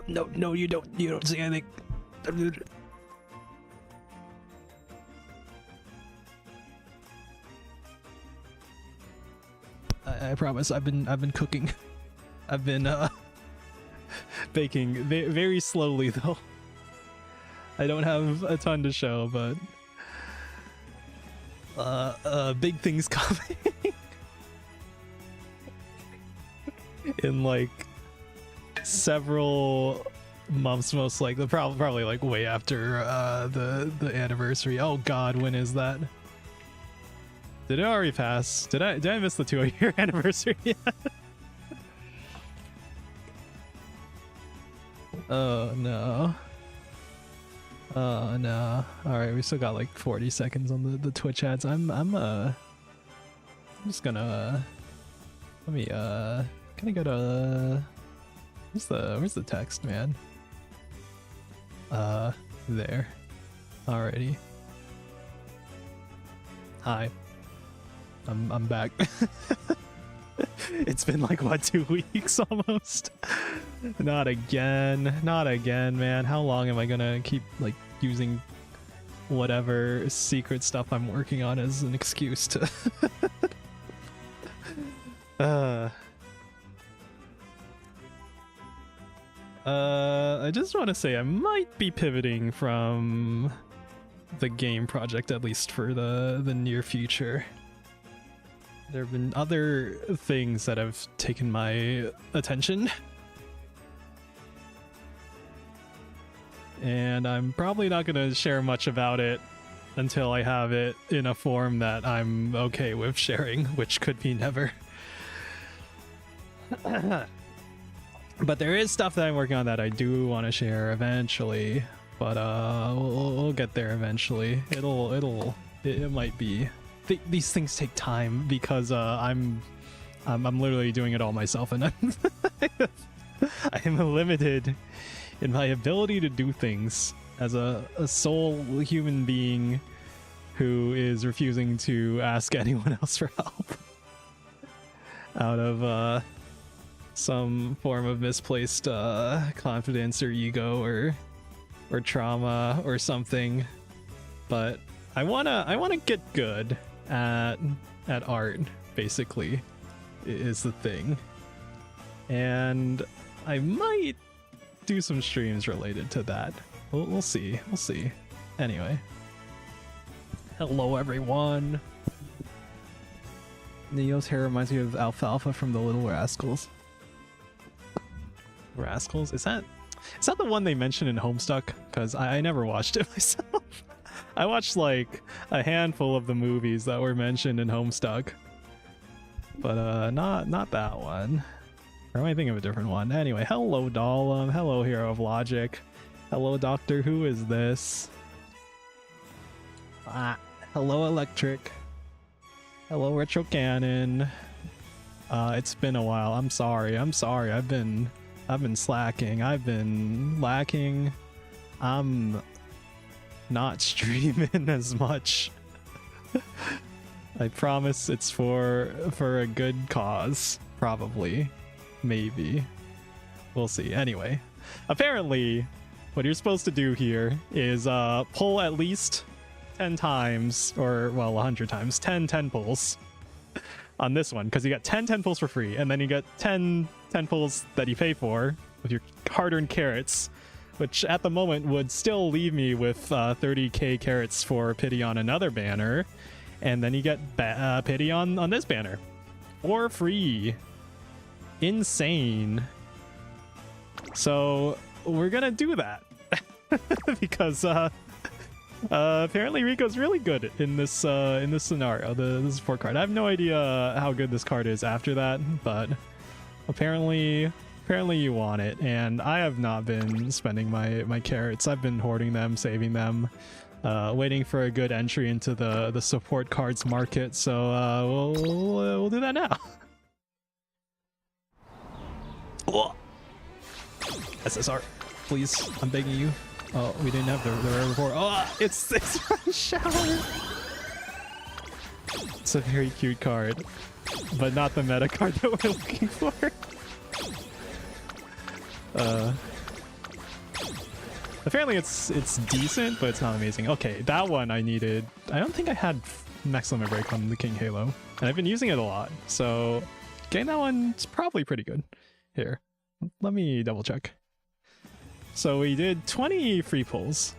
No, you don't. You don't see anything. I promise. I've been cooking. I've been baking very slowly though. I don't have a ton to show, but big things coming in like several months, most likely. Probably like way after the anniversary. Oh God, when is that? Did it already pass? Did I miss the 2-year anniversary yet? Oh no. Oh no. Alright, we still got like 40 seconds on the Twitch ads. I'm just gonna let me can I go to where's the text, man? There. Alrighty. Hi. I'm back. It's been like what, 2 weeks almost? Not again, man. How long am I gonna keep like using whatever secret stuff I'm working on as an excuse to I just want to say I might be pivoting from the game project, at least for the near future. There have been other things that have taken my attention, and I'm probably not going to share much about it until I have it in a form that I'm okay with sharing, which could be never. But there is stuff that I'm working on that I do want to share eventually, but we'll get there eventually. It might be. These things take time because I'm literally doing it all myself, and I am limited in my ability to do things as a sole human being who is refusing to ask anyone else for help out of some form of misplaced confidence or ego or trauma or something. But I wanna get good at art, basically, is the thing. And I might do some streams related to that. We'll see. Anyway, hello everyone. Neo's hair reminds me of Alfalfa from the Little Rascals. Rascals? Is that the one they mentioned in Homestuck? Because I never watched it myself. I watched like a handful of the movies that were mentioned in Homestuck, but not that one. Or am I thinking of a different one? Anyway, hello Dahlum, hello Hero of Logic, hello Doctor Who is this? Hello Electric, hello Retro Cannon. It's been a while. I'm sorry. I've been slacking. I've been lacking. I'm not streaming as much. I promise it's for a good cause. Probably. Maybe. We'll see. Anyway, apparently what you're supposed to do here is pull at least 10 times, or well 100 times, 10 pulls on this one, because you got 10 pulls for free, and then you get 10 pulls that you pay for with your hard-earned carrots, which at the moment would still leave me with 30k carrots for pity on another banner, and then you get pity on this banner for free. Insane. So we're gonna do that because apparently Rico's really good in this scenario, the support card. I have no idea how good this card is after that, but apparently you want it, and I have not been spending my carrots. I've been hoarding them, saving them, waiting for a good entry into the support cards market. So we'll do that now. SSR, please, I'm begging you. Oh, we didn't have the rare before. Oh, it's shower. It's a very cute card, but not the meta card that we're looking for. Apparently it's decent, but it's not amazing. Okay, that one I needed. I don't think I had Musume Wake on the King Halo, and I've been using it a lot. So getting that one's probably pretty good. Here, let me double check. So we did 20 free pulls.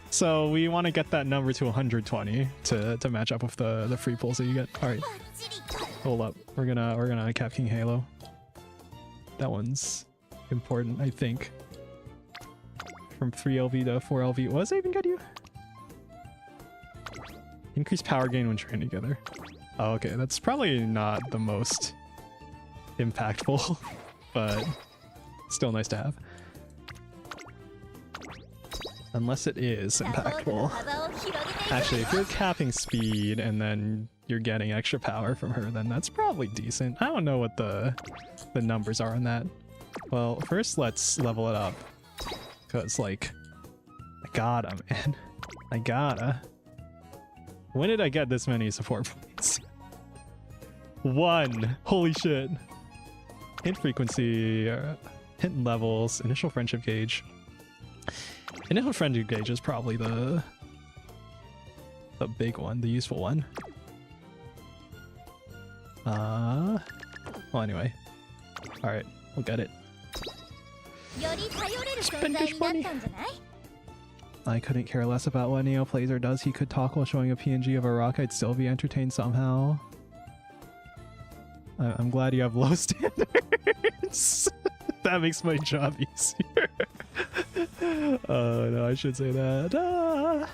So we want to get that number to 120 to match up with the free pulls that you get. All right, hold up. We're gonna cap King Halo. That one's important, I think. From 3 LV to 4 LV. What does that even get you? Increase power gain when trained together. Oh, okay. That's probably not the most impactful, but still nice to have. Unless it is impactful. Actually, if you're capping speed and then you're getting extra power from her, then that's probably decent. I don't know what the numbers are on that. Well, first let's level it up. Because, like, I gotta, man. I gotta. When did I get this many support points? 1! Holy shit. Hint frequency, hint levels, initial friendship gauge. Initial friendship gauge is probably the big one, the useful one. Well, anyway. Alright, we'll get it. Spendish money. I couldn't care less about what Neo plays or does. He could talk while showing a PNG of a rock. I'd still be entertained somehow. I'm glad you have low standards. That makes my job easier. No, I should say that.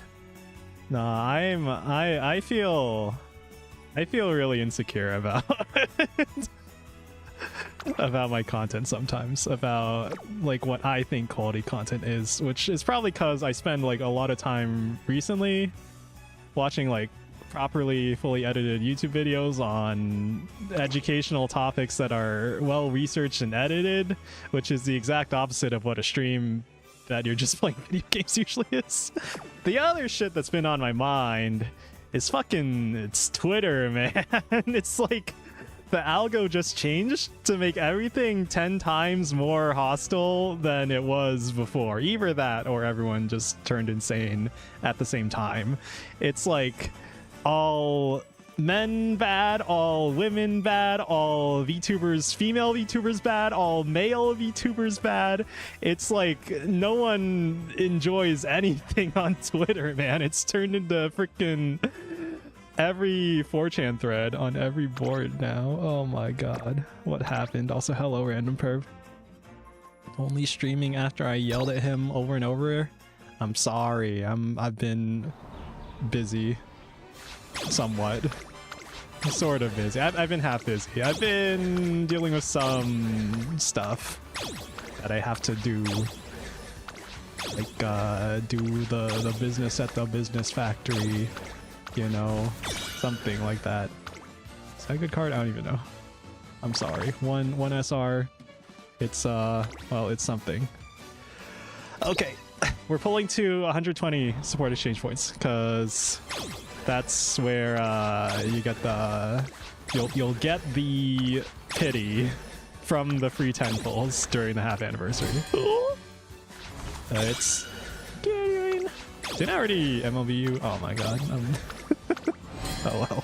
Nah, I feel really insecure about about my content sometimes, about like what I think quality content is, which is probably because I spend like a lot of time recently watching like properly fully edited YouTube videos on educational topics that are well researched and edited, which is the exact opposite of what a stream that you're just playing video games usually is. The other shit that's been on my mind is it's Twitter, man. It's like the algo just changed to make everything 10 times more hostile than it was before. Either that or everyone just turned insane at the same time. It's like all men bad, all women bad, all VTubers, female VTubers bad, all male VTubers bad. It's like no one enjoys anything on Twitter, man. It's turned into freaking every 4chan thread on every board now. Oh my god, what happened? Also, hello, random perv. Only streaming after I yelled at him over and over. I'm sorry. I've been busy, somewhat, sort of busy. I've been half busy. I've been dealing with some stuff that I have to do, like do the business at the business factory. You know, something like that. Is that a good card? I don't even know. I'm sorry. One SR. It's well, it's something. Okay, we're pulling to 120 support exchange points because that's where you get the you'll get the pity from the free 10 pulls during the half anniversary. It's getting. Did I already MLB you? Oh my god. Oh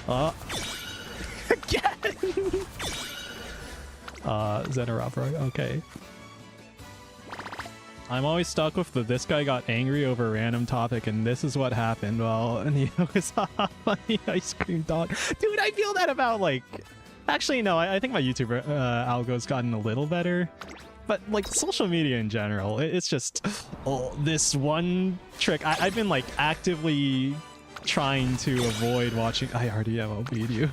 well. Again! Zenorobra, okay. I'm always stuck with this guy got angry over a random topic and this is what happened. Well, Neo is on the ice cream dog. Dude, I feel that about like... Actually, no, I think my YouTuber algo's gotten a little better. But like social media in general, it's just this one trick. I've been like actively trying to avoid watching. I already MLB'd you.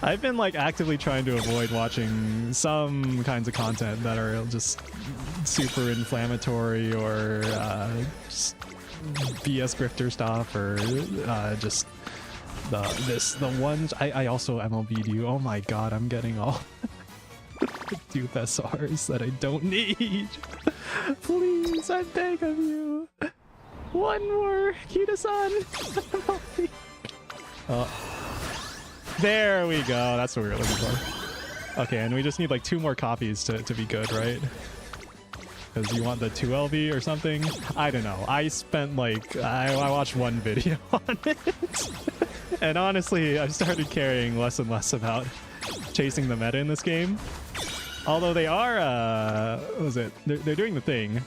I've been like actively trying to avoid watching some kinds of content that are just super inflammatory or just BS grifter stuff or just the ones. I also MLB'd you. Oh my god, I'm getting all dupe SRs that I don't need. Please, I beg of you. One more, Kita-san. There we go. That's what we were looking for. Okay, and we just need like 2 more copies to be good, right? because you want the 2LV or something. I don't know. I spent like I watched one video on it, and honestly, I've started caring less and less about chasing the meta in this game. Although they are, what was it? They're doing the thing.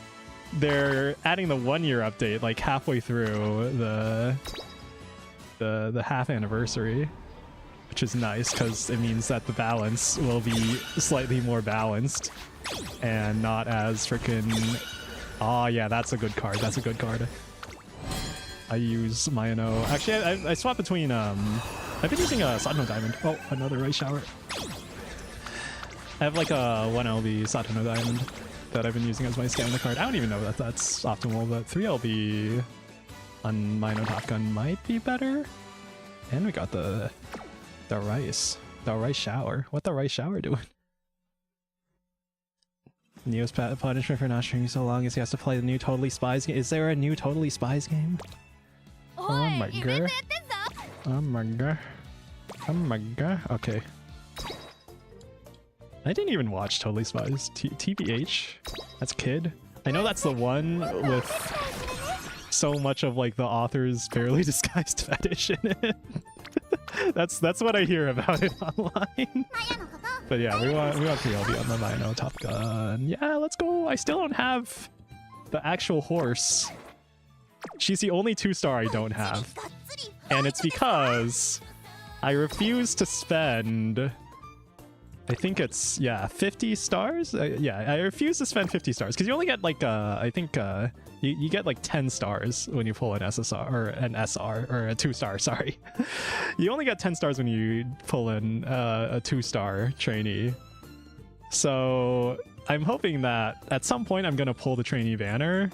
They're adding the 1-year update like halfway through the half anniversary, which is nice because it means that the balance will be slightly more balanced and not as freaking. Oh yeah, that's a good card. That's a good card. I use Mayano. Actually, I swap between I've been using a Satano Diamond. Oh, another Rice Shower. I have like a 1LB Satano Diamond that I've been using as my stamina card. I don't even know that that's optimal, but 3LB on Mayano Top Gun might be better. And we got the Rice Shower. What the Rice Shower doing? Neo's punishment for not streaming so long is he has to play the new Totally Spies game. Is there a new Totally Spies game? Oh my god. Oh my god. Oh my god. Okay. I didn't even watch Totally Spies. TBH? That's Kid? I know that's the one with so much of like the author's barely disguised fetish in it. That's what I hear about it online. But yeah, we want PLB on the Mayano Top Gun. Yeah, let's go. I still don't have the actual horse. She's the only 2-star I don't have. And it's because I refuse to spend, I think it's, yeah, 50 stars? Yeah, I refuse to spend 50 stars because you only get like, I think you get like 10 stars when you pull an SSR or an SR or a 2-star, sorry. You only get 10 stars when you pull in a 2-star trainee. So I'm hoping that at some point I'm going to pull the trainee banner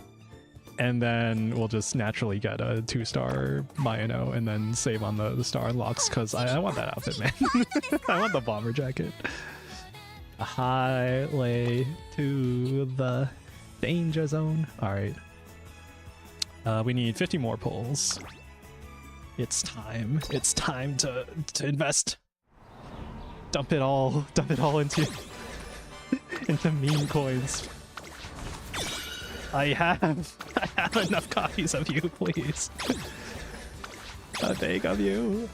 and then we'll just naturally get a 2-star Mayano and then save on the star unlocks because I want that outfit, man. I want the bomber jacket. A highway to the danger zone. All right. We need 50 more pulls. It's time. It's time to invest. Dump it all into meme coins. I have enough copies of you, please. I beg of you.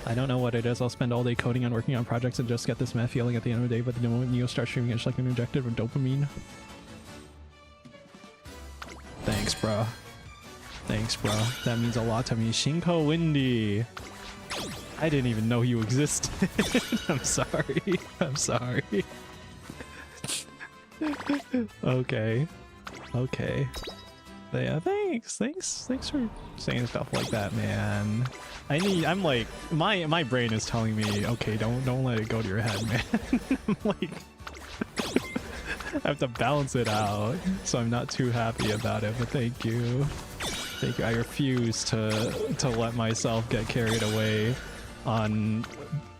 I don't know what it is. I'll spend all day coding and working on projects and just get this meh feeling at the end of the day, but the moment Neo starts streaming, it's like an injective of dopamine. Thanks, bro. Thanks, bro. That means a lot to me. Shinko Windy. I didn't even know you existed. I'm sorry. I'm sorry. Okay. Okay. But yeah, thanks for saying stuff like that, man. I'm like, my brain is telling me, okay, don't let it go to your head, man. I'm like, I have to balance it out, so I'm not too happy about it, but thank you. Thank you. I refuse to let myself get carried away on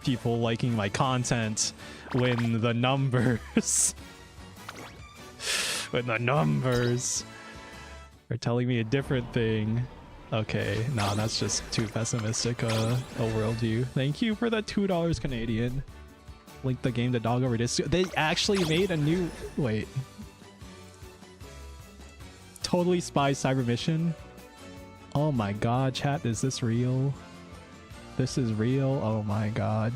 people liking my content when the numbers are telling me a different thing. Okay, nah, that's just too pessimistic a worldview. Thank you for the $2 Canadian. Link the game to dog over this. They actually made a new, wait. Totally Spy Cyber Mission. Oh my god, chat, is this real? This is real? Oh my god.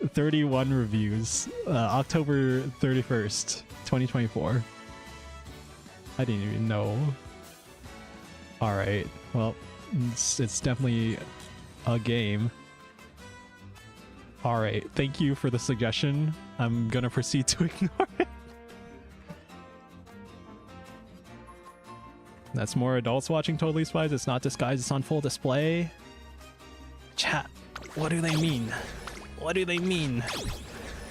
31 reviews. October 31st, 2024. I didn't even know. Alright, well, it's definitely a game. Alright, thank you for the suggestion. I'm gonna proceed to ignore it. That's more adults watching Totally Spies. It's not disguised, it's on full display. Chat, what do they mean? What do they mean?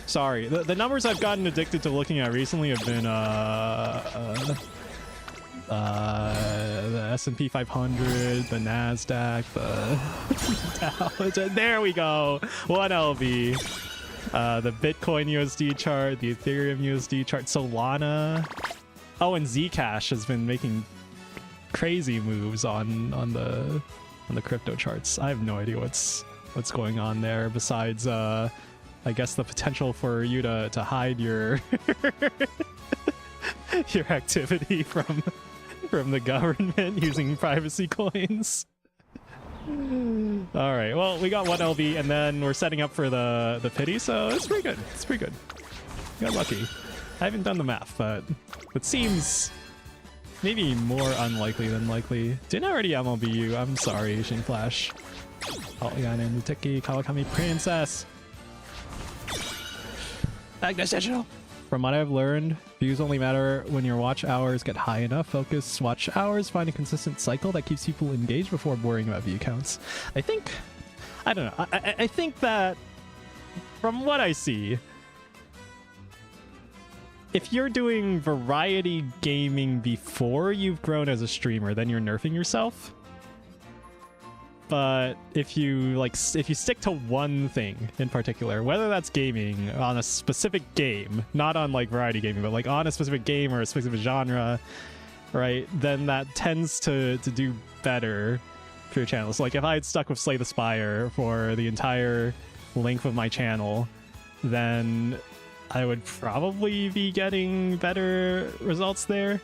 Sorry, the numbers I've gotten addicted to looking at recently have been the S&P 500, the Nasdaq, the Dow. There we go. 1LB. The Bitcoin USD chart, the Ethereum USD chart, Solana. Oh, and Zcash has been making crazy moves on the crypto charts. I have no idea what's going on there besides I guess the potential for you to hide your your activity from the government using privacy coins. All right, well, we got 1 LB, and then we're setting up for the pity, so it's pretty good. It's pretty good. Got lucky. I haven't done the math, but it seems maybe more unlikely than likely. Didn't already MLB you. I'm sorry, Shin Flash. Polygon and Muteki, Kawakami Princess. Agnes Digital. From what I've learned, views only matter when your watch hours get high enough. Focus watch hours, find a consistent cycle that keeps people engaged before worrying about view counts. I don't know. I think that from what I see, if you're doing variety gaming before you've grown as a streamer, then you're nerfing yourself. But if you stick to one thing in particular, whether that's gaming on a specific game, not on like variety gaming, but like on a specific game or a specific genre, right, then that tends to do better for your channel. So like if I had stuck with Slay the Spire for the entire length of my channel, then I would probably be getting better results there.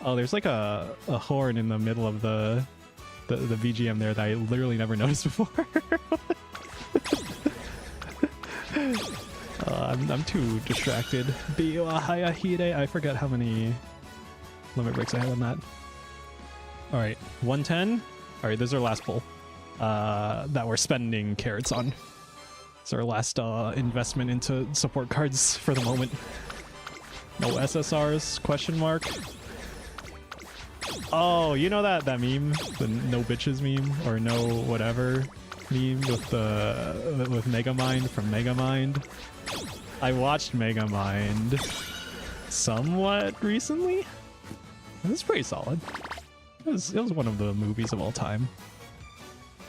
Oh, there's like a horn in the middle of the VGM there that I literally never noticed before. I'm too distracted. I forget how many limit breaks I had on that. All right, 110. All right, this is our last pull that we're spending carrots on. It's our last investment into support cards for the moment. No SSRs, question mark. Oh, you know that meme? The no bitches meme? Or no whatever meme with Megamind from Megamind? I watched Megamind somewhat recently. It was pretty solid. It was one of the movies of all time.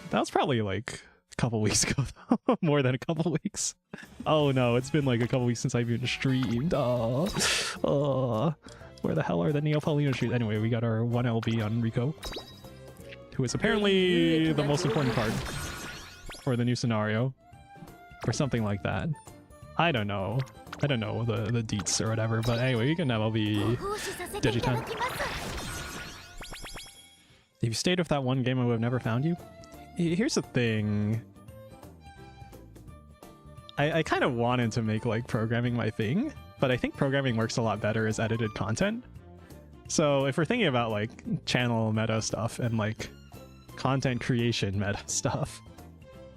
That was probably like a couple weeks ago, though. More than a couple weeks. Oh no, it's been like a couple weeks since I've even streamed. Oh. Where the hell are the Neopolino streets? Anyway, we got our 1 LB on Rico, who is apparently the most important card for the new scenario, or something like that. I don't know the deets or whatever, but anyway, you can MLB Digiton. If you stayed with that one game, I would have never found you. Here's the thing. I kind of wanted to make like programming my thing, but I think programming works a lot better as edited content. So if we're thinking about like channel meta stuff and like content creation meta stuff,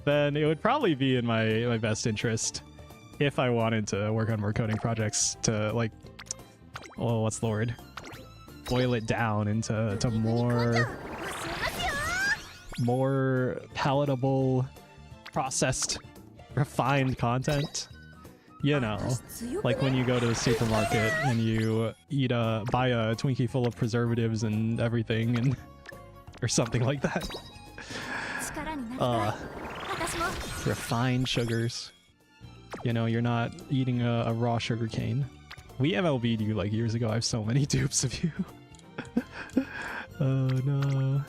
then it would probably be in my best interest if I wanted to work on more coding projects to like, well, what's the word? Boil it down into more palatable, processed, refined content. You know, like when you go to the supermarket and you buy a Twinkie full of preservatives and everything, and or something like that. Refined sugars. You know, you're not eating a raw sugar cane. We MLB'd you like years ago. I have so many dupes of you. Oh no.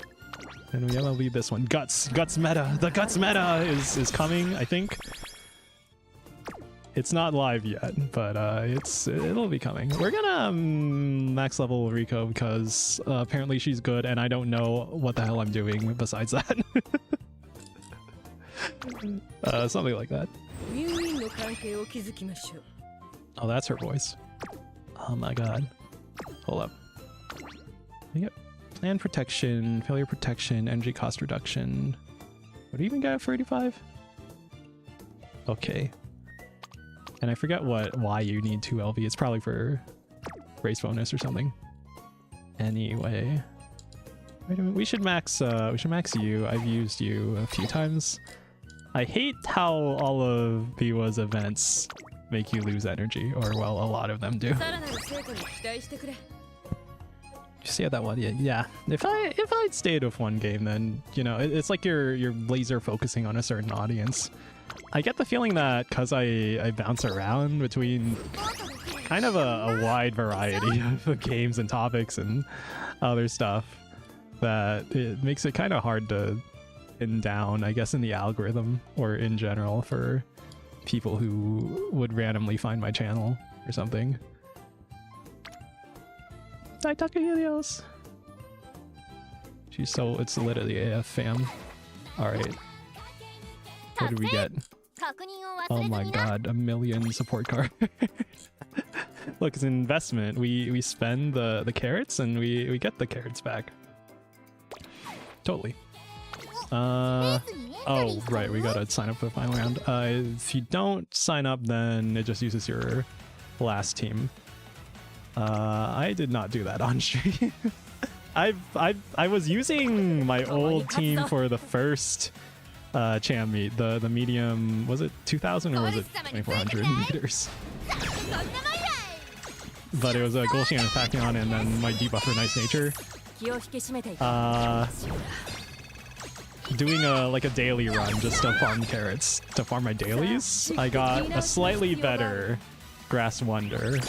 And we MLB'd this one. Guts meta. The Guts meta is coming, I think. It's not live yet, but it'll be coming. We're gonna max level Rico because apparently she's good and I don't know what the hell I'm doing besides that. Something like that. Oh, that's her voice. Oh my god. Hold up. Yep. Plan protection, failure protection, energy cost reduction. What do you even get for 85? Okay. And I forget why you need 2 LV. It's probably for race bonus or something. Anyway, wait a minute. We should max you. I've used you a few times. I hate how all of Biwa's events make you lose energy, or well, a lot of them do. You see how that one? Yeah. If I'd stayed with one game, then you know it's like you're laser focusing on a certain audience. I get the feeling that because I bounce around between kind of a wide variety of games and topics and other stuff, that it makes it kind of hard to pin down, I guess, in the algorithm or in general for people who would randomly find my channel or something. Hi, Takahelios. It's literally AF fam. Alright. What do we get? Oh my god, 1 million support card. Look, it's an investment. We spend the carrots and we get the carrots back. Totally. Oh, right, we gotta sign up for the final round. If you don't sign up, then it just uses your last team. I did not do that on stream. I was using my old team for the first Cham meet, the medium, was it 2000 or was it 2400 meters? But it was a Golshian and Tachyon and then my debuffer Nice Nature. Doing like a daily run just to farm carrots, to farm my dailies, I got a slightly better Grass Wonder.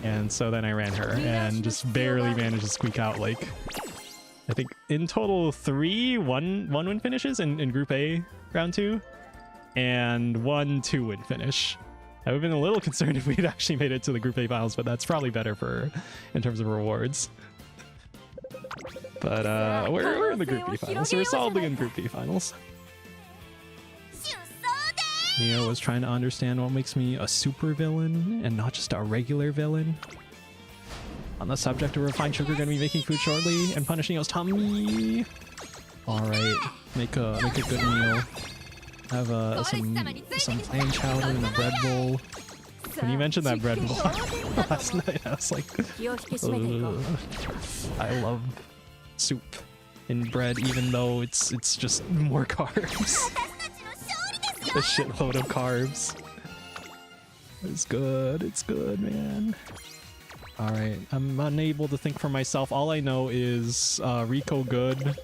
And so then I ran her and just barely managed to squeak out like, I think in total 3 one-win finishes in Group A round 2 and 1 2-win finish. I would have been a little concerned if we'd actually made it to the Group A finals, but that's probably better in terms of rewards. But we're in the Group B finals, so we're solidly in Group B finals. Neo was trying to understand what makes me a super villain and not just a regular villain. On the subject of refined sugar, gonna be making food shortly and punishing Neo's tummy. All right, make a good meal. Have some clam chowder and a bread bowl. When you mentioned that bread bowl last night, I was like, I love soup in bread, even though it's just more carbs. A shitload of carbs. It's good, man. Alright, I'm unable to think for myself. All I know is Rico good,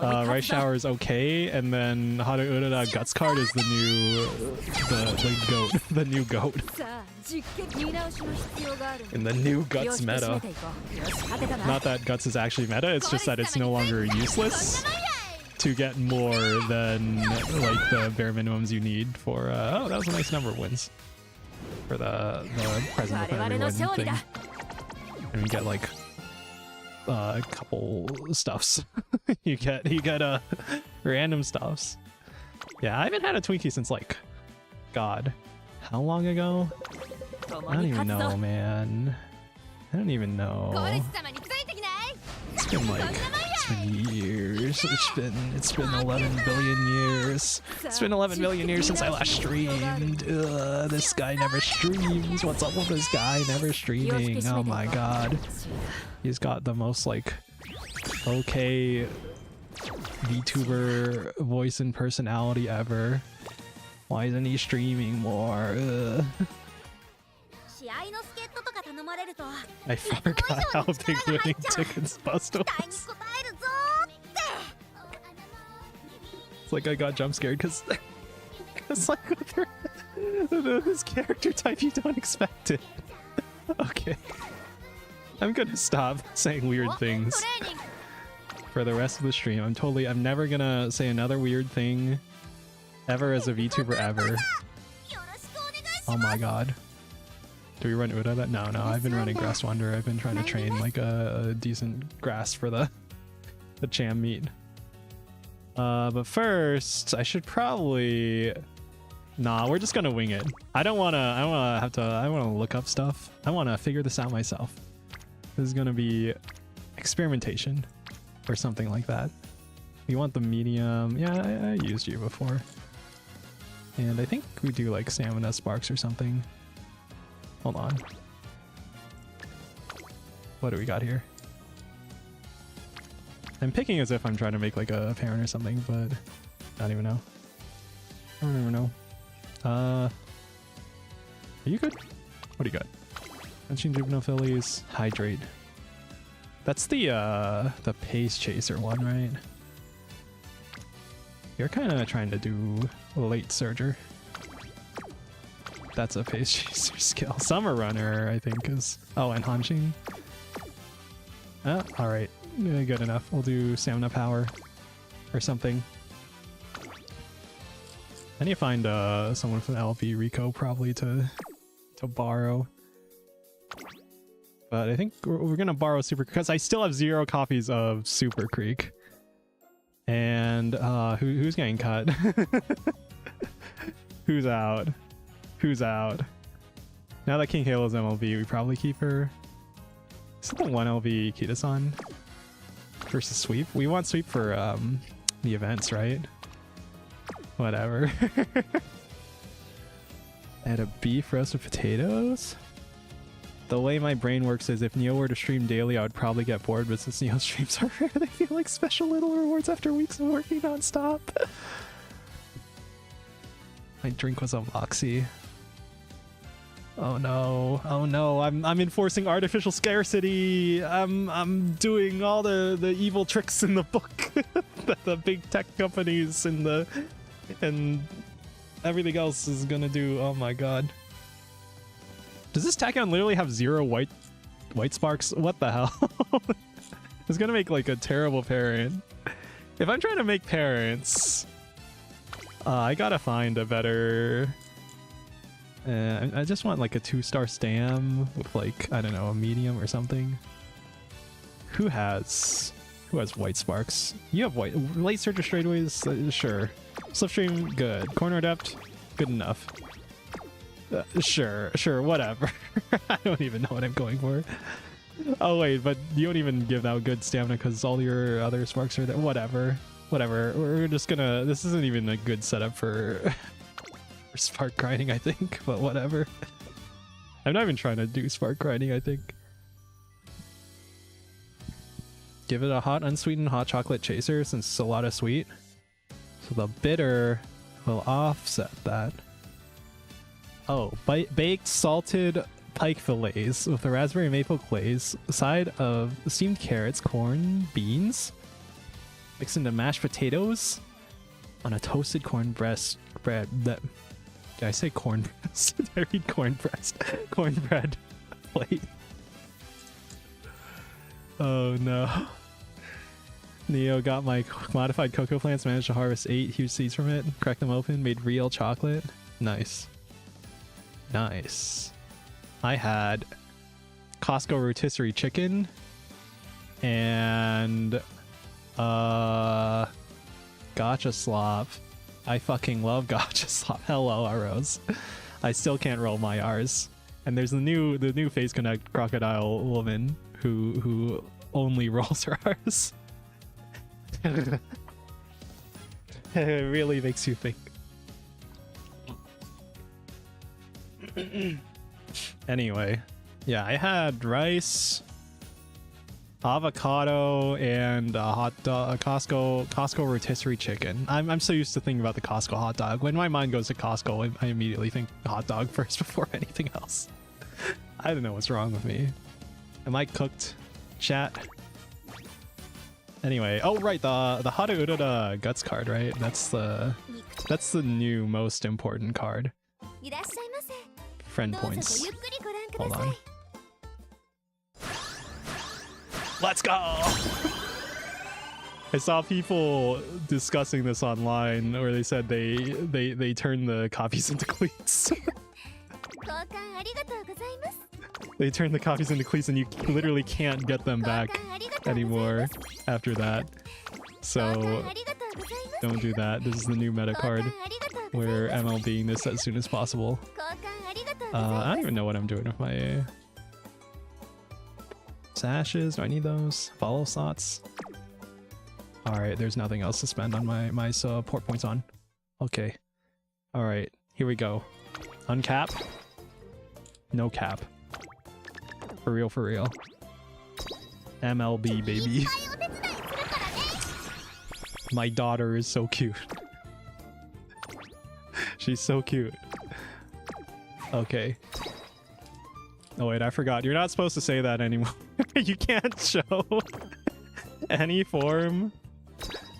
Rice Shower is okay, and then Haru Urara Guts card is the goat. The new goat. In the new Guts meta. Not that Guts is actually meta, it's just that it's no longer useless to get more than like the bare minimums you need for oh, that was a nice number of wins for the present with everyone thing. And you get like a couple stuffs. you get random stuffs. Yeah, I haven't had a Twinkie since like, God, how long ago? I don't even know, man. I don't even know. It's been years. It's been 11 billion years. It's been 11 billion years since I last streamed. This guy never streams. What's up with this guy never streaming? Oh my god. He's got the most like okay VTuber voice and personality ever. Why isn't he streaming more? I forgot how big winning tickets bust was. It's like I got jump scared because it's like this character type you don't expect it. Okay. I'm gonna stop saying weird things for the rest of the stream. I'm never gonna say another weird thing ever as a VTuber ever. Oh my god. Do we run Uda that? No, I've been running Grass Wonder. I've been trying to train like a decent grass for the Cham meet. But first, I should probably... Nah, we're just gonna wing it. I wanna look up stuff. I wanna figure this out myself. This is gonna be experimentation or something like that. You want the medium? Yeah, I used you before. And I think we do like stamina sparks or something. Hold on. What do we got here? I'm picking as if I'm trying to make like a parent or something, but I don't even know. I don't even know. Are you good? What do you got? Mention juvenile fillies. Hydrate. That's the pace chaser one, right? You're kind of trying to do late surger. That's a pace chaser skill. Summer runner, I think, is... Oh, and Hanshin. Alright. Good enough. We'll do stamina power or something. I need to find someone from LV Rico probably to borrow. But I think we're gonna borrow Super because I still have 0 copies of Super Creek. And who's getting cut? Who's out? Who's out? Now that King Halo's MLB, we probably keep her. Is it the 1 LV Kita-san versus Sweep? We want Sweep for the events, right? Whatever. Add a beef roast with potatoes? The way my brain works is if Neo were to stream daily, I would probably get bored, but since Neo streams are rare, they feel like special little rewards after weeks of working non-stop. My drink was a Moxie. Oh no, oh no, I'm enforcing artificial scarcity. I'm doing all the evil tricks in the book that the big tech companies and everything else is gonna do. Oh my god. Does this Tachyon literally have 0 white sparks? What the hell? It's gonna make like a terrible parent. If I'm trying to make parents, I gotta find a better... I just want like a 2-star stam with like, I don't know, a medium or something. Who has white sparks? You have white. Late searcher straightaways? Sure. Slipstream, good. Corner adept, good enough. Sure, whatever. I don't even know what I'm going for. Oh wait, but you don't even give out good stamina because all your other sparks are there. Whatever. We're just gonna... This isn't even a good setup for spark grinding, I think, but whatever. I'm not even trying to do spark grinding, I think. Give it a hot, unsweetened hot chocolate chaser since it's a lot of sweet. So the bitter will offset that. Oh, baked salted pike fillets with a raspberry maple glaze, a side of steamed carrots, corn, beans, mixed into mashed potatoes on a toasted cornbread. Did I say corn breast? Did I read corn breast? Cornbread plate. Oh no. Neo got my modified cocoa plants, managed to harvest 8 huge seeds from it, cracked them open, made real chocolate. Nice. Nice. I had Costco rotisserie chicken and gacha slop. I fucking love gacha slop. Hello, Arrows. I still can't roll my R's. And there's the new Face Connect crocodile woman who only rolls her R's. It really makes you think. Anyway, yeah, I had rice, avocado, and a hot dog, Costco rotisserie chicken. I'm so used to thinking about the Costco hot dog. When my mind goes to Costco, I immediately think hot dog first before anything else. I don't know what's wrong with me. Am I cooked, chat? Anyway, oh right, the Haru Urara Guts card, right? That's the new most important card. Friend points. Hold on. Let's go! I saw people discussing this online where they said they turn the copies into cleats. They turn the copies into cleats and you literally can't get them back anymore after that. So don't do that. This is the new meta card. We're MLBing this as soon as possible. I don't even know what I'm doing with my sashes. Do I need those? Follow slots? Alright, there's nothing else to spend on my support points on. Okay. Alright, here we go. Uncap. No cap. For real, for real. MLB, baby. My daughter is so cute. She's so cute. Okay. Oh wait, I forgot. You're not supposed to say that anymore. You can't show any form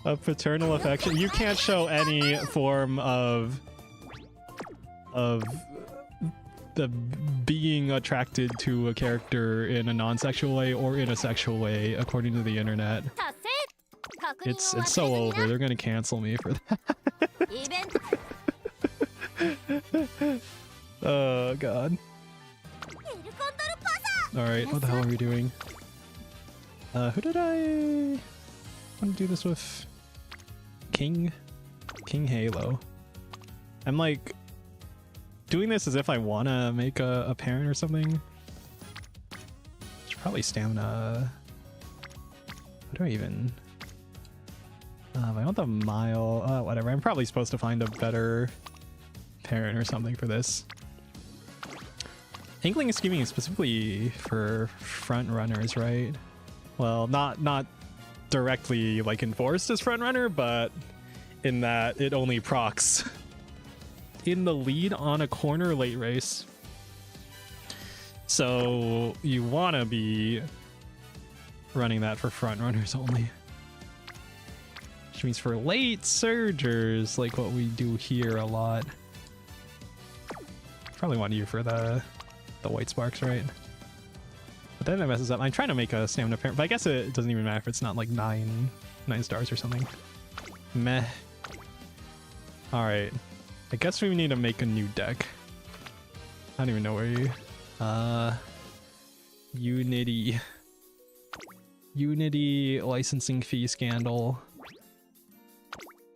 of paternal affection. You can't show any form of the being attracted to a character in a non-sexual way or in a sexual way, according to the internet. It's so over. They're gonna cancel me for that. Oh god. Alright, what the hell are we doing? Who did I want to do this with? King Halo. I'm like doing this as if I want to make a parent or something. Should probably stamina. What do I even? If I want the mile, whatever. I'm probably supposed to find a better parent or something for this. Inkling is scheming specifically for front runners, right? Well, not directly like enforced as front runner, but in that it only procs in the lead on a corner late race. So you want to be running that for front runners only. Which means for late surgers, like what we do here a lot. Probably want you for the white sparks, right? But then it messes up. I'm trying to make a stamina parent, but I guess it doesn't even matter if it's not like 9 stars or something. Meh. Alright. I guess we need to make a new deck. I don't even know where you... Unity licensing fee scandal.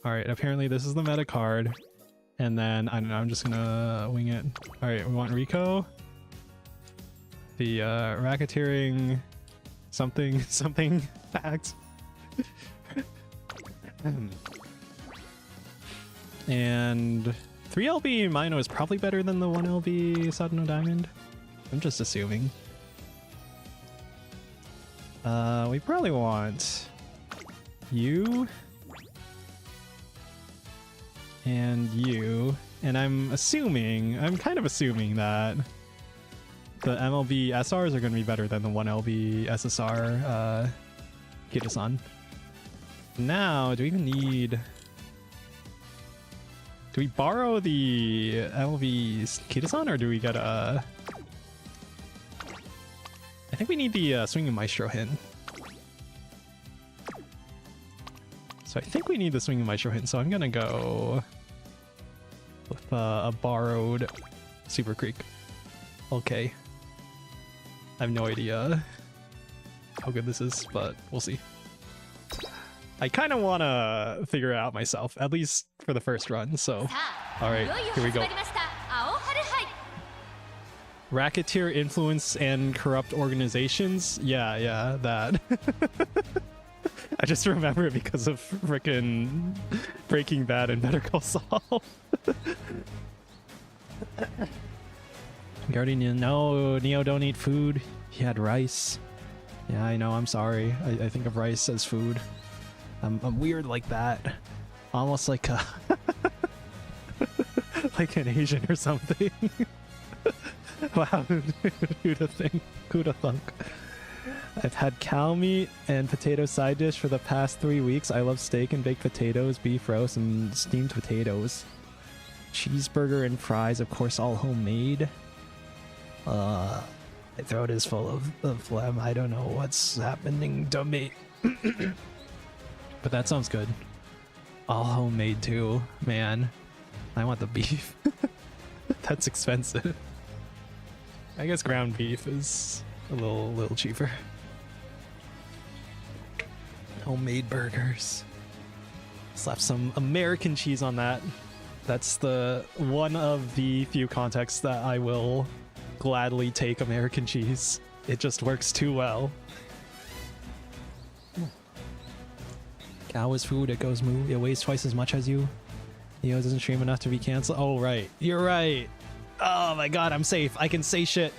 Alright, apparently this is the meta card. And then, I don't know, I'm just gonna wing it. Alright, we want Rico. The racketeering something act. And 3LB Mino is probably better than the 1LB Sadano Diamond. I'm just assuming. We probably want you and you, and I'm kind of assuming that the MLB SRs are going to be better than the 1LB SSR Kitasan. Now, do we even need... Do we borrow the MLB Kitasan, or do we get a... I think we need the Swinging Maestro hint. So I think we need the Swinging Maestro hint, so I'm gonna go with a borrowed Super Creek. Okay. I have no idea how good this is, but we'll see. I kind of want to figure it out myself, at least for the first run, so... Alright, here we go. Racketeer influence and corrupt organizations? Yeah, that. I just remember it because of frickin' Breaking Bad and Better Call Saul. You already know Neo don't eat food. He had rice. Yeah, I know, I'm sorry. I think of rice as food. I'm weird like that. Almost like a... like an Asian or something. Wow, who'da thunk. I've had cow meat and potato side dish for the past 3 weeks. I love steak and baked potatoes, beef roast, and steamed potatoes. Cheeseburger and fries, of course, all homemade. My throat is full of phlegm. I don't know what's happening to me. But that sounds good. All homemade too, man. I want the beef. That's expensive. I guess ground beef is a little cheaper. Homemade burgers. Slap some American cheese on that. That's the one of the few contexts that I will gladly take American cheese. It just works too well. Cow is food, it goes moo. It weighs twice as much as you. Neo doesn't stream enough to be canceled. Oh, right. You're right. Oh my god, I'm safe. I can say shit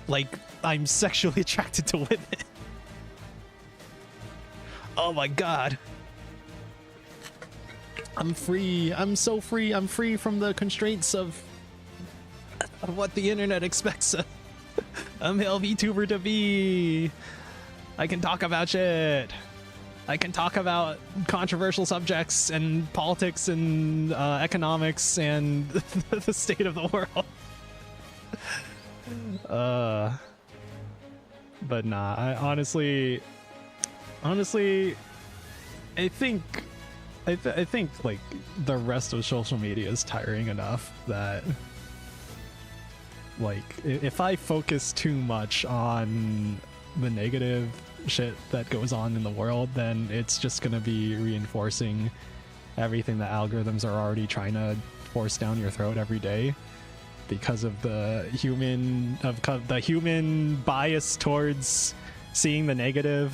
like I'm sexually attracted to women. Oh my god. I'm free. I'm so free. I'm free from the constraints of what the internet expects a male VTuber to be. I can talk about shit. I can talk about controversial subjects and politics and economics and the state of the world. But nah, I honestly, I think I think like the rest of social media is tiring enough that like if I focus too much on the negative shit that goes on in the world, then it's just gonna be reinforcing everything that algorithms are already trying to force down your throat every day because of the human bias towards seeing the negative,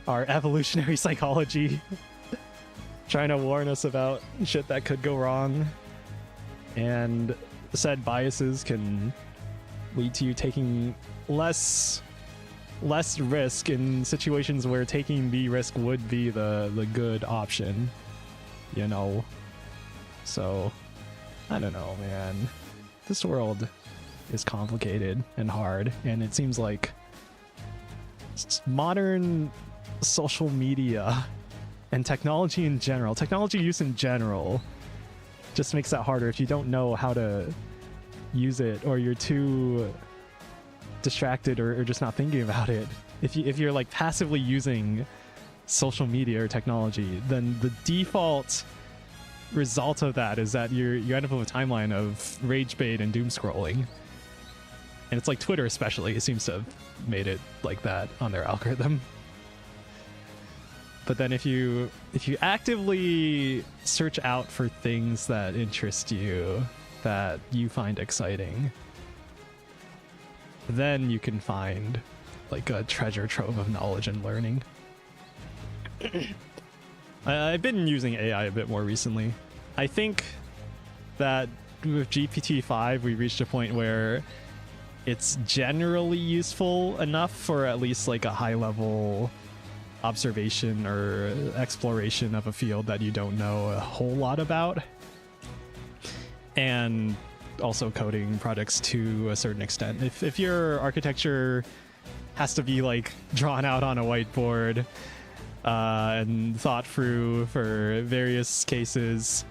our evolutionary psychology trying to warn us about shit that could go wrong, and said biases can lead to you taking less risk in situations where taking the risk would be the good option, you know. So I don't know, man, this world is complicated and hard, and it seems like modern social media and technology use in general just makes that harder if you don't know how to use it, or you're too distracted or just not thinking about it. If you're like passively using social media or technology, then the default result of that is that you end up with a timeline of rage bait and doom scrolling. And it's like Twitter especially, it seems to have made it like that on their algorithm. But then if you actively search out for things that interest you, that you find exciting, then you can find like a treasure trove of knowledge and learning. I've been using AI a bit more recently. I think that with GPT-5 we reached a point where it's generally useful enough for at least like a high level observation or exploration of a field that you don't know a whole lot about, and also coding projects to a certain extent. If your architecture has to be like drawn out on a whiteboard and thought through for various cases,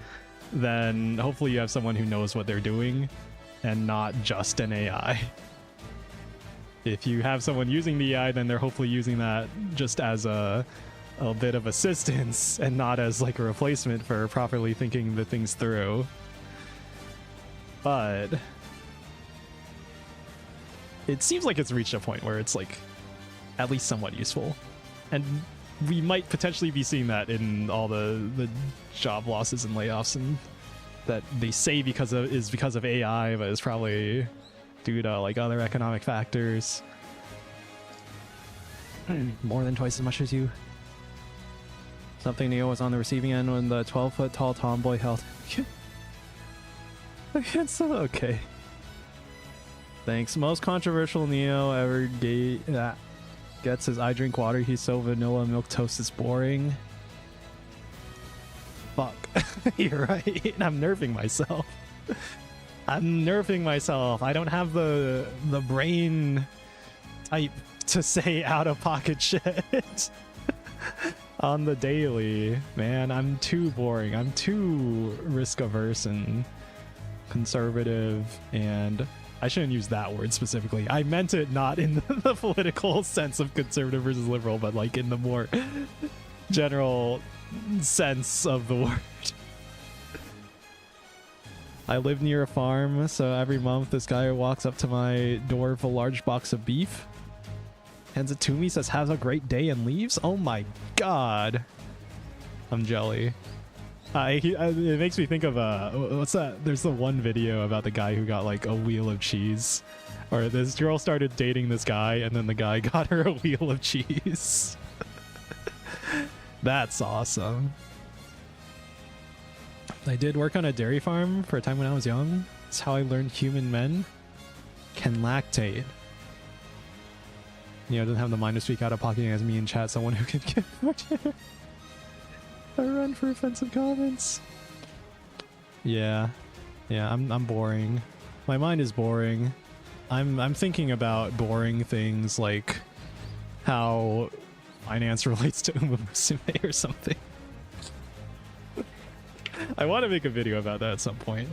then hopefully you have someone who knows what they're doing and not just an AI. If you have someone using the AI, then they're hopefully using that just as a bit of assistance and not as like a replacement for properly thinking the things through. But it seems like it's reached a point where it's like at least somewhat useful, and we might potentially be seeing that in all the job losses and layoffs, and that they say because of AI, but it's probably due to like other economic factors. More than twice as much as you. Something Neo was on the receiving end when the 12-foot tall tomboy held. It's okay. Thanks. Most controversial Neo ever gets his I drink water. He's so vanilla. Milk toast is boring. Fuck. You're right. I'm nerfing myself. I don't have the brain type to say out of pocket shit on the daily. Man, I'm too boring. I'm too risk averse and conservative, and I shouldn't use that word specifically. I meant it not in the political sense of conservative versus liberal, but like in the more general sense of the word. I live near a farm, so every month this guy walks up to my door with a large box of beef, hands it to me, says have a great day, and leaves. Oh my god, I'm jelly. It makes me think of what's that? There's the one video about the guy who got like a wheel of cheese, or this girl started dating this guy and then the guy got her a wheel of cheese. That's awesome. I did work on a dairy farm for a time when I was young. It's how I learned human men can lactate. You know, doesn't have the mind to speak out of pocket as me in chat. Someone who can give I run for offensive comments. Yeah, I'm boring. My mind is boring. I'm thinking about boring things like how finance relates to Musume or something. I want to make a video about that at some point.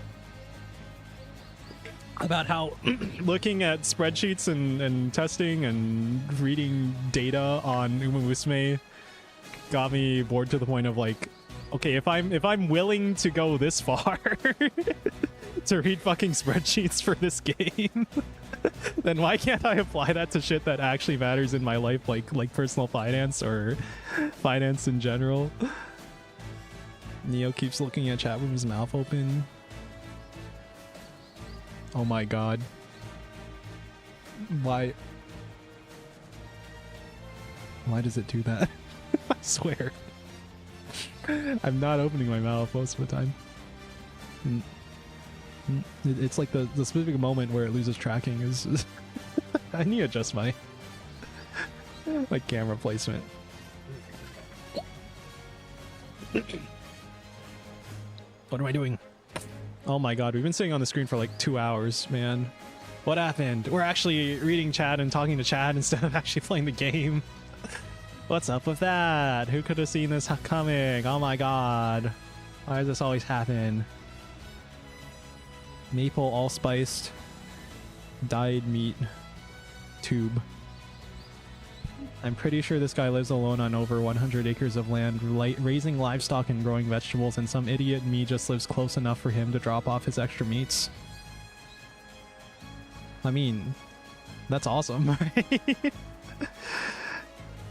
About how looking at spreadsheets and testing and reading data on Musume got me bored to the point of like Okay, if I'm willing to go this far to read fucking spreadsheets for this game, then why can't I apply that to shit that actually matters in my life, like personal finance or finance in general? Neo keeps looking at chat with his mouth open. Oh my god. Why does it do that? I swear. I'm not opening my mouth most of the time. It's like the specific moment where it loses tracking is I need to adjust my camera placement. What am I doing? Oh my god, we've been sitting on the screen for like 2 hours, man. What happened? We're actually reading chat and talking to chat instead of actually playing the game. What's up with that? Who could have seen this coming? Oh my god. Why does this always happen? Maple all-spiced dyed meat tube. I'm pretty sure this guy lives alone on over 100 acres of land, raising livestock and growing vegetables, and some idiot me just lives close enough for him to drop off his extra meats. I mean, that's awesome, right?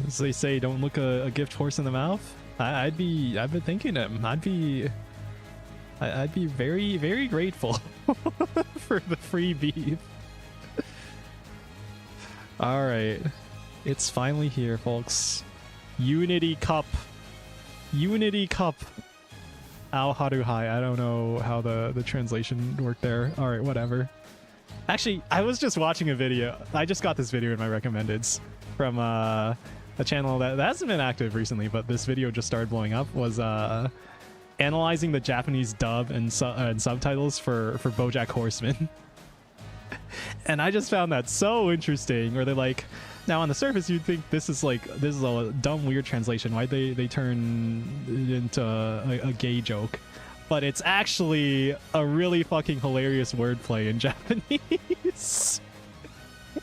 As they say, don't look a gift horse in the mouth. I've been thinking him. I'd be very, very grateful for the free beef. All right, it's finally here, folks. Unity Cup. Unity Cup. Ao Haruhai. I don't know how the translation worked there. All right, whatever. Actually, I was just watching a video. I just got this video in my recommendeds from a channel that hasn't been active recently, but this video just started blowing up. Was analyzing the Japanese dub and subtitles for BoJack Horseman. And I just found that so interesting, where they're like, now on the surface you'd think this is a dumb weird translation. Why'd they turn it into a gay joke? But it's actually a really fucking hilarious wordplay in Japanese.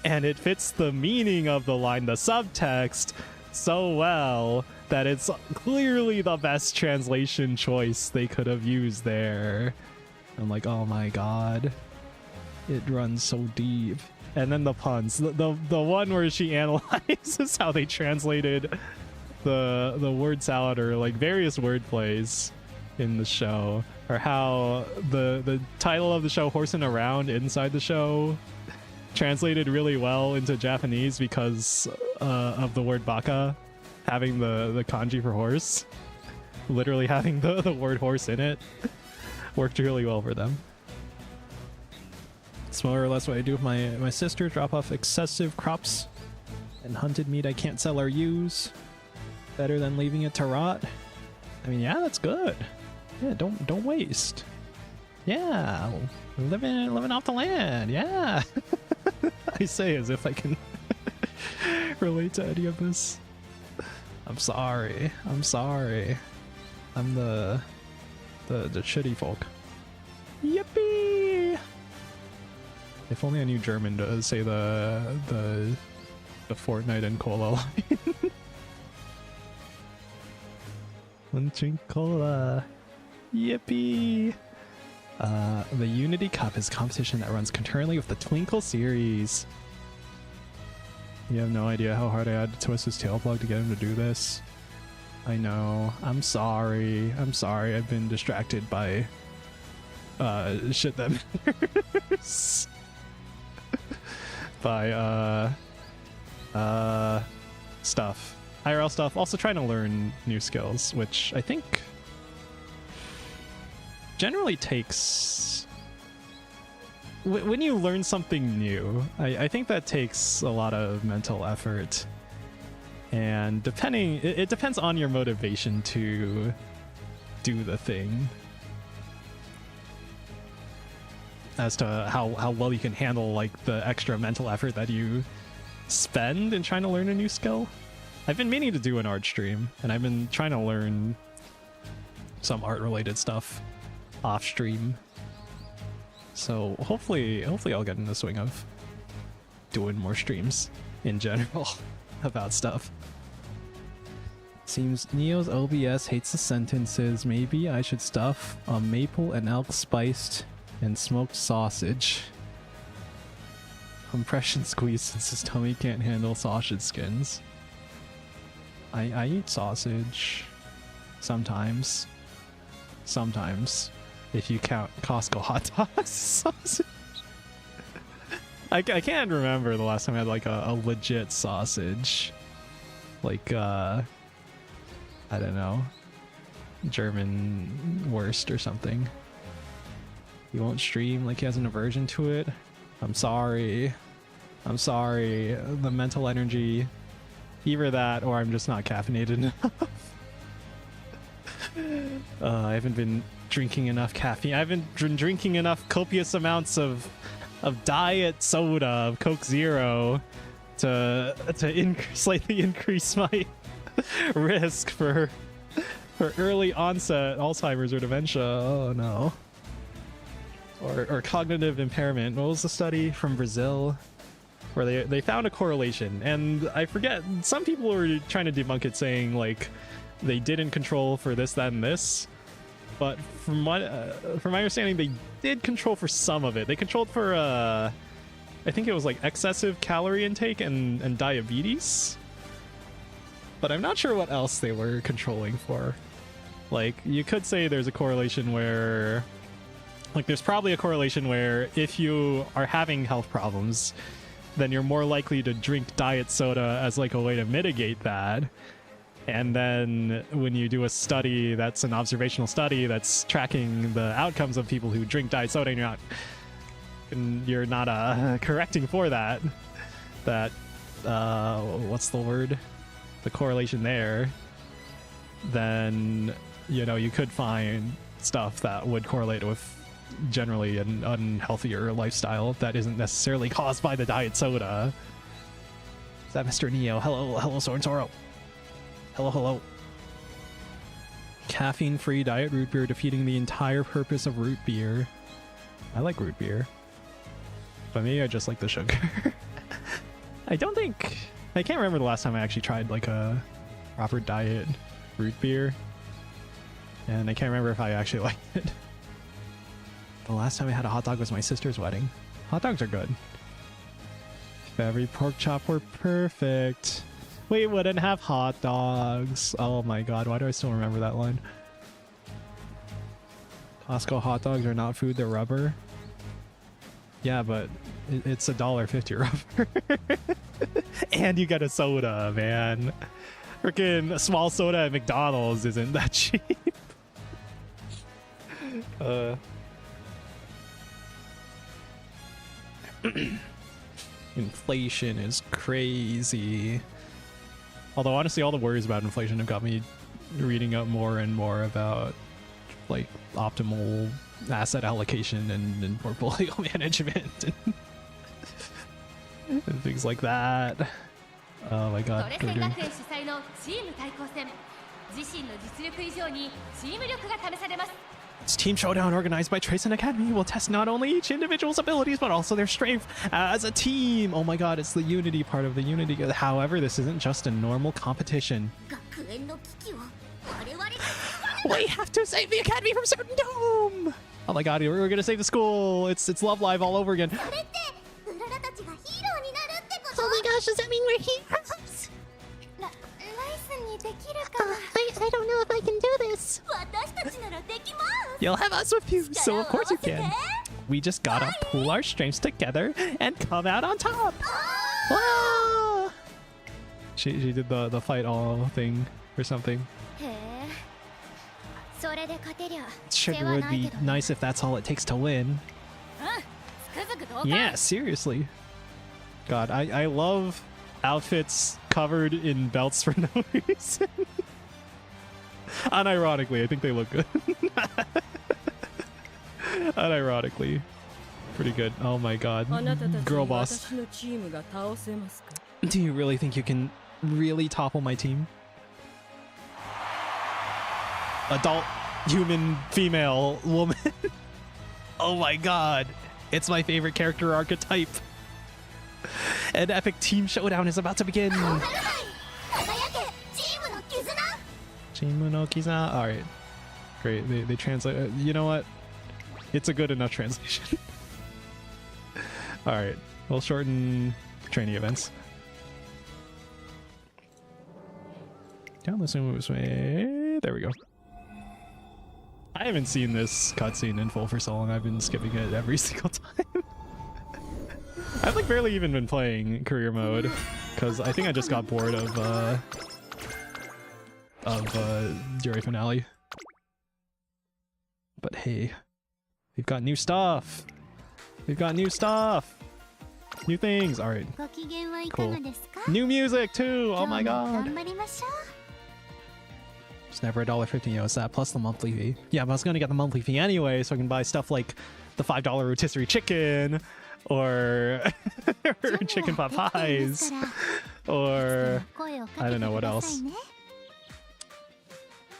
And it fits the meaning of the line, the subtext, so well that it's clearly the best translation choice they could have used there. I'm like, oh my god, it runs so deep. And then the puns, the one where she analyzes how they translated the word salad, or like various word plays in the show, or how the title of the show, Horsin' Around, inside the show translated really well into Japanese because of the word baka having the kanji for horse, literally having the word horse in it. Worked really well for them. It's more or less what I do with my sister. Drop off excessive crops and hunted meat I can't sell or use. Better than leaving it to rot. I mean, yeah, that's good. Yeah, don't waste. Yeah, living off the land. Yeah. I say as if I can relate to any of this. I'm sorry. I'm the shitty folk. Yippee! If only I knew German to say the Fortnite and cola line. One drink cola. Yippee! The Unity Cup is a competition that runs concurrently with the Twinkle series. You have no idea how hard I had to twist his tail plug to get him to do this. I know. I'm sorry. I've been distracted by shit that matters. By stuff. IRL stuff. Also trying to learn new skills, which I think generally takes, when you learn something new, I think that takes a lot of mental effort, and it depends on your motivation to do the thing as to how well you can handle like the extra mental effort that you spend in trying to learn a new skill. I've been meaning to do an art stream, and I've been trying to learn some art related stuff off stream, so hopefully I'll get in the swing of doing more streams in general about stuff. Seems Neo's OBS hates the sentences. Maybe I should stuff a maple and elk spiced and smoked sausage. Compression squeeze since his tummy can't handle sausage skins. I eat sausage. Sometimes. Sometimes. If you count Costco hot dogs sausage. I can't remember the last time I had like a legit sausage. Like, I don't know. German wurst or something. He won't stream like he has an aversion to it. I'm sorry. I'm sorry. The mental energy. Either that or I'm just not caffeinated enough. I haven't been drinking enough caffeine. I haven't been drinking enough copious amounts of diet soda, of Coke Zero to slightly increase my risk for early onset Alzheimer's or dementia. Oh no. Or cognitive impairment. What was the study from Brazil where they found a correlation? And I forget, some people were trying to debunk it, saying like they didn't control for this, that, and this. But from my understanding, they did control for some of it. They controlled for I think it was like excessive calorie intake and diabetes. But I'm not sure what else they were controlling for. Like, you could say there's a correlation where... Like, there's probably a correlation where if you are having health problems, then you're more likely to drink diet soda as like a way to mitigate that. And then when you do a study that's an observational study that's tracking the outcomes of people who drink diet soda, and you're not correcting for that, what's the word? The correlation there, then, you could find stuff that would correlate with generally an unhealthier lifestyle that isn't necessarily caused by the diet soda. Is that Mr. Neo? Hello, Sword Zoro. Hello. Caffeine-free diet root beer defeating the entire purpose of root beer. I like root beer, but maybe I just like the sugar. I can't remember the last time I actually tried like a proper diet root beer, and I can't remember if I actually liked it. The last time I had a hot dog was my sister's wedding. Hot dogs are good. If every pork chop were perfect, we wouldn't have hot dogs. Oh my god, why do I still remember that line? Costco hot dogs are not food, they're rubber. Yeah, but it's $1.50 rubber. And you get a soda, man. Freaking a small soda at McDonald's isn't that cheap. Inflation is crazy. Although honestly, all the worries about inflation have got me reading up more and more about like optimal asset allocation and portfolio management and things like that. Oh my god. This team showdown organized by Trace and Academy will test not only each individual's abilities but also their strength as a team. Oh my god, it's the unity part of the unity. However, this isn't just a normal competition. We have to save the Academy from certain doom! Oh my god, we're gonna save the school! It's Love Live all over again. Oh my gosh, does that mean we're heroes? I don't know if I can do this. You'll have us with you, so of course you can. We just gotta pool our strengths together and come out on top. Ah! She did the fight all thing or something. It sure would be nice if that's all it takes to win. Yeah, seriously. God, I love outfits covered in belts for no reason. Unironically, I think they look good. Unironically. Pretty good. Oh my god. Girl boss. Do you really think you can really topple my team? Adult, human, female, woman. Oh my god. It's my favorite character archetype. An epic team showdown is about to begin. Shinmu no Kiza. All right, great. They translate. You know what? It's a good enough translation. All right, we'll shorten training events. There we go. I haven't seen this cutscene in full for so long. I've been skipping it every single time. I've like barely even been playing career mode because I think I just got bored of Jury Finale. But hey, we've got new stuff. We've got new stuff. New things. All right. Cool. New music too. Oh my god. It's never $1.50. What's that? Plus the monthly fee. Yeah, but I was gonna get the monthly fee anyway, so I can buy stuff like the $5 rotisserie chicken, or chicken pot pies, or I don't know what else.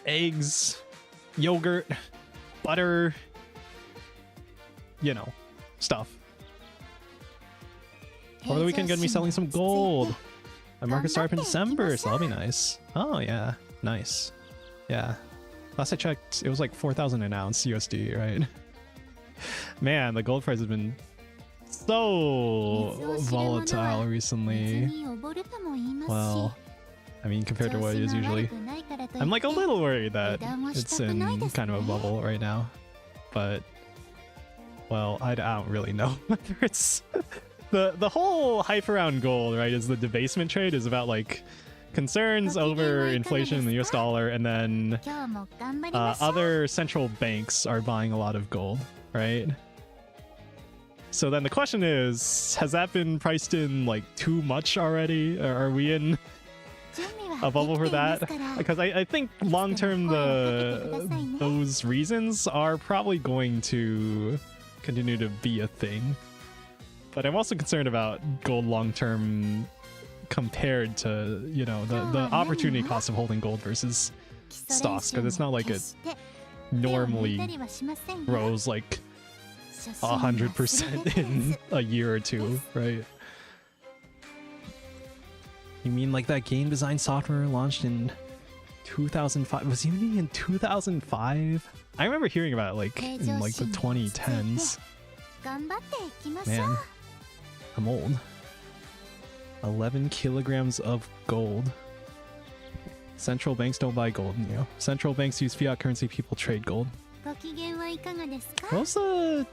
Eggs, yogurt, butter, you know, stuff. Over the weekend, gonna be selling some gold. My market started in December, so that'll be nice. Oh yeah, nice. Yeah. Last I checked, it was like 4,000 an ounce USD, right? Man, the gold price has been so volatile recently. Well, I mean, compared to what it is usually. I'm like a little worried that it's in kind of a bubble right now. But, well, I don't really know whether it's... The whole hype around gold, right, is the debasement trade is about like concerns over inflation in the US dollar, and then other central banks are buying a lot of gold, right? So then the question is, has that been priced in like too much already? Are we in a bubble for that? Because I think long term those reasons are probably going to continue to be a thing. But I'm also concerned about gold long term compared to, you know, the opportunity cost of holding gold versus stocks, because it's not like it normally grows like 100% in a year or two, right? You mean like that game design software launched in 2005? Was Unity in 2005? I remember hearing about it like in like the 2010s. Man, I'm old. 11 kilograms of gold. Central banks don't buy gold, you know. Central banks use fiat currency, people trade gold. What's the...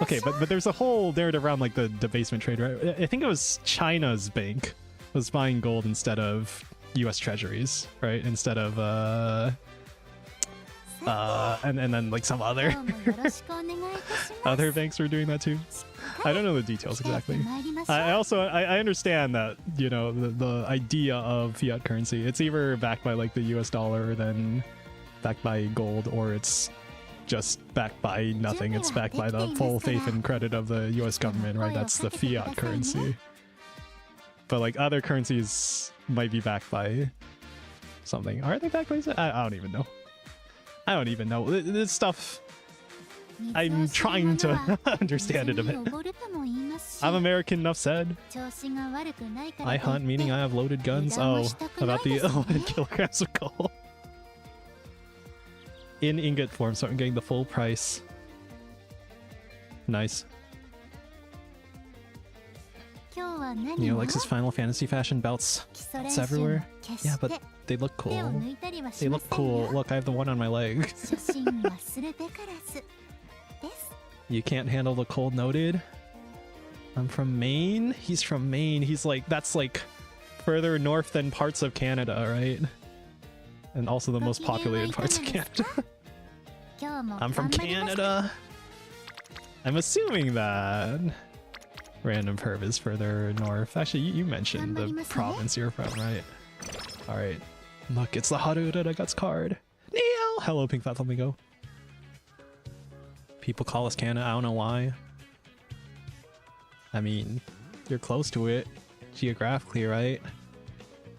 Okay, but there's a whole narrative around like the debasement trade, right? I think it was China's bank was buying gold instead of US treasuries, right? Instead of and then like some other other banks were doing that too. I don't know the details exactly. I also understand that, you know, the idea of fiat currency, it's either backed by like the US dollar, then backed by gold, or it's just backed by nothing. It's backed by the full faith and credit of the US government, right? That's the fiat currency. But like other currencies might be backed by something. Are they backed by something? I don't even know. I don't even know. This stuff, I'm trying to understand it a bit. I'm American, enough said. I hunt, meaning I have loaded guns. Oh, about the 11 kilograms of gold. In ingot form, so I'm getting the full price. Nice. You know, Alexis Final Fantasy fashion belts. It's everywhere. Yeah, but they look cool. They look cool. Look, I have the one on my leg. You can't handle the cold, noted. I'm from Maine. He's from Maine. He's like, that's like further north than parts of Canada, right? And also the most populated parts of Canada. I'm from Canada. I'm assuming that Random Perv is further north. Actually, you mentioned the province you're from, right? Alright. Look, it's the Haruda that got card. Neo! Hello, Pink Fat Flamingo. People call us Canada, I don't know why. I mean, you're close to it geographically, right?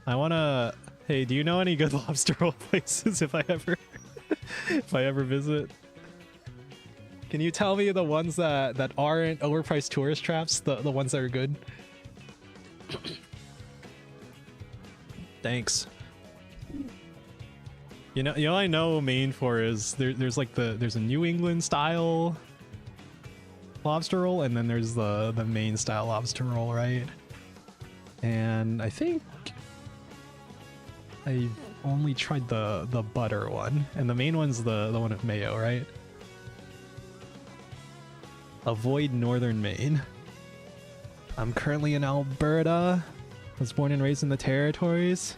I wanna... Hey, do you know any good lobster roll places if I ever visit? Can you tell me the ones that aren't overpriced tourist traps? The ones that are good? Thanks. You know I know main for is there's like there's a New England style lobster roll, and then there's the main style lobster roll, right? And I think I only tried the butter one, and the main one's the one with mayo, right? Avoid northern Maine. I'm currently in Alberta. Was born and raised in the territories.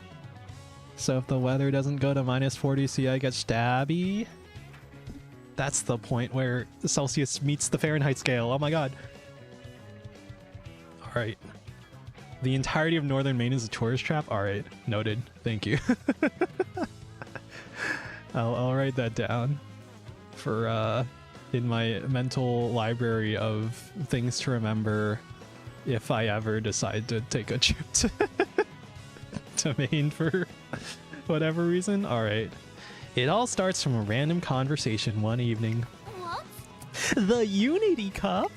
So if the weather doesn't go to -40°C, I get stabby. That's the point where Celsius meets the Fahrenheit scale. Oh my god. Alright. The entirety of northern Maine is a tourist trap? Alright, noted. Thank you. I'll write that down for in my mental library of things to remember if I ever decide to take a trip to Maine for whatever reason. Alright. It all starts from a random conversation one evening. What? The Unity Cup?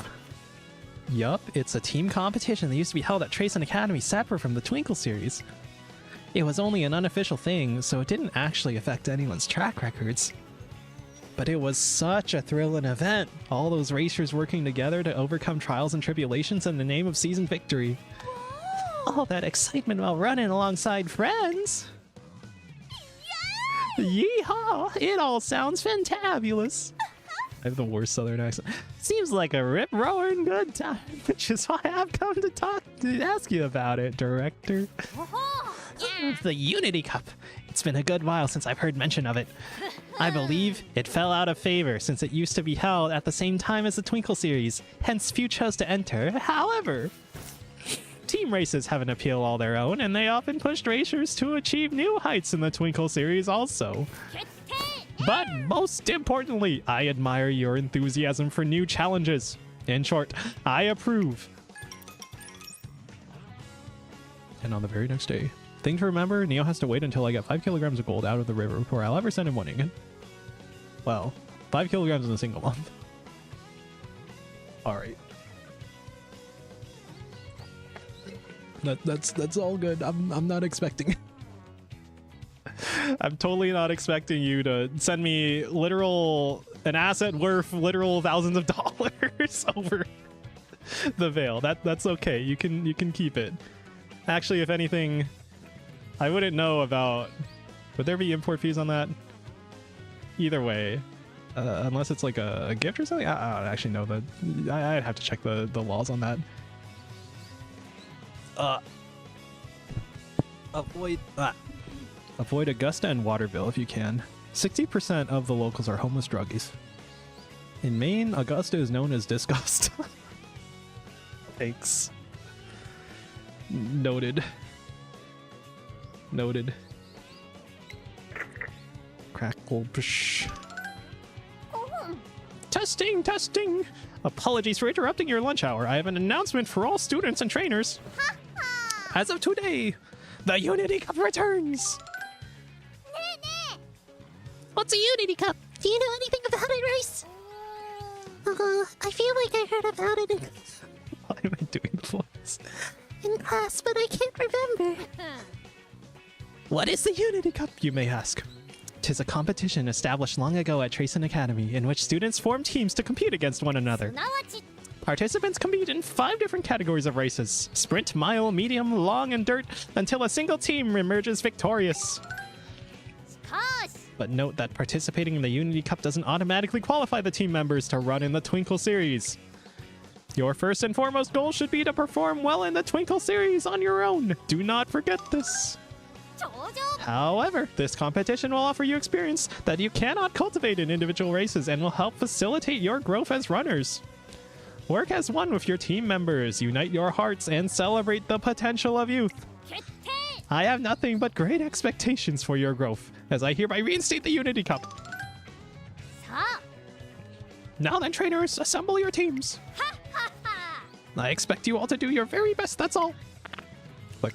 Yup, it's a team competition that used to be held at Trace Academy separate from the Twinkle series. It was only an unofficial thing, so it didn't actually affect anyone's track records. But it was such a thrilling event, all those racers working together to overcome trials and tribulations in the name of season victory. All that excitement while running alongside friends. Yeehaw! It all sounds fantabulous. I have the worst southern accent. Seems like a rip-roaring good time, which is why I've come to ask you about it, Director. The Unity Cup. It's been a good while since I've heard mention of it. I believe it fell out of favor since it used to be held at the same time as the Twinkle series, hence few chose to enter. However, team races have an appeal all their own, and they often pushed racers to achieve new heights in the Twinkle series also. But most importantly, I admire your enthusiasm for new challenges. In short, I approve. And on the very next day, thing to remember, Neo has to wait until I get 5 kilograms of gold out of the river before I'll ever send him one again. Well, 5 kilograms in a single month. Alright. That's all good. I'm not expecting. I'm totally not expecting you to send me an asset worth literal thousands of dollars over the veil. That's okay. You can keep it. Actually, if anything, I wouldn't know about. Would there be import fees on that? Either way, unless it's like a gift or something. I don't actually know that. I'd have to check the laws on that. Avoid Augusta and Waterville if you can. 60% of the locals are homeless druggies. In Maine, Augusta is known as disgust. Thanks. Noted. Noted. Crackle. Psh. Testing, testing. Apologies for interrupting your lunch hour. I have an announcement for all students and trainers. As of today, the Unity Cup returns. What's a Unity Cup? Do you know anything about it, Rice? I feel like I heard about it Why am I doing the voice? in class, but I can't remember. What is the Unity Cup, you may ask? 'Tis a competition established long ago at Trace Academy in which students form teams to compete against one another. Participants compete in 5 different categories of races: sprint, mile, medium, long, and dirt, until a single team emerges victorious. But note that participating in the Unity Cup doesn't automatically qualify the team members to run in the Twinkle series. Your first and foremost goal should be to perform well in the Twinkle series on your own. Do not forget this. However, this competition will offer you experience that you cannot cultivate in individual races and will help facilitate your growth as runners. Work as one with your team members, unite your hearts, and celebrate the potential of youth. I have nothing but great expectations for your growth, as I hereby reinstate the Unity Cup. Now then, trainers, assemble your teams. I expect you all to do your very best, that's all. Click.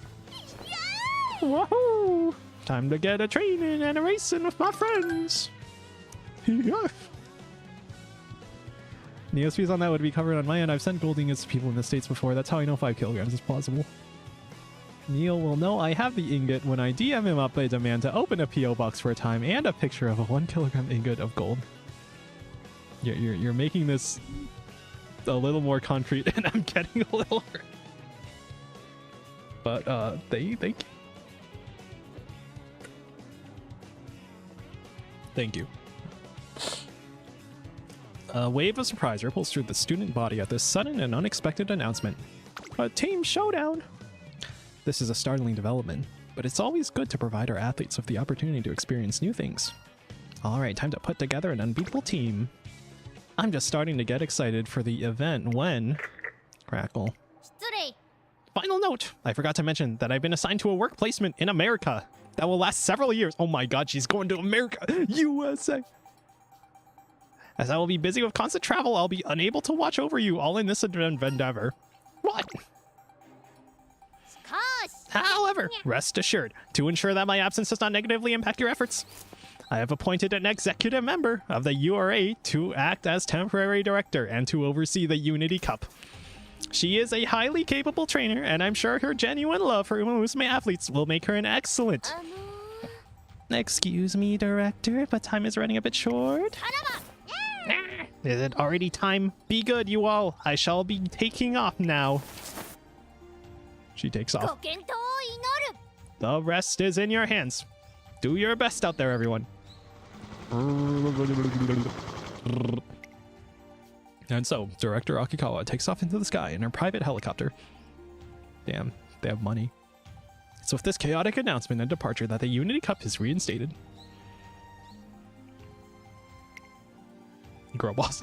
Woohoo! Time to get a training and a racing with my friends. Neo's fees on that would be covered on my end. I've sent gold ingots to people in the States before. That's how I know 5 kilograms is plausible. Neil will know I have the ingot when I DM him up a demand to open a PO box for a time and a picture of a 1 kilogram ingot of gold. You're making this a little more concrete, and I'm getting a little hurt. But thank you. A wave of surprise ripples through the student body at this sudden and unexpected announcement. A team showdown! This is a startling development, but it's always good to provide our athletes with the opportunity to experience new things. Alright, time to put together an unbeatable team. I'm just starting to get excited for the event when... Crackle. Final note! I forgot to mention that I've been assigned to a work placement in America that will last several years. Oh my god, she's going to America! USA! As I will be busy with constant travel, I'll be unable to watch over you all in this endeavor. What? However, rest assured, to ensure that my absence does not negatively impact your efforts, I have appointed an executive member of the URA to act as temporary director and to oversee the Unity Cup. She is a highly capable trainer, and I'm sure her genuine love for Musume athletes will make her an excellent... Excuse me, director, but time is running a bit short. Is it already time? Be good, you all. I shall be taking off now. She takes off. The rest is in your hands. Do your best out there, everyone. And so, Director Akikawa takes off into the sky in her private helicopter. Damn, they have money. It's with this chaotic announcement and departure that the Unity Cup is reinstated. Girl boss.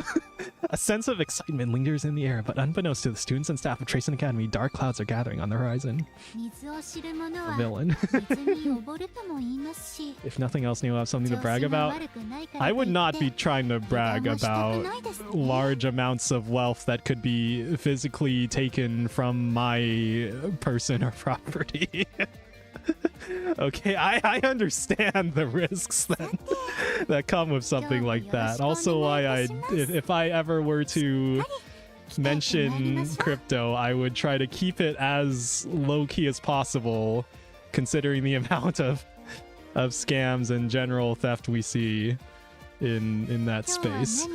A sense of excitement lingers in the air, but unbeknownst to the students and staff of Tracing Academy, dark clouds are gathering on the horizon. A villain. If nothing else, Neil will have something to brag about. I would not be trying to brag about large amounts of wealth that could be physically taken from my person or property. Okay, I understand the risks that come with something like that. Also, why if I ever were to mention crypto, I would try to keep it as low-key as possible, considering the amount of scams and general theft we see in that space.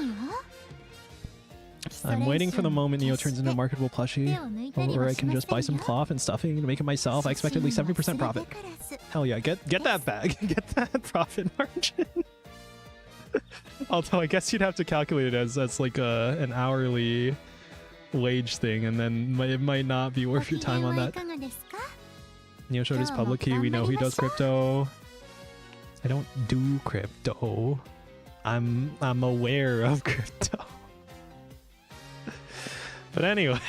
I'm waiting for the moment Neo turns into a marketable plushie, or I can just buy some cloth and stuffing to make it myself. I expect at least 70% profit. Hell yeah, get that bag. Get that profit margin. Although I guess you'd have to calculate it as like an hourly wage thing, and then it might not be worth your time on that. Neo showed his public key. We know he does crypto. I don't do crypto. I'm aware of crypto. But anyway,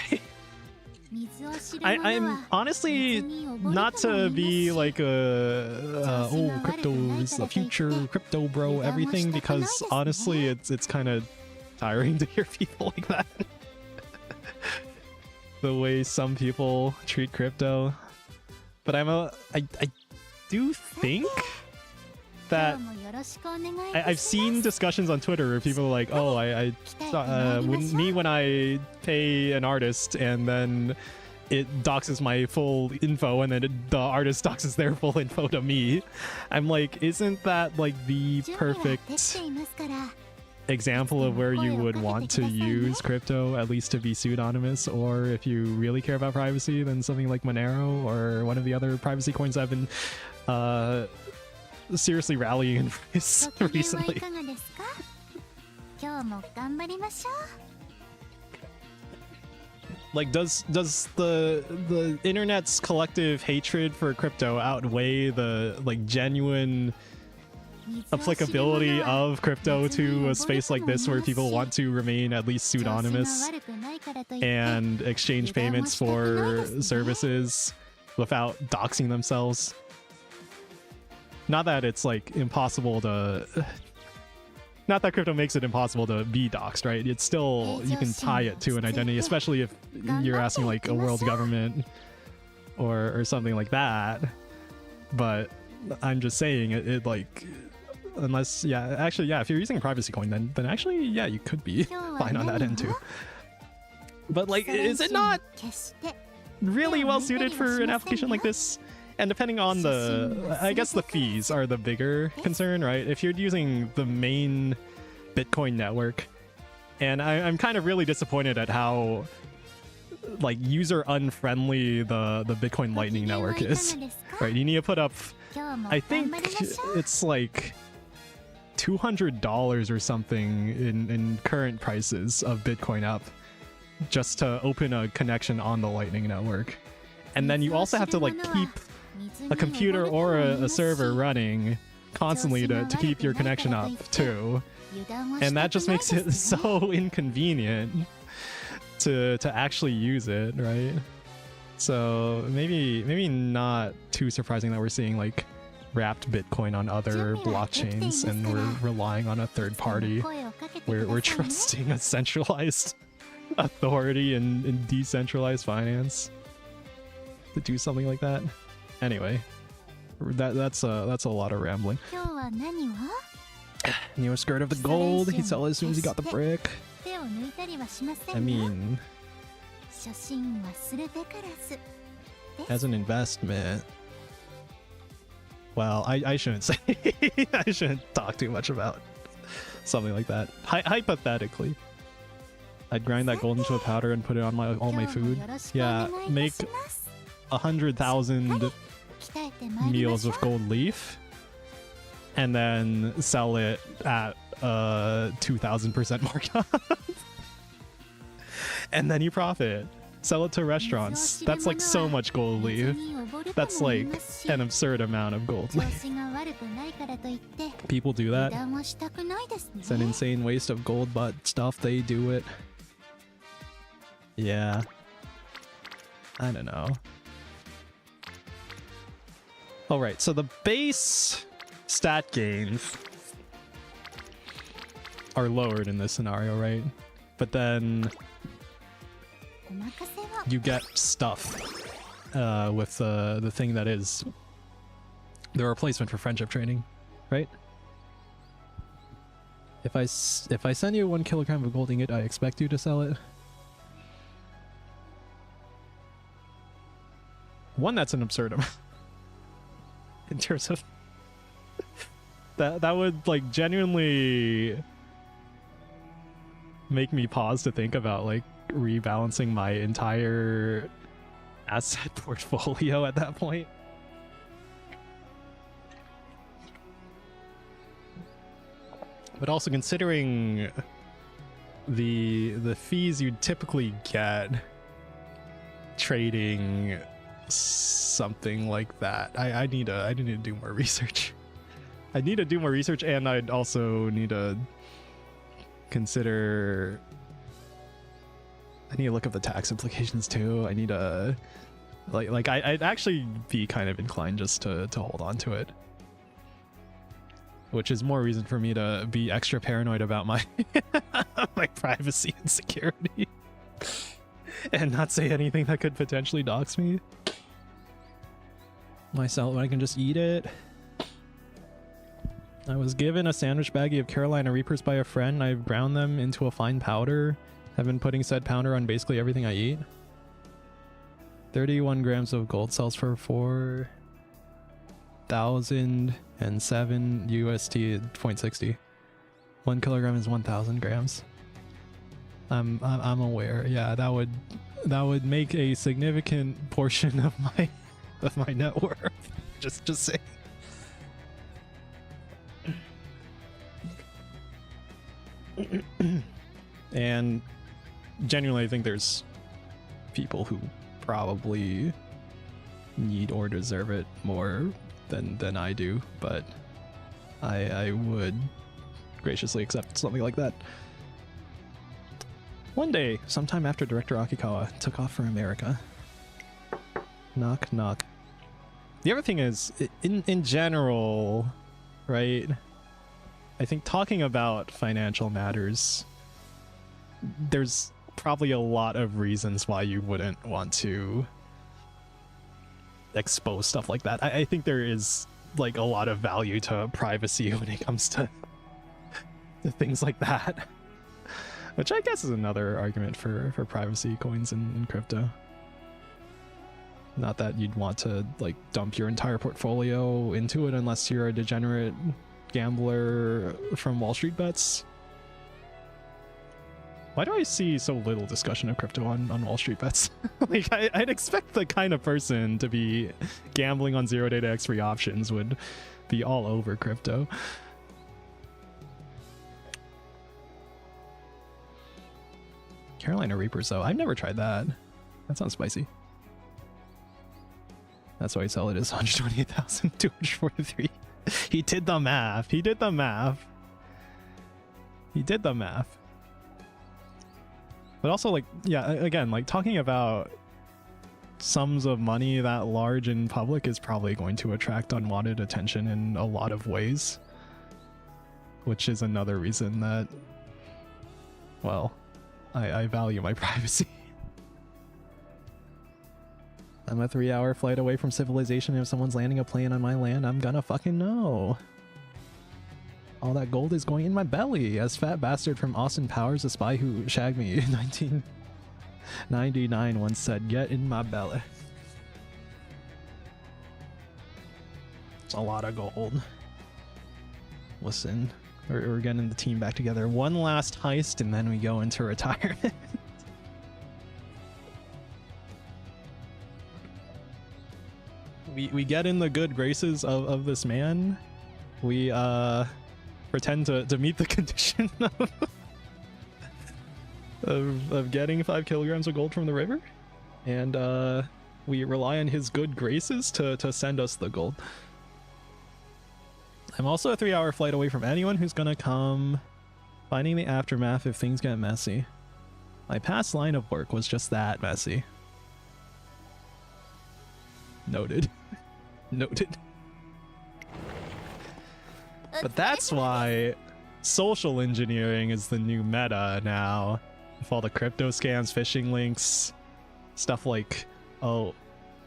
I'm honestly not to be like oh, crypto is the future, crypto bro, everything, because honestly it's kind of tiring to hear people like that. The way some people treat crypto. But I do think that I've seen discussions on Twitter where people are like, oh, when I pay an artist and then it doxes my full info and then the artist doxes their full info to me. I'm like, isn't that like the perfect example of where you would want to use crypto, at least to be pseudonymous? Or if you really care about privacy, then something like Monero or one of the other privacy coins I've been seriously rallying recently. Like, does the internet's collective hatred for crypto outweigh the like genuine applicability of crypto to a space like this where people want to remain at least pseudonymous and exchange payments for services without doxing themselves? Not that it's like impossible to... Not that crypto makes it impossible to be doxed, right? It's still... You can tie it to an identity, especially if you're asking like a world government or something like that. But I'm just saying it like... Unless... Yeah, actually, yeah, if you're using a privacy coin, then actually, yeah, you could be fine on that end too. But like, is it not really well suited for an application like this. And depending on I guess the fees are the bigger concern, right? If you're using the main Bitcoin network, and I'm kind of really disappointed at how like user unfriendly the Bitcoin Lightning network is, right? You need to put up, I think it's like $200 or something in current prices of Bitcoin up just to open a connection on the Lightning network. And then you also have to like keep a computer or a server running constantly to keep your connection up too. And that just makes it so inconvenient to actually use it, right? So maybe not too surprising that we're seeing like wrapped Bitcoin on other blockchains and we're relying on a third party. We're trusting a centralized authority in decentralized finance to do something like that. Anyway, that's a lot of rambling. Neo skirt of the gold. He sold it as soon as he got the brick. I mean, as an investment. Well, I shouldn't say. I shouldn't talk too much about something like that. Hypothetically, I'd grind that gold into a powder and put it on all my food. Yeah, make 100,000 meals with gold leaf, and then sell it at 2,000% markup, and then you profit. Sell it to restaurants. That's like so much gold leaf. That's like an absurd amount of gold leaf. People do that. It's an insane waste of gold, but stuff, they do it. Yeah. I don't know. Alright, so the base stat gains are lowered in this scenario, right? But then you get stuff with the thing that is the replacement for friendship training, right? If I send you 1 kilogram of gold ingot, I expect you to sell it. One, that's an absurd amount. In terms of that would like genuinely make me pause to think about like rebalancing my entire asset portfolio at that point. But also considering the fees you typically get trading something like that, I need to do more research. I need to do more research, and I'd also need to consider. I need to look up the tax implications too. I need to I'd actually be kind of inclined just to hold on to it, which is more reason for me to be extra paranoid about my my privacy and security and not say anything that could potentially dox me myself when I can just eat it. I was given a sandwich baggie of Carolina Reapers by a friend. I've ground them into a fine powder. I've been putting said powder on basically everything I eat. 31 grams of gold sells for 4,007 USD 0.60. 1 kilogram is 1,000 grams. I'm aware. Yeah, that would make a significant portion of my net worth. Just say. And genuinely, I think there's people who probably need or deserve it more than I do, but I would graciously accept something like that. One day, sometime after Director Akikawa took off for America. Knock, knock. The other thing is, in general, right? I think talking about financial matters, there's probably a lot of reasons why you wouldn't want to expose stuff like that. I think there is like a lot of value to privacy when it comes to things like that, which I guess is another argument for privacy coins in crypto. Not that you'd want to like dump your entire portfolio into it unless you're a degenerate gambler from Wall Street Bets. Why do I see so little discussion of crypto on Wall Street Bets? Like, I'd expect the kind of person to be gambling on zero data X free options would be all over crypto. Carolina Reapers, though, I've never tried that. That sounds spicy. That's why I sell it as 128,243. He did the math. He did the math. He did the math. But also, like, yeah, again, like, talking about sums of money that large in public is probably going to attract unwanted attention in a lot of ways. Which is another reason that, well, I value my privacy. I'm a 3-hour flight away from civilization, and if someone's landing a plane on my land, I'm gonna fucking know. All that gold is going in my belly, as Fat Bastard from Austin Powers, the spy who shagged me in 1999 once said, "Get in my belly." It's a lot of gold. Listen, we're getting the team back together. One last heist, and then we go into retirement. We get in the good graces of this man. We pretend to meet the condition of getting 5 kilograms of gold from the river, and we rely on his good graces to send us the gold. I'm also a 3-hour flight away from anyone who's gonna come finding the aftermath if things get messy. My past line of work was just that messy. Noted. Noted. But that's why social engineering is the new meta now. With all the crypto scams, phishing links, stuff like, oh,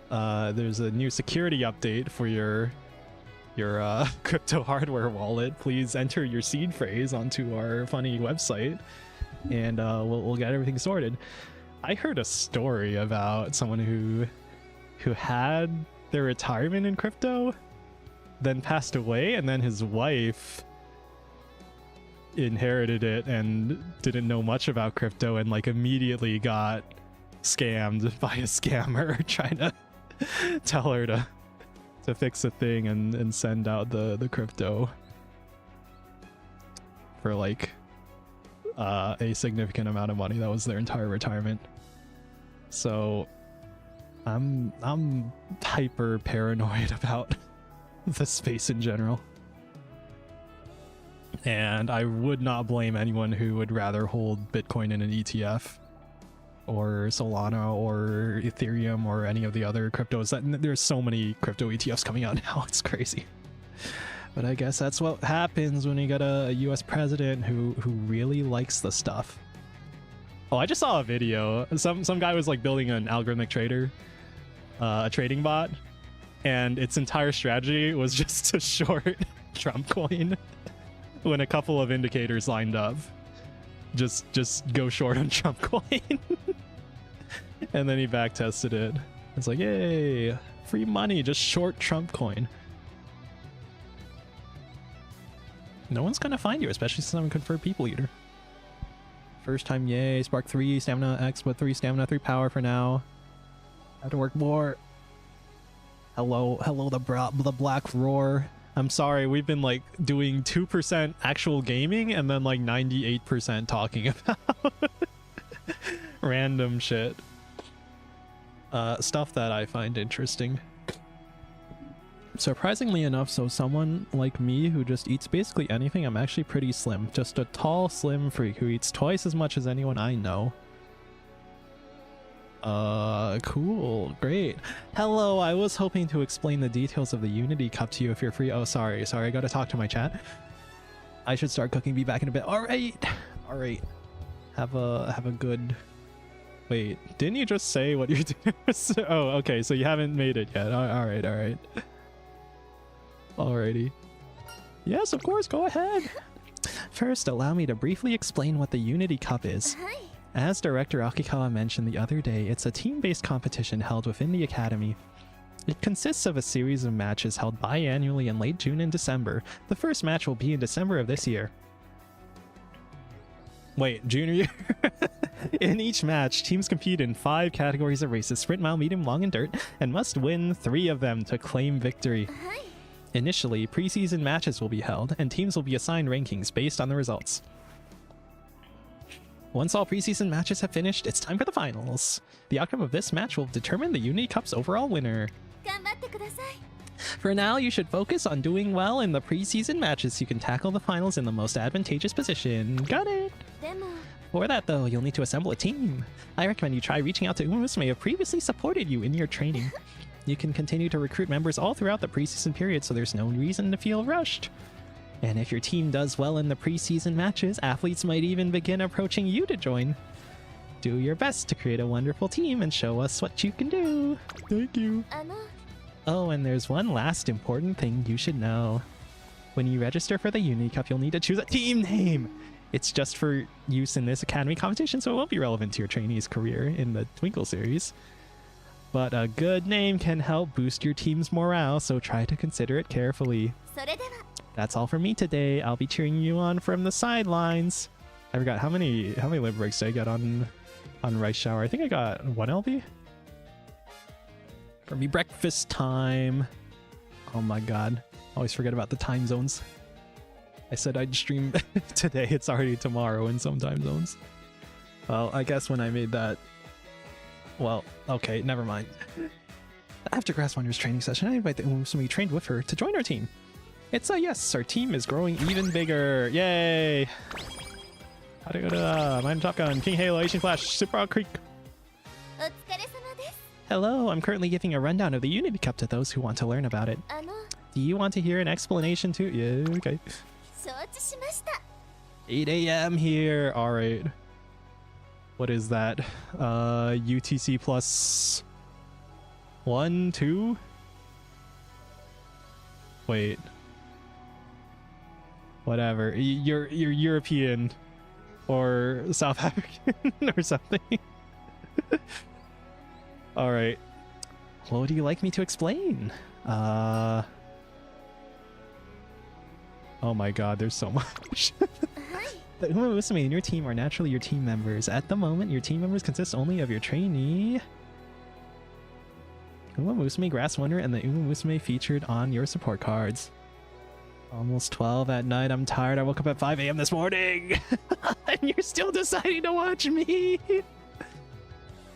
there's a new security update for your crypto hardware wallet. Please enter your seed phrase onto our funny website, and we'll get everything sorted. I heard a story about someone who had their retirement in crypto, then passed away, and then his wife inherited it and didn't know much about crypto, and like immediately got scammed by a scammer trying to tell her to fix a thing and send out the crypto for like a significant amount of money. That was their entire retirement. So I'm hyper paranoid about the space in general, and I would not blame anyone who would rather hold Bitcoin in an ETF or Solana or Ethereum or any of the other cryptos. There's so many crypto ETFs coming out now, it's crazy. But I guess that's what happens when you got a US president who really likes the stuff. Oh, I just saw a video. Some guy was like building an algorithmic trader, a trading bot, and its entire strategy was just to short Trump coin when a couple of indicators lined up. Just go short on Trump coin. And then he back tested it. It's like, yay, free money, just short Trump coin. No one's gonna find you, especially since I'm a confirmed people eater. First time, yay. Spark 3, stamina X, but 3 stamina, 3 power for now. Have to work more. Hello, the black roar. I'm sorry, we've been like doing 2% actual gaming and then like 98% talking about random shit. Stuff that I find interesting. Surprisingly enough, so someone like me who just eats basically anything, I'm actually pretty slim. Just a tall, slim freak who eats twice as much as anyone I know. Cool, great. Hello, I was hoping to explain the details of the Unity Cup to you if you're free. Oh, sorry, I gotta talk to my chat. I should start cooking, be back in a bit. Alright. Have a good... Wait, didn't you just say what you're doing? Oh, okay, so you haven't made it yet. Alright. Alrighty. Yes, of course, go ahead. First, allow me to briefly explain what the Unity Cup is. As Director Akikawa mentioned the other day, it's a team-based competition held within the Academy. It consists of a series of matches held biannually in late June and December. The first match will be in December of this year. Wait, junior year? In each match, teams compete in 5 categories of races: sprint, mile, medium, long, and dirt, and must win 3 of them to claim victory. Initially, preseason matches will be held, and teams will be assigned rankings based on the results. Once all preseason matches have finished, it's time for the finals. The outcome of this match will determine the Unity Cup's overall winner. For now, you should focus on doing well in the preseason matches so you can tackle the finals in the most advantageous position. Got it! For that though, you'll need to assemble a team. I recommend you try reaching out to Musume who have previously supported you in your training. You can continue to recruit members all throughout the preseason period, so there's no reason to feel rushed. And if your team does well in the preseason matches, athletes might even begin approaching you to join. Do your best to create a wonderful team and show us what you can do. Thank you. Oh, and there's one last important thing you should know. When you register for the Unity Cup, you'll need to choose a team name. It's just for use in this Academy competition, so it won't be relevant to your trainee's career in the Twinkle series. But a good name can help boost your team's morale, so try to consider it carefully. That's all for me today. I'll be cheering you on from the sidelines. I forgot how many limb breaks did I get on Rice Shower? I think I got 1 LB. For me, breakfast time. Oh my god. Always forget about the time zones. I said I'd stream today. It's already tomorrow in some time zones. Well, I guess when I made that... Well, okay, never mind. After Grass Wander's training session, I invite the Musume who trained with her to join our team. It's a yes, our team is growing even bigger. Yay! Mine Top Gun, King Halo, Asian Flash, Super Rock Creek. Hello, I'm currently giving a rundown of the Unity Cup to those who want to learn about it. Do you want to hear an explanation too? Yeah, okay. 8 a.m. here. Alright. What is that? UTC plus 1, 2? Wait. Whatever. You're European or South African or something. Alright. What would you like me to explain? Oh my god, there's so much. The Musume in your team are naturally your team members. At the moment, your team members consist only of your trainee, Musume, Grass Wonder, and the Musume featured on your support cards. Almost 12 at night. I'm tired. I woke up at 5 a.m. this morning. And you're still deciding to watch me.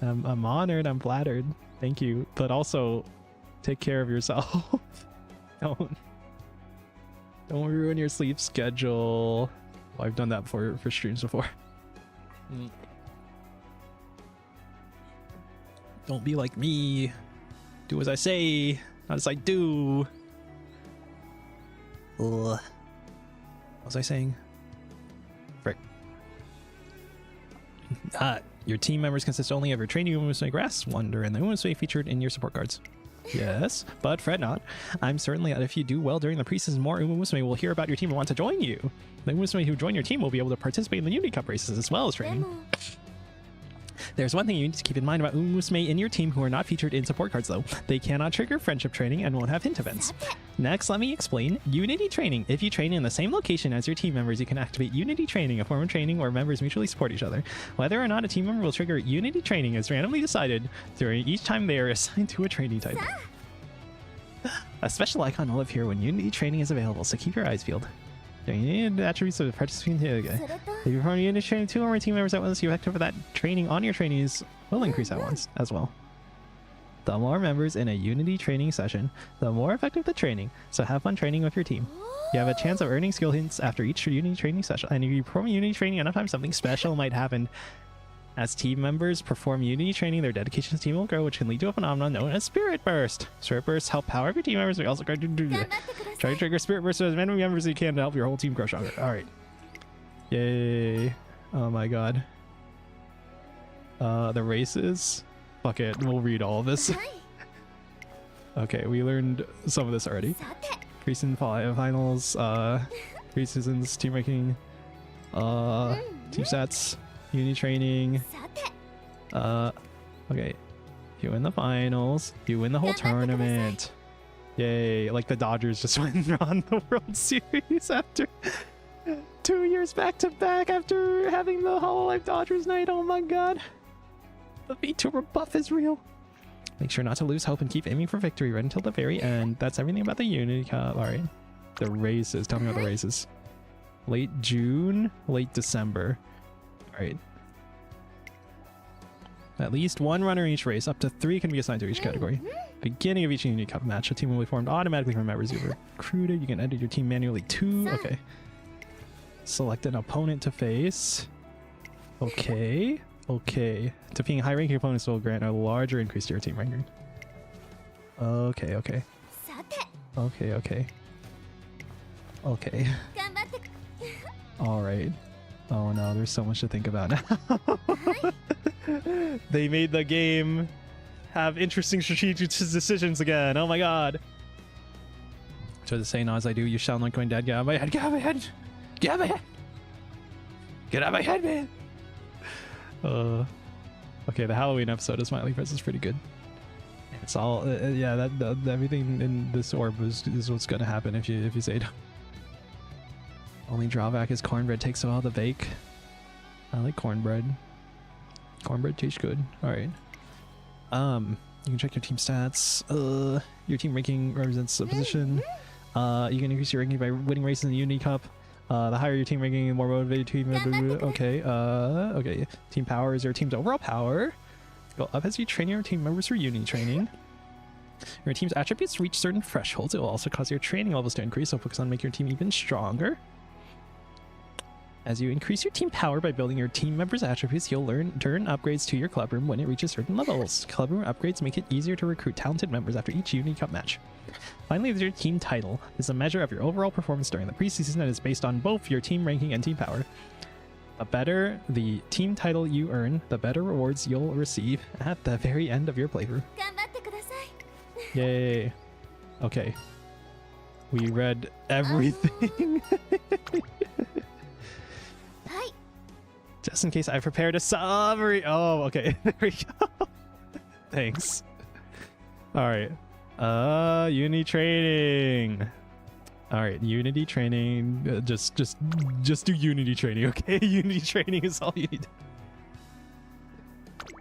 I'm honored. I'm flattered. Thank you. But also, take care of yourself. Don't ruin your sleep schedule. Well, I've done that for streams before. Don't be like me. Do as I say, not as I do. Ugh. What was I saying? Frick. Your team members consist only of your trainee Musume, Grass Wonder, and the Musume featured in your support cards. Yes, but fret not. I'm certain that if you do well during the preseason, more Musume will hear about your team and want to join you. The Musume who join your team will be able to participate in the Unity Cup races as well as training. There's one thing you need to keep in mind about Musume in your team who are not featured in support cards though. They cannot trigger friendship training and won't have hint events. Next, let me explain Unity Training. If you train in the same location as your team members, you can activate Unity Training, a form of training where members mutually support each other. Whether or not a team member will trigger Unity Training is randomly decided during each time they are assigned to a training type. A special icon will appear when Unity Training is available, so keep your eyes peeled. The attributes of the participant. If you perform Unity Training 2 or more team members at once, you activate that training on your trainees will increase at once as well. The more members in a Unity Training session, the more effective the training, so have fun training with your team. You have a chance of earning skill hints after each Unity Training session, and if you perform Unity Training enough times, something special might happen. As team members perform Unity Training, their dedication to the team will grow, which can lead to a phenomenon known as Spirit Burst. Spirit Bursts help power up your team members. We also try to trigger Spirit Burst as many members as you can to help your whole team grow stronger. Alright. Yay. Oh my god. The races? Fuck it, we'll read all of this. Okay, we learned some of this already. Preseason finals, preseasons, team ranking, team stats. Uni training. Okay. You win the finals. You win the whole tournament. Yay. Like the Dodgers just went on the World Series after 2 years back to back after having the Hololive Dodgers night. Oh my god. The VTuber buff is real. Make sure not to lose hope and keep aiming for victory right until the very end. That's everything about the Unity Cup. Alright. The races. Tell me about the races. Late June, late December. Alright. At least one runner in each race. Up to 3 can be assigned to each category. Beginning of each Unity Cup match, a team will be formed automatically from members you've recruited. You can edit your team manually too. Okay. Select an opponent to face. Okay. Okay. Defeating high-ranking opponents will grant a larger increase to your team ranking. Okay, okay. Okay, okay. Okay. Alright. Oh no, there's so much to think about now. They made the game have interesting strategic decisions again. Oh my god. So to say, no, as I do, you shall not going dead. Get out of my head. Get out of my head. Get out of my head. Get out of my head, man. Okay, the Halloween episode of Smiley Face is pretty good. It's all yeah. That everything in this orb is what's gonna happen if you say no. Only drawback is cornbread takes a while to bake. I like cornbread. Cornbread tastes good. All right. You can check your team stats. Your team ranking represents a position. You can increase your ranking by winning races in the Unity Cup. The higher your team ranking, the more motivated team. Okay. Okay. Team power is your team's overall power. Go up as you train your team members for Unity training. Your team's attributes reach certain thresholds. It will also cause your training levels to increase, so focus on making your team even stronger. As you increase your team power by building your team members' attributes, you'll earn upgrades to your club room when it reaches certain levels. Club room upgrades make it easier to recruit talented members after each Unity Cup match. Finally, there's your team title. It's a measure of your overall performance during the preseason and is based on both your team ranking and team power. The better the team title you earn, the better rewards you'll receive at the very end of your playthrough. Yay. Okay. We read everything. Just in case, I prepared a summary. Oh, okay. There we go. Thanks. All right. Unity training. All right, Unity training. Just do Unity training, okay? Unity training is all you need.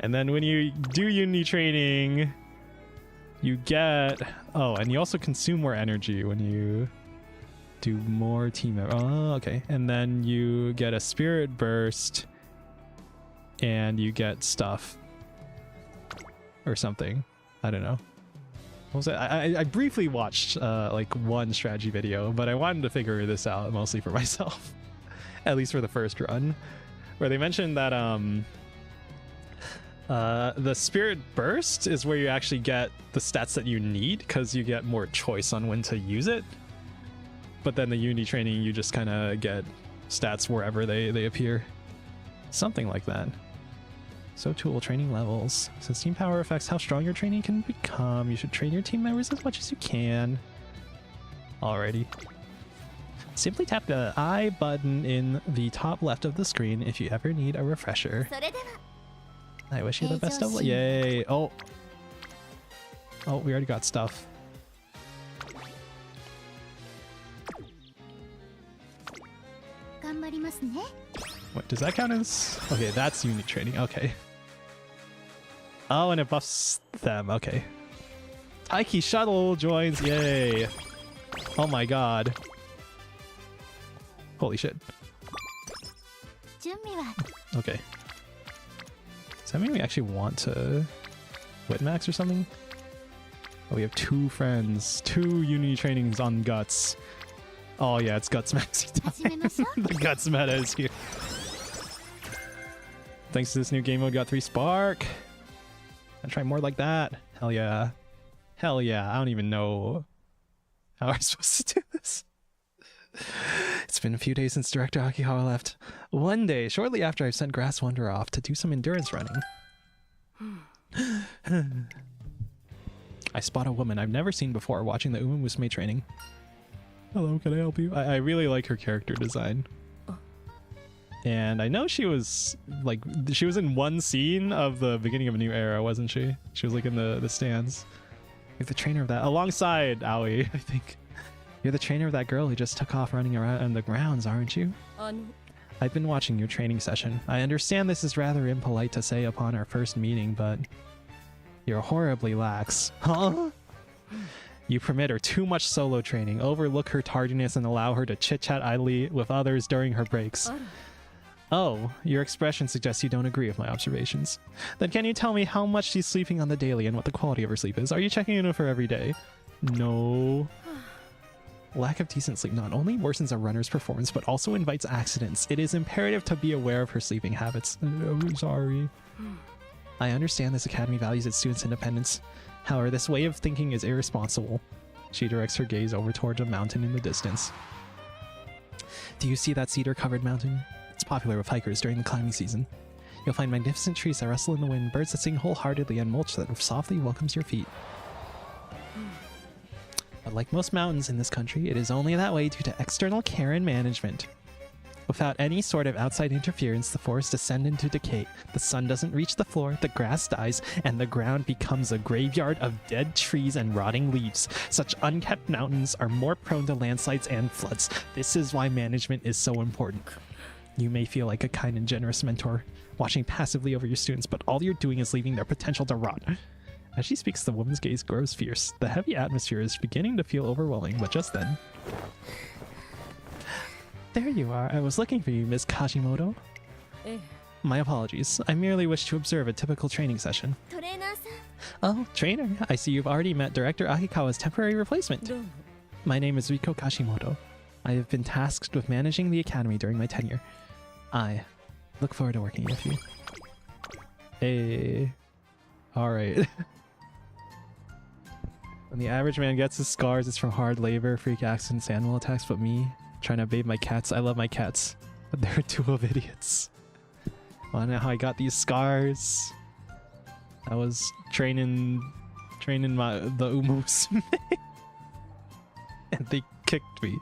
And then when you do Unity training, you get... Oh, and you also consume more energy when you do more team... Oh, okay. And then you get a spirit burst, and you get stuff. Or something. I don't know. What was it? I briefly watched like one strategy video, but I wanted to figure this out mostly for myself. At least for the first run. Where they mentioned that the Spirit Burst is where you actually get the stats that you need, because you get more choice on when to use it. But then the Unity training, you just kind of get stats wherever they appear. Something like that. So tool training levels. Since team power affects how strong your training can become, you should train your team members as much as you can. Alrighty. Simply tap the I button in the top left of the screen if you ever need a refresher. I wish you the best of luck. Yay! Oh! Oh, we already got stuff. What, does that count as... Okay, that's unit training. Okay. Oh, and it buffs them. Okay. Taiki Shuttle joins. Yay. Oh my god. Holy shit. Okay. Does that mean we actually want to Witmax or something? Oh, we have 2 friends. 2 Unity trainings on Guts. Oh yeah, it's Guts Maxi time. The Guts meta is here. Thanks to this new game mode, got 3 Spark. I'll try more like that. Hell yeah. Hell yeah. I don't even know how I'm supposed to do this. It's been a few days since Director Akihawa left. One day, shortly after I sent Grass Wonder off to do some endurance running. I spot a woman I've never seen before watching the Musume training. Hello, can I help you? I really like her character design. And I know she was like, she was in one scene of the beginning of a new era, wasn't she? She was like in the stands. You're the trainer of that, alongside Aoi, I think. You're the trainer of that girl who just took off running around on the grounds, aren't you? I've been watching your training session. I understand this is rather impolite to say upon our first meeting, but you're horribly lax. Huh? You permit her too much solo training, overlook her tardiness, and allow her to chit-chat idly with others during her breaks. Oh, your expression suggests you don't agree with my observations. Then can you tell me how much she's sleeping on the daily and what the quality of her sleep is? Are you checking in with her every day? No. Lack of decent sleep not only worsens a runner's performance, but also invites accidents. It is imperative to be aware of her sleeping habits. I'm sorry. I understand this academy values its students' independence. However, this way of thinking is irresponsible. She directs her gaze over towards a mountain in the distance. Do you see that cedar-covered mountain? It's popular with hikers during the climbing season. You'll find magnificent trees that rustle in the wind, birds that sing wholeheartedly, and mulch that softly welcomes your feet. But like most mountains in this country, it is only that way due to external care and management. Without any sort of outside interference, the forests descend into decay. The sun doesn't reach the floor, the grass dies, and the ground becomes a graveyard of dead trees and rotting leaves. Such unkept mountains are more prone to landslides and floods. This is why management is so important. You may feel like a kind and generous mentor, watching passively over your students, but all you're doing is leaving their potential to rot. As she speaks, the woman's gaze grows fierce. The heavy atmosphere is beginning to feel overwhelming, but just then... There you are. I was looking for you, Miss Kashimoto. My apologies. I merely wish to observe a typical training session. Oh, trainer. I see you've already met Director Akikawa's temporary replacement. My name is Riko Kashimoto. I have been tasked with managing the academy during my tenure. I look forward to working with you. Hey. Alright. When the average man gets his scars, it's from hard labor, freak accidents, animal attacks, but me, trying to bathe my cats. I love my cats, but they're two of idiots. Wanna know how I got these scars? I was training the Musume, and they kicked me.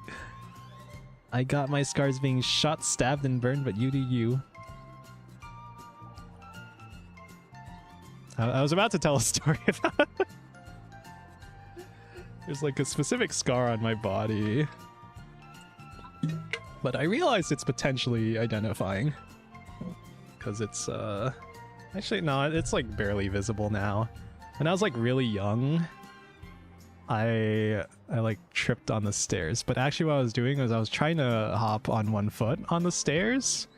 I got my scars being shot, stabbed, and burned, but you do you. I was about to tell a story about it. There's like a specific scar on my body, but I realized it's potentially identifying because it's actually no, it's like barely visible now. When I was like really young, I like tripped on the stairs, but actually what I was doing was I was trying to hop on one foot on the stairs,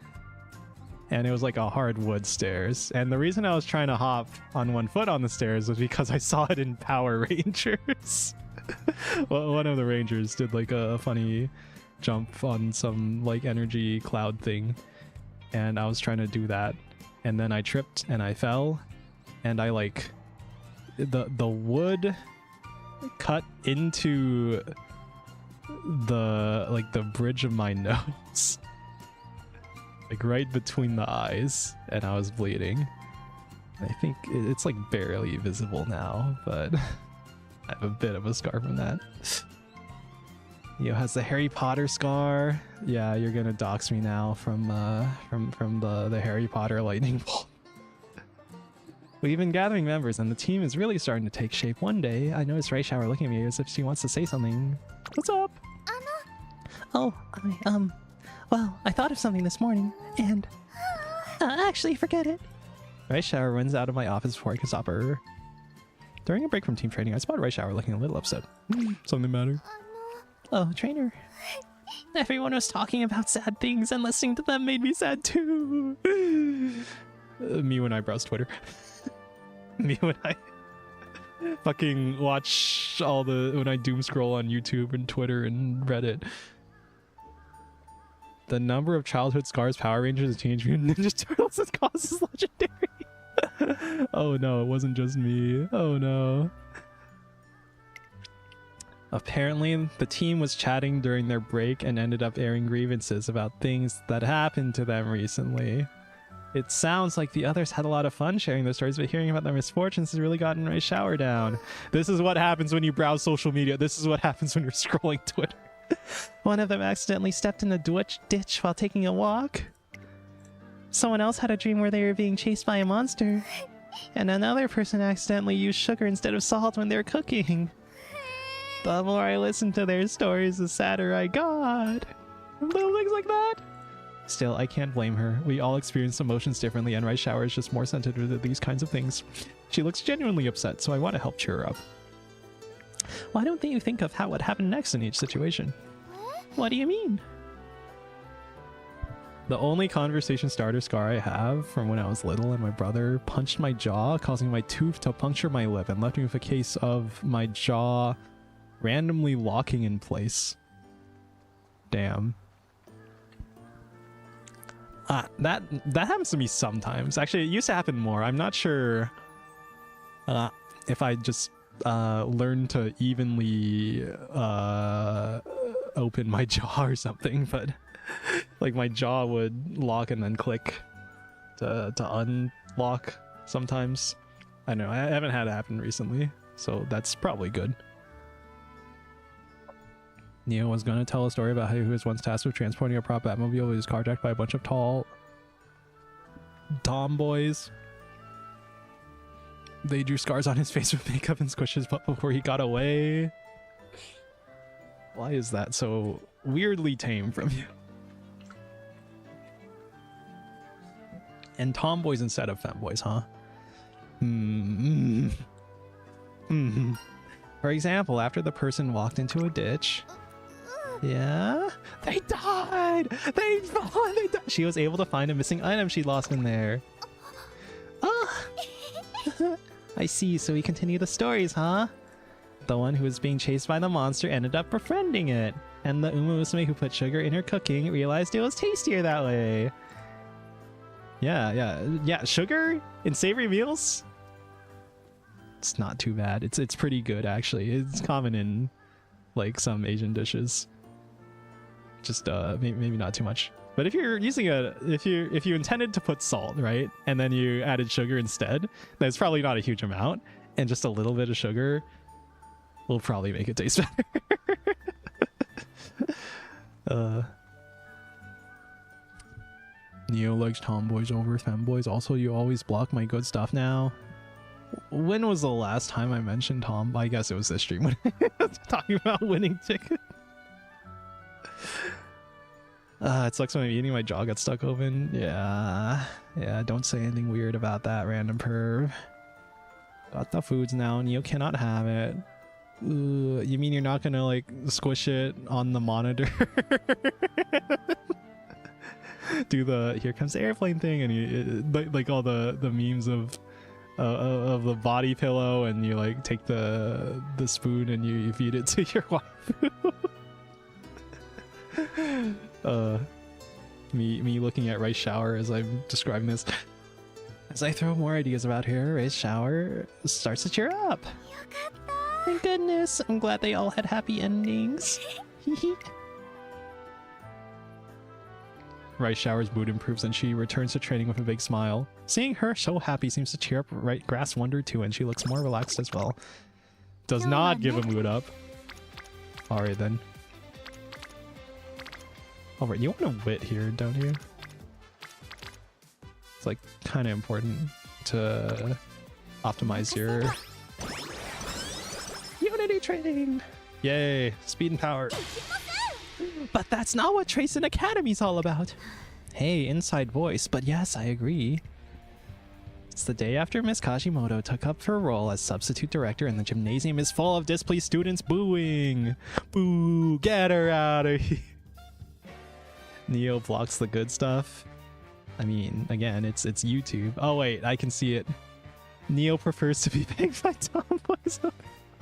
and it was like a hardwood stairs. And the reason I was trying to hop on one foot on the stairs was because I saw it in Power Rangers. Well, one of the Rangers did like a funny jump on some like energy cloud thing, and I was trying to do that, and then I tripped and I fell, and I like the wood cut into the bridge of my nose, like right between the eyes, and I was bleeding. I think it's like barely visible now, but I have a bit of a scar from that. Yo has the Harry Potter scar. Yeah, you're gonna dox me now from the Harry Potter lightning bolt. We've been gathering members, and the team is really starting to take shape. One day, I noticed Ray Shower looking at me as if she wants to say something. What's up? Oh, well, I thought of something this morning, and actually forget it. Ray Shower runs out of my office before I can stop her. During a break from team training, I spotted Ray Shower looking a little upset. Something matter? Oh, trainer. Everyone was talking about sad things, and listening to them made me sad too. Me when I browse Twitter. Me when I fucking watch when I doom scroll on YouTube and Twitter and Reddit. The number of childhood scars Power Rangers and Teenage Mutant Ninja Turtles has caused is legendary. Oh no, it wasn't just me. Oh no. Apparently, the team was chatting during their break and ended up airing grievances about things that happened to them recently. It sounds like the others had a lot of fun sharing their stories, but hearing about their misfortunes has really gotten Ray Shower down. This is what happens when you browse social media. This is what happens when you're scrolling Twitter. One of them accidentally stepped in a ditch while taking a walk. Someone else had a dream where they were being chased by a monster. And another person accidentally used sugar instead of salt when they were cooking. The more I listened to their stories, the sadder I got. Little things like that. Still, I can't blame her. We all experience emotions differently, and Rice Shower is just more sensitive to these kinds of things. She looks genuinely upset, so I want to help cheer her up. Why don't you think of what happened next in each situation? What do you mean? The only conversation starter scar I have from when I was little and my brother punched my jaw, causing my tooth to puncture my lip and left me with a case of my jaw randomly locking in place. Damn. That happens to me sometimes. Actually, it used to happen more. I'm not sure if I just learned to evenly open my jaw or something, but like my jaw would lock and then click to unlock sometimes. I know, I haven't had it happen recently, so that's probably good. Neo was going to tell a story about how he was once tasked with transporting a prop Batmobile who was carjacked by a bunch of tall tomboys. They drew scars on his face with makeup and squished his butt before he got away. Why is that so weirdly tame from you? And tomboys instead of femboys, huh? For example, after the person walked into a ditch... Yeah? They died! They died! She was able to find a missing item she lost in there. Oh! I see, so we continue the stories, huh? The one who was being chased by the monster ended up befriending it. And the Musume who put sugar in her cooking realized it was tastier that way. Yeah, sugar in savory meals? It's not too bad. It's pretty good, actually. It's common in, like, some Asian dishes. Just maybe not too much. But if you're using if you intended to put salt, right, and then you added sugar instead, then it's probably not a huge amount, and just a little bit of sugar will probably make it taste better. Neo likes tomboys over femboys. Also, you always block my good stuff now. When was the last time I mentioned Tom? I guess it was this stream when I was talking about winning tickets. It sucks when I'm eating, my jaw gets stuck open. Yeah, don't say anything weird about that, random perv. Got the foods now, Neo cannot have it. Ooh, you mean you're not gonna, like, squish it on the monitor? Do the here comes the airplane thing, and you like all the memes of the body pillow, and you like take the spoon and you feed it to your wife. Me looking at Rice Shower as I'm describing this. As I throw more ideas about her, Rice Shower starts to cheer up. Thank goodness, I'm glad they all had happy endings. Rice Shower's mood improves and she returns to training with a big smile. Seeing her so happy seems to cheer up Grass Wonder too, and she looks more relaxed as well. Does not give a mood up. Alright then. Alright, you want a wit here, don't you? It's like kind of important to optimize your Unity training. Yay, speed and power. But that's not what Tracing Academy's all about. Hey, inside voice, but yes, I agree. It's the day after Miss Kashimoto took up her role as substitute director and the gymnasium is full of displeased students booing. Boo, get her out of here. Neo blocks the good stuff. I mean, again, it's YouTube. Oh wait, I can see it. Neo prefers to be begged by tomboys.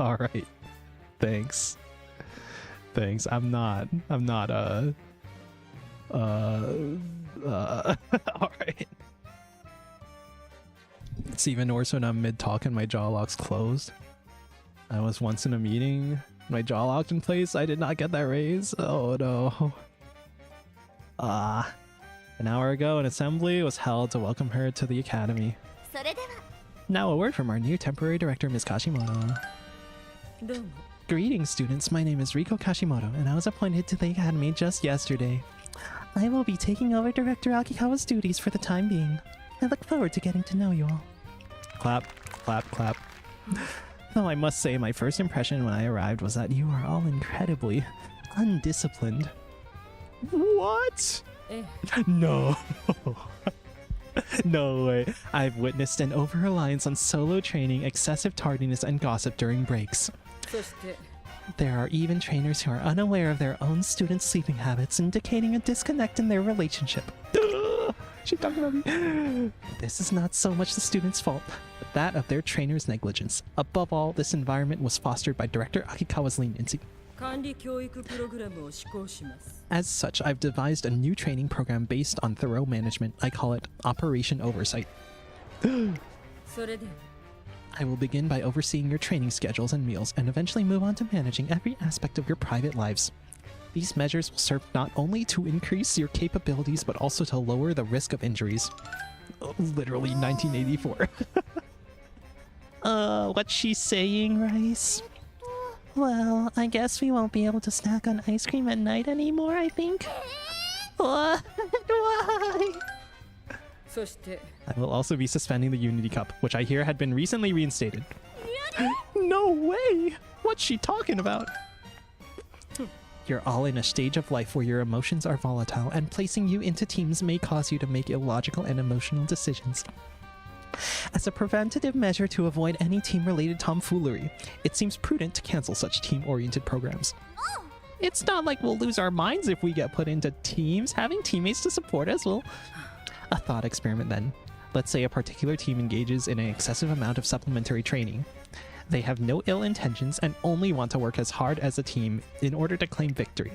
Alright. Thanks. I'm not alright. It's even worse when I'm mid-talk and my jaw locks closed. I was once in a meeting, my jaw locked in place, I did not get that raise. Oh no. An hour ago, an assembly was held to welcome her to the academy. Now a word from our new temporary director, Ms. Kashimoto. Greetings, students. My name is Riko Kashimoto, and I was appointed to the academy just yesterday. I will be taking over Director Akikawa's duties for the time being. I look forward to getting to know you all. Clap, clap, clap. Though I must say my first impression when I arrived was that you are all incredibly undisciplined. What? No. No way. I've witnessed an over-reliance on solo training, excessive tardiness, and gossip during breaks. There are even trainers who are unaware of their own students' sleeping habits, indicating a disconnect in their relationship. She's talking about me. This is not so much the students' fault, but that of their trainer's negligence. Above all, this environment was fostered by Director Akikawa's leniency. As such, I've devised a new training program based on thorough management. I call it Operation Oversight. I will begin by overseeing your training schedules and meals, and eventually move on to managing every aspect of your private lives. These measures will serve not only to increase your capabilities, but also to lower the risk of injuries. Literally 1984. What's she saying, Rice? Well, I guess we won't be able to snack on ice cream at night anymore, I think. What? Why? I will also be suspending the Unity Cup, which I hear had been recently reinstated. No way! What's she talking about? You're all in a stage of life where your emotions are volatile, and placing you into teams may cause you to make illogical and emotional decisions. As a preventative measure to avoid any team-related tomfoolery, it seems prudent to cancel such team-oriented programs. It's not like we'll lose our minds if we get put into teams. Having teammates to support us will... A thought experiment then. Let's say a particular team engages in an excessive amount of supplementary training. They have no ill intentions and only want to work as hard as a team in order to claim victory.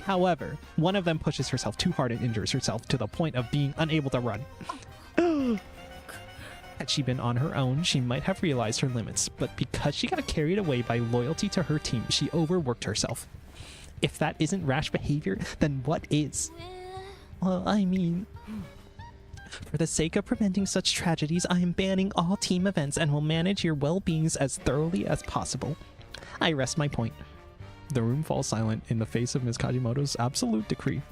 However, one of them pushes herself too hard and injures herself to the point of being unable to run. Had she been on her own, she might have realized her limits, but because she got carried away by loyalty to her team, she overworked herself. If that isn't rash behavior, then what is? Well, I mean... For the sake of preventing such tragedies, I am banning all team events and will manage your well-beings as thoroughly as possible. I rest my point. The room falls silent in the face of Ms. Kajimoto's absolute decree.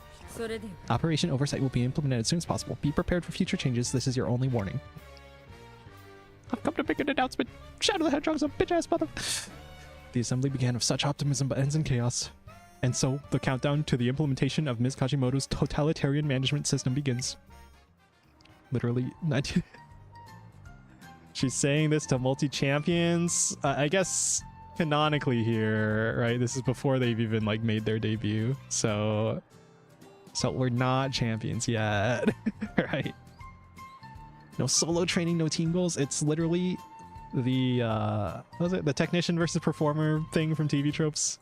Operation Oversight will be implemented as soon as possible. Be prepared for future changes. This is your only warning. I've come to make an announcement. Shadow the Hedgehog's a bitch-ass mother. The assembly began with such optimism but ends in chaos. And so, the countdown to the implementation of Ms. Kajimoto's totalitarian management system begins. Literally 19. She's saying this to multi-champions. I guess canonically here, right? This is before they've even like made their debut. So we're not champions yet, right? No solo training, no team goals. It's literally the what was it? The technician versus performer thing from TV Tropes.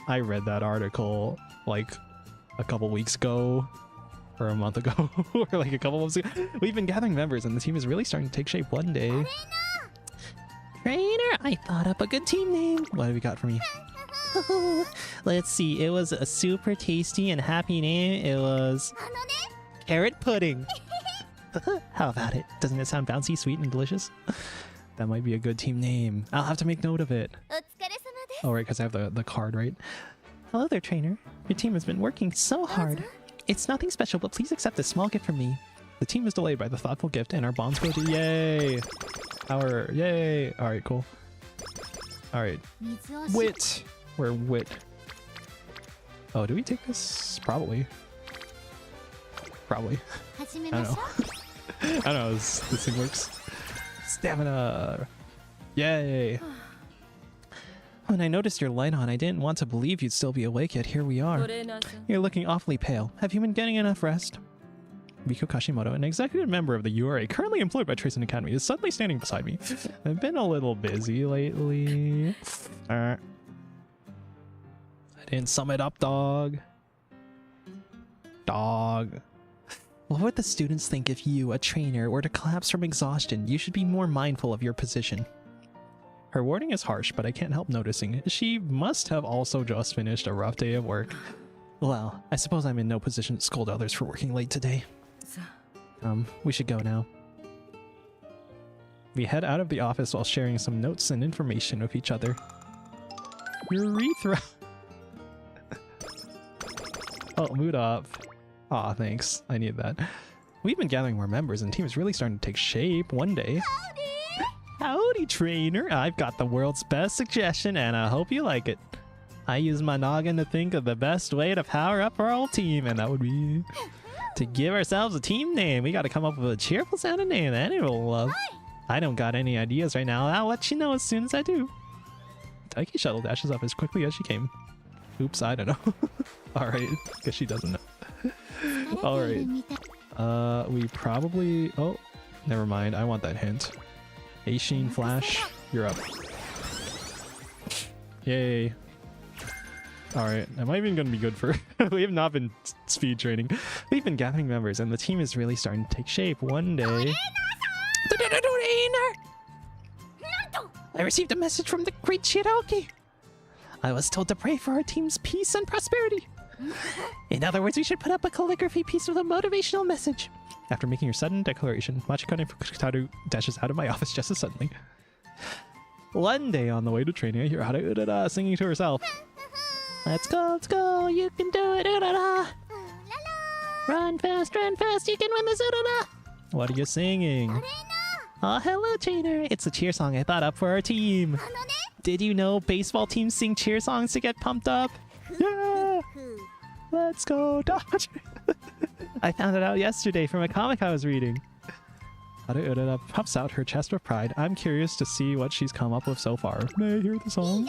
I read that article like a couple weeks ago. Or a month ago, or like a couple months ago. We've been gathering members and the team is really starting to take shape one day. Trainer, I thought up a good team name. What have you got for me? Let's see, it was a super tasty and happy name. It was... Carrot Pudding. How about it? Doesn't it sound bouncy, sweet, and delicious? That might be a good team name. I'll have to make note of it. Oh, right, because I have the card, right? Hello there, trainer. Your team has been working so hard. It's nothing special, but please accept this small gift from me. The team is delayed by the thoughtful gift, and our bonds go to yay! Power, yay! All right, cool. All right, wit. We're wit. Oh, do we take this? Probably. Probably. I don't know. I don't know how this thing works. Stamina. Yay! When I noticed your light on, I didn't want to believe you'd still be awake, yet here we are. You're looking awfully pale. Have you been getting enough rest? Miko Kashimoto, an executive member of the URA currently employed by Tracing Academy, is suddenly standing beside me. I've been a little busy lately. I didn't sum it up, dog. Dog. What would the students think if you, a trainer, were to collapse from exhaustion? You should be more mindful of your position. Her wording is harsh, but I can't help noticing. She must have also just finished a rough day of work. Well, I suppose I'm in no position to scold others for working late today. We should go now. We head out of the office while sharing some notes and information with each other. Urethra. Oh, mood up. Aw, thanks. I need that. We've been gathering more members and the team is really starting to take shape one day. Howdy, trainer. I've got the world's best suggestion and I hope you like it. I use my noggin to think of the best way to power up our whole team, and that would be to give ourselves a team name. We got to come up with a cheerful sounding name that anyone will love. I don't got any ideas right now. I'll let you know as soon as I do. Taiki shuttle dashes up as quickly as she came. Oops, I don't know. Alright, guess she doesn't know. Alright. We probably... Oh, never mind. I want that hint. Aishin Flash, you're up. Yay. Alright, am I even gonna be good for... We have not been speed training. We've been gathering members and the team is really starting to take shape one day. I received a message from the great Shiroki. I was told to pray for our team's peace and prosperity. In other words, we should put up a calligraphy piece with a motivational message. After making your sudden declaration, Machikane Fukutaru dashes out of my office just as suddenly. One day on the way to training, I hear Hara Urara singing to herself. Let's go, you can do it, Urara! Run fast, you can win this, Urara! What are you singing? Oh, hello, trainer! It's a cheer song I thought up for our team! Did you know baseball teams sing cheer songs to get pumped up? Yeah! Let's go, Dodgers! I found it out yesterday from a comic I was reading. Hara Urara puffs out her chest with pride. I'm curious to see what she's come up with so far. May I hear the song?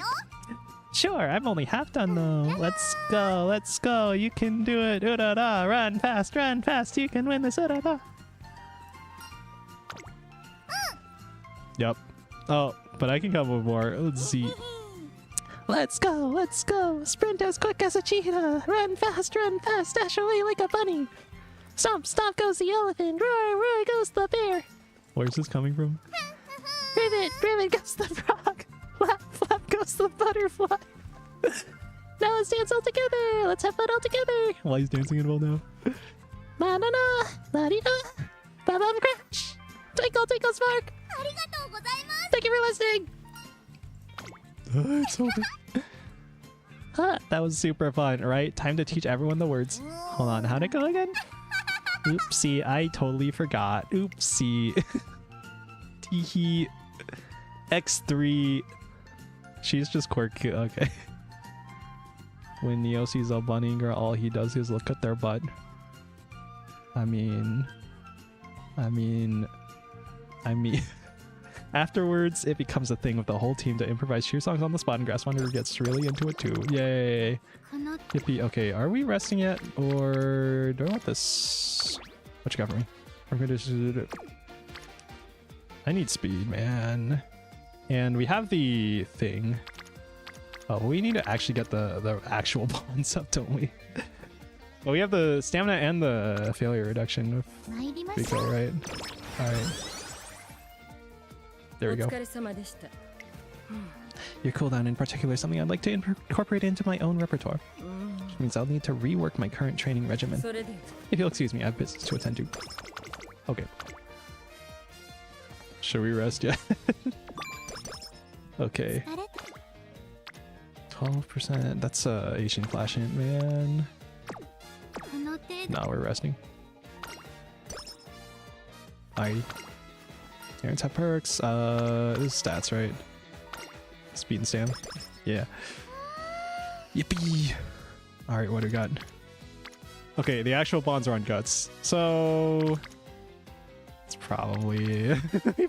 Sure, I'm only half done though. Let's go, you can do it, Urara! Run fast, you can win this, Urara! Yep. Oh, but I can come with more. Let's see. Let's go, sprint as quick as a cheetah! Run fast, dash away like a bunny! Stomp goes the elephant, roar goes the bear! Where's this coming from? Rivet goes the frog! Flap goes the butterfly! Now let's dance all together! Let's have fun all together! Why he's dancing it all now? Na-na-na! La-di-da! Ba-bum crash! Twinkle spark! Thank you for listening! It's over. That was super fun, right? Time to teach everyone the words. Hold on, how'd it go again? Oopsie, I totally forgot. Oopsie. Teehee. X3. She's just quirky. Okay. When Neo sees a bunny girl, all he does is look at their butt. I mean... Afterwards, it becomes a thing with the whole team to improvise cheer songs on the spot, and Grass Wanderer gets really into it too. Yay! Yippee. Okay, are we resting yet? Or do I want this? What you got for me? I'm going to... I need speed, man. And we have the thing. Oh, we need to actually get the actual bonds up, don't we? Well, we have the stamina and the failure reduction with Rico, right? Alright. There we go. Your cooldown in particular is something I'd like to incorporate into my own repertoire. Which means I'll need to rework my current training regimen. If you'll excuse me, I have business to attend to. Okay. Should we rest yet? Okay. 12%. That's Asian Flash hint, man. No, we're resting. Alrighty. Parents have perks. This is stats, right? Speed and stam. Yeah. Yippee! Alright, what do we got? Okay, the actual bonds are on guts. So... It's probably...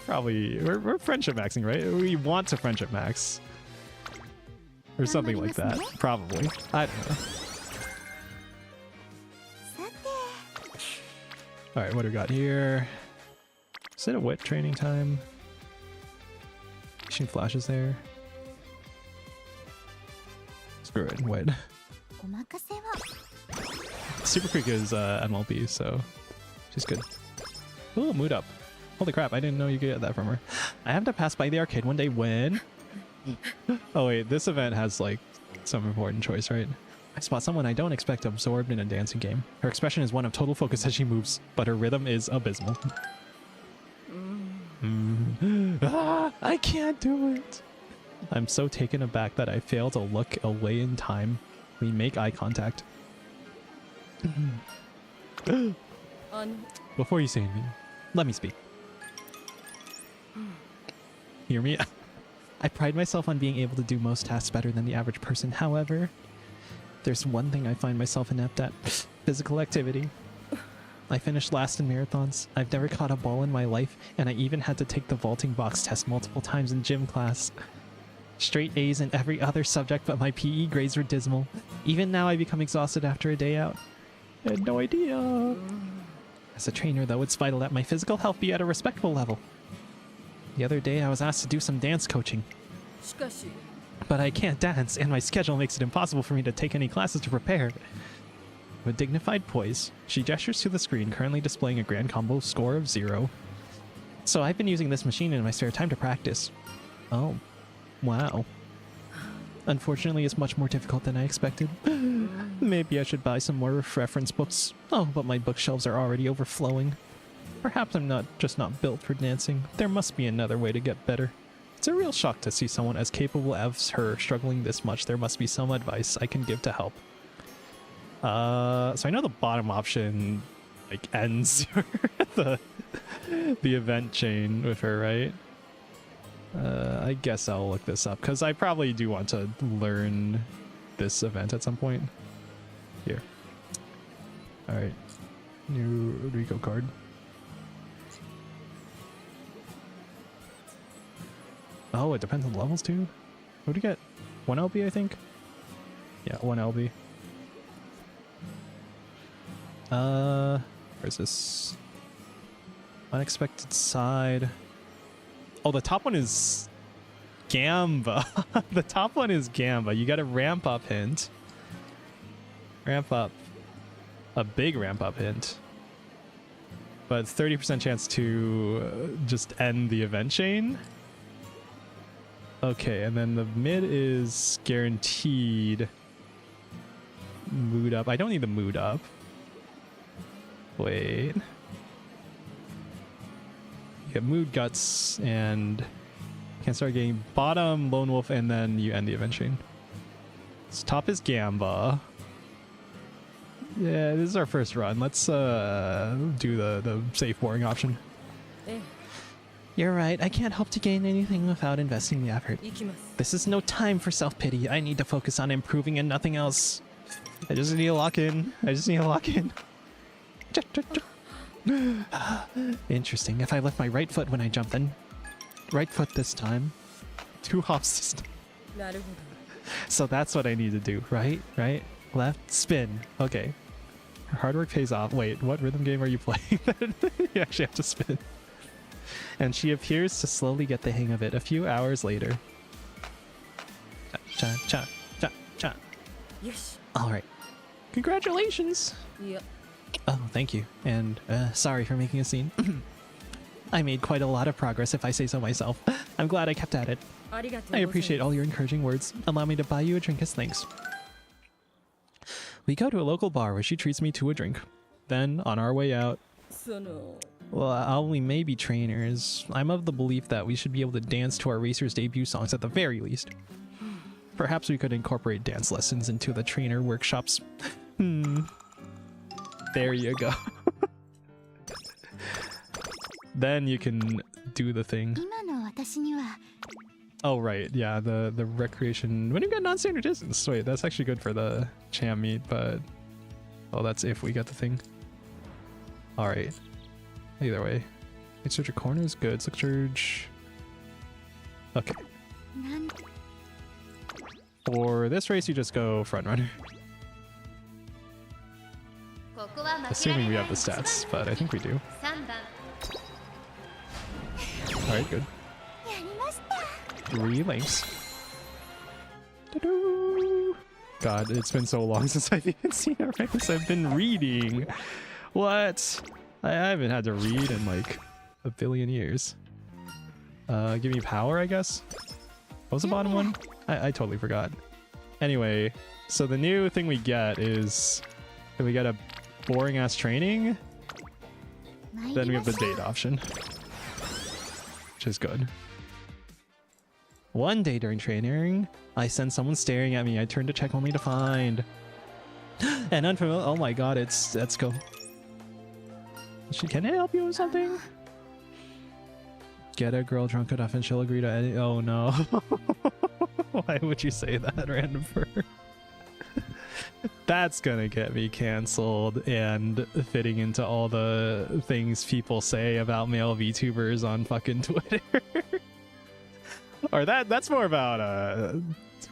We're friendship maxing, right? We want to friendship max. Or something like that. Probably. I don't know. Alright, what do we got here? Is it a wet training time? She flashes there. Screw it, wet. Super Quick is MLB, so she's good. Ooh, mood up. Holy crap, I didn't know you could get that from her. I have to pass by the arcade one day when... Oh wait, this event has like some important choice, right? I spot someone I don't expect absorbed in a dancing game. Her expression is one of total focus as she moves, but her rhythm is abysmal. Ah, I can't do it. I'm so taken aback that I fail to look away in time. We make eye contact. Before you say anything, let me speak. Hear me? I pride myself on being able to do most tasks better than the average person. However, there's one thing I find myself inept at: physical activity. I finished last in marathons. I've never caught a ball in my life, and I even had to take the vaulting box test multiple times in gym class. Straight A's in every other subject, but my PE grades were dismal. Even now, I become exhausted after a day out. I had no idea. As a trainer, though, it's vital that my physical health be at a respectable level. The other day, I was asked to do some dance coaching. But I can't dance, and my schedule makes it impossible for me to take any classes to prepare. With dignified poise, she gestures to the screen, currently displaying a grand combo score of 0. So I've been using this machine in my spare time to practice. Oh, wow. Unfortunately, it's much more difficult than I expected. Maybe I should buy some more reference books. Oh, but my bookshelves are already overflowing. Perhaps I'm not built for dancing. There must be another way to get better. It's a real shock to see someone as capable as her struggling this much. There must be some advice I can give to help. So I know the bottom option like ends the event chain with her, right? I guess I'll look this up because I probably do want to learn this event at some point. Here. All right. New Rico card. Oh, it depends on the levels too. What do you get? 1 LB, I think? Yeah, 1 LB. Where's this? Unexpected side. Oh, the top one is Gamba. The top one is Gamba. You got a ramp up hint. Ramp up. A big ramp up hint. But 30% chance to just end the event chain. Okay, and then the mid is guaranteed mood up. I don't need the mood up. Wait. You get mood guts and you can start getting bottom, lone wolf, and then you end the event chain. So top is Gamba. Yeah, this is our first run. Let's do the safe boring option. You're right. I can't hope to gain anything without investing the effort. This is no time for self-pity. I need to focus on improving and nothing else. I just need to lock in. Interesting. If I lift my right foot when I jump, then right foot this time. 2 hops this time. So that's what I need to do, right? Right? Left, spin. Okay. Hard work pays off. Wait, what rhythm game are you playing? You actually have to spin. And she appears to slowly get the hang of it a few hours later. Cha cha cha cha. Yes. All right. Congratulations. Yep. Oh, thank you. And sorry for making a scene. I made quite a lot of progress, if I say so myself. I'm glad I kept at it. I appreciate all your encouraging words. Allow me to buy you a drink as thanks. We go to a local bar where she treats me to a drink. Then, on our way out... Well, we may be trainers. I'm of the belief that we should be able to dance to our racers' debut songs at the very least. Perhaps we could incorporate dance lessons into the trainer workshops. There you go. Then you can do the thing. Oh, right. Yeah, the recreation... When you get non-standard distance. Wait, that's actually good for the cham meet, but... Oh, that's if we get the thing. Alright. Either way. Slick Surge corner is good. Slick Surge... Okay. For this race, you just go front runner. Assuming we have the stats, but I think we do. Alright, good. 3 links. God, it's been so long since I've even seen a race. I've been reading. What? I haven't had to read in like a billion years. Give me power, I guess? What was the bottom one? I totally forgot. Anyway, so the new thing we get is that we get a boring ass training. Then we have the date option, which is good. One day during training, I sense someone staring at me. I turn to check only to find an unfamiliar. Oh my god, let's go. Can I help you with something? Get a girl drunk enough and she'll agree to any. Oh no. Why would you say that, random fur? That's gonna get me canceled and fitting into all the things people say about male VTubers on fucking Twitter. Or that's more about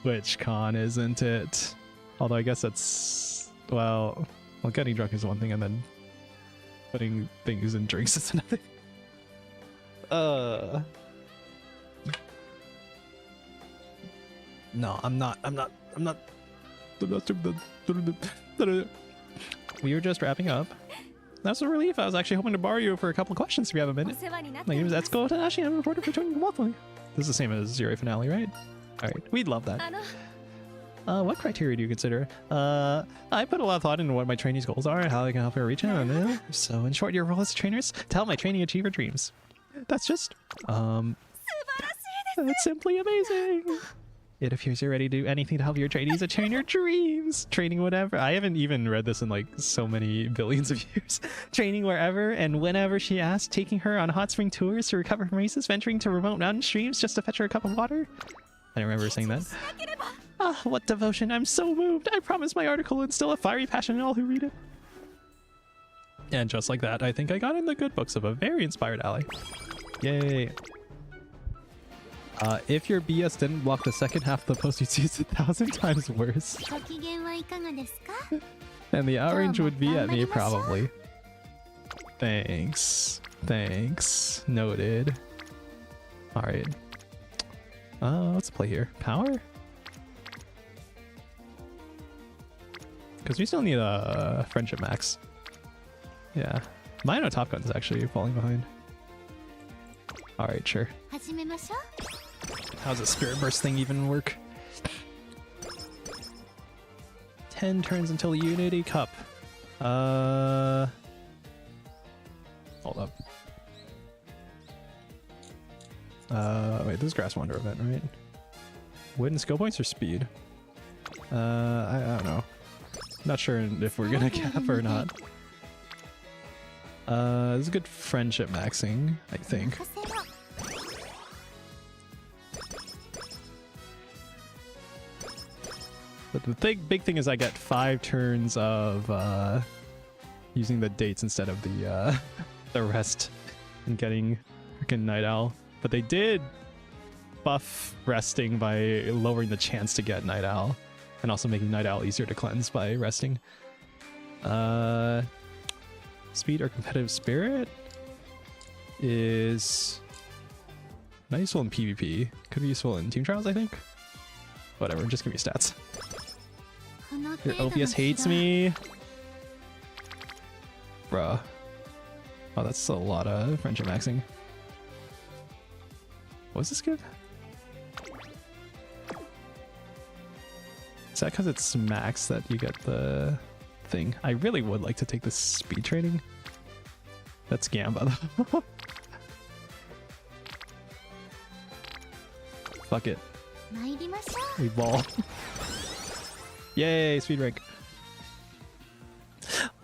TwitchCon, isn't it? Although I guess that's well, getting drunk is one thing, and then putting things in drinks is another. No, I'm not. We were just wrapping up. That's a relief. I was actually hoping to borrow you for a couple of questions if you have a minute. My name is Etsuko Tanashi and I'm a reporter for joining Monthly. This is the same as Zero Finale, right? Alright, we'd love that. What criteria do you consider? I put a lot of thought into what my trainees' goals are and how they can help her reach it. So in short, your role as trainers to help my trainee achieve her dreams. That's just that's simply amazing. It appears you're ready to do anything to help your trainees attain your dreams. Training whatever. I haven't even read this in like so many billions of years. Training wherever and whenever she asks, taking her on hot spring tours to recover from races, venturing to remote mountain streams just to fetch her a cup of water. I don't remember saying that. Ah, what devotion. I'm so moved. I promise my article will instill a fiery passion in all who read it. And just like that, I think I got in the good books of a very inspired ally. Yay. If your BS didn't block the second half of the post, you'd see it's 1,000 times worse. And the outrage would be at me, probably. Thanks. Thanks. Noted. Alright. Let's play here. Power? Because we still need a friendship max. Yeah. Mine on Top Gun is actually falling behind. Alright, sure. How's the Spirit Burst thing even work? 10 turns until Unity Cup. Hold up. Wait, this is Grass Wander event, right? Win skill points or speed? I don't know. Not sure if we're gonna cap or not. This is good friendship maxing, I think. But the big thing is I get 5 turns of using the dates instead of the rest and getting freaking Night Owl. But they did buff resting by lowering the chance to get Night Owl and also making Night Owl easier to cleanse by resting. Speed or competitive spirit is not useful in PvP. Could be useful in team trials, I think. Whatever, just give me stats. Your OPS hates me. Bruh. Oh, that's a lot of friendship maxing. What's this give? Is that because it's max that you get the thing? I really would like to take this speed training. That's Gamba though. Fuck it. We ball. Yay, speed rank.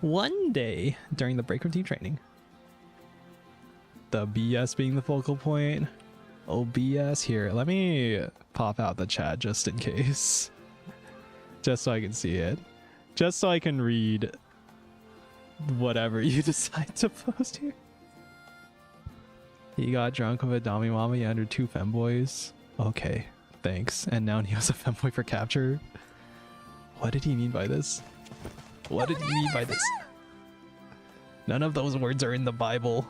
One day during the break room team training. The BS being the focal point. Oh, BS. Here, let me pop out the chat just in case. Just so I can see it. Just so I can read whatever you decide to post here. He got drunk with a Dami Mama under 2 femboys. Okay, thanks. And now he has a femboy for capture. What did he mean by this? What did he mean by this? None of those words are in the Bible.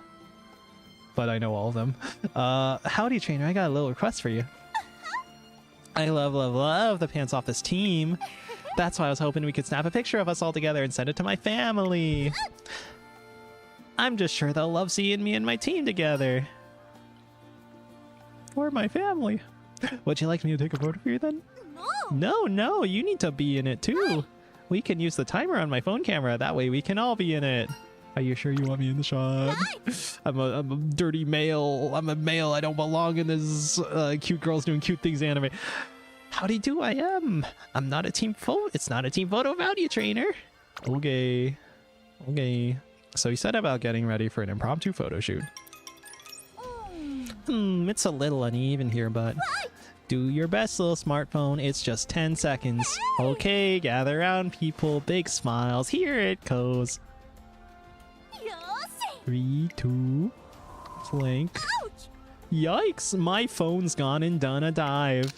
But I know all of them. Howdy, trainer. I got a little request for you. I love the pants off this team. That's why I was hoping we could snap a picture of us all together and send it to my family. I'm just sure they'll love seeing me and my team together. Or my family. Would you like me to take a photo for you then? No, you need to be in it too. We can use the timer on my phone camera. That way we can all be in it. Are you sure you want me in the shot? I'm a dirty male. I'm a male. I don't belong in this cute girls doing cute things anime. Howdy do I am. I'm not a team photo. It's not a team photo about you, trainer. Okay. So he set about getting ready for an impromptu photo shoot. It's a little uneven here, but do your best, little smartphone. It's just 10 seconds. Okay, gather around, people. Big smiles. Here it goes. 3, 2, flank. Yikes, my phone's gone and done a dive.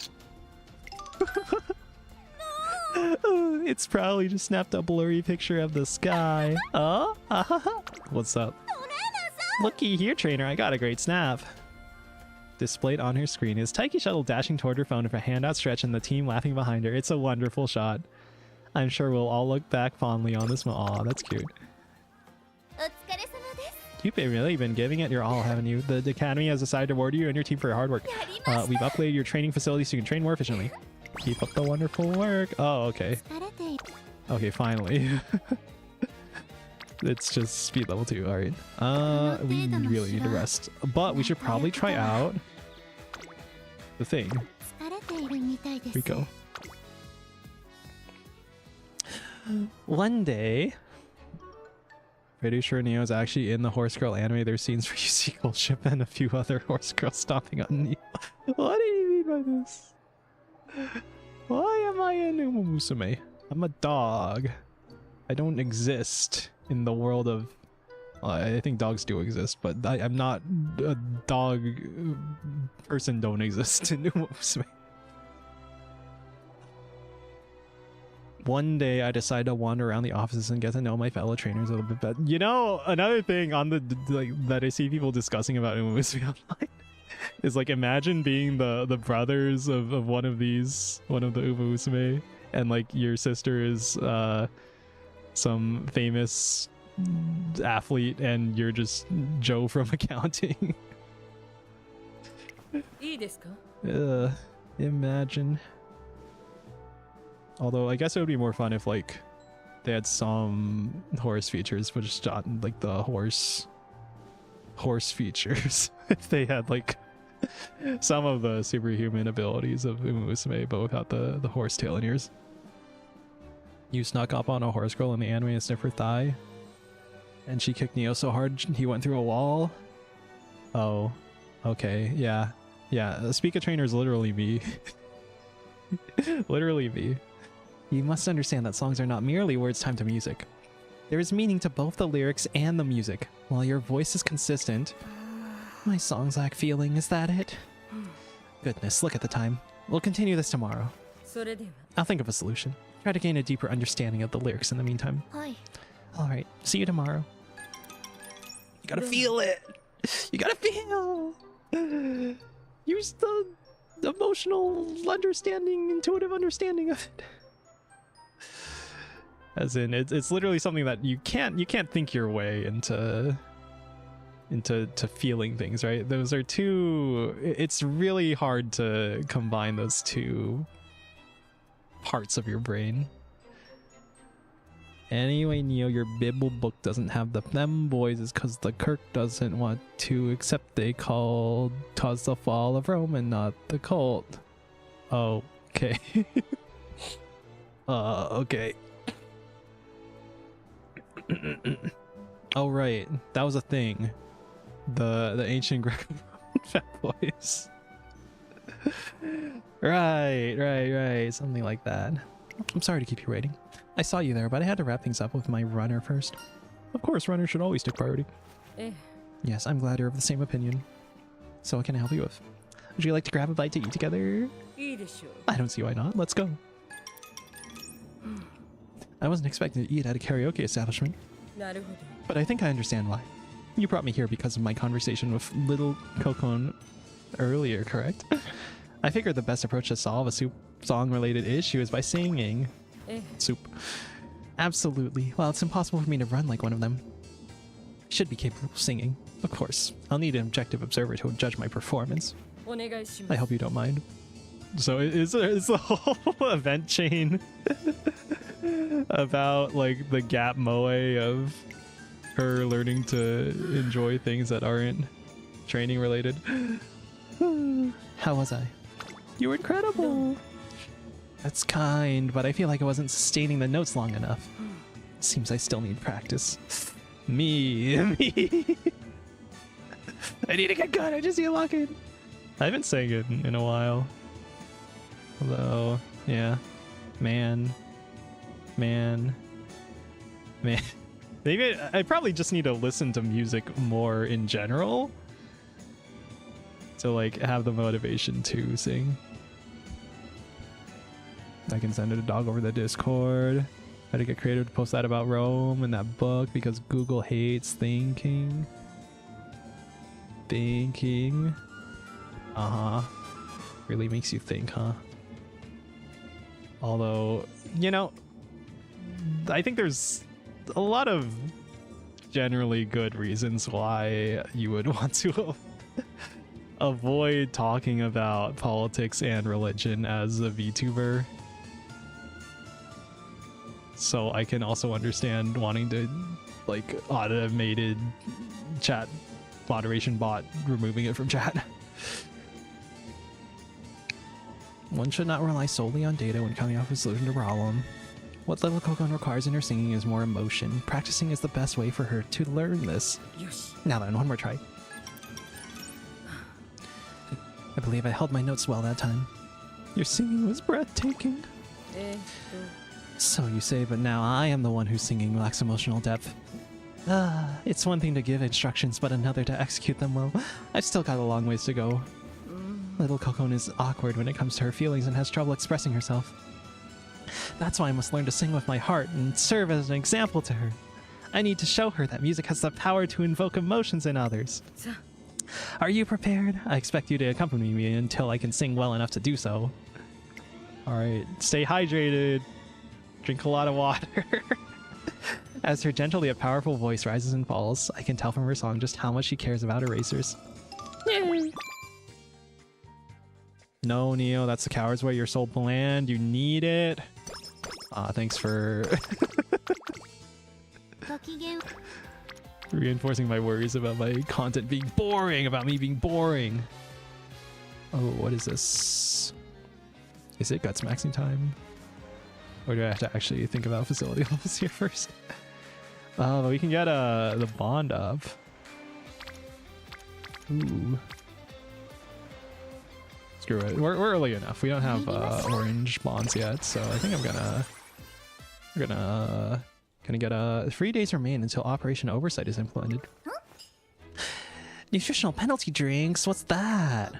It's probably just snapped a blurry picture of the sky. What's up? Looky here, trainer, I got a great snap. Displayed on her screen is Taiki Shuttle dashing toward her phone with a hand outstretched and the team laughing behind her. It's a wonderful shot. I'm sure we'll all look back fondly on this. Aw, that's cute. You've really been giving it your all, haven't you? The Academy has decided to award you and your team for your hard work. We've upgraded your training facility so you can train more efficiently. Keep up the wonderful work. Oh, okay. Okay, finally. It's just speed level 2. All right. We really need to rest, but we should probably try out the thing. Rico. One day. Pretty sure Neo's actually in the Horse Girl anime. There's scenes where you see Gold Ship and a few other horse girls stomping on Neo. What do you mean by this? Why am I in Musume? I'm a dog. I don't exist in the world of... Well, I think dogs do exist, but I'm not a dog person. Don't exist in Musume. One day I decide to wander around the offices and get to know my fellow trainers a little bit better. You know, another thing on the that I see people discussing about Musume online is like, imagine being the brothers of one of the Musume, and like your sister is some famous athlete and you're just Joe from accounting. Imagine. Although I guess it would be more fun if like they had some horse features, but just not like the horse features. If they had like some of the superhuman abilities of Musume, but without the horse tail and ears. You snuck up on a horse girl in the anime and sniffed her thigh, and she kicked Neo so hard he went through a wall. Oh, okay, yeah. Speak of trainers, literally me. Literally me. You must understand that songs are not merely words timed to music. There is meaning to both the lyrics and the music. While your voice is consistent, my songs lack feeling. Is that it? Goodness, look at the time. We'll continue this tomorrow. I'll think of a solution. Try to gain a deeper understanding of the lyrics in the meantime. Alright, see you tomorrow. You gotta feel it! You gotta feel! Use the emotional understanding, intuitive understanding of it. As in, it's literally something that you can't think your way into feeling things, right? Those are two. It's really hard to combine those two parts of your brain. Anyway, Neo, your Bible book doesn't have the them boys is because the Kirk doesn't want to accept they called caused the fall of Rome and not the cult. Oh, okay. Okay. Oh right, that was a thing. The ancient Greco-Roman fat boys. Right, something like that. I'm sorry to keep you waiting. I saw you there, but I had to wrap things up with my runner first. Of course, runners should always take priority. Yes, I'm glad you're of the same opinion. So what can I help you with? Would you like to grab a bite to eat together? I don't see why not. Let's go. I wasn't expecting to eat at a karaoke establishment, but I think I understand why. You brought me here because of my conversation with Little Kokon earlier, correct? I figured the best approach to solve a soup song-related issue is by singing. Soup. Absolutely. Well, it's impossible for me to run like one of them. I should be capable of singing. Of course. I'll need an objective observer to judge my performance. I hope you don't mind. So is the whole event chain about like the gap moe of her learning to enjoy things that aren't training related? How was I? You were incredible. That's kind, but I feel like I wasn't sustaining the notes long enough. Seems I still need practice. Me. I need to get good. I just need to lock in. I haven't sang it in a while. Although, yeah. Man. Maybe I probably just need to listen to music more in general to like have the motivation to sing. I can send it a dog over the Discord. How to get creative to post that about Rome and that book because Google hates thinking. Really makes you think, huh? Although, you know, I think there's a lot of generally good reasons why you would want to avoid talking about politics and religion as a VTuber. So I can also understand wanting to like automated chat moderation bot removing it from chat. One should not rely solely on data when coming up with a solution to a problem. What Little Coco requires in her singing is more emotion. Practicing is the best way for her to learn this. Now then, one more try. I believe I held my notes well that time. Your singing was breathtaking. So you say, but now I am the one whose singing lacks emotional depth. It's one thing to give instructions, but another to execute them well. I've still got a long ways to go. Little Coco is awkward when it comes to her feelings and has trouble expressing herself. That's why I must learn to sing with my heart and serve as an example to her. I need to show her that music has the power to invoke emotions in others. Are you prepared? I expect you to accompany me until I can sing well enough to do so. Alright, stay hydrated. Drink a lot of water. As her gentle yet powerful voice rises and falls, I can tell from her song just how much she cares about erasers. No, Neo, that's the coward's way. You're so bland. You need it. Thanks for reinforcing my worries about my content being boring, about me being boring. Oh, what is this? Is it guts maxing time? Or do I have to actually think about facility levels here first? But we can get the bond up. Ooh. Screw it. We're early enough. We don't have orange bonds yet, so I think we're gonna get 3 days remain until Operation Oversight is implemented. Huh? Nutritional penalty drinks? What's that?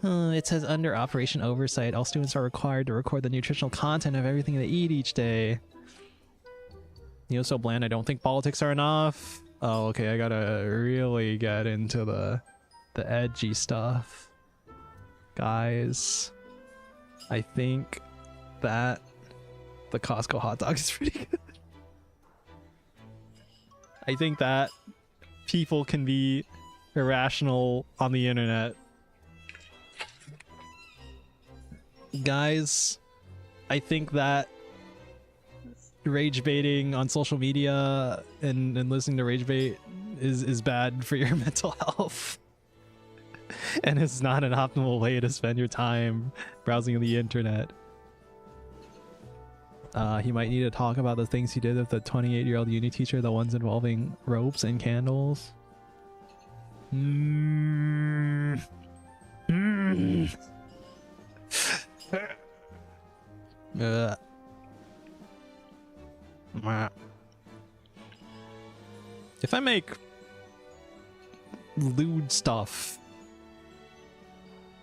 It says under Operation Oversight, all students are required to record the nutritional content of everything they eat each day. Neo's so bland, I don't think politics are enough. Oh, okay, I gotta really get into the edgy stuff. Guys, I think that the Costco hot dog is pretty good. I think that people can be irrational on the internet. Guys, I think that rage baiting on social media and listening to rage bait is bad for your mental health. And it's not an optimal way to spend your time browsing the internet. He might need to talk about the things he did with the 28-year-old uni teacher, the ones involving ropes and candles. If I make lewd stuff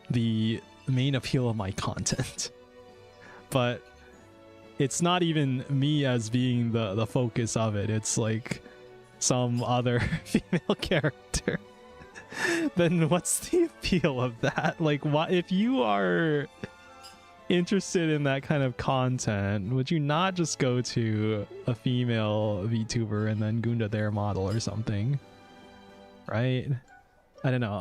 the main appeal of my content, but it's not even me as being the focus of it, it's like some other female character, then what's the appeal of that? Like, what if you are interested in that kind of content, would you not just go to a female VTuber and then Gunda their model or something, right? I don't know.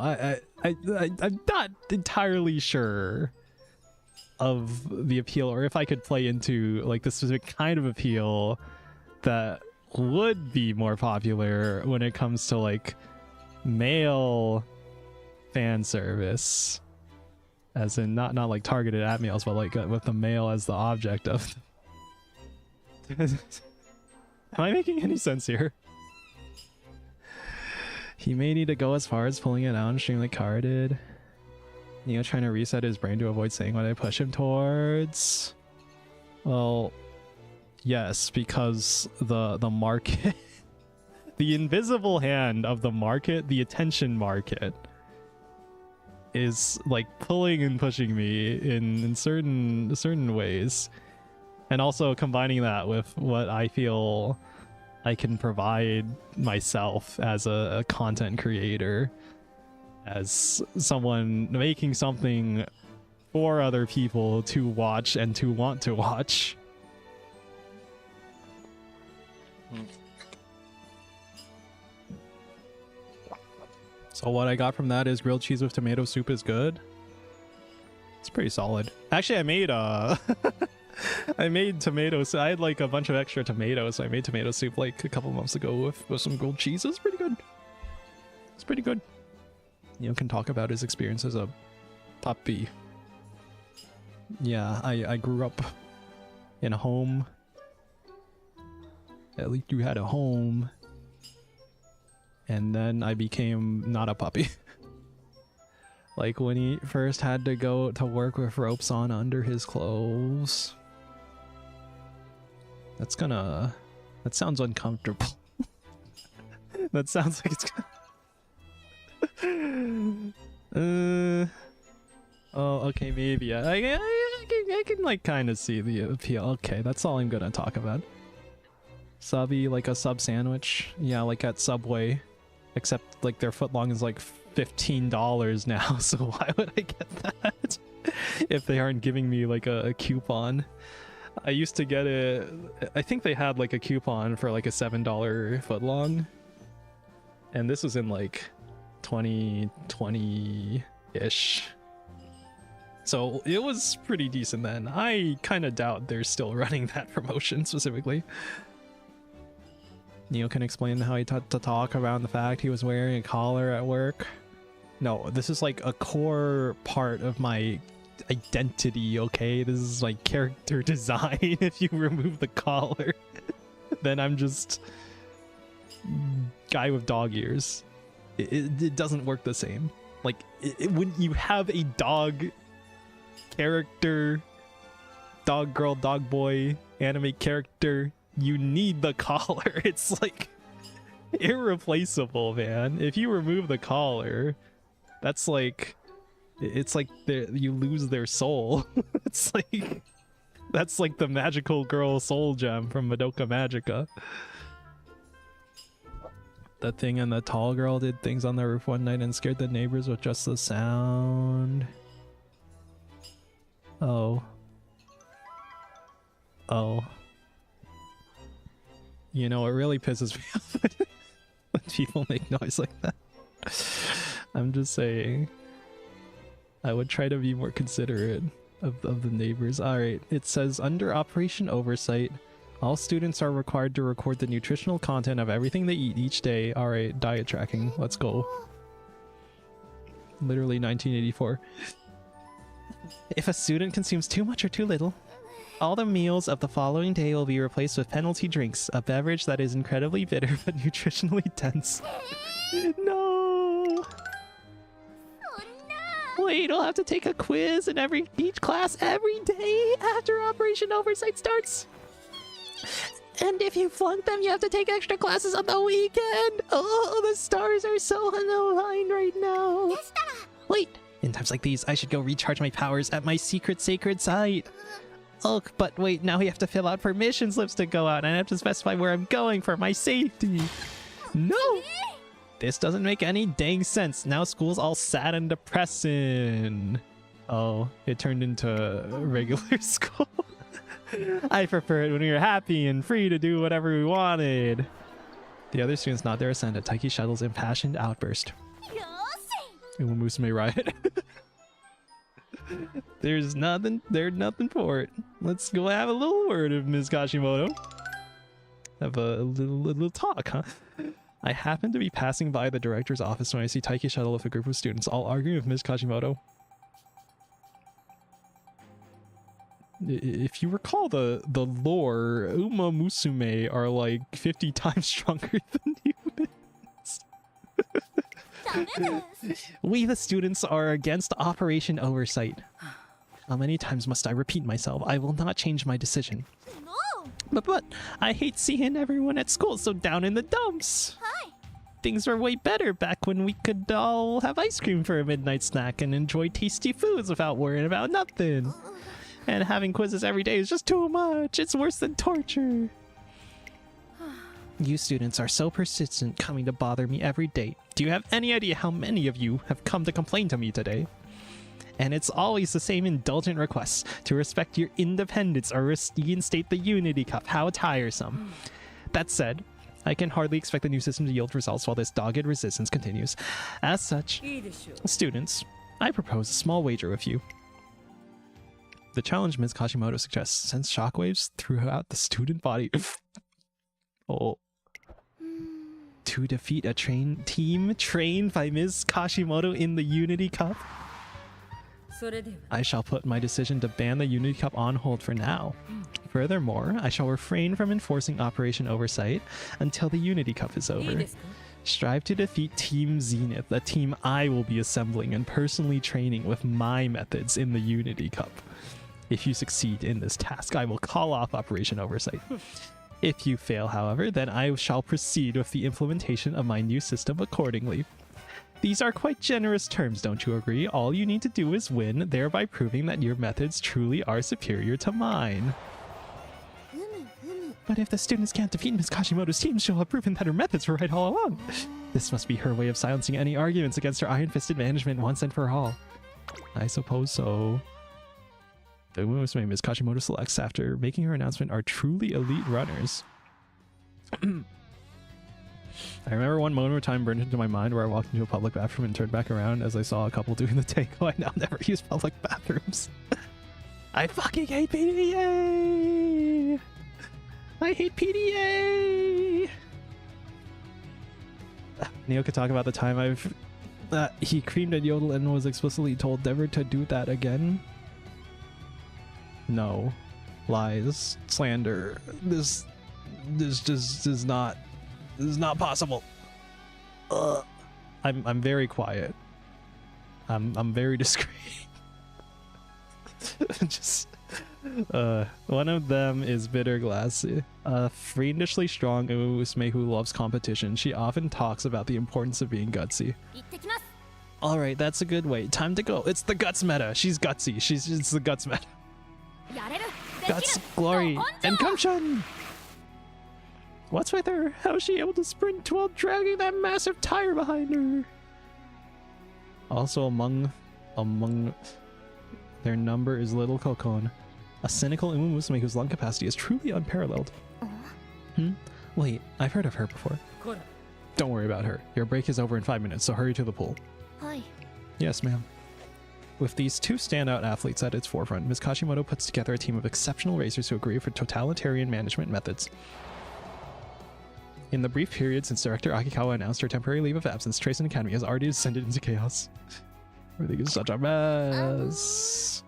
I'm not entirely sure of the appeal, or if I could play into like the specific kind of appeal that would be more popular when it comes to like male fan service, as in not like targeted at males, but like with the male as the object of Am I making any sense here? He may need to go as far as pulling it out and stream like Kara did. Neo trying to reset his brain to avoid saying what I push him towards. Well, yes, because the market, the invisible hand of the market, the attention market, is like pulling and pushing me in certain ways, and also combining that with what I feel I can provide myself as a content creator, as someone making something for other people to watch and to want to watch. So what I got from that is grilled cheese with tomato soup is good. It's pretty solid. Actually, I made I made tomatoes. I had like a bunch of extra tomatoes, so I made tomato soup like a couple months ago with some grilled cheese. It's pretty good. It's pretty good. Neo can talk about his experience as a puppy. Yeah, I grew up in a home. At least you had a home. And then I became not a puppy. Like when he first had to go to work with ropes on under his clothes. That sounds uncomfortable. That sounds like it's gonna... Oh, okay, maybe. I can like kind of see the appeal. Okay, that's all I'm gonna talk about. Subby, like a sub sandwich. Yeah, like at Subway. Except like their footlong is like $15 now, so why would I get that if they aren't giving me like a coupon? I used to get it, I think they had like a coupon for like a $7 footlong, and this was in like 2020-ish. So it was pretty decent then. I kind of doubt they're still running that promotion specifically. Neo can explain how he had to talk around the fact he was wearing a collar at work. No, this is like a core part of my identity, okay? This is like character design. If you remove the collar, then I'm just guy with dog ears. It doesn't work the same. Like, when you have a dog character, dog girl, dog boy, anime character, you need the collar. It's like irreplaceable, man. If you remove the collar, that's like, it's like you lose their soul. It's like, that's like the magical girl soul gem from Madoka Magica. The thing and the tall girl did things on the roof one night and scared the neighbors with just the sound. Oh. You know, it really pisses me off when people make noise like that. I'm just saying. I would try to be more considerate of the neighbors. Alright, it says under Operation Oversight, all students are required to record the nutritional content of everything they eat each day. Alright, diet tracking. Let's go. Literally 1984. If a student consumes too much or too little, all the meals of the following day will be replaced with penalty drinks, a beverage that is incredibly bitter but nutritionally dense. No! Wait, we'll have to take a quiz in each class every day after Operation Oversight starts. And if you flunk them, you have to take extra classes on the weekend. Oh, the stars are so unaligned right now. Wait, in times like these, I should go recharge my powers at my secret sacred site. Oh, but wait, now we have to fill out permission slips to go out, and I have to specify where I'm going for my safety. No! This doesn't make any dang sense. Now school's all sad and depressing. Oh, it turned into regular school. I prefer it when we were happy and free to do whatever we wanted. The other students nod their assent at Taiki Shuttle's impassioned outburst. Musume riot. There's nothing for it. Let's go have a little word of Ms. Kashimoto. Have a little talk, huh? I happen to be passing by the director's office when I see Taiki Shuttle with a group of students all arguing with Ms. Kashimoto. if you recall the lore, Uma Musume are like 50 times stronger than humans. We the students are against Operation Oversight. How many times must I repeat myself? I will not change my decision. But I hate seeing everyone at school so down in the dumps. Things were way better back when we could all have ice cream for a midnight snack and enjoy tasty foods without worrying about nothing. And having quizzes every day is just too much. It's worse than torture. You students are so persistent, coming to bother me every day. Do you have any idea how many of you have come to complain to me today? And it's always the same indulgent requests to respect your independence or reinstate the Unity Cup. How tiresome. That said, I can hardly expect the new system to yield results while this dogged resistance continues. As such, students, I propose a small wager with you. The challenge Ms. Kashimoto suggests sends shockwaves throughout the student body. Oh. To defeat a team trained by Ms. Kashimoto in the Unity Cup. I shall put my decision to ban the Unity Cup on hold for now. Furthermore, I shall refrain from enforcing Operation Oversight until the Unity Cup is over. Strive to defeat Team Zenith, a team I will be assembling and personally training with my methods in the Unity Cup. If you succeed in this task, I will call off Operation Oversight. If you fail, however, then I shall proceed with the implementation of my new system accordingly. These are quite generous terms, don't you agree? All you need to do is win, thereby proving that your methods truly are superior to mine. But if the students can't defeat Ms. Kashimoto's team, she'll have proven that her methods were right all along. This must be her way of silencing any arguments against her iron-fisted management once and for all. I suppose so. The Musume Ms. Kashimoto selects after making her announcement are truly elite runners. I remember one moment where time burned into my mind where I walked into a public bathroom and turned back around as I saw a couple doing the takeout. I now never use public bathrooms. I fucking hate PDA! I hate PDA! Neo could talk about the time he creamed at Yodel and was explicitly told never to do that again. No. Lies. Slander. This just is not... This is not possible. I'm very quiet. I'm very discreet. Just one of them is Bitter Glassy, a fiendishly strong Musume who loves competition. She often talks about the importance of being gutsy. All right, that's a good way. Time to go. It's the guts meta. She's gutsy. It's the guts meta. Guts, glory, and Kumshun. What's with her? How is she able to sprint while dragging that massive tire behind her? Also among their number is Little Kokon, a cynical Musume whose lung capacity is truly unparalleled. Wait, I've heard of her before. Don't worry about her. Your break is over in 5 minutes, so hurry to the pool. Hi. Yes, ma'am. With these two standout athletes at its forefront, Ms. Kashimoto puts together a team of exceptional racers who agree for totalitarian management methods. In the brief period since Director Akikawa announced her temporary leave of absence, Tracing Academy has already descended into chaos. Everything is such a mess.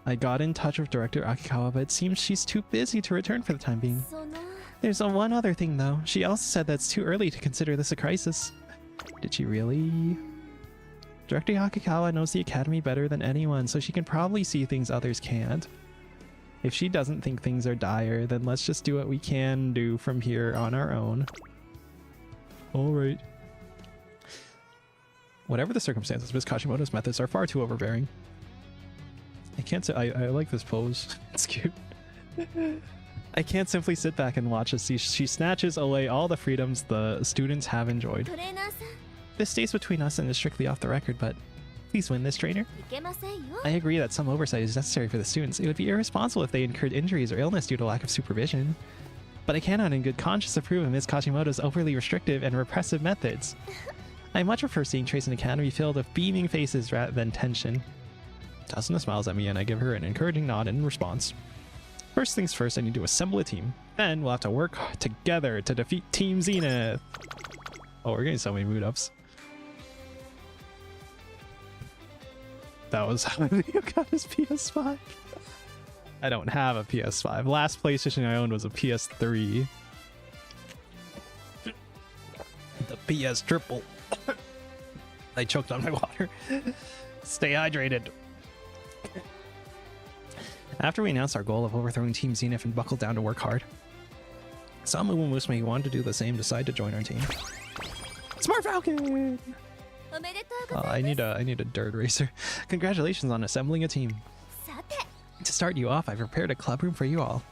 I got in touch with Director Akikawa, but it seems she's too busy to return for the time being. There's one other thing, though. She also said that it's too early to consider this a crisis. Did she really? Director Akikawa knows the Academy better than anyone, so she can probably see things others can't. If she doesn't think things are dire, then let's just do what we can do from here on our own. Alright. Whatever the circumstances, Ms. Kashimoto's methods are far too overbearing. I can't say I like this pose. It's cute. I can't simply sit back and watch as she snatches away all the freedoms the students have enjoyed. This stays between us and is strictly off the record, but please win this, trainer. I agree that some oversight is necessary for the students. It would be irresponsible if they incurred injuries or illness due to lack of supervision. But I cannot in good conscience approve of Ms. Kashimoto's overly restrictive and repressive methods. I much prefer seeing Tracing Academy filled with beaming faces rather than tension. Tasuna smiles at me and I give her an encouraging nod in response. First things first, I need to assemble a team. Then we'll have to work together to defeat Team Zenith. Oh, we're getting so many mood ups. that was how you got his PS5. I don't have a PS5. Last PlayStation I owned was a PS3. The PS triple. I choked on my water. Stay hydrated. After we announced our goal of overthrowing Team Zenith and buckled down to work hard, Samu and Musume, who wanted to do the same, decided to join our team. Smart Falcon! I need a dirt racer. Congratulations on assembling a team. To start you off, I prepared a club room for you all.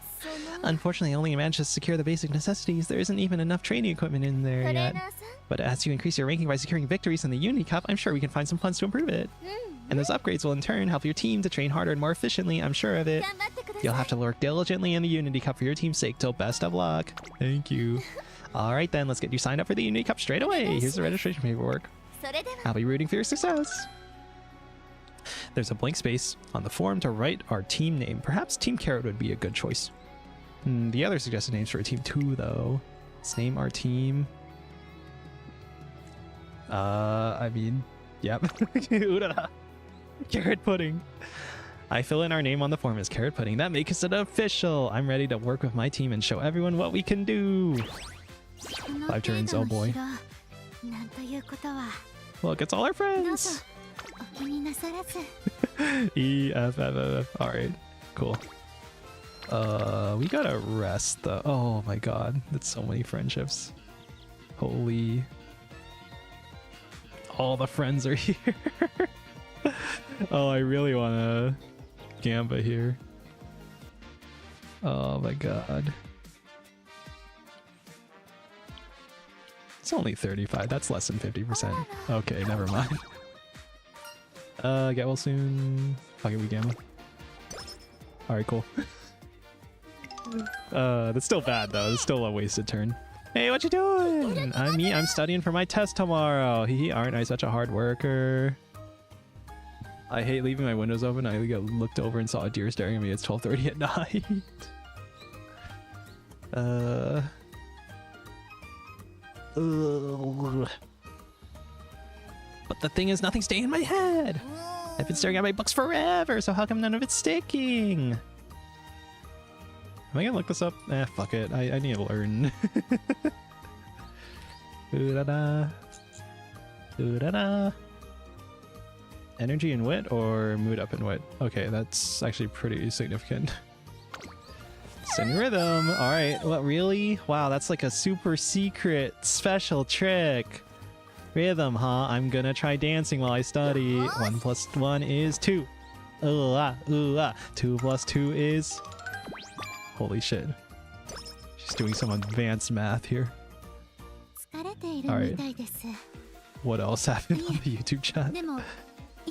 Unfortunately, I only managed to secure the basic necessities. There isn't even enough training equipment in there yet. But as you increase your ranking by securing victories in the Unity Cup, I'm sure we can find some funds to improve it. And those upgrades will in turn help your team to train harder and more efficiently, I'm sure of it. You'll have to work diligently in the Unity Cup for your team's sake, so best of luck. Thank you. Alright then, let's get you signed up for the Unity Cup straight away. Here's the registration paperwork. I'll be rooting for your success. There's a blank space on the form to write our team name. Perhaps Team Carrot would be a good choice. The other suggested names for a team too, though. Let's name our team. I mean, yep. Carrot Pudding. I fill in our name on the form as Carrot Pudding. That makes it official. I'm ready to work with my team and show everyone what we can do. 5 turns, oh boy. Look, it's all our friends. E, F, F, F, F. Alright, cool. We gotta rest though. Oh my god, that's so many friendships. Holy. All the friends are here. Oh, I really wanna Gamba here. Oh my god. It's only 35. That's less than 50%. Okay, never mind. Get well soon. Fuck it, we Gamma. Alright, cool. That's still bad though. It's still a wasted turn. Hey, what you doing? I'm studying for my test tomorrow. Hee, aren't I such a hard worker? I hate leaving my windows open. I looked over and saw a deer staring at me. It's 12:30 at night. But the thing is, nothing's staying in my head. I've been staring at my books forever, so how come none of it's sticking? Am I gonna look this up? Eh, fuck it. I need to learn. Ooh-da-da. Ooh-da-da. Energy and wit or mood up and wit? Okay, that's actually pretty significant. Sing rhythm. Alright, what, really? Wow, that's like a super secret special trick. Rhythm, huh? I'm gonna try dancing while I study. 1 plus 1 is 2. Ooh ah, ooh ah. 2 plus 2 is... Holy shit. She's doing some advanced math here. Alright. What else happened on the YouTube chat?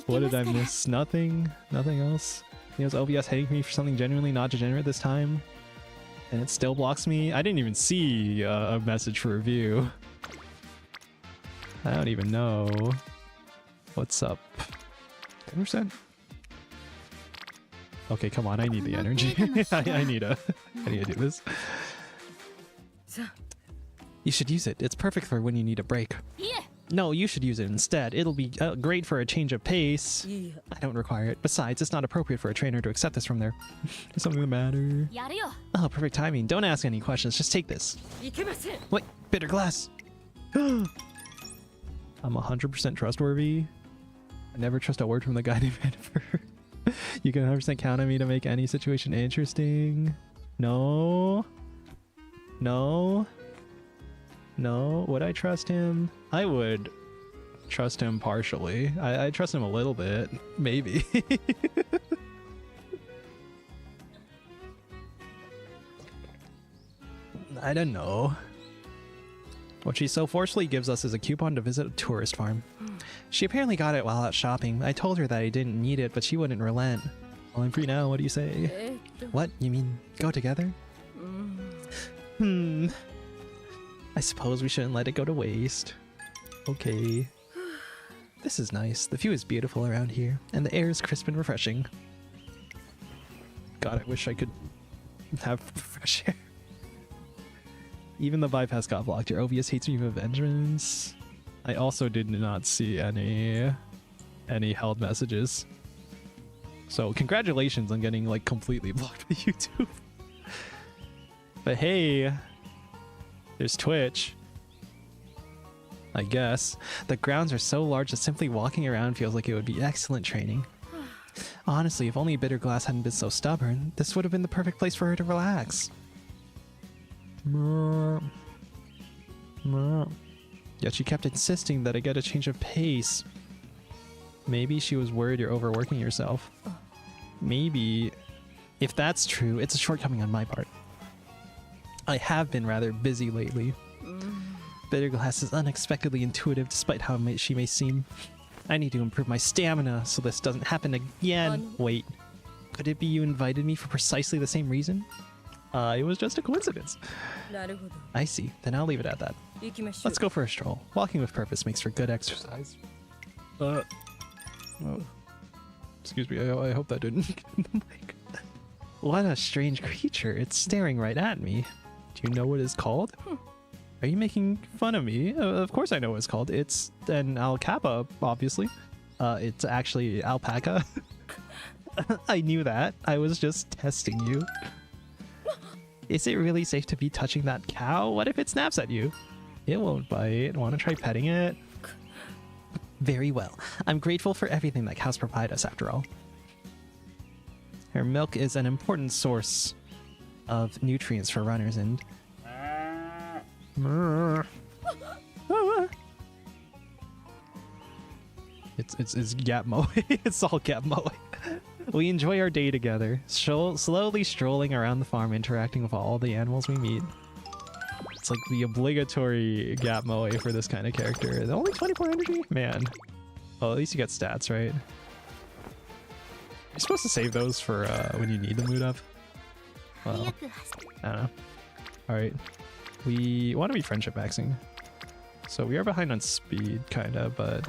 What did I miss? Nothing? Nothing else? You know, OBS hating me for something genuinely not degenerate this time? And it still blocks me? I didn't even see a message for review. I don't even know. What's up? 10%? Okay, come on, I need the energy. I need to do this. You should use it. It's perfect for when you need a break. No, you should use it instead. It'll be great for a change of pace. I don't require it. Besides, it's not appropriate for a trainer to accept this from there. Is something the matter? Oh, perfect timing. Don't ask any questions. Just take this. Wait, bitter glass. I'm 100% trustworthy. I never trust a word from the guy named Jennifer. You can 100% count on me to make any situation interesting. No. No. No. Would I trust him? I would trust him partially. I trust him a little bit. Maybe. I don't know. What she so forcefully gives us is a coupon to visit a tourist farm. She apparently got it while out shopping. I told her that I didn't need it, but she wouldn't relent. Well, I'm free now. What do you say? What? You mean go together? I suppose we shouldn't let it go to waste. Okay. This is nice. The view is beautiful around here, and the air is crisp and refreshing. God, I wish I could have fresh air. Even the bypass got blocked. Your OBS hates me with vengeance. I also did not see any held messages. So congratulations on getting like completely blocked by YouTube. But hey, there's Twitch. I guess. The grounds are so large that simply walking around feels like it would be excellent training. Honestly, if only Bitter Glass hadn't been so stubborn, this would have been the perfect place for her to relax. Yet she kept insisting that I get a change of pace. Maybe she was worried you're overworking yourself. Maybe. If that's true, it's a shortcoming on my part. I have been rather busy lately. Bitter Glass is unexpectedly intuitive despite how she may seem. I need to improve my stamina so this doesn't happen again. Wait, could it be you invited me for precisely the same reason? It was just a coincidence. I see, then I'll leave it at that. Let's go for a stroll. Walking with purpose makes for good exercise. Oh, excuse me, I hope that didn't get in the mic. What a strange creature, it's staring right at me. Do you know what it's called? Are you making fun of me? Of course I know what it's called. It's an alcapa, obviously. It's actually alpaca. I knew that. I was just testing you. Is it really safe to be touching that cow? What if it snaps at you? It won't bite. Want to try petting it? Very well. I'm grateful for everything that cows provide us, after all. Her milk is an important source of nutrients for runners and... It's gap moe. It's all gap moe. We enjoy our day together, slowly strolling around the farm, interacting with all the animals we meet. It's like the obligatory gap moe for this kind of character. Only 24 energy? Man. Well, at least you get stats, right? You're supposed to save those for when you need the mood up. Well, I don't know. Alright. We want to be friendship maxing. So we are behind on speed, kinda, but...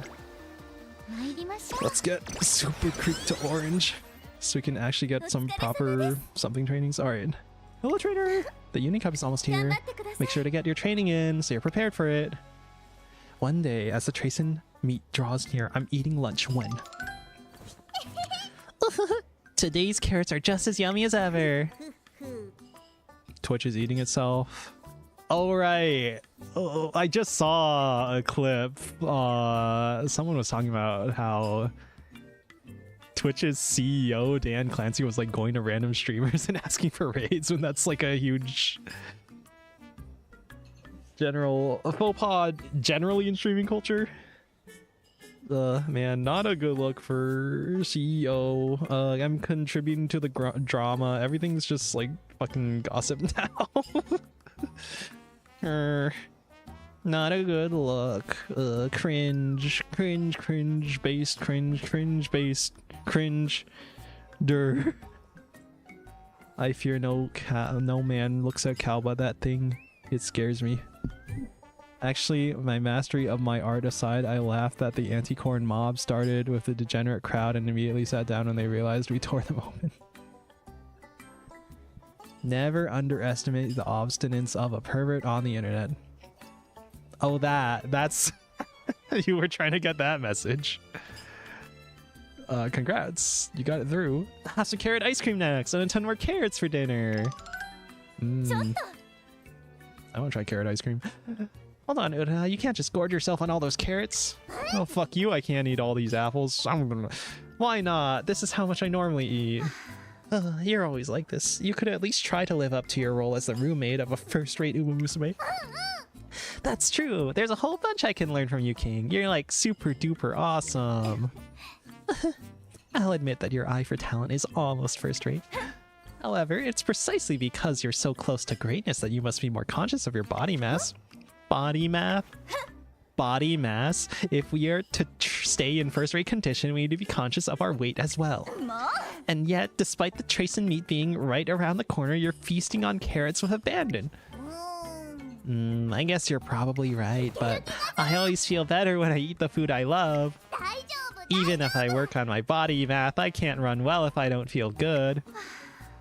Let's get super creep to orange so we can actually get some proper something trainings. Alright. Hello, trainer! The Uni Cup is almost here. Make sure to get your training in so you're prepared for it. One day, as the Tracen meet draws near, I'm eating lunch when... Today's carrots are just as yummy as ever. Twitch is eating itself. Oh, right. Oh, I just saw a clip. Someone was talking about how Twitch's CEO, Dan Clancy, was like going to random streamers and asking for raids when that's like a huge faux pas generally in streaming culture. Man, not a good look for CEO. I'm contributing to the drama. Everything's just like fucking gossip now. Not a good look. Cringe based. I fear no man looks at cow but that thing. It scares me. Actually, my mastery of my art aside, I laughed that the anti-corn mob started with the degenerate crowd and immediately sat down when they realized we tore them open. Never underestimate the obstinance of a pervert on the internet. Oh, that's... You were trying to get that message. Congrats. You got it through. Have some carrot ice cream next and a ton more carrots for dinner. I want to try carrot ice cream. Hold on, Uta. You can't just gorge yourself on all those carrots. Oh, fuck you. I can't eat all these apples. Why not? This is how much I normally eat. You're always like this. You could at least try to live up to your role as the roommate of a first-rate Musume. That's true. There's a whole bunch I can learn from you, King. You're like super duper awesome. I'll admit that your eye for talent is almost first-rate. However, it's precisely because you're so close to greatness that you must be more conscious of your body mass. Body mass? Body mass? If we are to stay in first-rate condition, we need to be conscious of our weight as well. And yet, despite the Tracen meat being right around the corner, you're feasting on carrots with abandon. I guess you're probably right, but I always feel better when I eat the food I love. Even if I work on my body math, I can't run well if I don't feel good.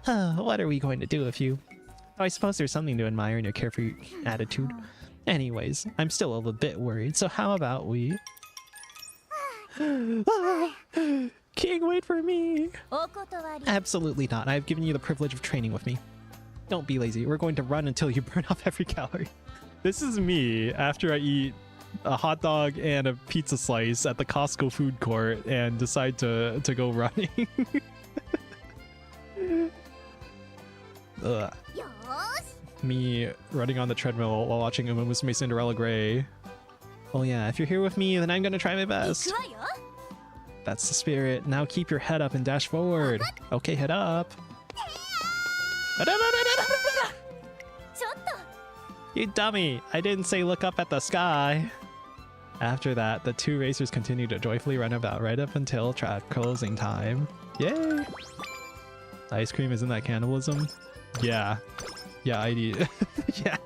What are we going to do with you? Oh, I suppose there's something to admire in your carefree attitude. Anyways, I'm still a little bit worried, so how about we... King, wait for me. お断り。 Absolutely not. I have given you the privilege of training with me. Don't be lazy. We're going to run until you burn off every calorie. This is me after I eat a hot dog and a pizza slice at the Costco food court and decide to go running. Ugh. よーし。 Me running on the treadmill while watching Musume Cinderella Grey. Oh yeah, if you're here with me, then I'm gonna try my 行 best. くわよ。 That's the spirit. Now keep your head up and dash forward. Okay, head up. ちょっと。 You dummy! I didn't say look up at the sky. After that, the two racers continue to joyfully run about right up until track closing time. Yay! Ice cream, isn't that cannibalism? Yeah. Yeah, I eat. Yeah.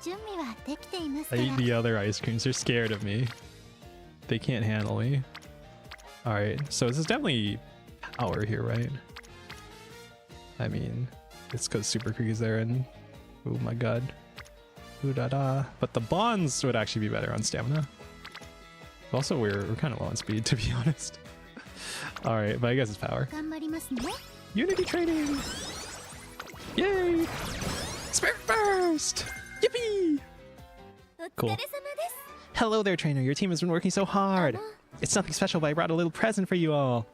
準備はできていますか I ら。 eat the other ice creams. They're scared of me. They can't handle me. Alright, so this is definitely power here, right? I mean, it's because Super Creek is there and... Oh my god. Ooh da da. But the bonds would actually be better on stamina. Also, we're kind of low on speed, to be honest. Alright, but I guess it's power. 頑張りますね。 Unity training! Yay! Spirit burst! Yippee! お疲 Cool. れ様です。 Hello there, trainer. Your team has been working so hard. It's nothing special, but I brought a little present for you all.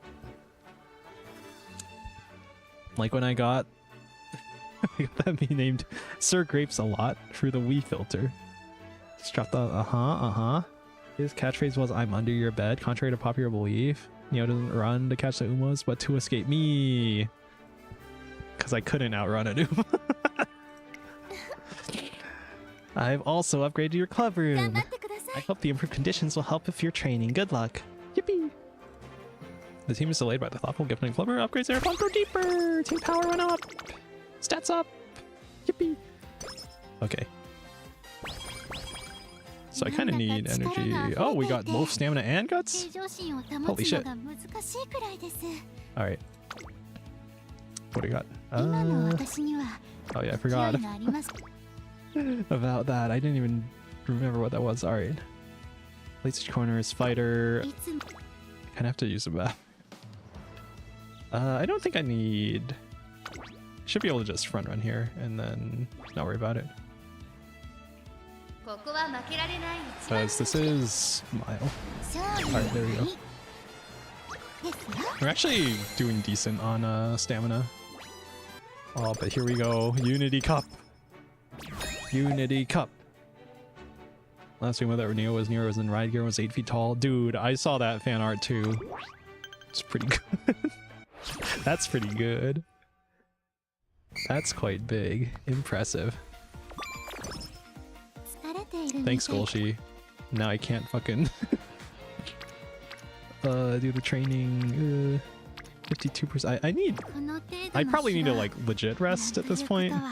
Like when I got that me named Sir Grapes a lot through the Wii filter. Just dropped the His catchphrase was "I'm under your bed." Contrary to popular belief, Neo doesn't run to catch the Umas, but to escape me. Because I couldn't outrun an Uma. I've also upgraded your club 頑 room. 張ってくださ I い。 hope the improved conditions will help with your training. Good luck. Yippee! The team is delayed by the thoughtful gift and clever upgrades. Their fun go deeper. Team power went up. Stats up. Yippee! Okay. So I kind of need energy. Oh, we got both stamina and guts? 平常心を保 Holy つ shit. のが難しいくらいです。 Alright. What do we got? 今の私には Oh yeah, I 勢い forgot があります。 about that. I didn't even remember what that was. Alright. Laser corners, fighter. いつも Kind of have to use a map. I don't think I need... Should be able to just front run here and then not worry about it. ここは負けられない一番 Because this is mile. 勝利 Alright, there we go. ですよ。 We're actually doing decent on stamina. Oh, but here we go. Unity Cup. Unity Cup. Last time that Neo was in ride gear was 8 feet tall. Dude, I saw that fan art too. It's pretty good. That's pretty good. That's quite big. Impressive. 疲れているみたい Thanks, Golshi. Now I can't fucking do the training. 52%. I need. この程度の I probably need to 芝 like legit rest at this やる point. ことは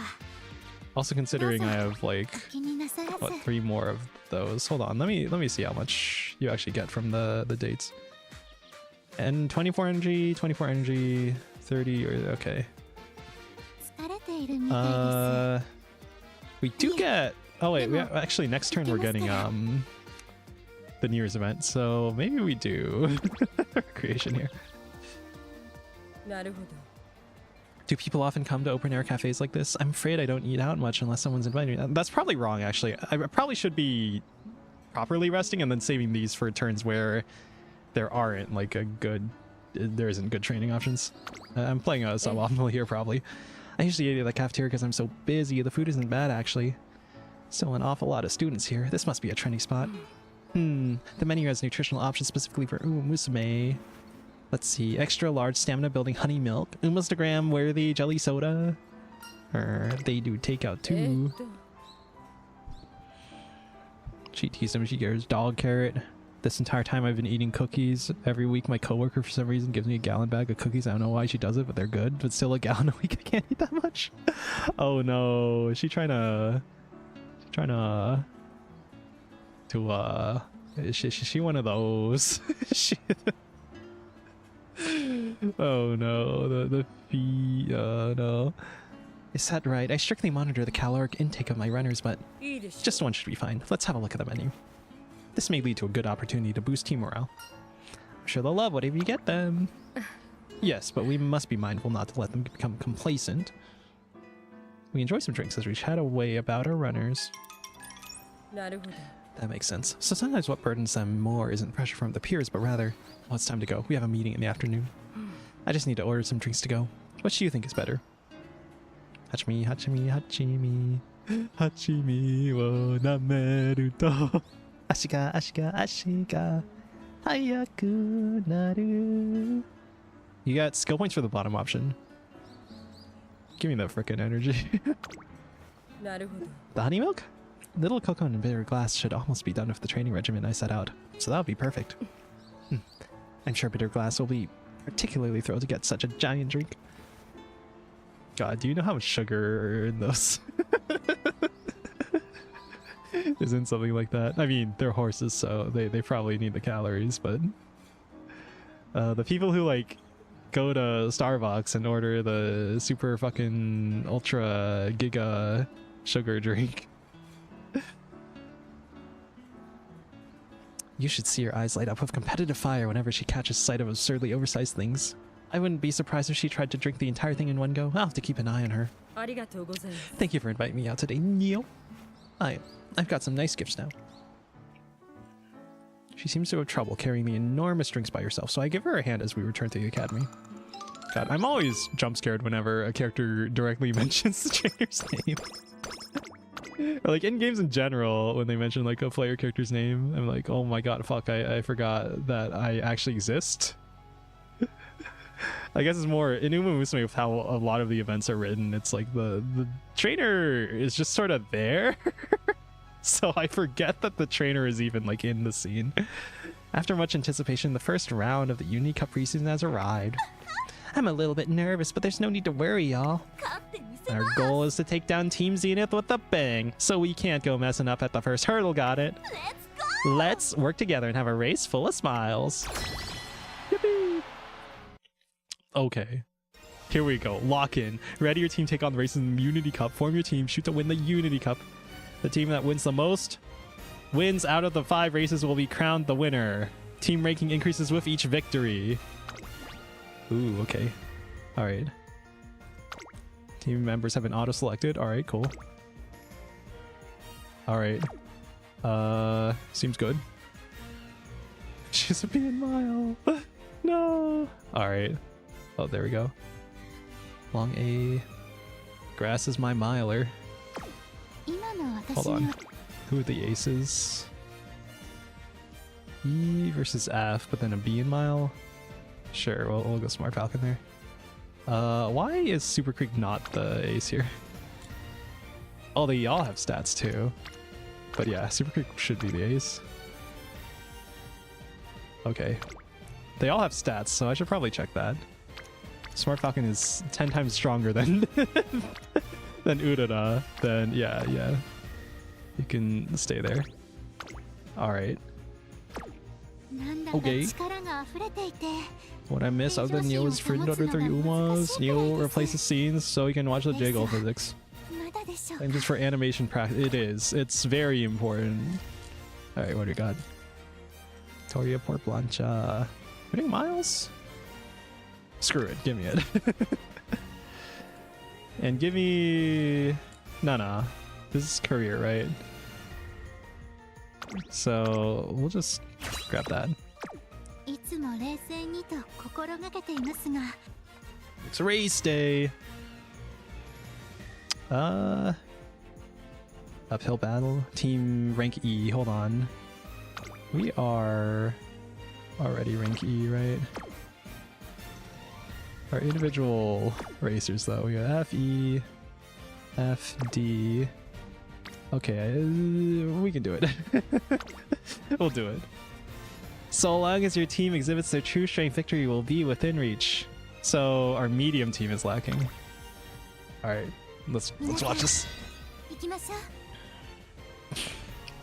Also considering I have like 気になさらず what 3 more of those. Hold on, let me see how much you actually get from the dates. And 24 energy, 24 energy, 30 or okay. 疲れているみたいです We do get. Oh wait, actually next turn we're getting the New Year's event, so maybe we do recreation here. なるほど。 Do people often come to open air cafes like this? I'm afraid I don't eat out much unless someone's inviting me. That's probably wrong, actually. I probably should be properly resting and then saving these for turns where there aren't like there isn't good training options. I'm playing suboptimal here probably. I usually eat at the cafeteria because I'm so busy. The food isn't bad actually. Still an awful lot of students here. This must be a training spot. The menu has nutritional options specifically for Musume. Let's see. Extra large stamina building honey milk. Umastagram worthy jelly soda. They do takeout え too. っと She teased him. She gives dog carrot. This entire time I've been eating cookies. Every week my coworker for some reason gives me a gallon bag of cookies. I don't know why she does it, but they're good. But still a gallon a week. I can't eat that much. Oh no. Is she trying to is she one of those? She... Oh no, the fee, no. Is that right? I strictly monitor the caloric intake of my runners, but いいでしょ just one should be fine. Let's have a look at the menu. This may lead to a good opportunity to boost team morale. I'm sure they'll love whatever you get them. Yes, but we must be mindful not to let them become complacent. We enjoy some drinks as we chat away about our runners. なるほど。 That makes sense. So sometimes what burdens them more isn't pressure from the peers, but rather, well, it's time to go. We have a meeting in the afternoon. I just need to order some drinks to go. Which do you think is better? Hachimi, hachimi, hachimi. Hachimi wo nameru to. Ashiga, ashiga, ashiga. Hayaku naru. You got skill points for the bottom option. Give me that frickin' energy. なるほど。 The honey milk? Little cocoa and bitter glass should almost be done with the training regimen I set out, so that would be perfect. I'm sure bitter glass will be particularly thrilled to get such a giant drink. God, do you know how much sugar in those? Isn't something like that? I mean, they're horses, so they probably need the calories, but the people who like go to Starbucks and order the super fucking ultra giga sugar drink. You should see her eyes light up with competitive fire whenever she catches sight of absurdly oversized things. I wouldn't be surprised if she tried to drink the entire thing in one go. I'll have to keep an eye on her. ありがとうございます。 Thank you for inviting me out today, Neil. I've got some nice gifts now. She seems to have trouble carrying the enormous drinks by herself, so I give her a hand as we return to the academy. God, I'm always jump scared whenever a character directly mentions the trainer's name. Or like in games in general, when they mention like a player character's name, I'm like, oh my god, fuck, I forgot that I actually exist. I guess it's more in Musume with how a lot of the events are written. It's like the trainer is just sort of there. So I forget that the trainer is even like in the scene. After much anticipation, the first round of the Uni Cup preseason has arrived. I'm a little bit nervous, but there's no need to worry, y'all. Our goal is to take down Team Zenith with a bang, so we can't go messing up at the first hurdle, got it? Let's go! Let's work together and have a race full of smiles. Yippee! Okay. Here we go. Lock in. Ready your team take on the races in the Unity Cup. Form your team. Shoot to win the Unity Cup. The team that wins the most wins out of the 5 races will be crowned the winner. Team ranking increases with each victory. Ooh, okay. Alright. Team members have been auto-selected. Alright, cool. Alright. Seems good. She's a being mile. No. Alright. Oh, there we go. Long A. Grass is my miler. Hold on. Who are the aces? E versus F, but then a B in mile? Sure, we'll go Smart Falcon there. Why is Super Creek not the ace here? Oh, they all have stats too. But yeah, Super Creek should be the ace. Okay. They all have stats, so I should probably check that. Smart Falcon is 10 times stronger than than Urara. Then yeah. You can stay there. Alright. Okay. What I miss other than Neo's friend under 3 Umas, Neo replaces scenes so you can watch the jiggle physics. And just for animation practice, it is. It's very important. Alright, what do we got? Toria Port Blancha. Winning miles? Screw it, give me it. And give me... Nah. This is career, right? So we'll just grab that. It's race day. Uphill battle. Team rank E. Hold on. We are already rank E, right? Our individual racers, though. We got F, E, F, D. Okay, we can do it. We'll do it. So long as your team exhibits their true strength, victory will be within reach. So our medium team is lacking. All right, let's watch this.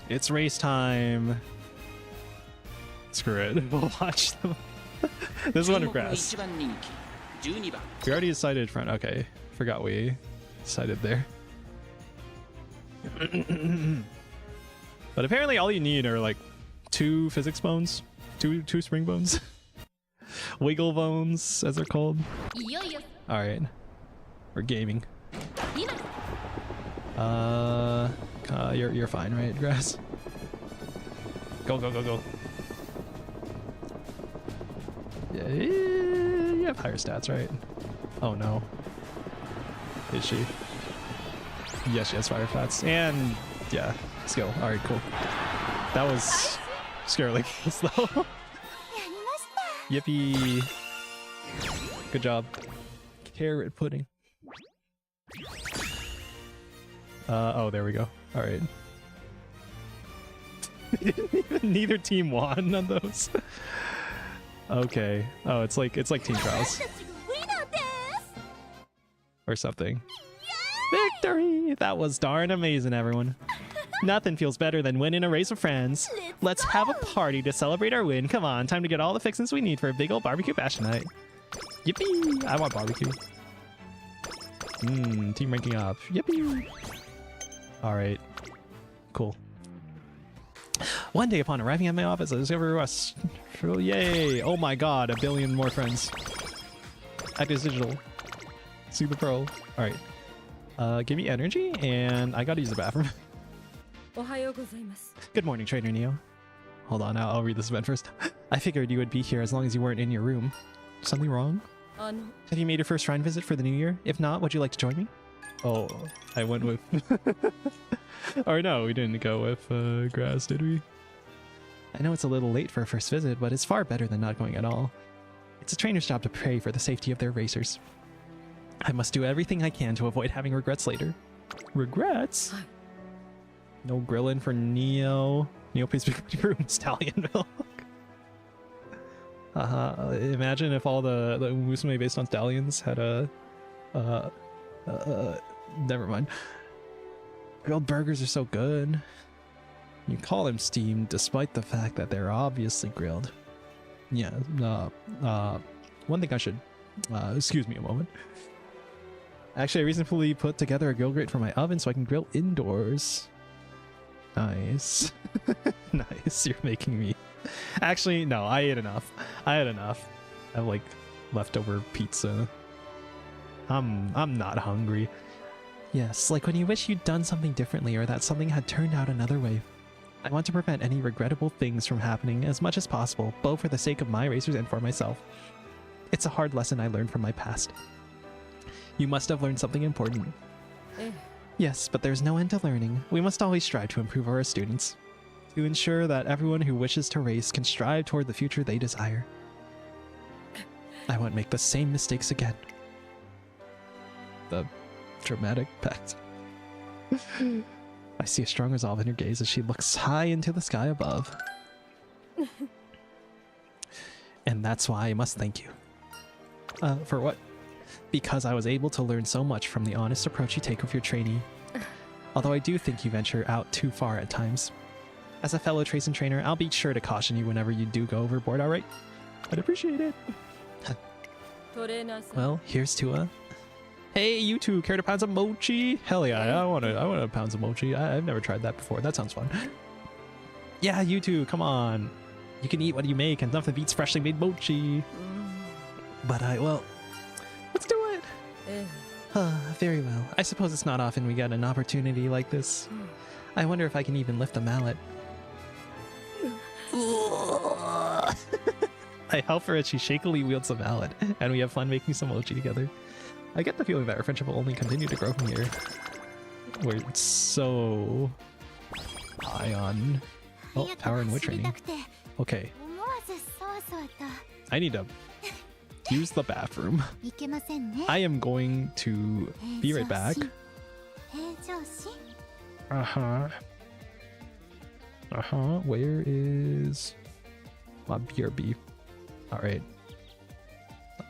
It's race time. Screw it. We'll watch them. This one of grass. We already decided front. Okay, forgot we decided there. But apparently all you need are like 2 physics bones, two spring bones. Wiggle bones, as they're called. いよいよ Alright. We're gaming. 今 You're fine, right, Grass? Go, go, go, go. Yeah, you have higher stats, right? Oh no. Is she? Yes, she has fire stats. And yeah, skill. Alright, cool. That was scarily close though. やりました Yippee. Good job. Carrot pudding. Oh, there we go. All right. Neither team won on those. Okay. Oh, it's like team trials 私たちがウィナーです or something. Victory! That was darn amazing, everyone. Nothing feels better than winning a race with friends. Let's have a party to celebrate our win. Come on, time to get all the fixings we need for a big old barbecue bash tonight. Yippee! I want barbecue. Team ranking up. Yippee! Alright. Cool. One day upon arriving at my office, I discovered Rust. Yay! Oh my god, a billion more friends. Actis Digital. See the pro. Alright. Give me energy, and I gotta use the bathroom. おはようございます Good morning, Trainer Neo. Hold on, I'll read this event first. I figured you would be here as long as you weren't in your room. Something wrong? あの Have you made your first shrine visit for the new year? If not, would you like to join me? Oh, I went with... or no, we didn't go with Grass, did we? I know it's a little late for a first visit, but it's far better than not going at all. It's a trainer's job to pray for the safety of their racers. I must do everything I can to avoid having regrets later. Regrets? No grilling for Neo. Neo pays big room stallion milk. Imagine if all the Musume based on stallions had a never mind. Grilled burgers are so good. You call them steamed despite the fact that they're obviously grilled. Yeah, one thing I should excuse me a moment. Actually, I recently put together a grill grate for my oven so I can grill indoors. Nice. Nice, you're making me. Actually, no, I ate enough. I had enough. I have like leftover pizza. I'm not hungry. Yes, like when you wish you'd done something differently or that something had turned out another way. I want to prevent any regrettable things from happening as much as possible, both for the sake of my racers and for myself. It's a hard lesson I learned from my past. You must have learned something important. ええ Yes, but there's no end to learning. We must always strive to improve our students, to ensure that everyone who wishes to race can strive toward the future they desire. I won't make the same mistakes again. The dramatic pact. I see a strong resolve in her gaze as she looks high into the sky above. And that's why I must thank you. For what? Because I was able to learn so much from the honest approach you take with your trainee. Although I do think you venture out too far at times. As a fellow tracing trainer, I'll be sure to caution you whenever you do go overboard, alright? I'd appreciate it. トレーナーさん Well, here's to a... Hey, you two, care to pound some mochi? Hell yeah, I want to pound some mochi. I've never tried that before. That sounds fun. Yeah, you two, come on. You can eat what you make and nothing beats freshly made mochi. But well, let's do it. え Very well. I suppose it's not often we get an opportunity like this. I wonder if I can even lift a mallet. I help her as she shakily wields the mallet, and we have fun making some mochi together. I get the feeling that our friendship will only continue to grow from here. We're so high on power and wit training. Okay, 思わずそわそわと I need to use the bathroom. いけませんね I am going to be right back. 平常心 Where is my BRB? All right.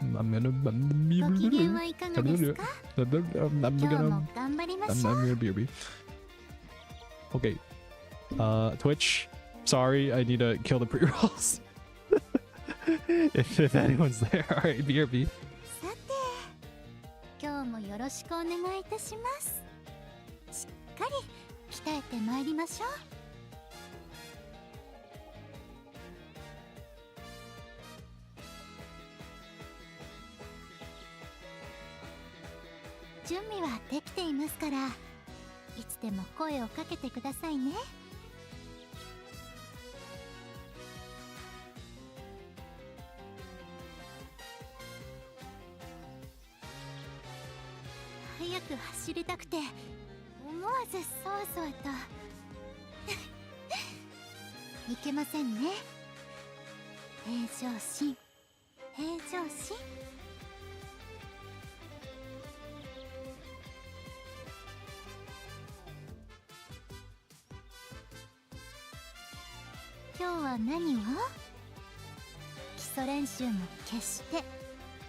I'm gonna. ご機嫌はいかがですか I'm 今日 gonna. も頑張りま I'm しょう gonna BRB. Okay. Twitch. Sorry, I need to kill the pre-rolls. if anyone's there. All right, BRB. さて今日もよろしくお願いいたしますしっかり鍛えてまいりましょう All 準備はできていますから、いつでも声をかけてくださいね。早く走りたくて思わずそわそわといけませんね。平常心、平常心。今日は何を？基礎練習も決して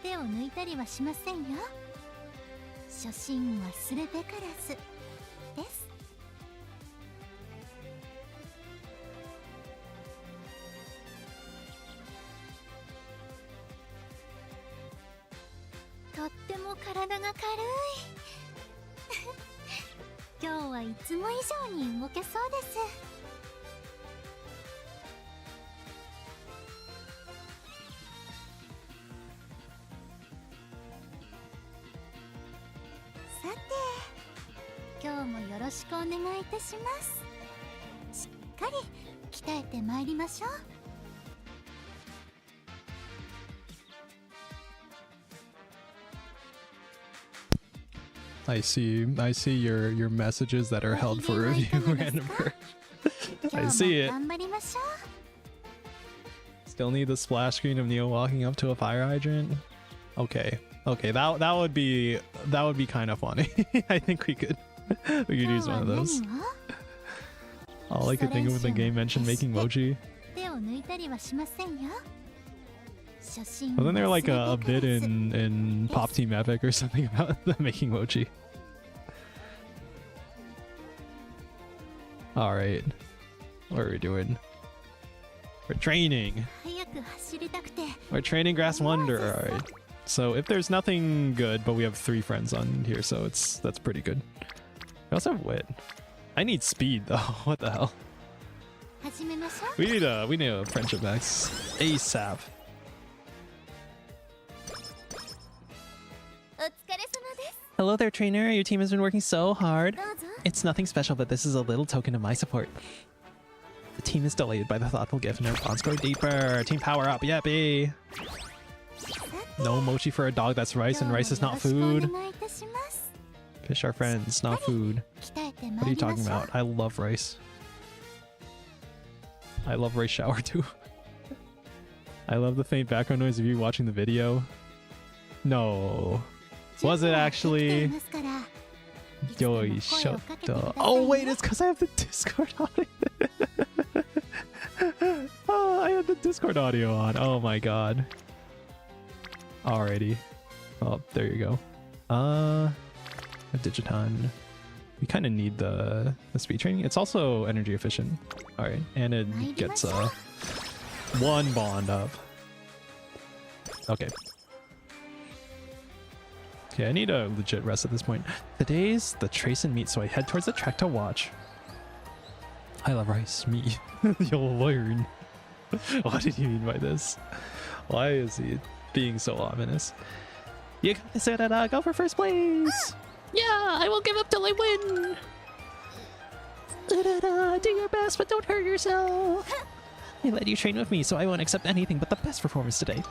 手を抜いたりはしませんよ。初心忘れべからずです。とっても体が軽い今日はいつも以上に動けそうです。さて、今日もよろしくお願いいたします。しっかり鍛えてまいりましょう。I see your messages that are held for review, Random. I see it. Still need the splash screen of Neo walking up to a fire hydrant. Okay, that would be kind of funny. I think we could use one of those. All I could think of when the game mentioned making mochi. Wasn't there like a bit in Pop Team Epic or something about the making mochi? Alright. What are we doing? We're training. We're training Grass Wonder. Alright. So if there's nothing good, but we have 3 friends on here, so that's pretty good. We also have wit. I need speed though. What the hell? We need a friendship max ASAP. Hello there, trainer. Your team has been working so hard. It's nothing special, but this is a little token of my support. The team is delayed by the thoughtful gift and our bonds grow deeper. Team power up, yippee! No mochi for a dog that's rice, and rice is not food. Fish are friends, not food. What are you talking about? I love rice. I love rice shower too. I love the faint background noise of you watching the video. No. Was it actually? Oh wait, it's because I have the Discord audio. Oh, I have the Discord audio on. Oh my god. Alrighty. Oh, there you go. A Digiton. We kind of need the speed training. It's also energy efficient. Alright, and it gets 1 bond up. Okay. Okay, I need a legit rest at this point. Today's the trace and meet, so I head towards the track to watch. I love rice. Me. You'll learn. What did he mean by this? Why is he being so ominous? You gotta go for first place! Yeah, I won't give up till I win! Do your best, but don't hurt yourself! I let you train with me, so I won't accept anything but the best performance today.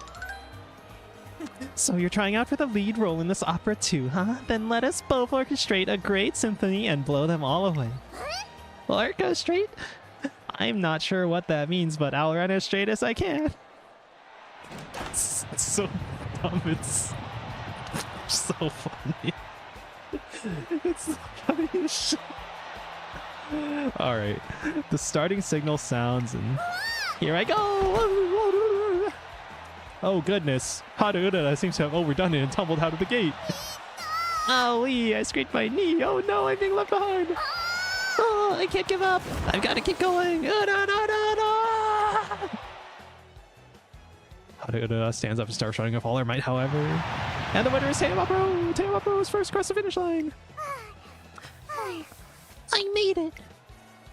So you're trying out for the lead role in this opera too, huh? Then let us both orchestrate a great symphony and blow them all away. Orchestrate? I'm not sure what that means, but I'll run as straight as I can. It's so dumb, it's so funny. It's the funniest shit. Alright, the starting signal sounds and here I go! Oh goodness, Haruda seems to have overdone it and tumbled out of the gate. Owie, I scraped my knee. Oh no, I'm being left behind. Oh, I can't give up. I've got to keep going. Haruda stands up and starts running with all her might, however. And the winner is Teamapro. Teamapro is first across the finish line. I made it.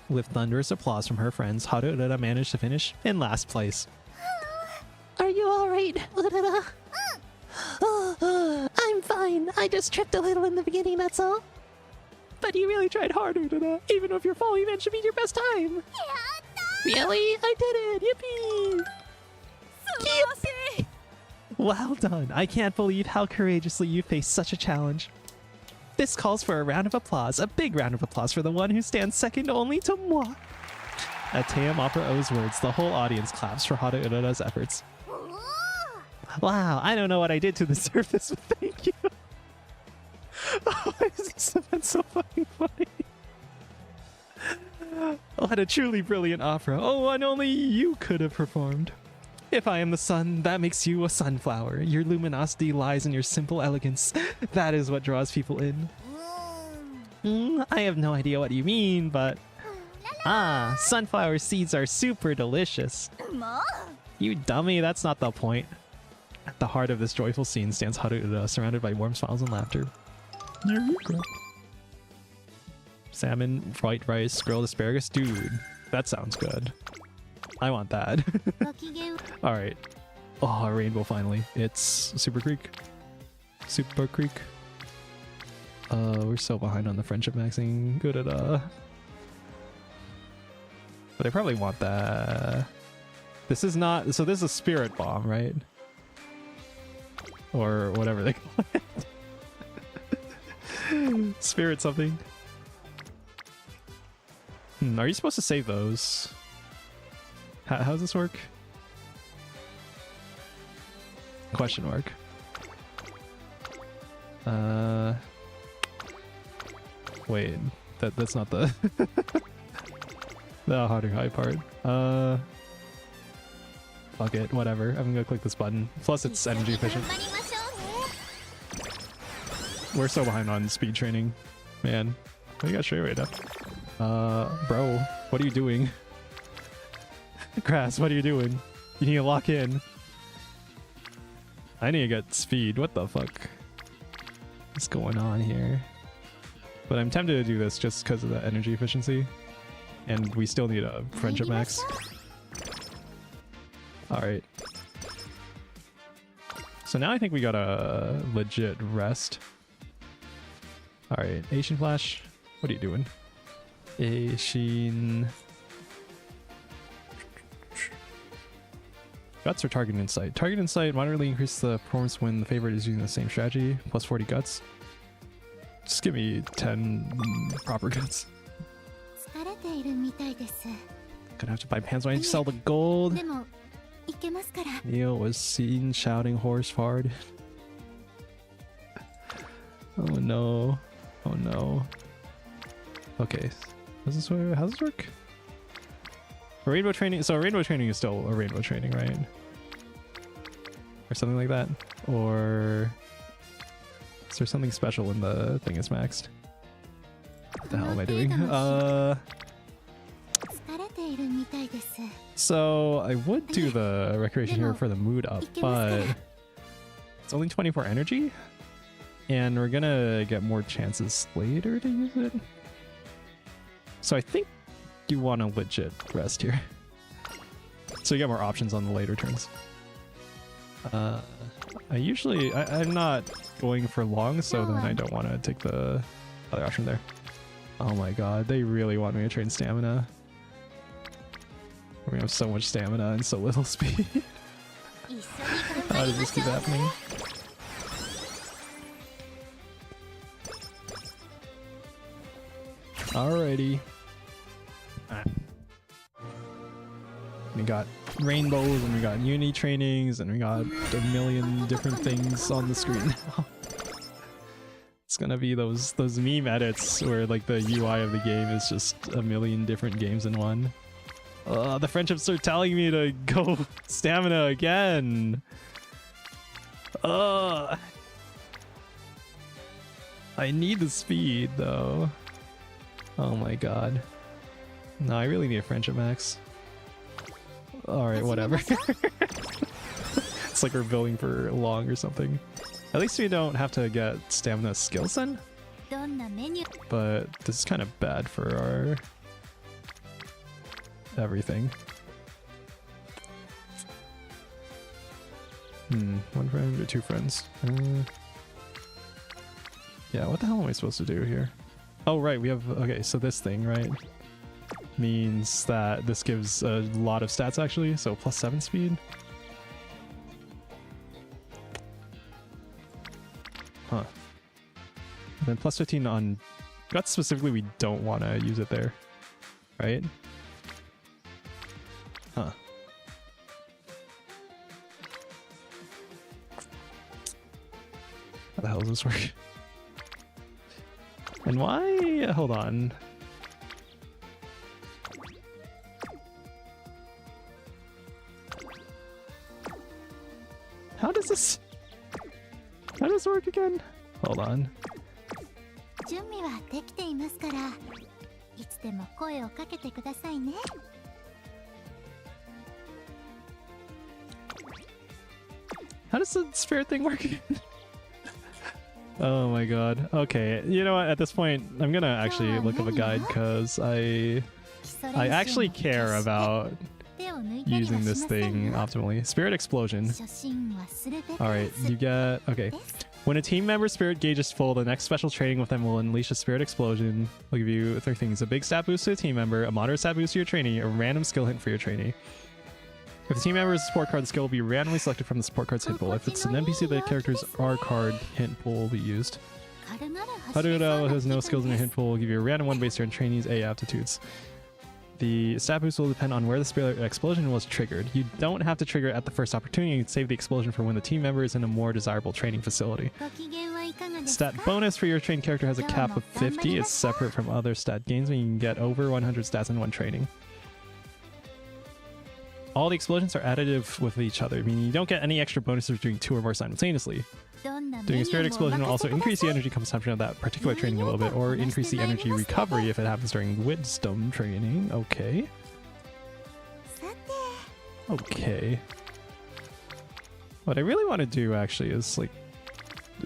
With thunderous applause from her friends, Haruda managed to finish in last place. Are you alright? I'm fine. I just tripped a little in the beginning, that's all. But you really tried harder than that. Even if you're falling, that should be your best time. Really? I did it! Yippee! Yep. Well done. I can't believe how courageously you faced such a challenge. This calls for a round of applause. A big round of applause for the one who stands second only to moi. At Teyam Opera O's words, the whole audience claps for Haruura's efforts. Wow, I don't know what I did to deserve this, but thank you. Oh, this event so fucking funny. What a truly brilliant opera. Oh, and only you could have performed. If I am the sun, that makes you a sunflower. Your luminosity lies in your simple elegance. That is what draws people in. I have no idea what you mean, but... Ah, sunflower seeds are super delicious. You dummy, that's not the point. At the heart of this joyful scene stands Haruura, surrounded by warm smiles and laughter. Salmon, white rice, grilled asparagus. Dude, that sounds good. I want that. Alright. Oh, rainbow finally. It's Super Creek. Super Creek. We're so behind on the friendship maxing. Good at But I probably want that. This is not... So this is a spirit bomb, right? Or whatever they call it. Spirit something. Are you supposed to save those? How does this work? Question mark. Wait, that's not the the harder high part. Fuck it, whatever. I'm gonna click this button. Plus, it's energy efficient. We're so behind on speed training, man. We got straight right up. Bro, what are you doing? Grass, what are you doing? You need to lock in. I need to get speed. What the fuck? What's going on here? But I'm tempted to do this just because of the energy efficiency. And we still need a friendship max. Alright. So now I think we got a legit rest. Alright, Asian Flash. What are you doing? Asian... Guts or Target Insight? Target Insight moderately increases the performance when the favorite is using the same strategy. Plus 40 guts. Just give me 10 proper guts. Gonna have to buy pants when I sell the gold. Neo was seen shouting horse fart. Oh no. Oh no. Okay. How's this work? Rainbow training. So rainbow training is still a rainbow training, right? Or something like that. Or is there something special when the thing is maxed? What the hell am I doing? So I would do the recreation here for the mood up, but it's only 24 energy, and we're gonna get more chances later to use it. So I think you want to legit rest here. So you get more options on the later turns. I'm not going for long, so then I don't want to take the other option there. Oh my god, they really want me to train stamina. We have so much stamina and so little speed. How does this keep happening? Alrighty. We got rainbows and we got uni trainings and we got a million different things on the screen now. It's gonna be those meme edits where like the UI of the game is just a million different games in one. The friendships are telling me to go stamina again. I need the speed though. Oh my god. No, I really need a friendship max. Alright, whatever. It's like we're building for long or something. At least we don't have to get stamina skills then. But this is kind of bad for our everything. One friend or two friends? Yeah, what the hell am I supposed to do here? Oh, right, we have... Okay, so this thing, right? Means that this gives a lot of stats, actually. So +7 speed. Huh. And then +15 on... Guts specifically, we don't want to use it there. Right? Huh. How the hell does this work? And why? Hold on. How does this work again? Hold on. 準備はできていますから、いつでも声をかけてくださいね。How does the spirit thing work again? Oh my god. Okay, you know what? At this point, I'm gonna actually look up a guide because I actually care about using this thing optimally. Spirit explosion. Alright, you get... Okay. When a team member's spirit gauge is full, the next special training with them will unleash a spirit explosion. Will give you 3 things: a big stat boost to the team member, a moderate stat boost to your trainee, a random skill hint for your trainee. If the team member is a support card, the skill will be randomly selected from the support card's hint pool. If it's an NPC, the character's R card hint pool will be used. Harura has no skills in your hint pool will give you a random 1 based on trainee's A aptitudes. The stat boost will depend on where the spirit explosion was triggered. You don't have to trigger it at the first opportunity. You can save the explosion for when the team member is in a more desirable training facility. Stat bonus for your trained character has a cap of 50. It's separate from other stat gains, meaning you can get over 100 stats in 1 training. All the explosions are additive with each other, meaning you don't get any extra bonuses doing 2 or more simultaneously. Doing a spirit explosion will also increase the energy consumption of that particular training a little bit, or increase the energy recovery if it happens during wisdom training. Okay. Okay. What I really want to do actually is like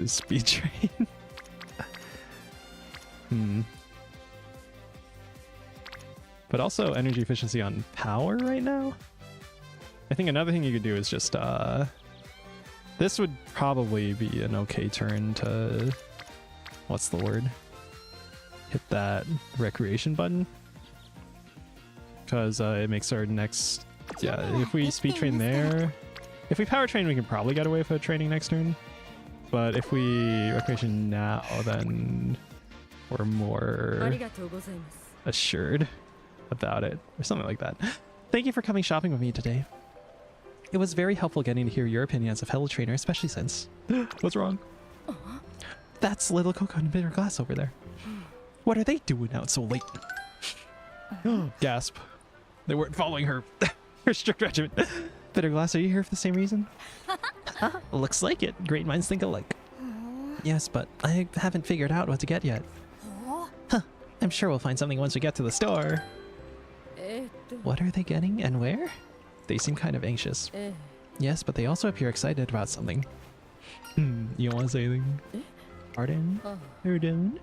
speed train. But also energy efficiency on power right now. I think another thing you could do is just this would probably be an okay turn to, what's the word? Hit that recreation button. Because it makes our next, yeah, if we speed train there, if we power train we can probably get away with a training next turn. But if we recreation now, then we're more assured about it, or something like that. Thank you for coming shopping with me today. It was very helpful getting to hear your opinion as a fellow trainer, especially since... What's wrong? That's little Coco and Bitter Glass over there. What are they doing out so late? Gasp. They weren't following her strict regimen. Bitter Glass, are you here for the same reason? Looks like it. Great minds think alike. Yes, but I haven't figured out what to get yet. Huh. I'm sure we'll find something once we get to the store. What are they getting and where? They seem kind of anxious. Yes, but they also appear excited about something. You don't want to say anything? Pardon? Pardon?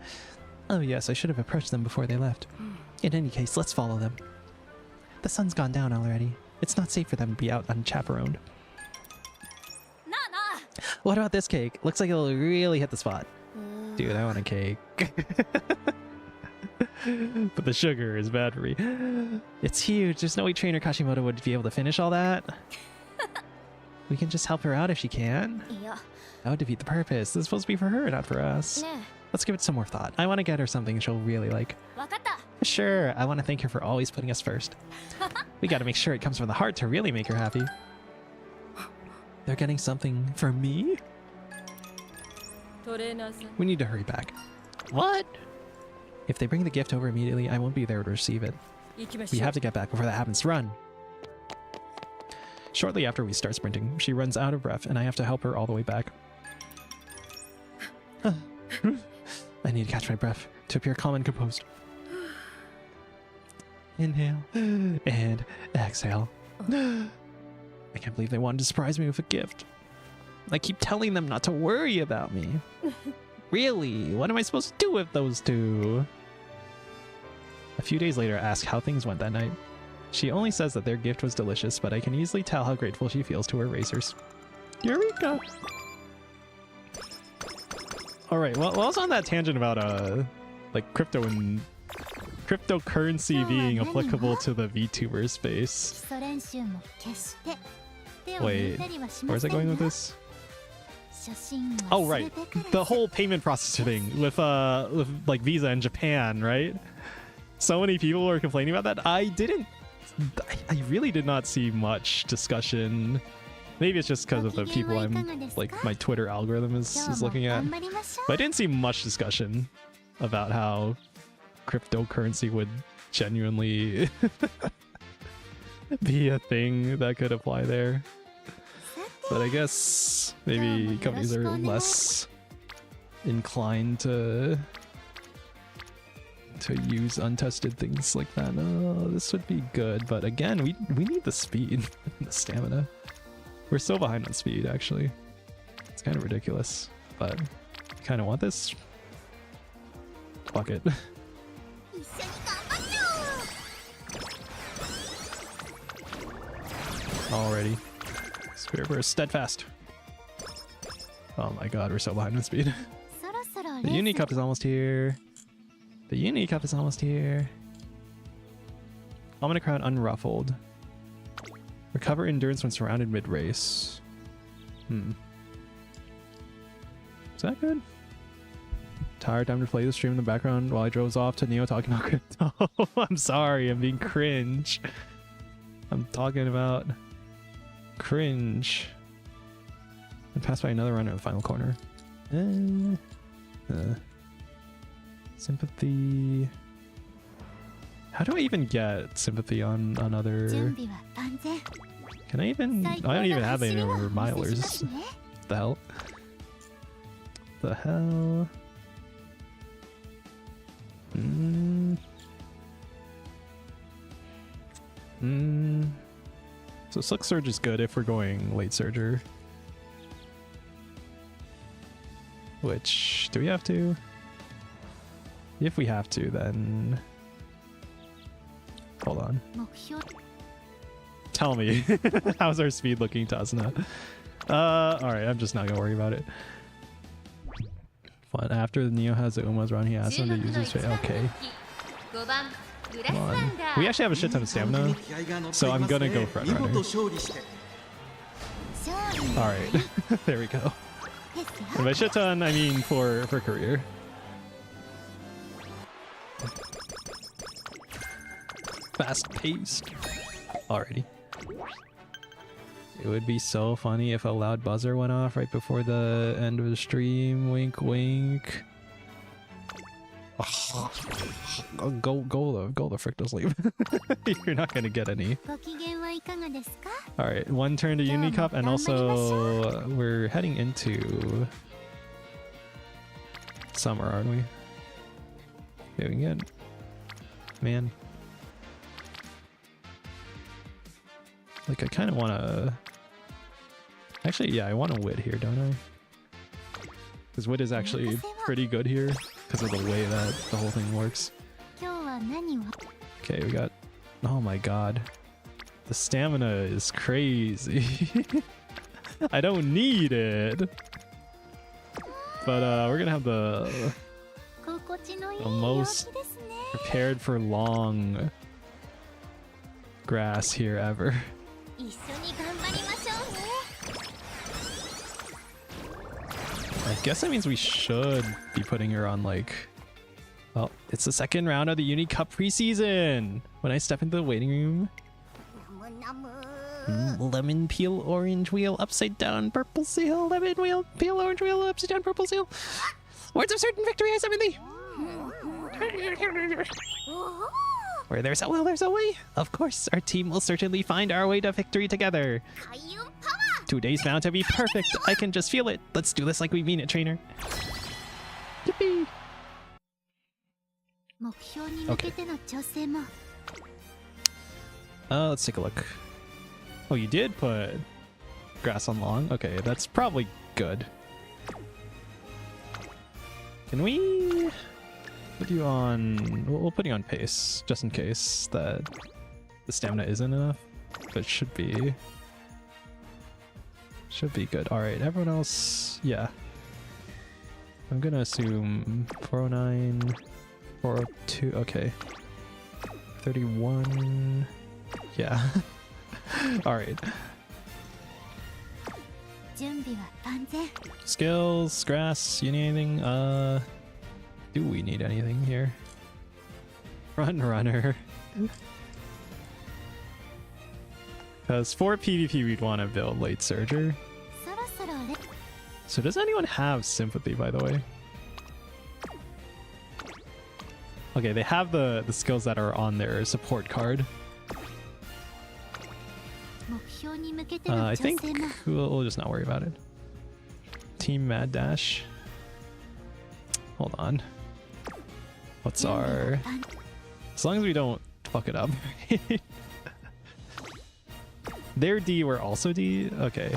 Oh yes, I should have approached them before they left. In any case, let's follow them. The sun's gone down already. It's not safe for them to be out unchaperoned. What about this cake? Looks like it'll really hit the spot. Dude, I want a cake. But the sugar is bad for me. It's huge. There's no way Trainer Kashimoto would be able to finish all that. We can just help her out if she can. That would defeat the purpose. This is supposed to be for her, not for us. Let's give it some more thought. I want to get her something she'll really like. Sure, I want to thank her for always putting us first. We got to make sure it comes from the heart to really make her happy. They're getting something for me? We need to hurry back. What? If they bring the gift over immediately, I won't be there to receive it. We have to get back before that happens. Run! Shortly after we start sprinting, she runs out of breath, and I have to help her all the way back. I need to catch my breath to appear calm and composed. Inhale and exhale. I can't believe they wanted to surprise me with a gift. I keep telling them not to worry about me. Really? What am I supposed to do with those two? A few days later, I ask how things went that night. She only says that their gift was delicious, but I can easily tell how grateful she feels to her racers. Eureka! Alright, well, I was on that tangent about like crypto and cryptocurrency being applicable to the VTuber space. 基礎練習も決して手を抜 Wait, いたりはし where's ま it せん going よ with this? 初心 Oh は right, 全てから the whole payment processor thing with like Visa in Japan, right? So many people were complaining about that. I really did not see much discussion. Maybe it's just because of the people I'm like my Twitter algorithm is looking at. 頑張りましょ But I didn't see much discussion about how cryptocurrency would genuinely be a thing that could apply there. But I guess maybe companies are less inclined to use untested things like that. Oh, this would be good, but again, we need the speed and the stamina. We're so behind on speed, actually. It's kind of ridiculous, but I kind of want this. Fuck it. う一緒に頑張ろう Already. Spirit Burst, steadfast. Oh my god, we're so behind on speed. そろそろ The レー Uni ス Cup is almost here. The Uni Cup is almost here. Omni Crowd unruffled. Recover endurance when surrounded mid-race. Is that good? Tired, time to play the stream in the background while I drove off to Neo talking about crypto. I'm sorry, I'm being cringe. I'm talking about cringe. I passed by another runner in the final corner. Sympathy. How do I even get sympathy on other? 準備は万全 Can I even? I 最高 don't の even have 走 any りを more お見せしま milers. すね The hell? The hell? So Slick Surge is good if we're going late Surger. Which, do we have to? If we have to, then... Hold on. 目標 Tell me, how's our speed looking, Tazna? Alright, I'm just not gonna worry about it. Fun. After the Neo has the Uma's run, he asks him to use his face. Okay. Come on. We actually have a shit ton of stamina, so I'm gonna go front runner. 勝利 Alright, there we go. ですよ And by shit ton, I mean for career. Fast paced. Alrighty. It would be so funny if a loud buzzer went off right before the end of the stream. Wink, wink. Go the frick to sleep. You're not gonna get any. ご機嫌はいかがですか Alright, one turn to Uni Cup, and also we're heading into summer, aren't we? Yeah, we can get... Man. Like, I kind of want to... Actually, yeah, I want to Wit here, don't I? Because Wit is actually pretty good here because of the way that the whole thing works. 今日は何を Okay, we got... Oh my god. The stamina is crazy. I don't need it. But we're gonna have the 心地のいい The 陽 most 気ですね prepared for long grass here ever. 一緒に頑張りましょうね I guess that means we should be putting her on like... Well, it's the second round of the Uni Cup preseason. When I step into the waiting room... ナムナム Lemon peel orange wheel upside down purple seal. Lemon wheel peel orange wheel upside down purple seal. Words of certain victory I summon thee. Where there's a will, there's a way. Of course, our team will certainly find our way to victory together. 開運パワ Today's bound to be perfect. I can just feel it. Let's do this like we mean it, trainer. Yippee. ー目標に向けての調整も Let's take a look. Oh, you did put grass on long? Okay, that's probably good. Can we put you on... We'll put you on pace, just in case that the stamina isn't enough. But it should be. Should be good. Alright, everyone else, yeah. I'm gonna assume 409, 402, okay. 31, yeah. Alright. 準備は万全。 Skills, grass, you need anything? Do we need anything here? Front runner. Because for PvP we'd want to build late surger. そろそろレ So does anyone have sympathy, by the way? Okay, they have the skills that are on their support card. 目標に向けての I 調 think 整も we'll just not worry about it. Team Mad Dash. Hold on. What's 準備は our... 万 As long as we don't fuck it up. Their D were also D? Okay.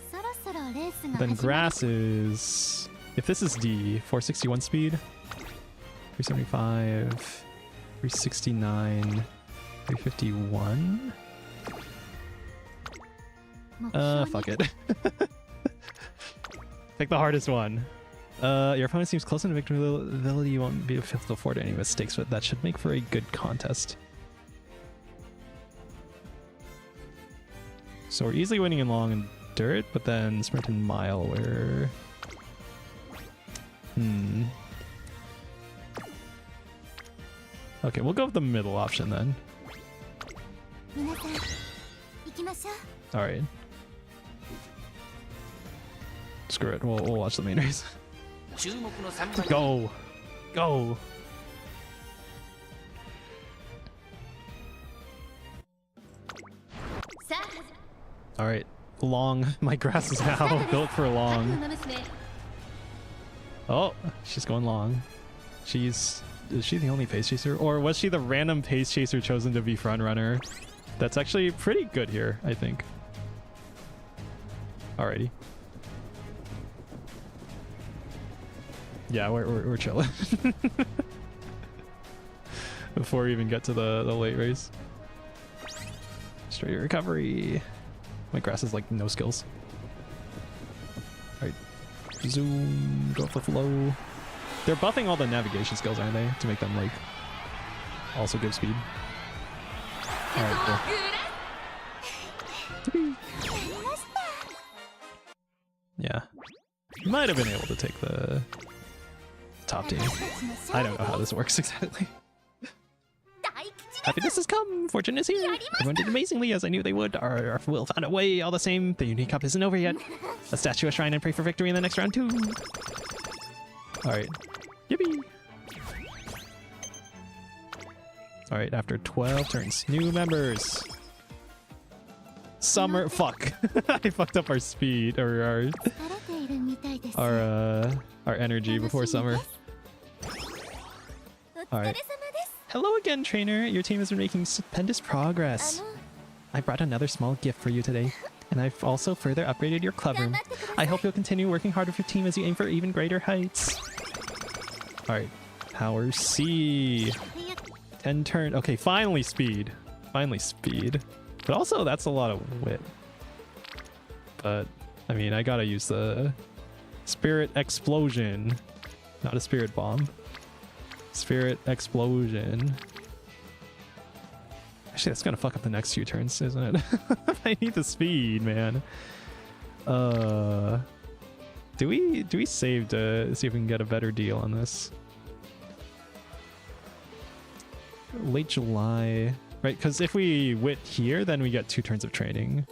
そろそろレースが Then 始まる grass is... If this is D, 461 speed, 375, 369, 351? 目標に Fuck it. Pick the hardest one. Your opponent seems close in victory. You won't be able to afford any mistakes, but that should make for a good contest. So we're easily winning in long and dirt, but then sprint and mile we're... Okay, we'll go with the middle option then. 皆さん行きましょう Alright. Screw it, we'll watch the main race. 注目の3番 Go! Go! Alright, long. My grass is now built for long. Oh, she's going long. Is she the only pace chaser? Or was she the random pace chaser chosen to be front runner? That's actually pretty good here, I think. Alrighty. Yeah, we're chilling. Before we even get to the late race. Straight recovery. My grass is like no skills. Alright. Zoom, go for flow. They're buffing all the navigation skills, aren't they? To make them like also give speed. Alright, cool. Yeah. Might have been able to take the top team. I don't know how this works exactly. Happiness has come! Fortune is here! Everyone did amazingly as I knew they would. Our will found a way all the same. The unique cup isn't over yet. Let's statue a shrine and pray for victory in the next round too. Alright. Yippee! Alright, after 12 turns. New members! Summer... Fuck! I fucked up our speed, or 疲れているみたいです our energy before summer. お疲れ様です Hello again, trainer. Your team has been making stupendous progress. I brought another small gift for you today, and I've also further upgraded your club room. I hope you'll continue working hard with your team as you aim for even greater heights. Alright, power C. 10 turn. Okay, finally speed. Finally speed. But also, that's a lot of wit. But, I mean, I gotta use the Spirit Explosion. Not a Spirit Bomb. Spirit Explosion. Actually, that's gonna fuck up the next few turns, isn't it? I need the speed, man. Do we save to see if we can get a better deal on this? Late July, right? Because if we wit here, then we get 2 turns of training.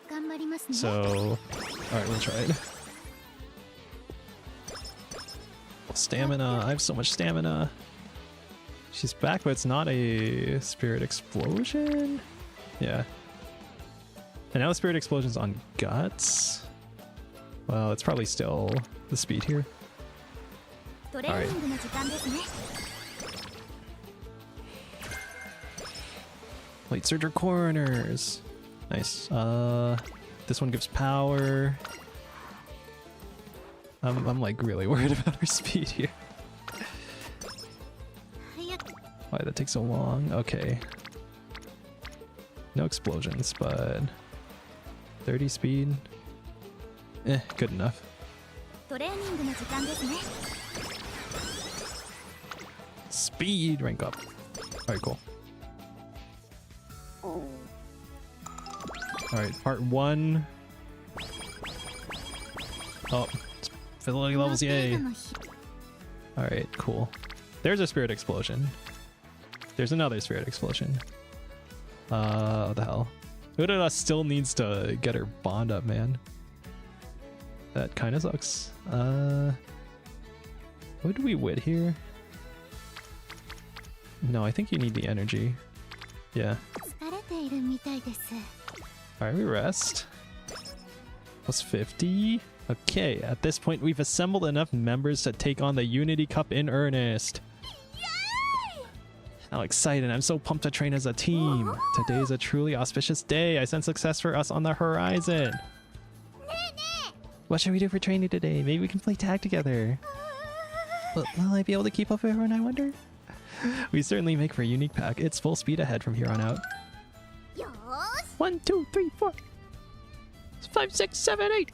頑張りますね So, all right, we'll try it. Stamina. I have so much stamina. She's back, but it's not a Spirit Explosion. Yeah. And now the Spirit Explosion's on Guts. Well, it's probably still the speed here. トレーニングの時間ですね Late Surger Corners. Nice. This one gives power. I'm like really worried about her speed here. 早く Why that takes so long? Okay. No explosions, but 30 speed. Good enough. トレーニングの時間ですね。 Speed rank up. Alright, cool. Alright, part 1. Oh, facility levels, yay. Alright, cool. There's a spirit explosion. There's another spirit explosion. What the hell? Urara still needs to get her bond up, man. That kind of sucks. What do we wit here? No, I think you need the energy. Yeah. 疲れているみたいです。 Alright, we rest. Plus 50. Okay, at this point we've assembled enough members to take on the Unity Cup in earnest. How excited. I'm so pumped to train as a team. Today is a truly auspicious day. I sense success for us on the horizon. What should we do for training today? Maybe we can play tag together. Will I be able to keep up with everyone, I wonder? We certainly make for a unique pack. It's full speed ahead from here on out. よーし 1, 2, 3, 4, 5, 6, 7, 8.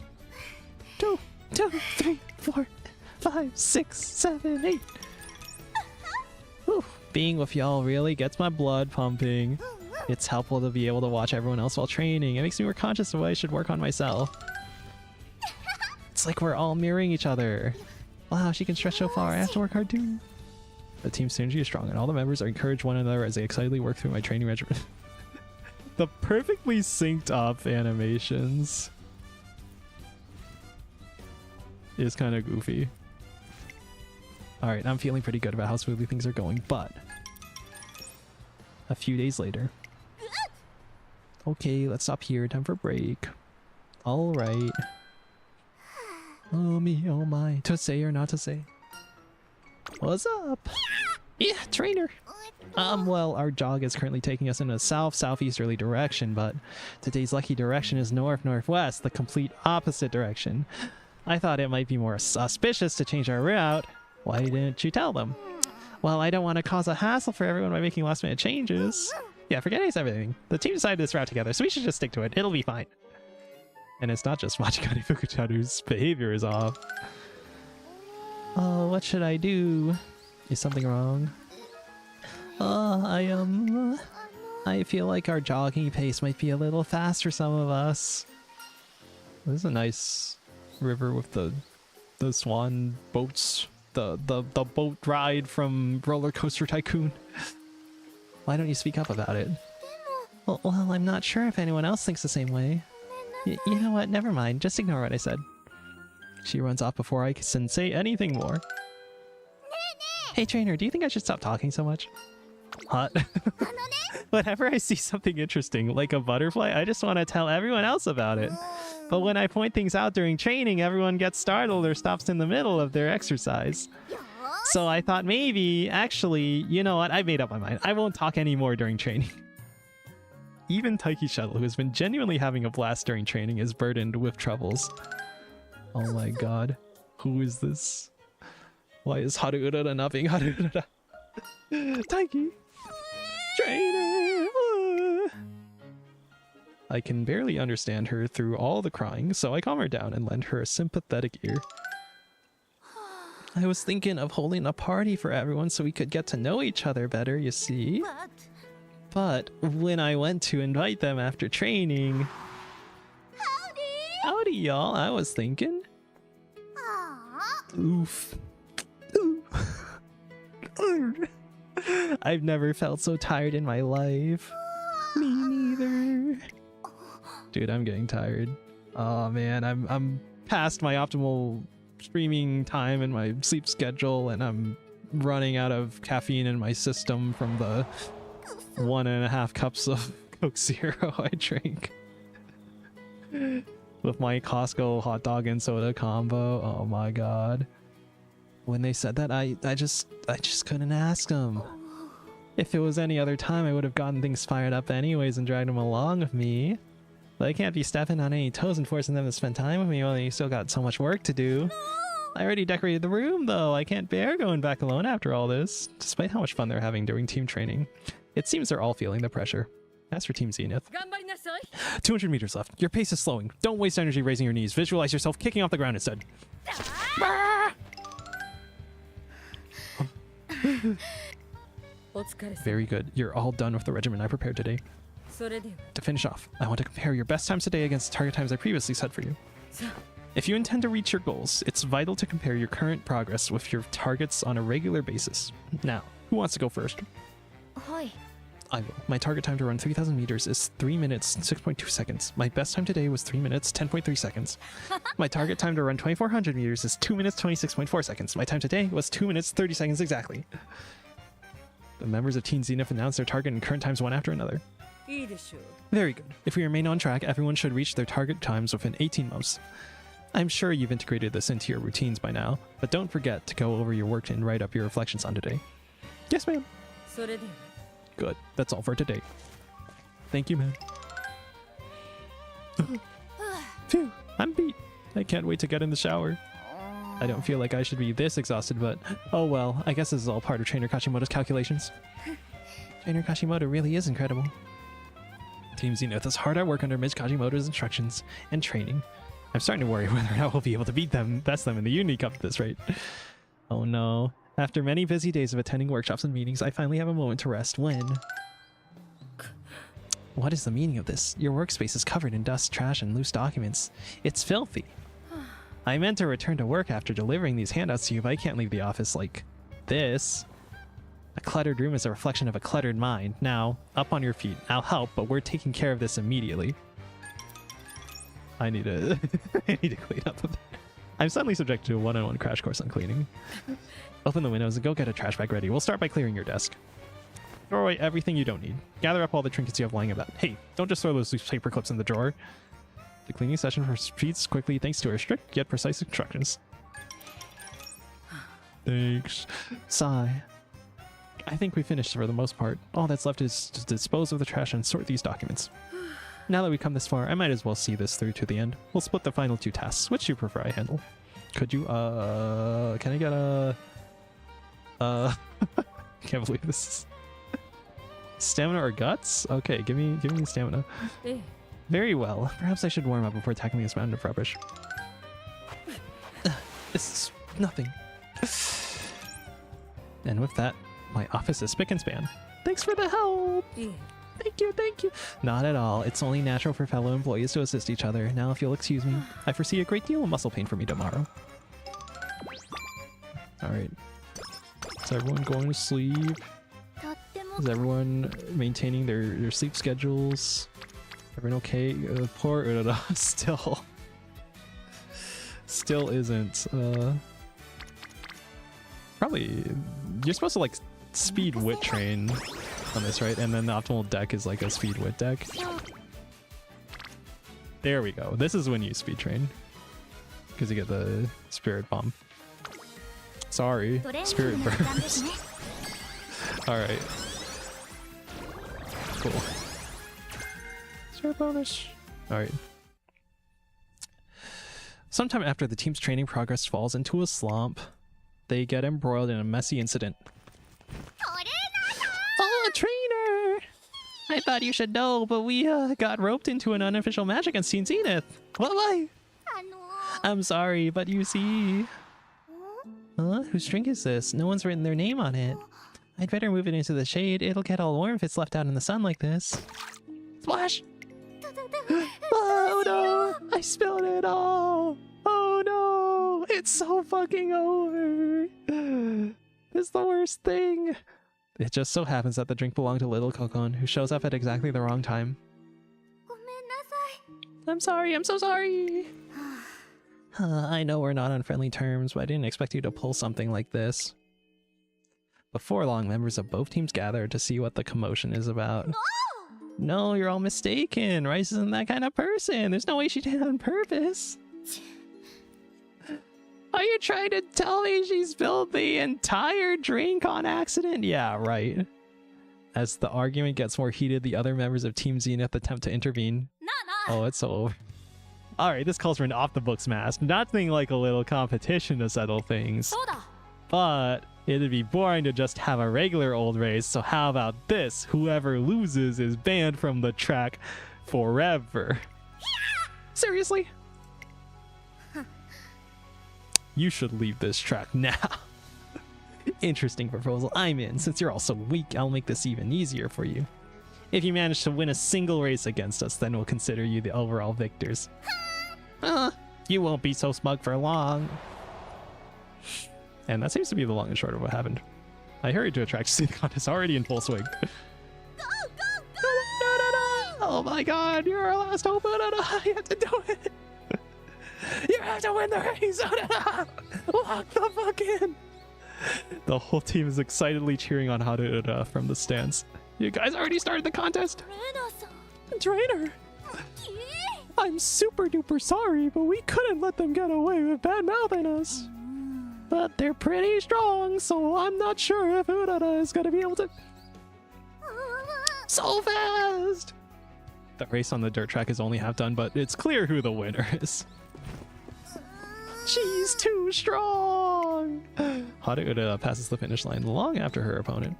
2, 2, 3, 4, 5, 6, 7, 8. Whew. Being with y'all really gets my blood pumping. It's helpful to be able to watch everyone else while training. It makes me more conscious of what I should work on myself. It's like we're all mirroring each other. Wow, she can stretch so far. I have to work hard too. The team synergy is strong, and all the members are encouraged one another as they excitedly work through my training regimen. The perfectly synced up animations is kind of goofy. Alright, I'm feeling pretty good about how smoothly things are going, but a few days later. Okay, let's stop here. Time for a break. Alright. Oh me, oh my. To say or not to say? What's up? Yeah, trainer. Well, our jog is currently taking us in a south-southeasterly direction, but today's lucky direction is north-northwest, the complete opposite direction. I thought it might be more suspicious to change our route. Why didn't you tell them? Well, I don't want to cause a hassle for everyone by making last-minute changes. Yeah, forget everything. The team decided this route together, so we should just stick to it. It'll be fine. And it's not just Machikari Fukuchan whose behavior is off. Oh, what should I do? Is something wrong? I feel like our jogging pace might be a little fast for some of us. This is a nice river with the swan boats. The boat ride from Roller Coaster Tycoon. Why don't you speak up about it? Well, I'm not sure if anyone else thinks the same way. You know what? Never mind. Just ignore what I said. She runs off before I can say anything more. Hey trainer, do you think I should stop talking so much? What? Whenever I see something interesting, like a butterfly, I just want to tell everyone else about it. But when I point things out during training, everyone gets startled or stops in the middle of their exercise. So I thought maybe, actually, you know what? I made up my mind. I won't talk anymore during training. Even Taiki Shuttle, who has been genuinely having a blast during training, is burdened with troubles. Oh my god. Who is this? Why is Haruurara not being Haruurara? Taiki! Training! I can barely understand her through all the crying, so I calm her down and lend her a sympathetic ear. I was thinking of holding a party for everyone so we could get to know each other better, you see? But when I went to invite them after training... Howdy, y'all. I was thinking... Oof. I've never felt so tired in my life. Me neither. Dude, I'm getting tired. Oh man, I'm past my optimal streaming time and my sleep schedule, and I'm running out of caffeine in my system from the 1.5 cups of Coke Zero I drank with my Costco hot dog and soda combo. Oh my god. When they said that, I just couldn't ask them. If it was any other time, I would have gotten things fired up anyways and dragged them along with me. But I can't be stepping on any toes and forcing them to spend time with me while they still got so much work to do. I already decorated the room, though. I can't bear going back alone after all this, despite how much fun they're having during team training. It seems they're all feeling the pressure. As for Team Zenith, 頑張りなさい 200 meters left. Your pace is slowing. Don't waste energy raising your knees. Visualize yourself kicking off the ground instead. お疲れ様 Very good. You're all done with the regimen I prepared today. それでは To finish off, I want to compare your best times today against the target times I previously set for you. さあ If you intend to reach your goals, it's vital to compare your current progress with your targets on a regular basis. Now, who wants to go first? はい I will. My target time to run 3,000 meters is 3 minutes 6.2 seconds. My best time today was 3 minutes 10.3 seconds. My target time to run 2,400 meters is 2 minutes 26.4 seconds. My time today was 2 minutes 30 seconds exactly. The members of Team Zenith announced their target and current times one after another. いいでしょう Very good. If we remain on track, everyone should reach their target times within 18 months. I'm sure you've integrated this into your routines by now, but don't forget to go over your work and write up your reflections on today. Yes, ma'am. それでは Good. That's all for today. Thank you, man. Phew, I'm beat. I can't wait to get in the shower. I don't feel like I should be this exhausted, but oh well, I guess this is all part of Trainer Kashimoto's calculations. Trainer Kashimoto really is incredible. Team Zenith is hard at work under Ms. Kashimoto's instructions and training. I'm starting to worry whether or not we'll be able to best them in the Uni Cup at this rate. Oh no. After many busy days of attending workshops and meetings, I finally have a moment to rest when... What is the meaning of this? Your workspace is covered in dust, trash, and loose documents. It's filthy. I meant to return to work after delivering these handouts to you, but I can't leave the office like this. A cluttered room is a reflection of a cluttered mind. Now, up on your feet. I'll help, but we're taking care of this immediately. I need to... I need to clean up a bit. I'm suddenly subjected to a one-on-one crash course on cleaning. Open the windows and go get a trash bag ready. We'll start by clearing your desk. Throw away everything you don't need. Gather up all the trinkets you have lying about. Hey, don't just throw those loose paper clips in the drawer. The cleaning session proceeds quickly thanks to our strict yet precise instructions. Thanks. Sigh. I think we finished for the most part. All that's left is to dispose of the trash and sort these documents. Now that we've come this far, I might as well see this through to the end. We'll split the final 2 tasks. Which do you prefer I handle? Could you, can I get a... Can't believe this is... Stamina or guts? Okay, give me stamina. ええ Very well. Perhaps I should warm up before tackling this mountain of rubbish. This is nothing. And with that, my office is spick and span. Thanks for the help! いえ Thank you. Not at all. It's only natural for fellow employees to assist each other. Now, if you'll excuse me, I foresee a great deal of muscle pain for me tomorrow. Alright. Is everyone going to sleep? とっても Is everyone maintaining their sleep schedules? Everyone okay? Poor Urara still isn't. Probably you're supposed to like speed wit train on this, right? And then the optimal deck is like a speed wit deck. There we go. This is when you speed train because you get the spirit bomb. Sorry, spirit burst. All right. Cool. Spirit bonus. All right. Sometime after the team's training progress falls into a slump, they get embroiled in a messy incident. Oh, a trainer! I thought you should know, but we got roped into an unofficial match against Team Zenith. What? Why? I'm sorry, but you see... Huh? Whose drink is this? No one's written their name on it. I'd better move it into the shade. It'll get all warm if it's left out in the sun like this. Splash! Oh no! I spilled it all! Oh no! It's so fucking over! It's the worst thing! It just so happens that the drink belonged to little Kokon, who shows up at exactly the wrong time. ごめんなさい I'm sorry, I'm so sorry! I know we're not on friendly terms, but I didn't expect you to pull something like this. Before long, members of both teams gather to see what the commotion is about. No, you're all mistaken. Rice isn't that kind of person. There's no way she did it on purpose. Are you trying to tell me she spilled the entire drink on accident? Yeah, right. As the argument gets more heated, the other members of Team Zenith attempt to intervene. Oh, it's so over. Alright, this calls for an off-the-books match. Nothing like a little competition to settle things. そうだ But It'd be boring to just have a regular old race, so how about this? Whoever loses is banned from the track forever. Seriously? You should leave this track now. Interesting proposal. I'm in. Since you're all so weak, I'll make this even easier for you. If you manage to win a single race against us, then we'll consider you the overall victors. You won't be so smug for long. And that seems to be the long and short of what happened. I hurried to a track to see the contest already in full swing. Oh my god, you're our last hope. You have to do it. You have to win the race. Lock the fuck in. The whole team is excitedly cheering on Haruda from the stands. You guys already started the contest? Trainer! I'm super duper sorry, but we couldn't let them get away with bad mouthing us. But they're pretty strong, so I'm not sure if Urara is gonna be able to. So fast! The race on the dirt track is only half done, but it's clear who the winner is. She's too strong! Haruda passes the finish line long after her opponent.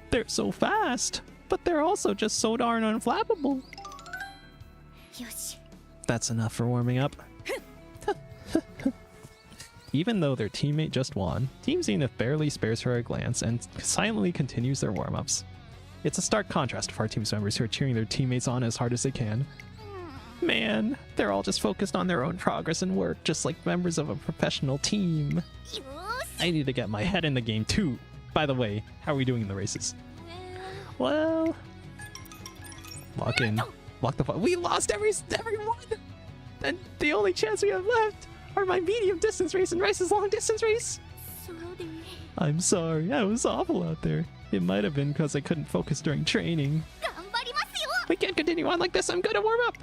They're so fast, but they're also just so darn unflappable. That's enough for warming up. Even though their teammate just won, Team Zenith barely spares her a glance and silently continues their warm-ups. It's a stark contrast of our team's members who are cheering their teammates on as hard as they can. Man, they're all just focused on their own progress and work, just like members of a professional team. I need to get my head in the game too. By the way, how are we doing in the races? Well, lock in. Lock the fuck. We lost everyone! And the only chance we have left are my medium distance race and Rice's long distance race. I'm sorry, I was awful out there. It might have been because I couldn't focus during training. We can't continue on like this, I'm gonna warm up.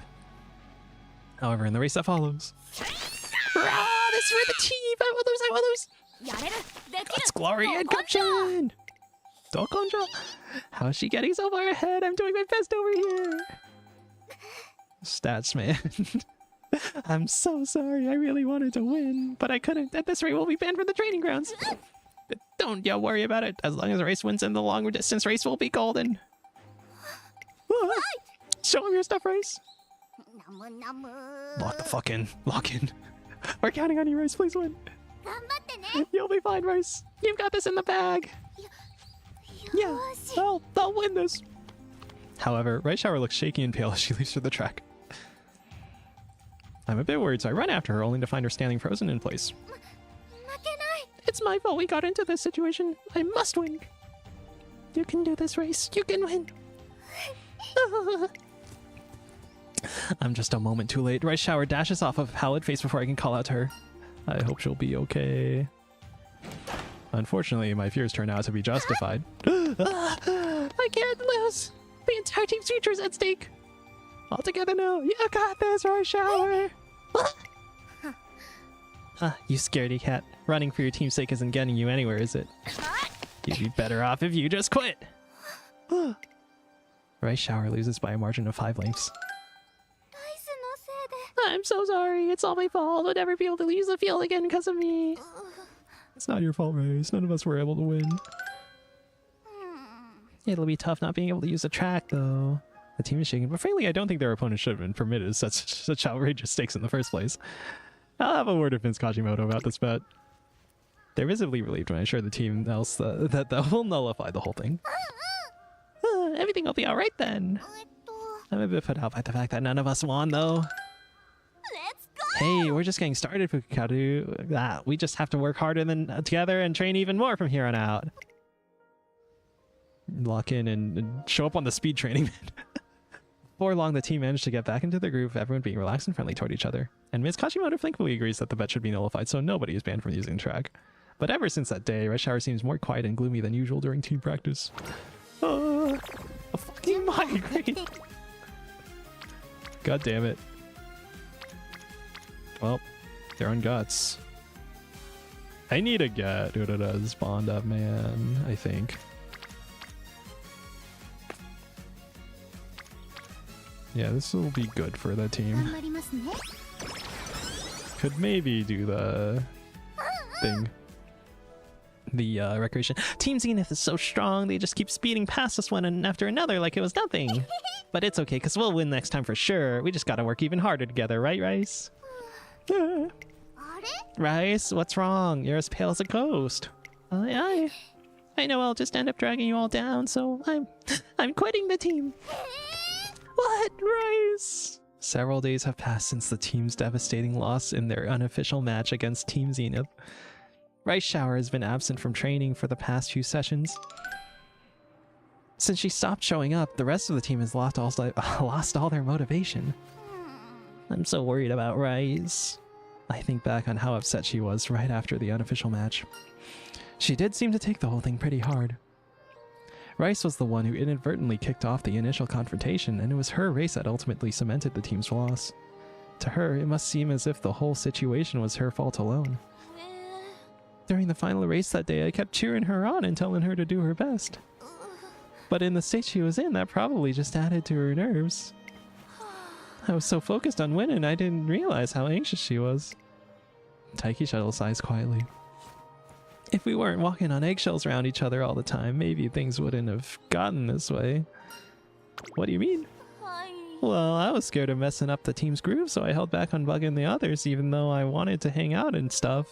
However, in the race that follows. Rah, this is for the team! I will lose! God's glory and Gumshin! Dokonja! How's she getting so far ahead? I'm doing my best over here! Stats, man. I'm so sorry. I really wanted to win, but I couldn't. At this rate, we'll be banned from the training grounds. But don't you worry about it. As long as the race wins in the long distance race, will be golden. Show him your stuff, Race. Lock the fuck in. Lock in. We're counting on you, Race. Please win. You'll be fine, Race. You've got this in the bag. Yeah, I'll win this. However, Rice Shower looks shaky and pale as she leaves for the track. I'm a bit worried, so I run after her, only to find her standing frozen in place. It's my fault we got into this situation. I must win. You can do this, Race. You can win. I'm just a moment too late. Rice Shower dashes off of pallid face before I can call out to her. I hope she'll be okay. Unfortunately, my fears turn out to be justified. I can't lose. The entire team's future is at stake. All together now. You got this, Rice Shower. You scaredy cat. Running for your team's sake isn't getting you anywhere, is it? You'd be better off if you just quit. Rice Shower loses by a margin of 5 lengths. I'm so sorry. It's all my fault. I'll never be able to use the field again because of me. It's not your fault, Race. None of us were able to win. It'll be tough not being able to use the track, though. The team is shaking, but frankly, I don't think their opponent should have been permitted such outrageous stakes in the first place. I'll have a word with Vince Kajimoto about this bet. They're visibly relieved when I assure the team else that will nullify the whole thing. Everything will be alright then. I'm a bit put out by the fact that none of us won, though. Hey, we're just getting started, Fukikaru. We just have to work harder together and train even more from here on out. Lock in and show up on the speed training. Before long, the team managed to get back into the groove, everyone being relaxed and friendly toward each other. And Ms. Kashimoto thankfully agrees that the bet should be nullified, so nobody is banned from using the track. But ever since that day, Rice Shower seems more quiet and gloomy than usual during team practice. A fucking migraine! God damn it. Well, they're on guts. I need to get Urara's bond up, man, I think. Yeah, this will be good for the team. Could maybe do the thing. the recreation. Team Zenith is so strong, they just keep speeding past us one after another like it was nothing. But it's okay, because we'll win next time for sure. We just gotta work even harder together, right, Rice? Rice, what's wrong? You're as pale as a ghost. I know I'll just end up dragging you all down, so I'm quitting the team. What, Rice? Several days have passed since the team's devastating loss in their unofficial match against Team Zenith. Rice Shower has been absent from training for the past few sessions. Since she stopped showing up, the rest of the team has lost all their motivation. I'm so worried about Rice. I think back on how upset she was right after the unofficial match. She did seem to take the whole thing pretty hard. Rice was the one who inadvertently kicked off the initial confrontation, and it was her race that ultimately cemented the team's loss. To her, it must seem as if the whole situation was her fault alone. During the final race that day, I kept cheering her on and telling her to do her best. But in the state she was in, that probably just added to her nerves. I was so focused on winning, I didn't realize how anxious she was. Taiki Shuttle sighs quietly. If we weren't walking on eggshells around each other all the time, maybe things wouldn't have gotten this way. What do you mean? Well, I was scared of messing up the team's groove, so I held back on bugging the others, even though I wanted to hang out and stuff.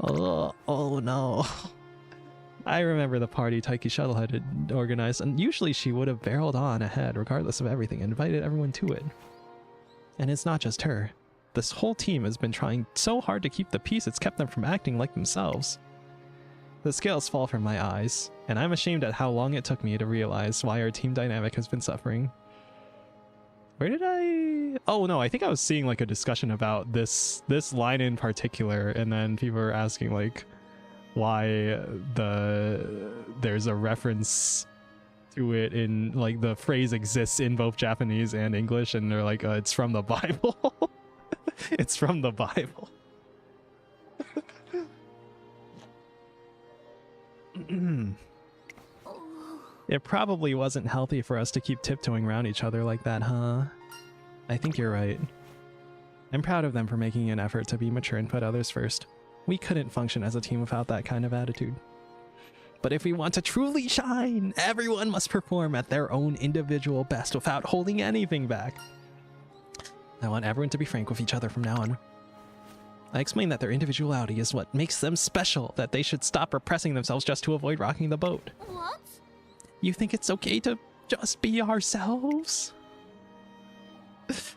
Oh no. I remember the party Taiki Shuttle had organized, and usually she would have barreled on ahead regardless of everything and invited everyone to it. And it's not just her. This whole team has been trying so hard to keep the peace it's kept them from acting like themselves. The scales fall from my eyes, and I'm ashamed at how long it took me to realize why our team dynamic has been suffering. Where did I... Oh no, I think I was seeing like a discussion about this line in particular, and then people were asking like why there's a reference to it in like the phrase exists in both Japanese and English, and they're like it's from the Bible. It's from the Bible. It probably wasn't healthy for us to keep tiptoeing around each other like that, huh? I think you're right. I'm proud of them for making an effort to be mature and put others first. We couldn't function as a team without that kind of attitude. But if we want to truly shine, everyone must perform at their own individual best without holding anything back. I want everyone to be frank with each other from now on. I explained that their individuality is what makes them special, that they should stop repressing themselves just to avoid rocking the boat. What? You think it's okay to just be ourselves?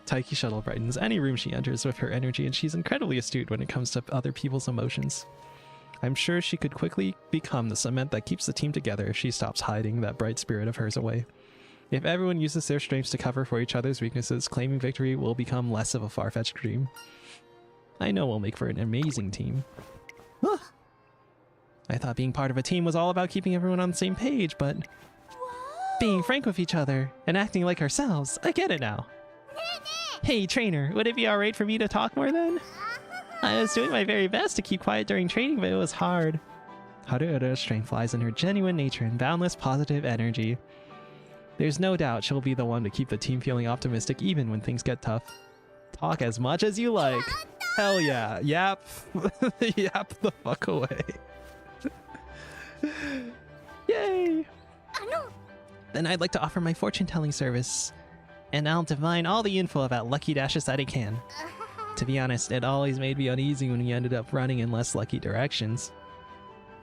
Taiki Shuttle brightens any room she enters with her energy, and she's incredibly astute when it comes to other people's emotions. I'm sure she could quickly become the cement that keeps the team together if she stops hiding that bright spirit of hers away. If everyone uses their strengths to cover for each other's weaknesses, claiming victory will become less of a far-fetched dream. I know we'll make for an amazing team. Huh. I thought being part of a team was all about keeping everyone on the same page, but being frank with each other and acting like ourselves, I get it now. Hey, trainer, would it be alright for me to talk more then? I was doing my very best to keep quiet during training, but it was hard. Haruo's strength lies in her genuine nature and boundless positive energy. There's no doubt she'll be the one to keep the team feeling optimistic even when things get tough. Talk as much as you like. Hell yeah. Yap. Yap the fuck away. Yay. Then I'd like to offer my fortune-telling service, and I'll divine all the info about lucky dashes that I can. To be honest, it always made me uneasy when we ended up running in less lucky directions.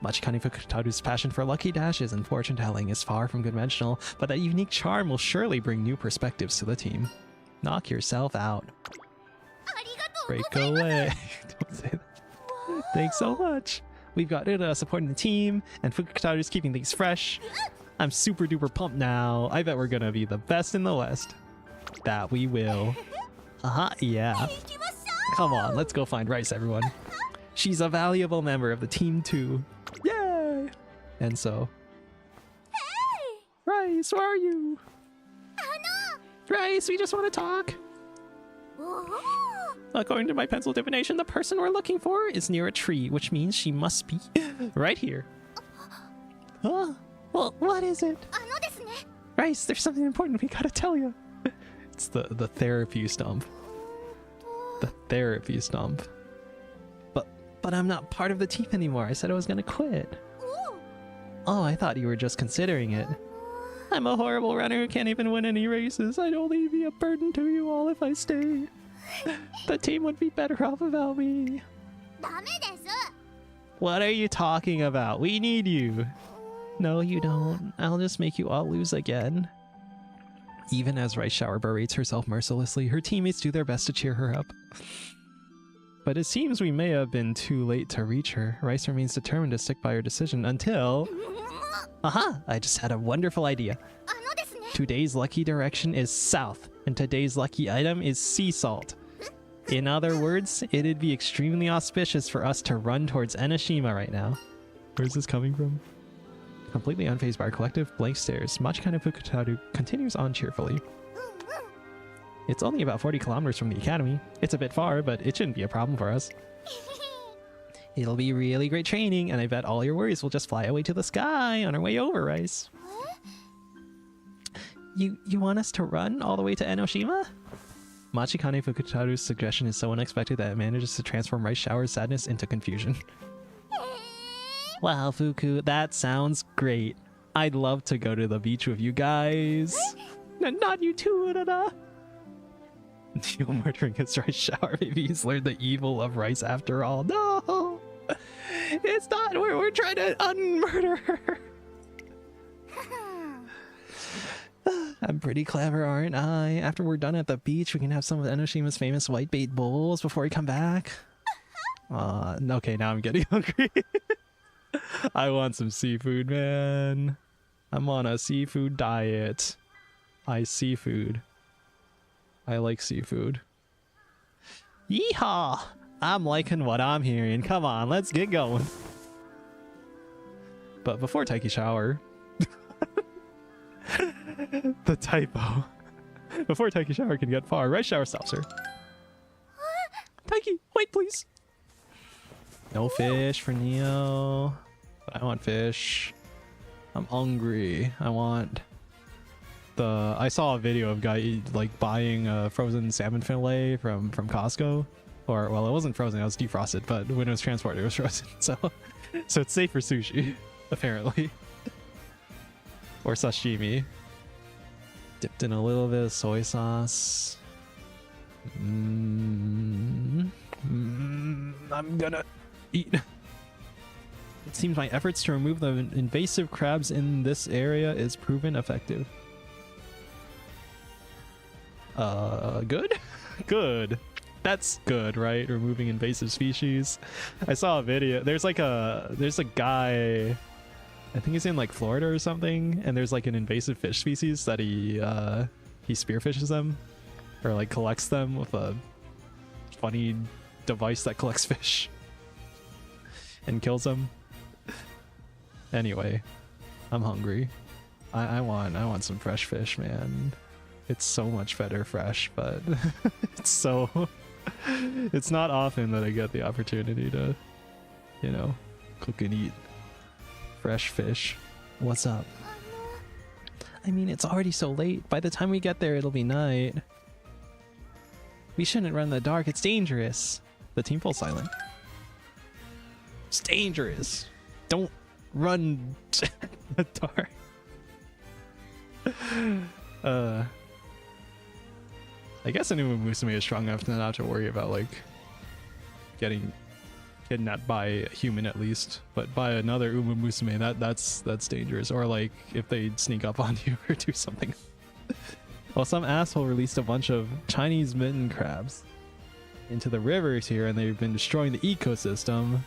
Machikani Fukutaru's passion for lucky dashes and fortune-telling is far from conventional, but that unique charm will surely bring new perspectives to the team. Knock yourself out. Break away. Don't say that. Thanks so much. We've got Ida supporting the team, and Fukutaru's keeping things fresh. I'm super duper pumped now. I bet we're gonna be the best in the West. That we will. Yeah. Come on, let's go find Rice, everyone. She's a valuable member of the team too. Yay! And so... Hey! Rice, where are you? Rice, we just want to talk. According to my pencil divination, the person we're looking for is near a tree, which means she must be right here. Huh? Well, what is it? Rice, there's something important we gotta tell you. It's the therapy stump. The therapy stump. But I'm not part of the team anymore. I said I was gonna quit. Oh, I thought you were just considering it. I'm a horrible runner who can't even win any races. I'd only be a burden to you all if I stay. The team would be better off without me. ダメです。 What are you talking about? We need you. No, you don't. I'll just make you all lose again. Even as Rice Shower berates herself mercilessly, her teammates do their best to cheer her up. But it seems we may have been too late to reach her. Rice remains determined to stick by her decision until... Aha! I just had a wonderful idea. あのですね。 Today's lucky direction is south, and today's lucky item is sea salt. In other words, it'd be extremely auspicious for us to run towards Enoshima right now. Where's this coming from? Completely unfazed by our collective blank stares, Machikane Fukutaru continues on cheerfully. It's only about 40 kilometers from the academy. It's a bit far, but it shouldn't be a problem for us. It'll be really great training, and I bet all your worries will just fly away to the sky on our way over, Rice. You want us to run all the way to Enoshima? Machikane Fukutaru's suggestion is so unexpected that it manages to transform Rice Shower's sadness into confusion. Wow, Fuku, that sounds great. I'd love to go to the beach with you guys. Not you too, Urara. Neil murdering his Rice Shower. Maybe he's learned the evil of Rice after all. No! It's not. We're trying to unmurder her. I'm pretty clever, aren't I? After we're done at the beach, we can have some of Enoshima's famous whitebait bowls before we come back. Okay, now I'm getting hungry. I want some seafood, man. I'm on a seafood diet. Seafood. I like seafood. Yeehaw! I'm liking what I'm hearing. Come on, let's get going. But before Taiki Shower... the typo. Before Taiki Shower can get far, Rice Shower stops her. Taiki, wait please! No fish for Neo. But I want fish. I'm hungry. I want... I saw a video of a guy like buying a frozen salmon fillet from Costco, or well, it wasn't frozen, it was defrosted, but when it was transported, it was frozen. So it's safe for sushi, apparently, or sashimi. Dipped in a little bit of soy sauce. I'm gonna eat. It seems my efforts to remove the invasive crabs in this area is proven effective. Good? Good. That's good, right? Removing invasive species. I saw a video. There's a guy, I think he's in like Florida or something, and there's like an invasive fish species that he spearfishes them, or like collects them with a funny device that collects fish and kills them. Anyway, I'm hungry. I want some fresh fish, man. It's so much better fresh, but it's not often that I get the opportunity to, cook and eat fresh fish. What's up? I mean, it's already so late. By the time we get there, it'll be night. We shouldn't run in the dark. It's dangerous. The team falls silent. It's dangerous. Don't run in the dark. I guess a new Musume is strong enough not to worry about like getting kidnapped by a human at least, but by another Uma Musume, that's dangerous. Or like if they sneak up on you or do something. Well, some asshole released a bunch of Chinese mitten crabs into the rivers here, and they've been destroying the ecosystem.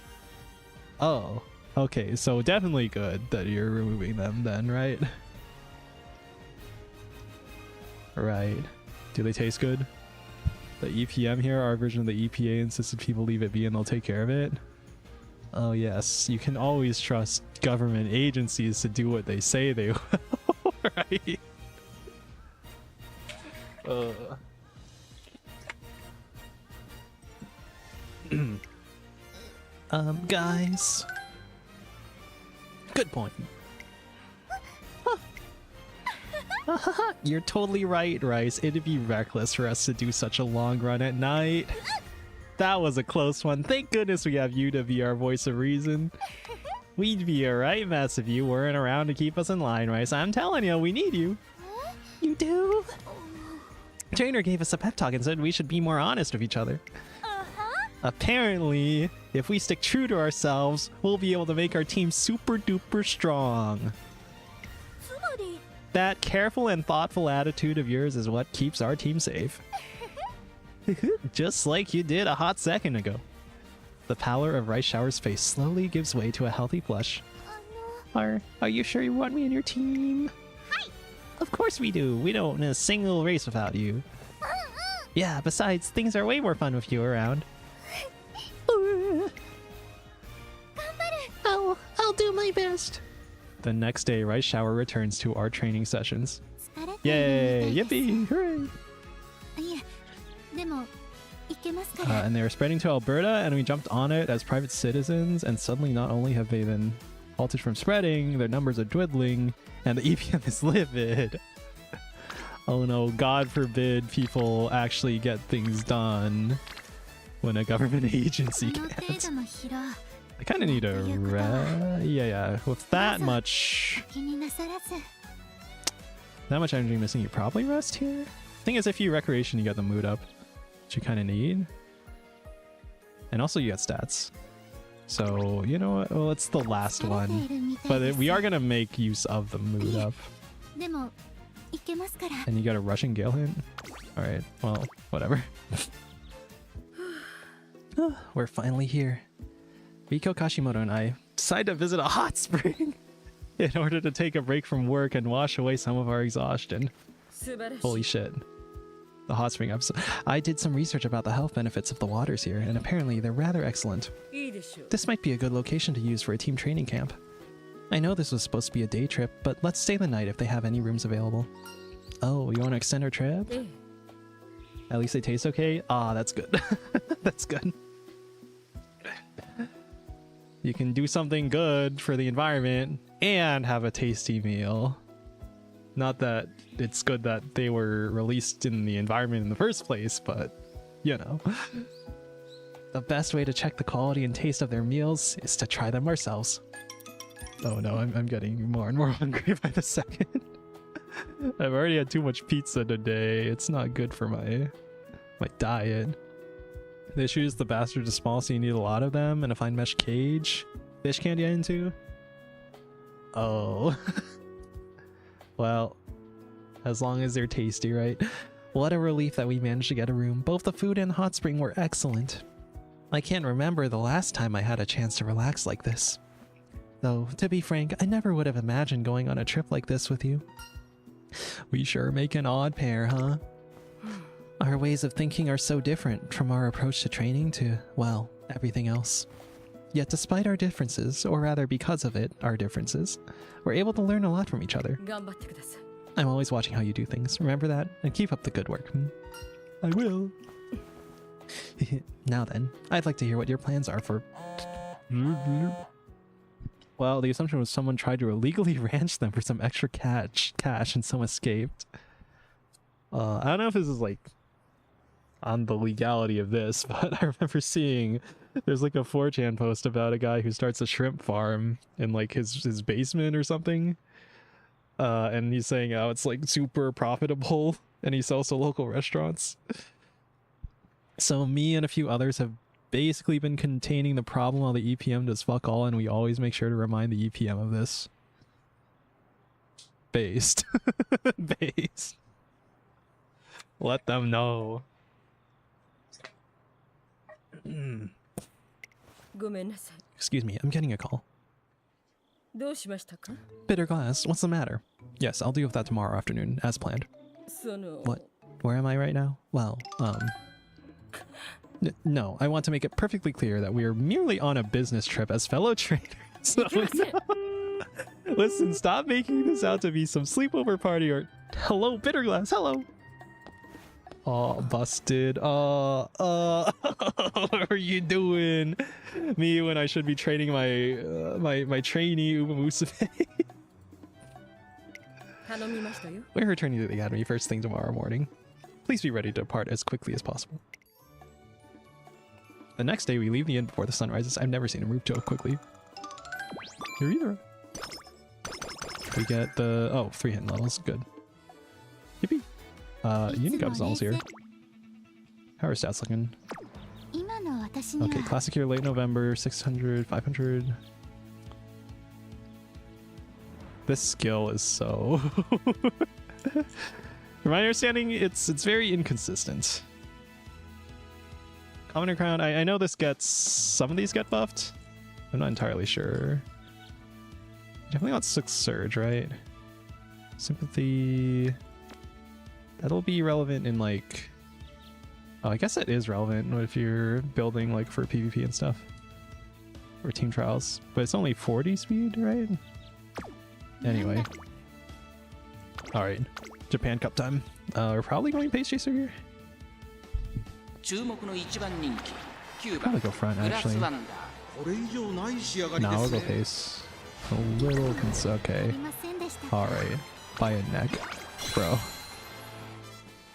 Oh, okay, so definitely good that you're removing them then, right? Right. Do they taste good? The EPM here, our version of the EPA, insisted people leave it be and they'll take care of it. Oh yes, you can always trust government agencies to do what they say they will, right? Guys. Good point. You're totally right, Rice. It'd be reckless for us to do such a long run at night. That was a close one. Thank goodness we have you to be our voice of reason. We'd be a right mess if you weren't around to keep us in line, Rice. I'm telling you, we need you. You do? Trainer gave us a pep talk and said we should be more honest with each other. Apparently, if we stick true to ourselves, we'll be able to make our team super duper strong. That careful and thoughtful attitude of yours is what keeps our team safe. Just like you did a hot second ago. The pallor of Rice Shower's face slowly gives way to a healthy blush. Are you sure you want me in your team? Of course we do. We don't win a single race without you. Yeah, besides, things are way more fun with you around. I'll do my best. The next day, Rice Shower returns to our training sessions. Yay! Yippee! Hooray! And they were spreading to Alberta, and we jumped on it as private citizens, and suddenly not only have they been halted from spreading, their numbers are dwindling, and the EPM is livid. Oh no, God forbid people actually get things done when a government agency can't. I kind of need a yeah, with that much energy missing, you probably rest here. Thing is, if you recreation, you got the mood up, which you kind of need. And also you get stats. So, you know what? Well, it's the last one. But we are going to make use of the mood up. And you got a rushing gale hint? Alright, well, whatever. We're finally here. Riko, Kashimoto, and I decided to visit a hot spring in order to take a break from work and wash away some of our exhaustion. Holy shit. The hot spring episode. I did some research about the health benefits of the waters here, and apparently they're rather excellent. This might be a good location to use for a team training camp. I know this was supposed to be a day trip, but let's stay the night if they have any rooms available. Oh, you want to extend our trip? At least they taste okay? Ah, that's good. That's good. You can do something good for the environment and have a tasty meal. Not that it's good that they were released in the environment in the first place, but, you know. The best way to check the quality and taste of their meals is to try them ourselves. Oh no, I'm getting more and more hungry by the second. I've already had too much pizza today. It's not good for my diet. The issue is the bastards are small, so you need a lot of them, and a fine mesh cage. Fish can't get into? Oh. Well, as long as they're tasty, right? What a relief that we managed to get a room. Both the food and the hot spring were excellent. I can't remember the last time I had a chance to relax like this. Though, to be frank, I never would have imagined going on a trip like this with you. We sure make an odd pair, huh? Our ways of thinking are so different, from our approach to training to, well, everything else. Yet despite our differences, or rather because of it, our differences, we're able to learn a lot from each other. I'm always watching how you do things, remember that? And keep up the good work. I will. Now then, I'd like to hear what your plans are for... Well, the assumption was someone tried to illegally ranch them for some extra cash and some escaped. I don't know if this is like on the legality of this, but I remember seeing there's like a 4chan post about a guy who starts a shrimp farm in like his basement or something. And he's saying how it's like super profitable and he sells to local restaurants. So me and a few others have basically been containing the problem while the EPM does fuck all, and we always make sure to remind the EPM of this. Based. Based. Let them know. Excuse me, I'm getting a call. Bitter glass, what's the matter? Yes, I'll deal with that tomorrow afternoon, as planned. What? Where am I right now? Well, no, I want to make it perfectly clear that we are merely on a business trip as fellow trainers. So no. Listen, stop making this out to be some sleepover party or... Hello, Bitter glass, hello! Oh, busted. What are you doing? Me when I should be training my trainee, Musume. We're returning to the academy first thing tomorrow morning. Please be ready to depart as quickly as possible. The next day, we leave the inn before the sun rises. I've never seen him move so quickly. You're either. We get the 3 hidden levels. Good. Yippee. Unicub's almost here. How are stats looking? Okay, classic year, late November, 600, 500. This skill is so... From my understanding, it's very inconsistent. Commoner Crown, I know this gets... Some of these get buffed. I'm not entirely sure. Definitely not Six Surge, right? Sympathy... That'll be relevant in like... Oh, I guess it is relevant if you're building like for PvP and stuff. Or team trials. But it's only 40 speed, right? Anyway. Alright. Japan Cup time. We're probably going Pace Chaser here. Probably go front, actually. Nah, we'll go Pace. A little okay. Alright. By a neck. Bro.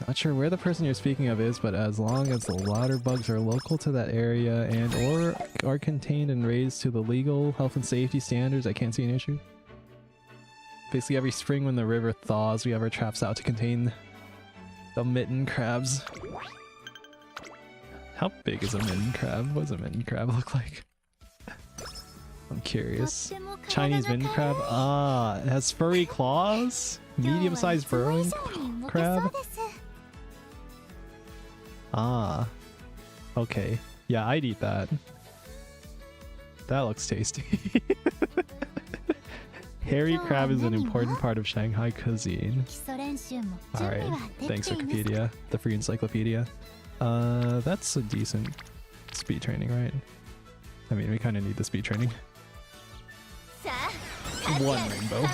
Not sure where the person you're speaking of is, but as long as the water bugs are local to that area and or are contained and raised to the legal health and safety standards, I can't see an issue. Basically every spring when the river thaws, we have our traps out to contain the mitten crabs. How big is a mitten crab? What does a mitten crab look like? I'm curious. Chinese mitten crab? Ah, it has furry claws? Medium-sized burrowing crab? Ah. Okay. Yeah, I'd eat that. That looks tasty. Hairy crab is an important part of Shanghai cuisine. Alright, thanks Wikipedia, the free encyclopedia. That's a decent speed training, right? I mean, we kind of need the speed training. One rainbow.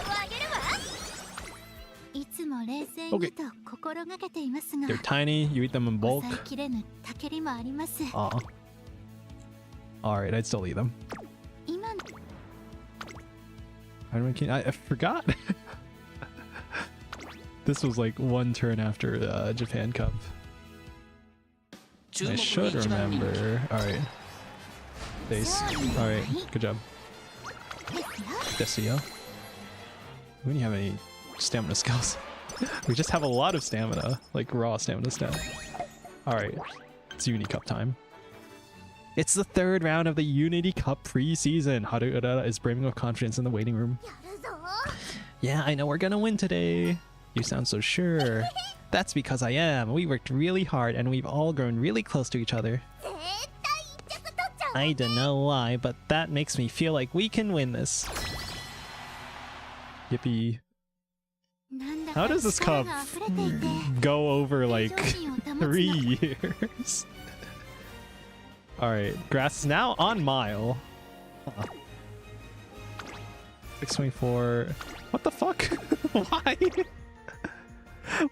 Okay. They're tiny, you eat them in bulk. Aw. Alright, I'd still eat them. I forgot. This was like one turn after Japan Cup. I should remember. Alright. Base. Alright, good job. Desio. We don't have any stamina skills. We just have a lot of stamina, like raw stamina stat. Alright, it's Uni Cup time. It's the third round of the Unity Cup pre-season. Haruura is brimming with confidence in the waiting room. Yeah, I know we're gonna win today. You sound so sure. That's because I am. We worked really hard and we've all grown really close to each other. I don't know why, but that makes me feel like we can win this. Yippee. How does this cup go over like 3 years? Alright, grass is now on mile. 624. What the fuck? Why?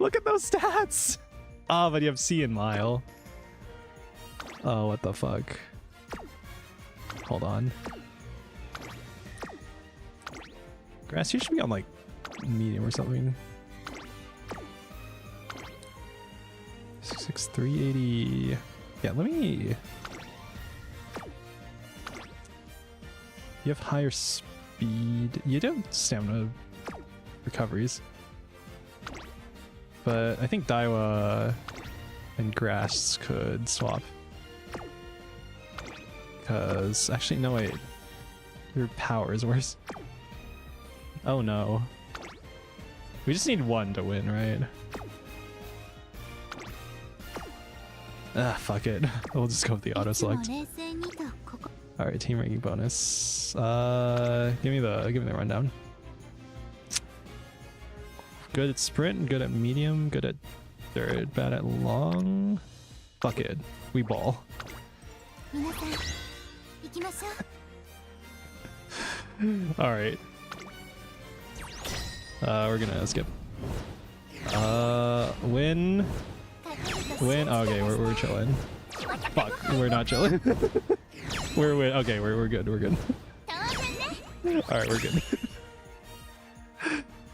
Look at those stats! Oh, but you have C in mile. Oh, what the fuck? Hold on. Grass, you should be on like medium or something. 380. Yeah, let me... You have higher speed. You do have stamina recoveries. But I think Daiwa and Grass could swap. Because... Actually, no wait. Your power is worse. Oh no. We just need one to win, right? Ah, fuck it. We'll just go with the auto select. Alright, team ranking bonus. Give me the rundown. Good at sprint, good at medium, good at third, bad at long. Fuck it. We ball. Alright. We're gonna skip. Win. Win. Oh, okay, we're chilling. Fuck, we're not chilling. We're win. Okay, we're good. We're good. Alright, we're good.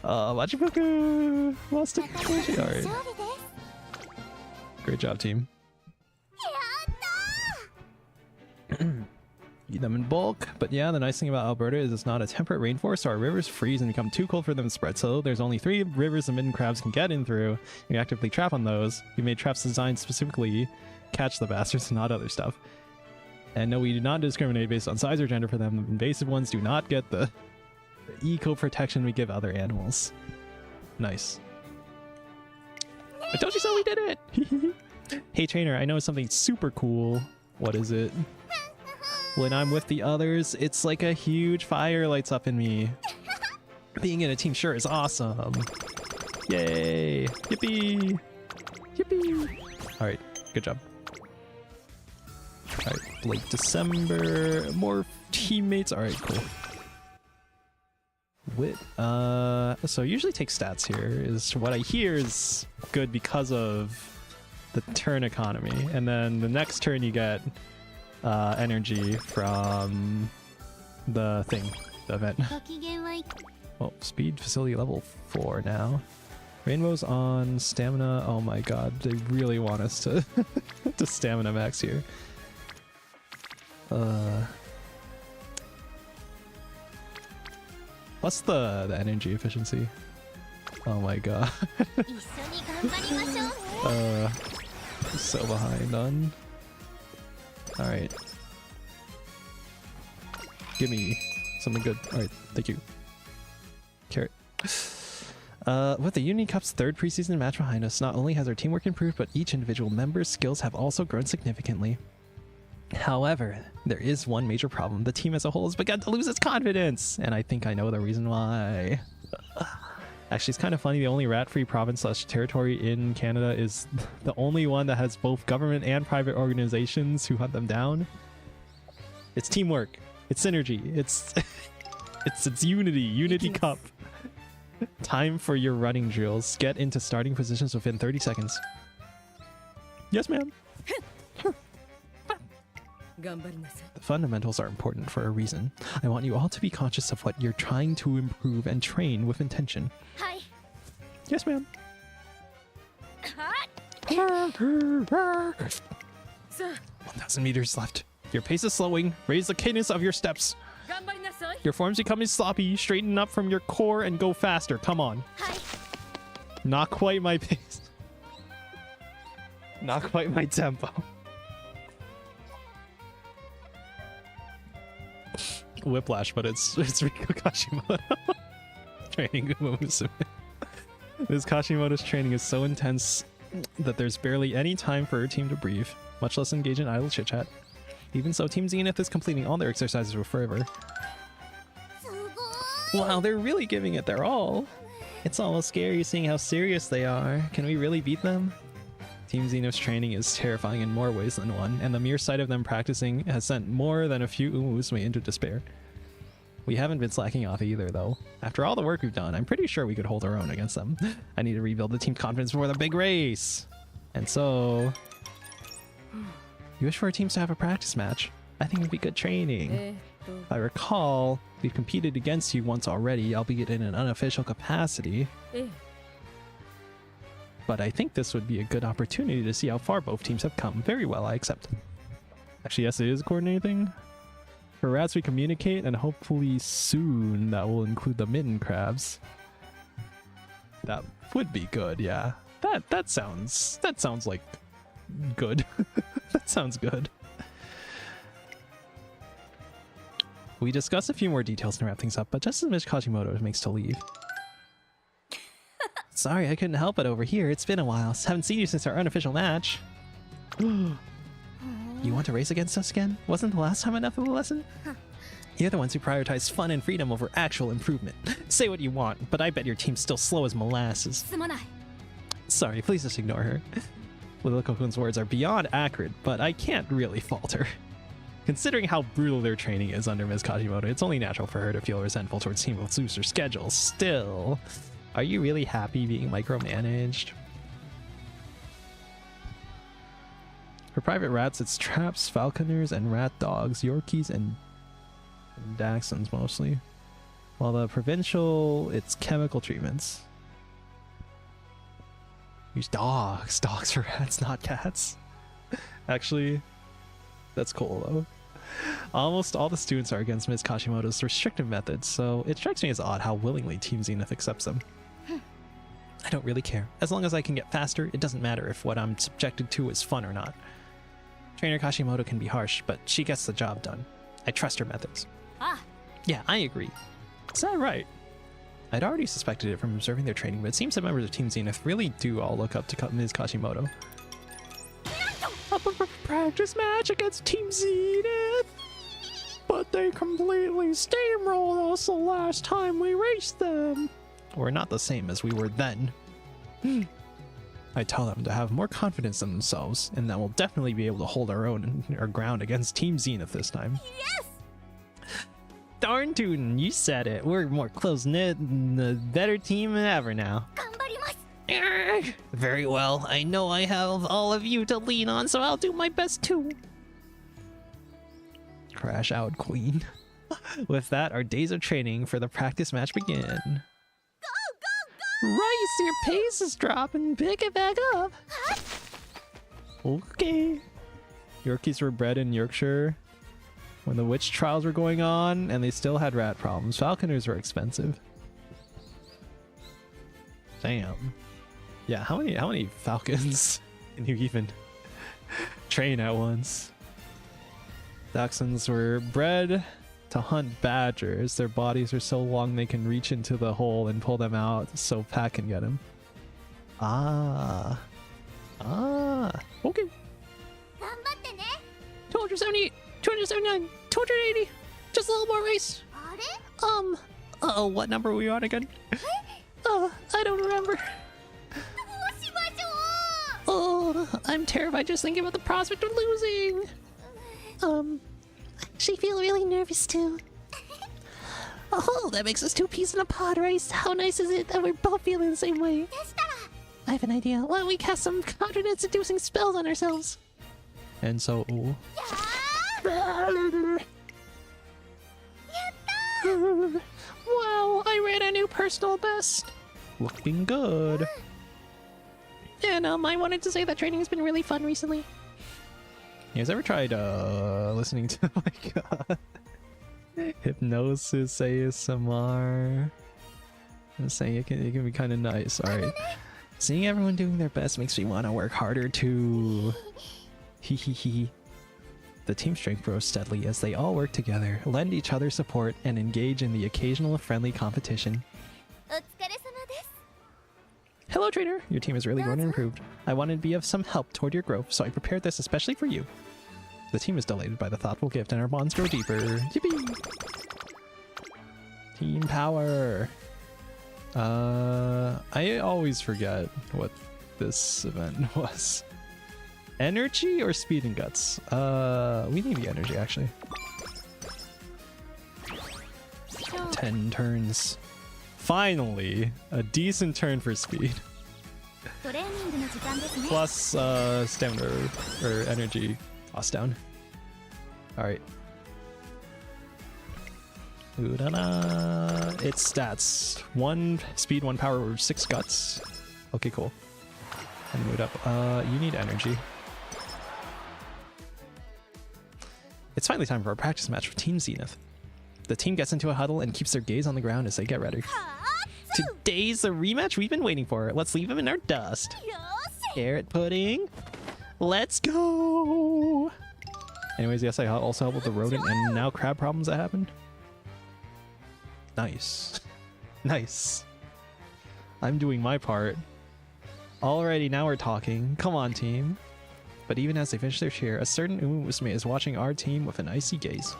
Machipuku lost to Koji. Alright. Great job, team. eat them in bulk. But yeah, the nice thing about Alberta is it's not a temperate rainforest, so our rivers freeze and become too cold for them to spread. So there's only 3 rivers the midden crabs can get in through. You actively trap on those. We made traps designed specifically catch the bastards, not other stuff. And no, we do not discriminate based on size or gender for them. The invasive ones do not get the eco protection we give other animals. Nice. I told you so, we did it! Hey trainer, I know something super cool. What is it? When I'm with the others, it's like a huge fire lights up in me. Being in a team sure is awesome. Yay! Yippee! Yippee! Alright, good job. Alright, late December. More teammates. Alright, cool. Wit. So usually take stats here. Is what I hear is good because of the turn economy, and then the next turn you get energy from the thing, the event. ご機嫌はい Oh, speed facility level 4 now. Rainbow's on stamina. Oh my god, they really want us to to stamina max here. What's the energy efficiency? Oh my god. 一緒に頑張りましょう So behind on. Alright. Give me something good. Alright, thank you. Carrot. With the Uni Cup's 3rd preseason match behind us, not only has our teamwork improved, but each individual member's skills have also grown significantly. However, there is one major problem. The team as a whole has begun to lose its confidence, and I think I know the reason why. Actually, it's kind of funny. The only rat-free province/territory in Canada is the only one that has both government and private organizations who hunt them down. It's teamwork. It's synergy. It's it's unity. Unity Cup. Time for your running drills. Get into starting positions within 30 seconds. Yes, ma'am. The fundamentals are important for a reason. I want you all to be conscious of what you're trying to improve and train with intention. はい Yes, ma'am. 1,000 meters left. Your pace is slowing. Raise the cadence of your steps. Your form's becoming sloppy. Straighten up from your core and go faster. Come on. はい Not quite my pace. Not quite my tempo. Whiplash, but it's Riko Kashimoto training Musume. This Kashimoto's training is so intense that there's barely any time for her team to breathe, much less engage in idle chit-chat. Even so, Team Zenith is completing all their exercises with fervor. すごい Wow, they're really giving it their all. It's almost scary seeing how serious they are. Can we really beat them? Team Zenith's training is terrifying in more ways than one, and the mere sight of them practicing has sent more than a few Musume into despair. We haven't been slacking off either, though. After all the work we've done, I'm pretty sure we could hold our own against them. I need to rebuild the team's confidence before the big race. And so... You wish for our teams to have a practice match? I think it would be good training. If I recall, we've competed against you once already, albeit in an unofficial capacity. But I think this would be a good opportunity to see how far both teams have come. Very well, I accept. Actually, yes, it is a coordinating thing. For rats, we communicate, and hopefully soon that will include the mitten crabs. That would be good, yeah. That sounds like good. That sounds good. We discuss a few more details to wrap things up, but just as Ms. Kajimoto makes to leave. Sorry, I couldn't help it over here. It's been a while. Haven't seen you since our unofficial match. You want to race against us again? Wasn't the last time enough of a lesson? You're the ones who prioritize fun and freedom over actual improvement. Say what you want, but I bet your team's still slow as molasses. すまない Sorry, please just ignore her. Little Cocoon's words are beyond accurate, but I can't really fault her. Considering how brutal their training is under Ms. Kajimoto, it's only natural for her to feel resentful towards Team with looser schedules. Still, are you really happy being micromanaged? For private rats, it's traps, falconers, and rat dogs, Yorkies, and Dachshunds mostly. While the provincial, it's chemical treatments. Use dogs for rats, not cats. Actually, that's cool though. Almost all the students are against Ms. Kashimoto's restrictive methods, so it strikes me as odd how willingly Team Zenith accepts them. I don't really care. As long as I can get faster, it doesn't matter if what I'm subjected to is fun or not. Trainer Kashimoto can be harsh, but she gets the job done. I trust her methods. Ah. Yeah, I agree. Is that right? I'd already suspected it from observing their training, but it seems that members of Team Zenith really do all look up to Ms. Kashimoto. Up a practice match against Team Zenith, but they completely steamrolled us the last time we raced them. We're not the same as we were then. I tell them to have more confidence in themselves, and that we'll definitely be able to hold our own our ground against Team Zenith this time. Yes! Darn tootin', you said it. We're more close-knit and a better team than ever now. 頑張ります Very well. I know I have all of you to lean on, so I'll do my best too. Crash out, Queen. With that, our days of training for the practice match begin. Rice, your pace is dropping. Pick it back up. Okay. Yorkies were bred in Yorkshire when the witch trials were going on, and they still had rat problems. Falconers were expensive. Damn. Yeah, how many falcons can you even train at once? Dachshunds were bred to hunt badgers. Their bodies are so long they can reach into the hole and pull them out so Pat can get them. Ah. Okay. 頑張ってね 278, 279, 280. Just a little more race. あれ Oh, what number were we on again? I don't remember. どうしましょ Oh, I'm terrified just thinking about the prospect of losing. I actually feel really nervous too. Oh, that makes us two peas in a pod, Rice. How nice is it that we're both feeling the same way? うでしたら I have an idea. Why don't we cast some confidence-inducing spells on ourselves? And so, やー Wow, I ran a new personal best. looking good. And I wanted to say that training has been really fun recently. You guys ever tried listening to like hypnosis ASMR? I'm saying it can be kind of nice. All right, seeing everyone doing their best makes me want to work harder too. Hee hee hee. The team strength grows steadily as they all work together, lend each other support, and engage in the occasional friendly competition. お疲れ様です Hello, trainer. Your team has really grown and improved. I wanted to be of some help toward your growth, so I prepared this especially for you. The team is delighted by the thoughtful gift, and our bonds grow deeper. Yippee! Team power. I always forget what this event was. Energy or speed and guts? We need the energy actually. 10 turns. Finally, a decent turn for speed. トレーニングの時間ですね Plus stamina or energy cost down. Alright. Ooh-da-da. Its stats. 1 speed, 1 power, 6 guts. Okay, cool. And move it up. You need energy. It's finally time for a practice match with Team Zenith. The team gets into a huddle and keeps their gaze on the ground as they get ready. Today's the rematch we've been waiting for. Let's leave them in our dust. よーし Carrot pudding. Let's go. Anyways, yes, I also helped with the rodent and now crab problems that happened. Nice. Nice. I'm doing my part. Alrighty, now we're talking. Come on, team. But even as they finish their cheer, a certain Musume is watching our team with an icy gaze.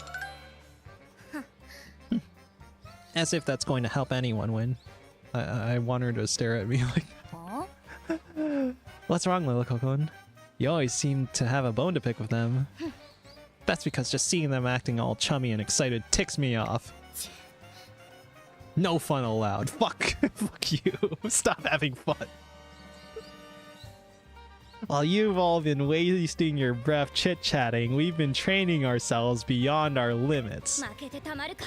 As if that's going to help anyone win. I want her to stare at me like, ん what's wrong, Lillicocon? You always seem to have a bone to pick with them. That's because just seeing them acting all chummy and excited ticks me off. No fun allowed. Fuck. Fuck you. Stop having fun. While you've all been wasting your breath chit-chatting, we've been training ourselves beyond our limits. 負けてたまるか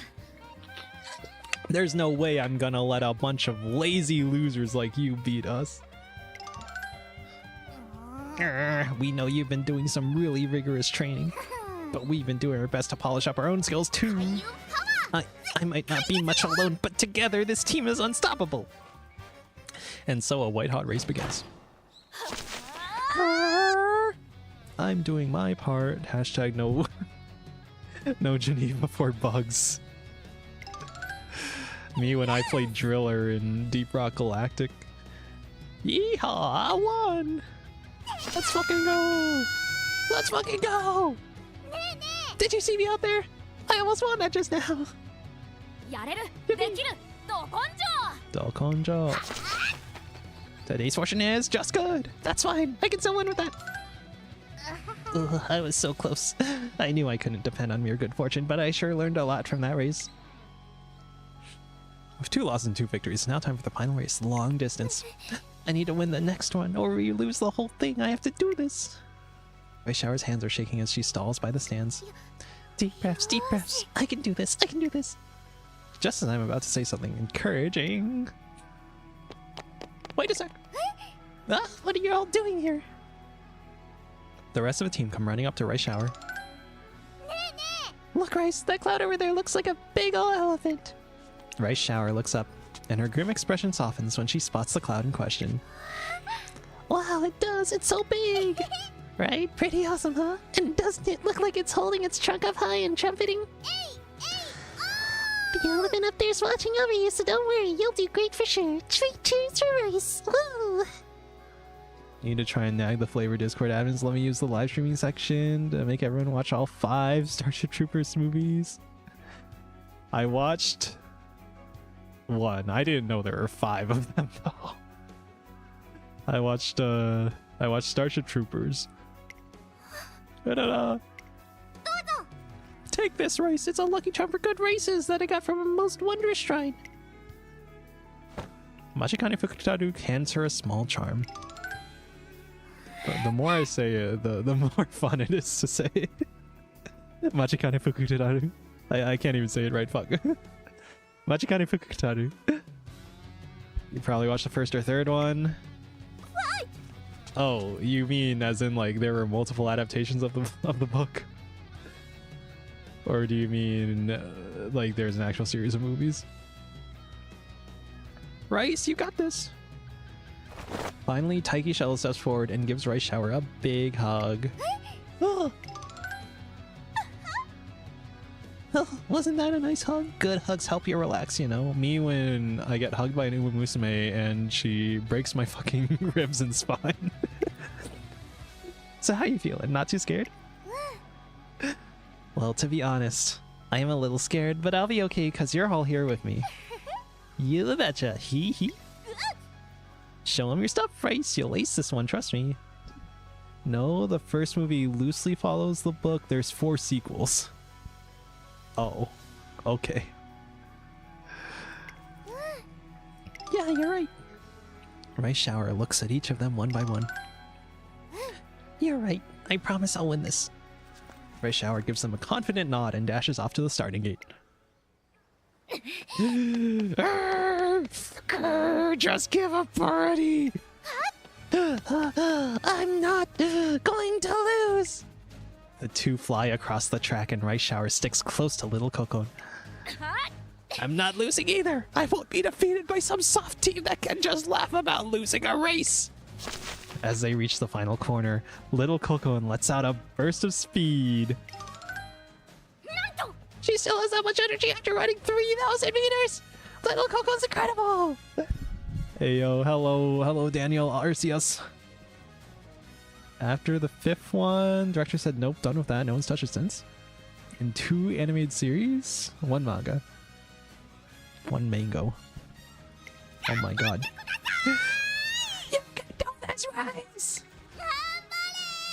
There's no way I'm gonna let a bunch of lazy losers like you beat us. We know you've been doing some really rigorous training. But we've been doing our best to polish up our own skills too. I might not be much alone, but together this team is unstoppable. And so a white-hot race begins. I'm doing my part. Hashtag no, no Geneva for bugs. Me when I played Driller in Deep Rock Galactic. Yeehaw! I won! Let's fucking go! Let's fucking go! Did you see me out there? I almost won that just now. やれるできるど根性 Dokonjo. Today's fortune is just good. That's fine. I can still win with that. Ugh, I was so close. I knew I couldn't depend on mere good fortune, but I sure learned a lot from that race. With 2 losses and 2 victories, now time for the final race, long distance. I need to win the next one, or we lose the whole thing. I have to do this. Ice Shower's hands are shaking as she stalls by the stands. Deep breaths, deep breaths. I can do this. I can do this. Just as I'm about to say something encouraging. Wait a sec. Ah, what are you all doing here? The rest of the team come running up to Rice Shower. Look, Rice, that cloud over there looks like a big ol' elephant. Rice Shower looks up, and her grim expression softens when she spots the cloud in question. Wow, it does. It's so big. Right? Pretty awesome, huh? And doesn't it look like it's holding its trunk up high and trumpeting? The elephant up there's watching over you, so don't worry. You'll do great for sure. Cheers for Rice. Woo! Need to try and nag the FlaVR Discord admins. Let me use the live streaming section to make everyone watch all 5 Starship Troopers movies. I watched 1. I didn't know there were 5 of them though. I watched Starship Troopers. Ta-da-da. Take this race. It's a lucky charm for good races that I got from a most wondrous shrine. Machikane Fukutaru hands her a small charm. The more I say it, the more fun it is to say. Machikane Fukutaru. I can't even say it right, fuck. Machikane Fukutaru. You probably watched the first or third one. Oh, you mean as in like there were multiple adaptations of the book? Or do you mean like there's an actual series of movies? Rice, you got this. Finally, Taiki Shell steps forward and gives Rice Shower a big hug. Oh. Oh, wasn't that a nice hug? Good hugs help you relax, you know. Me when I get hugged by an Uma Musume and she breaks my fucking ribs and spine. So how you feeling? Not too scared? Well, to be honest, I am a little scared, but I'll be okay because you're all here with me. You betcha. Hee hee. Show him your stuff, Rice. You'll ace this one, trust me. No, the first movie loosely follows the book. There's 4 sequels. Oh, okay. Yeah, you're right. Rice Shower looks at each of them one by one. You're right. I promise I'll win this. Rice Shower gives them a confident nod and dashes off to the starting gate. Just give up already! I'm not going to lose! The 2 fly across the track and Rice Shower sticks close to little Coco. I'm not losing either! I won't be defeated by some soft team that can just laugh about losing a race! As they reach the final corner, little Coco lets out a burst of speed. She still has that much energy after running 3,000 meters! Little Coco's incredible! Hey yo, hello Daniel Arceus. After the 5th one, director said nope, done with that, no one's touched it since. In 2 animated series, 1 manga, 1 mango. Oh my god. You can do this, Rice!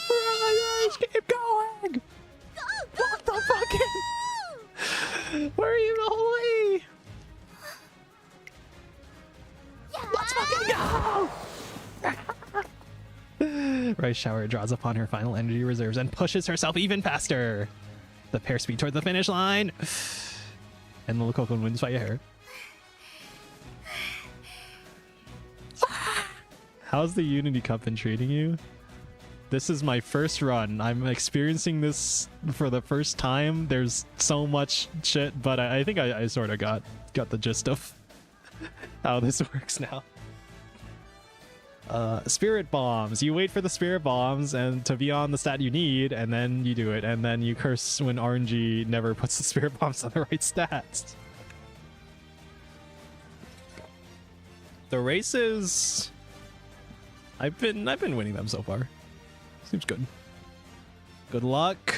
Rice, keep going! What the fucking... Where are you the whole way? Let's fucking go! Rice Shower draws upon her final energy reserves and pushes herself even faster. The pair speed toward the finish line. And little Coco wins by a hair. How's the Unity Cup been treating you? This is my first run. I'm experiencing this for the first time. There's so much shit, but I think I sort of got the gist of how this works now. Spirit bombs. You wait for the spirit bombs and to be on the stat you need, and then you do it, and then you curse when RNG never puts the spirit bombs on the right stats. The races, I've been winning them so far. Seems good. Good luck.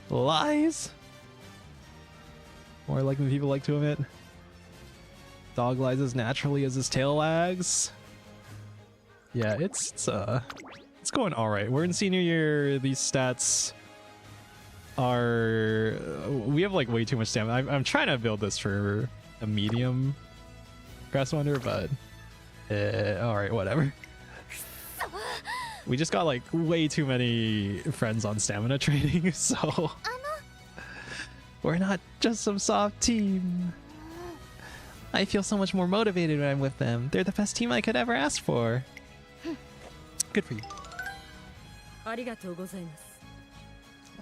Lies. More like than people like to admit. Dog lies as naturally as his tail wags. Yeah, it's going all right. We're in senior year. These stats are, we have like way too much stamina. I'm trying to build this for a medium Grass Wonder, but all right, whatever. We just got like way too many friends on stamina training, so we're not just some soft team. I feel so much more motivated when I'm with them. They're the best team I could ever ask for. Good for you. ありがとうございます。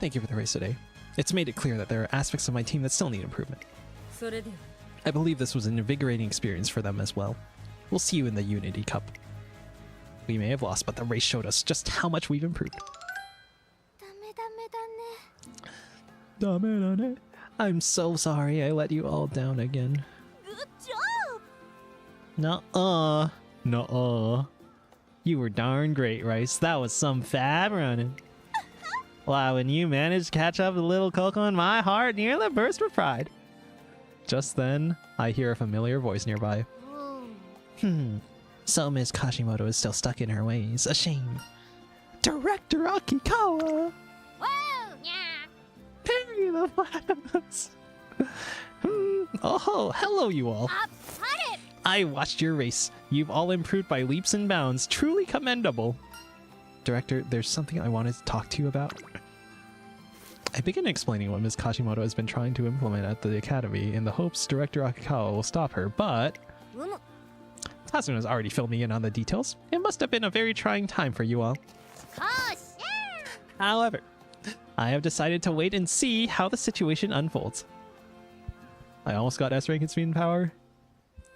Thank you for the race today. It's made it clear that there are aspects of my team that still need improvement. それでは I believe this was an invigorating experience for them as well. We'll see you in the Unity Cup. We may have lost, but the race showed us just how much we've improved. ダメだね。 I'm so sorry I let you all down again. Good job. Nuh-uh. Nuh-uh. You were darn great, Rice. That was some fab running. Wow, when you managed to catch up with little Coco in my heart nearly burst with pride. Just then, I hear a familiar voice nearby. Oh. So Ms. Kashimoto is still stuck in her ways. A shame. Director Akikawa! Whoa, yeah. Parry the flags! Oh, hello you all. Put it. I watched your race. You've all improved by leaps and bounds. Truly commendable. Director, there's something I wanted to talk to you about. I begin explaining what Ms. Kashimoto has been trying to implement at the academy in the hopes Director Akikawa will stop her, but Tatsuno has already filled me in on the details. It must have been a very trying time for you all. Gosh, yeah. However, I have decided to wait and see how the situation unfolds. I almost got S rank in speed and power.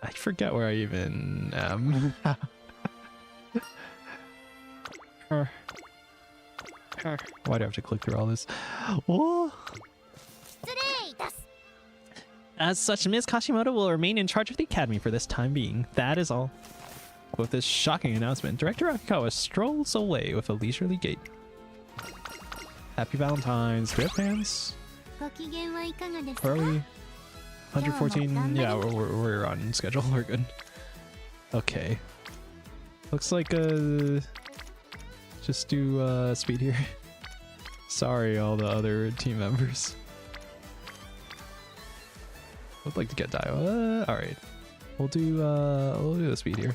I forget where I even am. Why do I have to click through all this? Oh. As such, Ms. Kashimoto will remain in charge of the academy for this time being. That is all. With this shocking announcement, Director Akikawa strolls away with a leisurely gait. Happy Valentine's. Do we have fans? ご機嫌はいかがですか? Where are we? 114? Yeah, we're on schedule. We're good. Okay. Looks like just do speed here. Sorry, all the other team members. Would like to get Dio. All right, we'll do the speed here,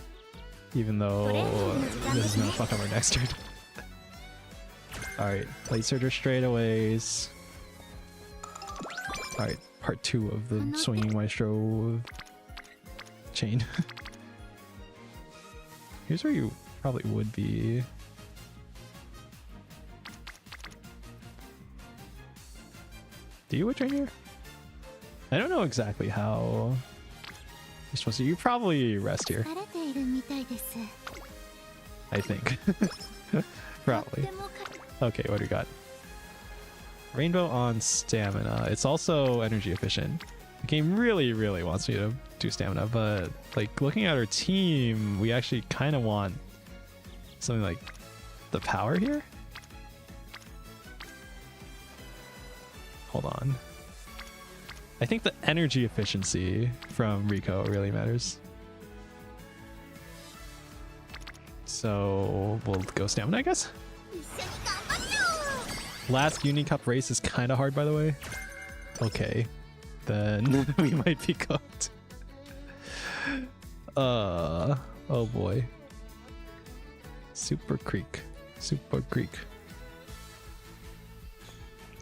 even though this is gonna fuck up our next turn. All right, Blade Surger straightaways. All right, part 2 of the swinging maestro chain. Here's where you probably would be. Do you train here? I don't know exactly how you're supposed to. You probably rest here. 疲れているみたいです。 I think. Probably. とってもか Okay, what do we got? Rainbow on stamina. It's also energy efficient. The game really, really wants me to do stamina, but like looking at our team, we actually kind of want something like the power here. Hold on. I think the energy efficiency from Rico really matters. So we'll go stamina, I guess. 一緒に頑張ってよ Last Uni Cup race is kind of hard, by the way. Okay, then we might be cooked. Oh boy. Super Creek.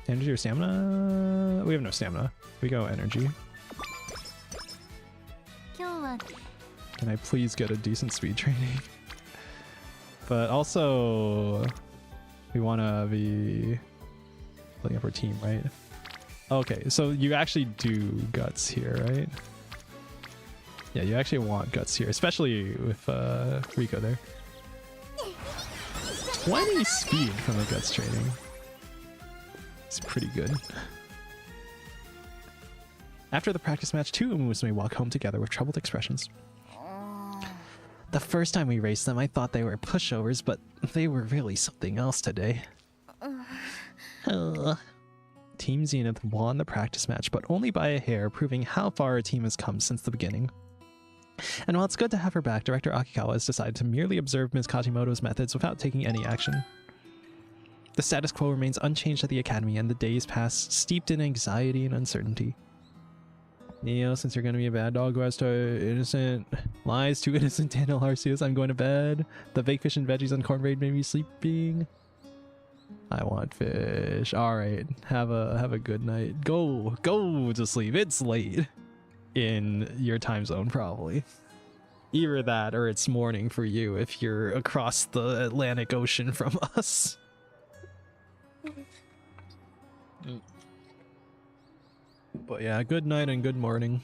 Energy or stamina? We have no stamina. We go energy. 今日は Can I please get a decent speed training? But also, We want to be playing up our team, right? Okay, so you actually do guts here, right? Yeah, you actually want guts here, especially with Rico there. 20 speed from the guts training. It's pretty good. After the practice match, two Musume walk home together with troubled expressions. The first time we raced them, I thought they were pushovers, but they were really something else today. Team Zenith won the practice match, but only by a hair, proving how far our team has come since the beginning. And while it's good to have her back, Director Akikawa has decided to merely observe Ms. Kajimoto's methods without taking any action. The status quo remains unchanged at the academy, and the days pass steeped in anxiety and uncertainty. Neo, since you're gonna be a bad dog who has to innocent lies to innocent Daniel Arceus, I'm going to bed. The baked fish and veggies on cornbread made me sleeping. I want fish. Alright, have a good night. Go to sleep. It's late in your time zone, probably. Either that or it's morning for you if you're across the Atlantic Ocean from us. But yeah, good night and good morning.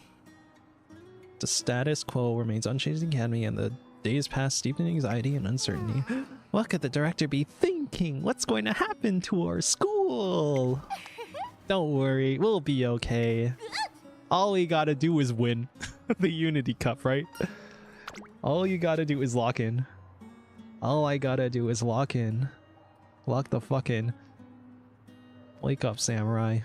The status quo remains unchanged in the academy, and the days pass steeped in anxiety and uncertainty. What could the director be thinking? What's going to happen to our school? Don't worry, we'll be okay. All we gotta do is win the Unity Cup, right? All you gotta do is lock in. All I gotta do is lock in. Lock the fuck in. Wake up, samurai.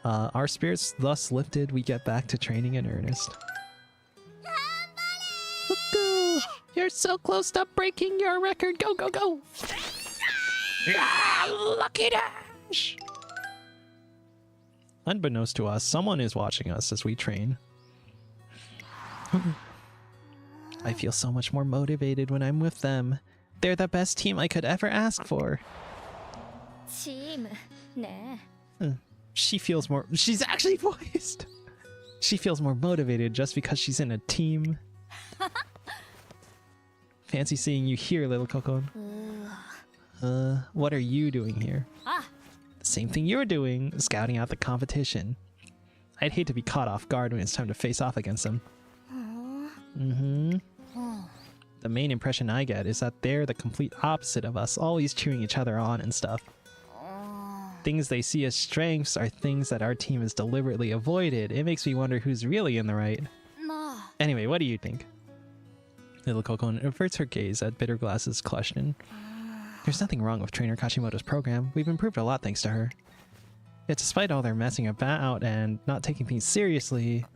Our spirits thus lifted, we get back to training in earnest. Woohoo! You're so close to breaking your record. Go, go, go! Lucky dash! Unbeknownst to us, someone is watching us as we train. I feel so much more motivated when I'm with them. They're the best team I could ever ask for. Team, nah. She feels more... She's actually voiced! She feels more motivated just because she's in a team. Fancy seeing you here, little Kokon. What are you doing here? The same thing you're doing, scouting out the competition. I'd hate to be caught off guard when it's time to face off against them. The main impression I get is that they're the complete opposite of us, always cheering each other on and stuff. Things they see as strengths are things that our team has deliberately avoided. It makes me wonder who's really in the right. Anyway, what do you think? Little Kokon averts her gaze at Bitter Glass's question. There's nothing wrong with Trainer Kashimoto's program. We've improved a lot thanks to her. Yet despite all their messing about and not taking things seriously,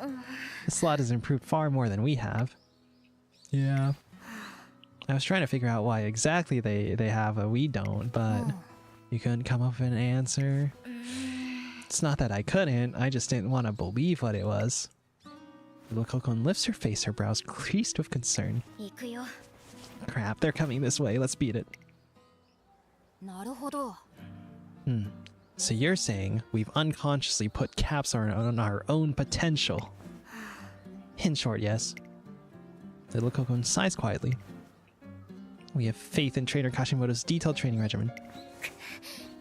this lot has improved far more than we have. Yeah. I was trying to figure out why exactly they have but we don't, but you couldn't come up with an answer. It's not that I couldn't, I just didn't want to believe what it was. Little Kokon lifts her face, her brows creased with concern. Crap, they're coming this way, let's beat it. So you're saying we've unconsciously put caps on our own potential. In short, yes. Little Kokon sighs quietly. We have faith in Trainer Kashimoto's detailed training regimen.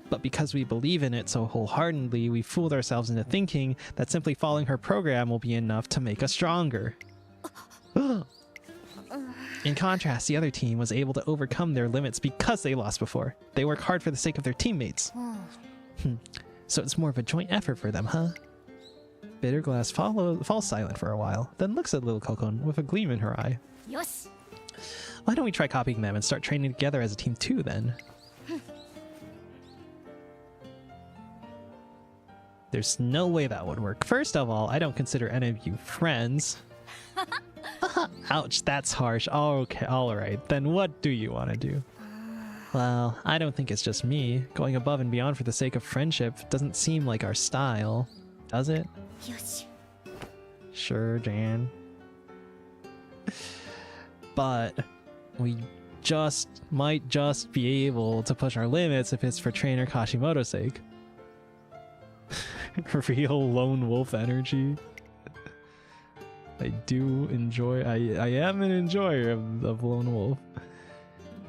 But because we believe in it so wholeheartedly, we fooled ourselves into thinking that simply following her program will be enough to make us stronger. In contrast, the other team was able to overcome their limits because they lost before. They work hard for the sake of their teammates. So it's more of a joint effort for them, huh? Bitter Glass falls silent for a while, then looks at Little Kokon with a gleam in her eye. Why don't we try copying them and start training together as a team too, then? There's no way that would work. First of all, I don't consider any of you friends. Ouch, that's harsh. Okay, alright. Then what do you want to do? Well, I don't think it's just me. Going above and beyond for the sake of friendship doesn't seem like our style. Does it? Sure, Jan. But we might just be able to push our limits if it's for Trainer Kashimoto's sake. Real lone wolf energy. I do enjoy... I am an enjoyer of lone wolf.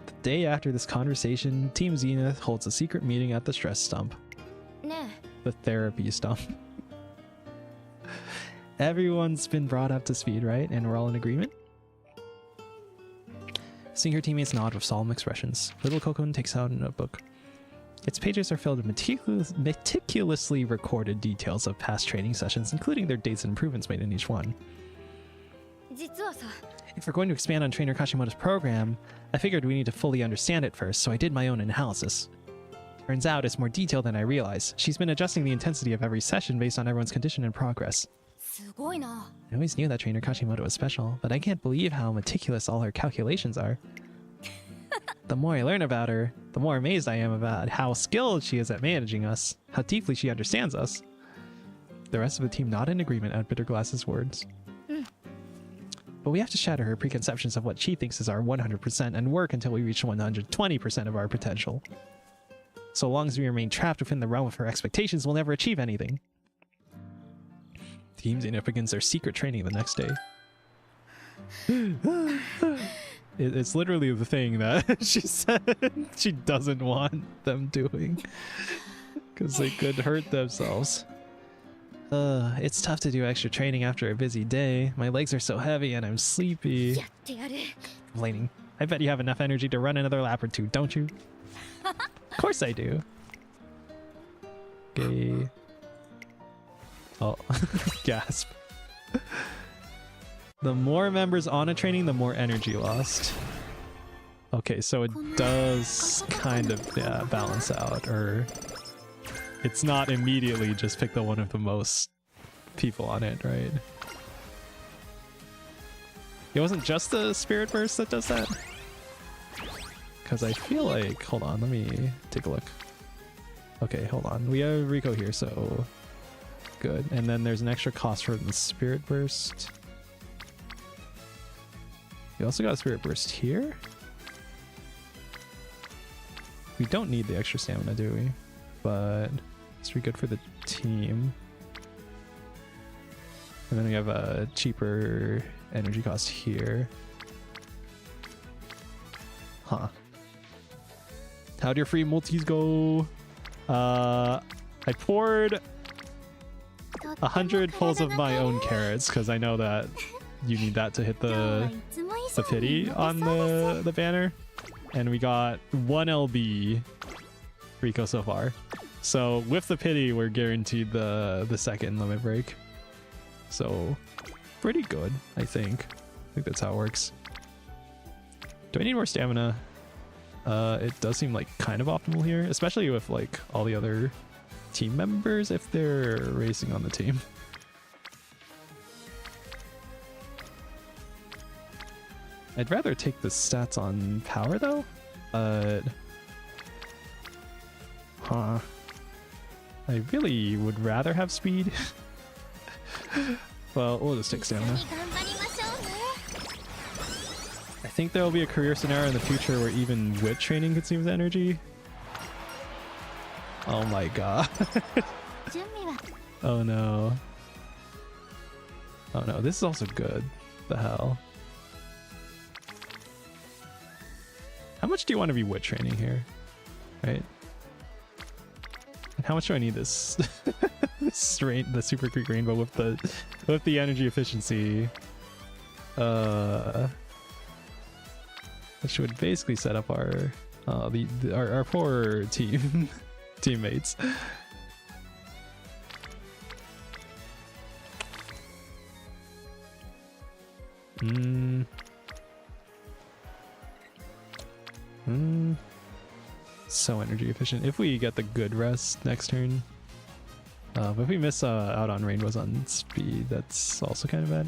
The day after this conversation, Team Zenith holds a secret meeting at the stress stump. ね The therapy stump. Everyone's been brought up to speed, right? And we're all in agreement? Seeing her teammates nod with solemn expressions, little Kokon takes out a notebook. Its pages are filled with meticulously recorded details of past training sessions, including their dates and improvements made in each one. 実はさ If we're going to expand on Trainer Kashimoto's program, I figured we need to fully understand it first, so I did my own analysis. Turns out it's more detailed than I realized. She's been adjusting the intensity of every session based on everyone's condition and progress. すごいな I always knew that Trainer Kashimoto was special, but I can't believe how meticulous all her calculations are. The more I learn about her, the more amazed I am about how skilled she is at managing us, how deeply she understands us. The rest of the team nod in agreement at Bitterglass's words. But we have to shatter her preconceptions of what she thinks is our 100% and work until we reach 120% of our potential. So long as we remain trapped within the realm of her expectations, we'll never achieve anything. Team Zenith begins their secret training the next day. It's literally the thing that she said she doesn't want them doing. Because they could hurt themselves. It's tough to do extra training after a busy day. My legs are so heavy and I'm sleepy. やってやる Complaining. I bet you have enough energy to run another lap or two, don't you? Of course I do. Okay. Oh, gasp. The more members on a training, the more energy lost. Okay, so it does kind of, yeah, balance out, or it's not immediately just pick the one of the most people on it, right? It wasn't just the Spirit Burst that does that? Because I feel like, hold on, let me take a look. Okay, hold on. We have Rico here, so good. And then there's an extra cost for the Spirit Burst. We also got a Spirit Burst here. We don't need the extra stamina, do we? But it's pretty good for the team. And then we have a cheaper energy cost here. Huh. How'd your free multis go? I poured 100 pulls of my own carrots because I know that you need that to hit the pity on the banner. And we got 1 LB Rico so far. So with the pity, we're guaranteed the second limit break. So pretty good, I think. I think that's how it works. Do I need more stamina? It does seem like kind of optimal here, especially with like all the other team members if they're racing on the team. I'd rather take the stats on power though, but huh. I really would rather have speed. Well, we'll just take stamina. I think there will be a career scenario in the future where even wit training consumes energy. Oh my god. Oh no. Oh no, this is also good. The hell. How much do you want to be wit training here? Right? And how much do I need this the Super Creek Rainbow with the energy efficiency? Which would basically set up our our poor team teammates. So energy efficient. If we get the good rest next turn. But if we miss out on rainbows on speed, that's also kind of bad.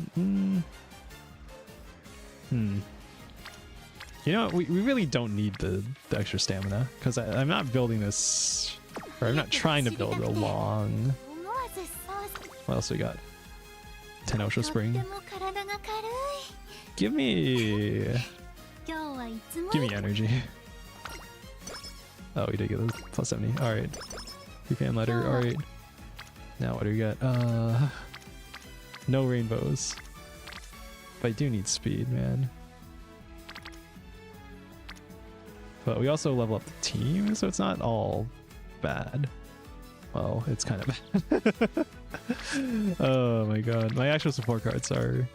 You know what? We really don't need the extra stamina because I'm not building this, or I'm not trying to build a long. What else we got? Tenosha Spring. Give me energy. Oh, we did get this plus 70. All right. Fan letter. All right. Now what do we got? No rainbows. But I do need speed, man. But we also level up the team, so it's not all bad. Well, it's kind of bad. Oh my god. My actual support cards are...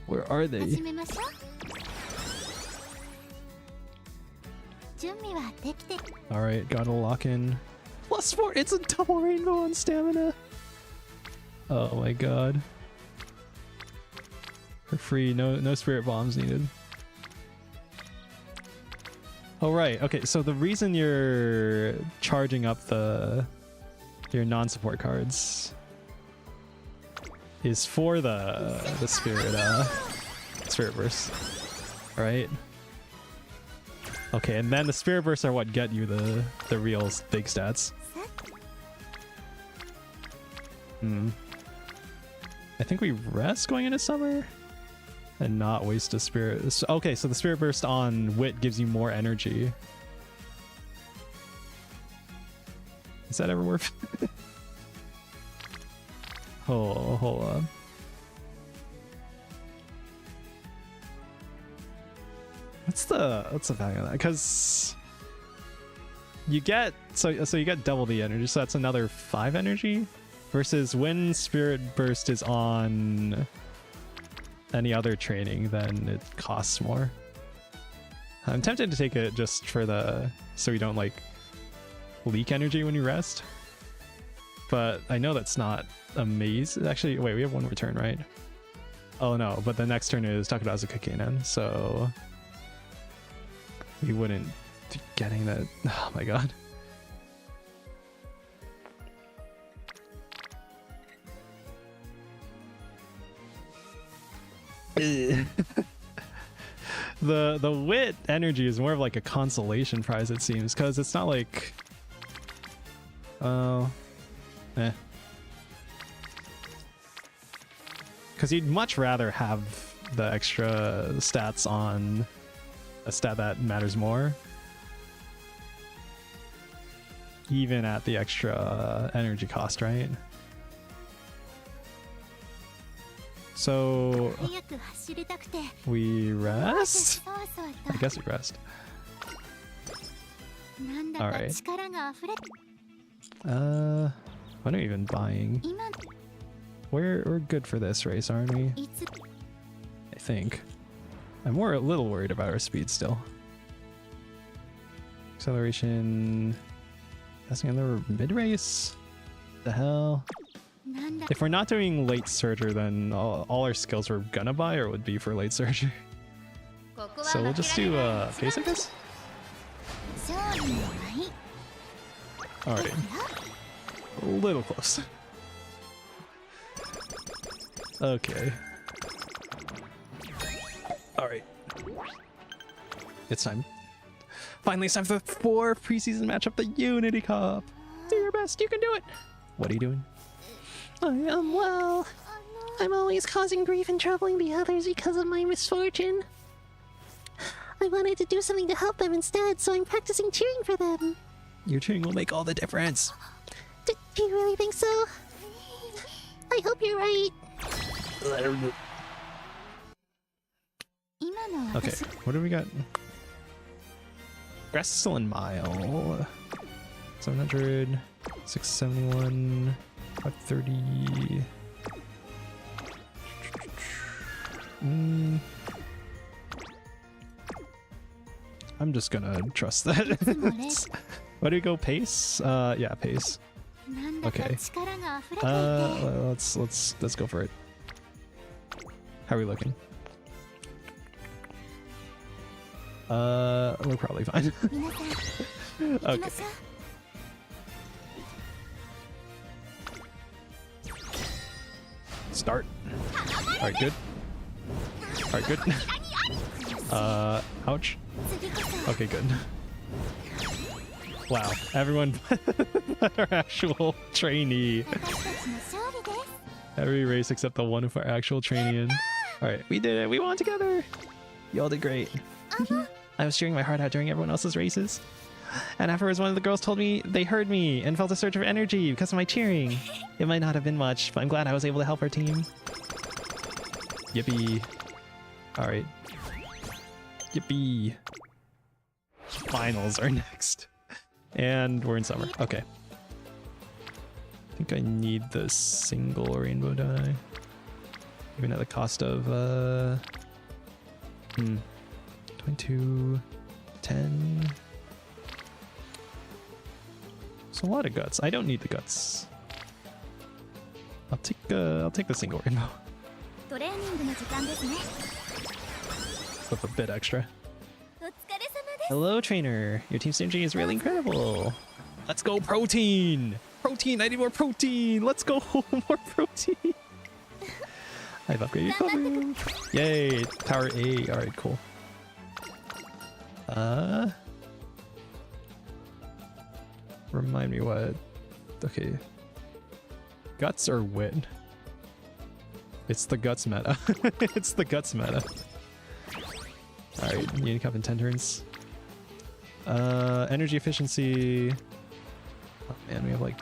Where are they? 始めましょう。準備はできて。 Alright, gotta lock in. +4! It's a double rainbow on stamina! Oh my god. For free, no spirit bombs needed. Oh right, okay, so the reason you're charging up your non-support cards is for the spirit burst, right? Okay, and then the spirit bursts are what get you the real big stats. I think we rest going into summer and not waste a spirit. Okay, so the spirit burst on wit gives you more energy. Is that ever worth? Hold on. What's the value of that? Because you get so you get double the energy, so that's another 5 energy. Versus when Spirit Burst is on any other training, then it costs more. I'm tempted to take it just for so we don't like leak energy when you rest. But I know that's not amazing. Actually, wait, we have one more turn, right? Oh no, but the next turn is Takarazu Kakenen, so we wouldn't be getting that. Oh my god. The wit energy is more of like a consolation prize, it seems, because it's not like because you'd much rather have the extra stats on a stat that matters more, even at the extra energy cost, right? So we rest? I guess we rest. Alright. What are we even buying? We're good for this race, aren't we? I think. I'm a little worried about our speed still. Acceleration. That's another mid-race? The hell? If we're not doing late surger, then all our skills we're gonna buy or would be for late surger. So we'll just do pace, I guess? Alright. A little close. Okay. Alright. It's time. Finally, it's time for the 4th preseason matchup, the Unity Cup. Do your best, you can do it. What are you doing? Well, I'm always causing grief and troubling the others because of my misfortune. I wanted to do something to help them instead, so I'm practicing cheering for them. Your cheering will make all the difference. Do you really think so? I hope you're right. Okay, what do we got? Grass is still in mile. 700, 671, 530. I'm just gonna trust that. What do we go? Pace? Yeah, pace. Okay. Let's go for it. How are we looking? We're probably fine. Okay. Start. Alright, good. Alright, good. Ouch. Okay, good. Wow, everyone but our actual trainee. Every race except the one of our actual trainee in. Alright, we did it. We won together. Y'all did great. I was cheering my heart out during everyone else's races. And afterwards, one of the girls told me they heard me and felt a surge of energy because of my cheering. It might not have been much, but I'm glad I was able to help our team. Yippee. Alright. Yippee. finals are next. And we're in summer. Okay. I think I need the single rainbow, don't I? Even at the cost of 22, 10. It's a lot of guts. I don't need the guts. I'll take the single rainbow. トレーニングの時間ですね。 With a bit extra. お疲れ様です。 Hello, trainer. Your team synergy is really incredible. Let's go, protein! Protein, I need more protein! Let's go, more protein! I've upgraded cover. Yay, power A. Alright, cool. Remind me what... Okay. Guts or wit? It's the guts meta. It's the guts meta. Alright, Union Cup in 10 turns. Energy efficiency. Oh man, we have like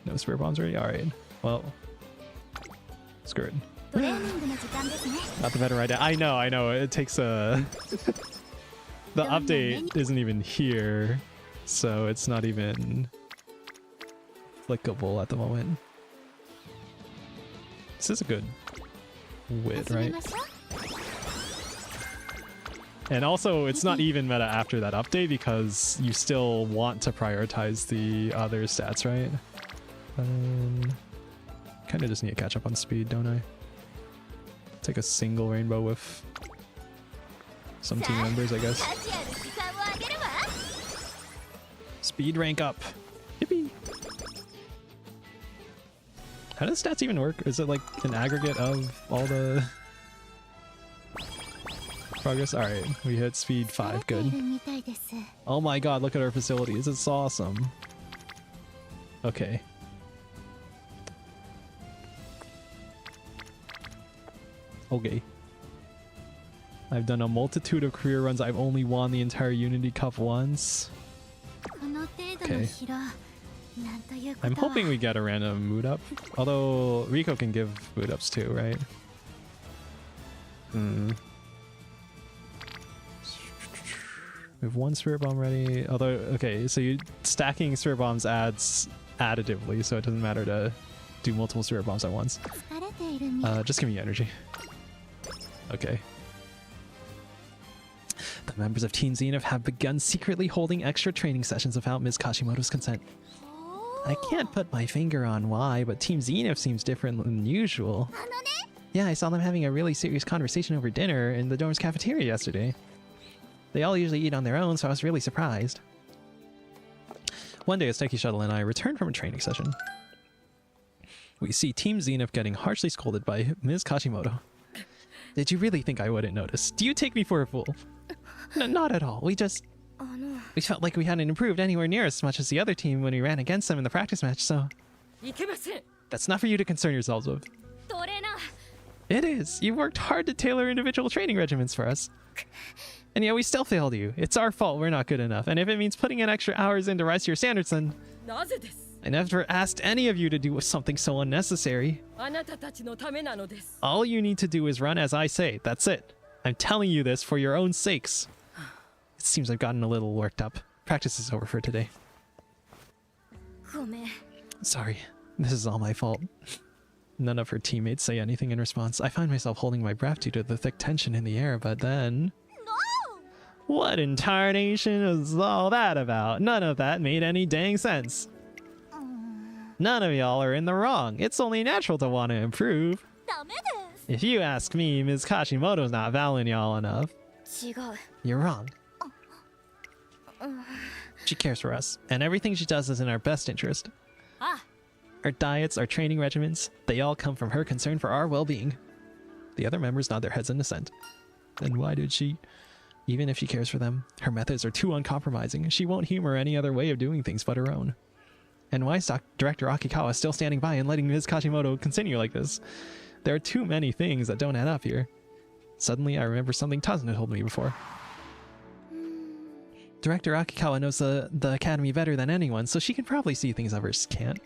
no spirit bombs already? Alright. Well. Screw it. トレーニングの時間ですね。 Not the better right now. I know. It takes a the update isn't even here, so it's not even applicable at the moment. This is a good wit, 始め right? ましょう。 And also, it's not even meta after that update because you still want to prioritize the other stats, right? Kind of just need to catch up on speed, don't I? Take a single rainbow with some team members, I guess. 価値ある時間をあげるわ。 Speed rank up. Yippee! How does stats even work? Is it like an aggregate of all the progress? Alright, we hit speed 5. 疲れてい Good. るみたいです。 Oh my god, look at our facilities. It's awesome. Okay. Okay. I've done a multitude of career runs. I've only won the entire Unity Cup once. この程度の疲労、なんということ I'm は。 hoping we get a random mood up. Although Rico can give mood ups too, right? We have one spirit bomb ready. Although, okay, so you stacking spirit bombs adds additively, so it doesn't matter to do multiple spirit bombs at once. 疲れているみたい。 Just give me energy. Okay. The members of Team Zenith have begun secretly holding extra training sessions without Ms. Kashimoto's consent. I can't put my finger on why, but Team Zenith seems different than usual. あのね、 Yeah, I saw them having a really serious conversation over dinner in the dorm's cafeteria yesterday. They all usually eat on their own, so I was really surprised. One day, as Taiki Shuttle and I returned from a training session, we see Team Zenith getting harshly scolded by Ms. Kashimoto. Did you really think I wouldn't notice? Do you take me for a fool? Not at all. We felt like we hadn't improved anywhere near as much as the other team when we ran against them in the practice match, so いけません。 that's not for you to concern yourselves with. トレーナー。 It is. You worked hard to tailor individual training regimens for us. And yet we still failed you. It's our fault we're not good enough. And if it means putting in extra hours in to rise to your standards, then なぜです。 I never asked any of you to do something so unnecessary. あなたたちのためなのです。 All you need to do is run as I say. That's it. I'm telling you this for your own sakes. It seems I've gotten a little worked up. Practice is over for today. ごめん。 Sorry. This is all my fault. None of her teammates say anything in response. I find myself holding my breath due to the thick tension in the air, but then... What in tarnation is all that about? None of that made any dang sense. None of y'all are in the wrong. It's only natural to want to improve. ダメで If you ask me, Ms. Kashimoto's not valuing y'all enough. す。違う。 You're wrong. She cares for us, and everything she does is in our best interest. あ、 Our diets, our training regimens, they all come from her concern for our well-being. The other members nod their heads in assent. Then why did she? Even if she cares for them, her methods are too uncompromising. She won't humor any other way of doing things but her own. And why is Director Akikawa still standing by and letting Ms. Kashimoto continue like this? There are too many things that don't add up here. Suddenly, I remember something Tazuna told me before. Director Akikawa knows the academy better than anyone, so she can probably see things others can't.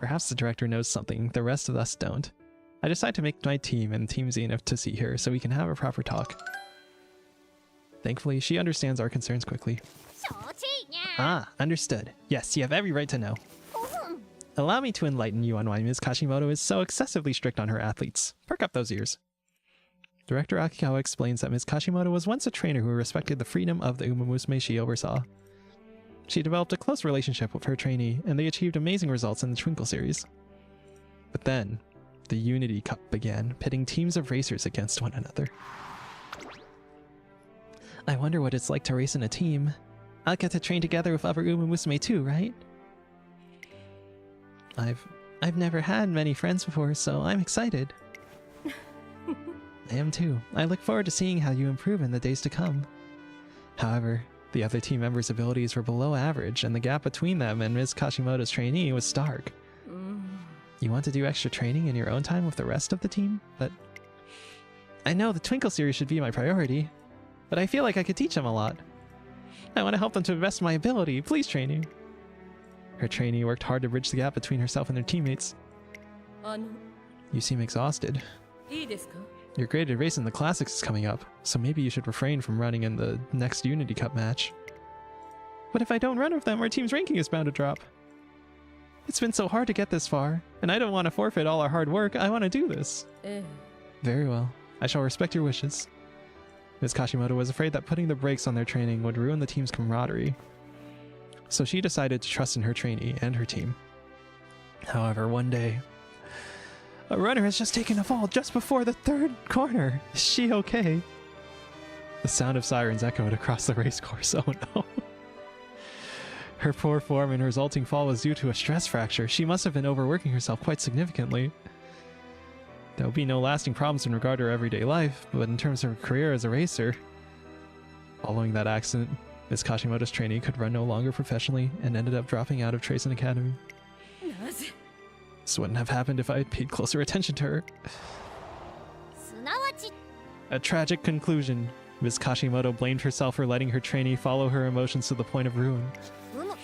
Perhaps the director knows something the rest of us don't. I decide to make my team and Team Zenith to see her so we can have a proper talk. Thankfully, she understands our concerns quickly. 承知にゃ Ah, understood. Yes, you have every right to know. Allow me to enlighten you on why Ms. Kashimoto is so excessively strict on her athletes. Perk up those ears. Director Akikawa explains that Ms. Kashimoto was once a trainer who respected the freedom of the Musume she oversaw. She developed a close relationship with her trainee, and they achieved amazing results in the Twinkle series. But then, the Unity Cup began, pitting teams of racers against one another. I wonder what it's like to race in a team. I'll get to train together with other Musume too, right? I've never had many friends before, so I'm excited. I am too. I look forward to seeing how you improve in the days to come. However, the other team members' abilities were below average, and the gap between them and Ms. Kashimoto's trainee was stark. You want to do extra training in your own time with the rest of the team? But I know the Twinkle series should be my priority, but I feel like I could teach them a lot. I want to help them to the best of my ability. Please, trainee. Her trainee worked hard to bridge the gap between herself and her teammates. あの You seem exhausted. いいですか Your graded race in the Classics is coming up, so maybe you should refrain from running in the next Unity Cup match. But if I don't run with them, our team's ranking is bound to drop. It's been so hard to get this far, and I don't want to forfeit all our hard work. I want to do this. ええ Very well. I shall respect your wishes. Ms. Kashimoto was afraid that putting the brakes on their training would ruin the team's camaraderie, so she decided to trust in her trainee and her team. However, one day, a runner has just taken a fall just before the third corner. Is she okay? The sound of sirens echoed across the race course. Oh no. Her poor form and resulting fall was due to a stress fracture. She must have been overworking herself quite significantly. There will be no lasting problems in regard to her everyday life, but in terms of her career as a racer, following that accident, Ms. Kashimoto's trainee could run no longer professionally and ended up dropping out of Tracing Academy. なぜ This wouldn't have happened if I had paid closer attention to her. すなわち A tragic conclusion. Ms. Kashimoto blamed herself for letting her trainee follow her emotions to the point of ruin. うむ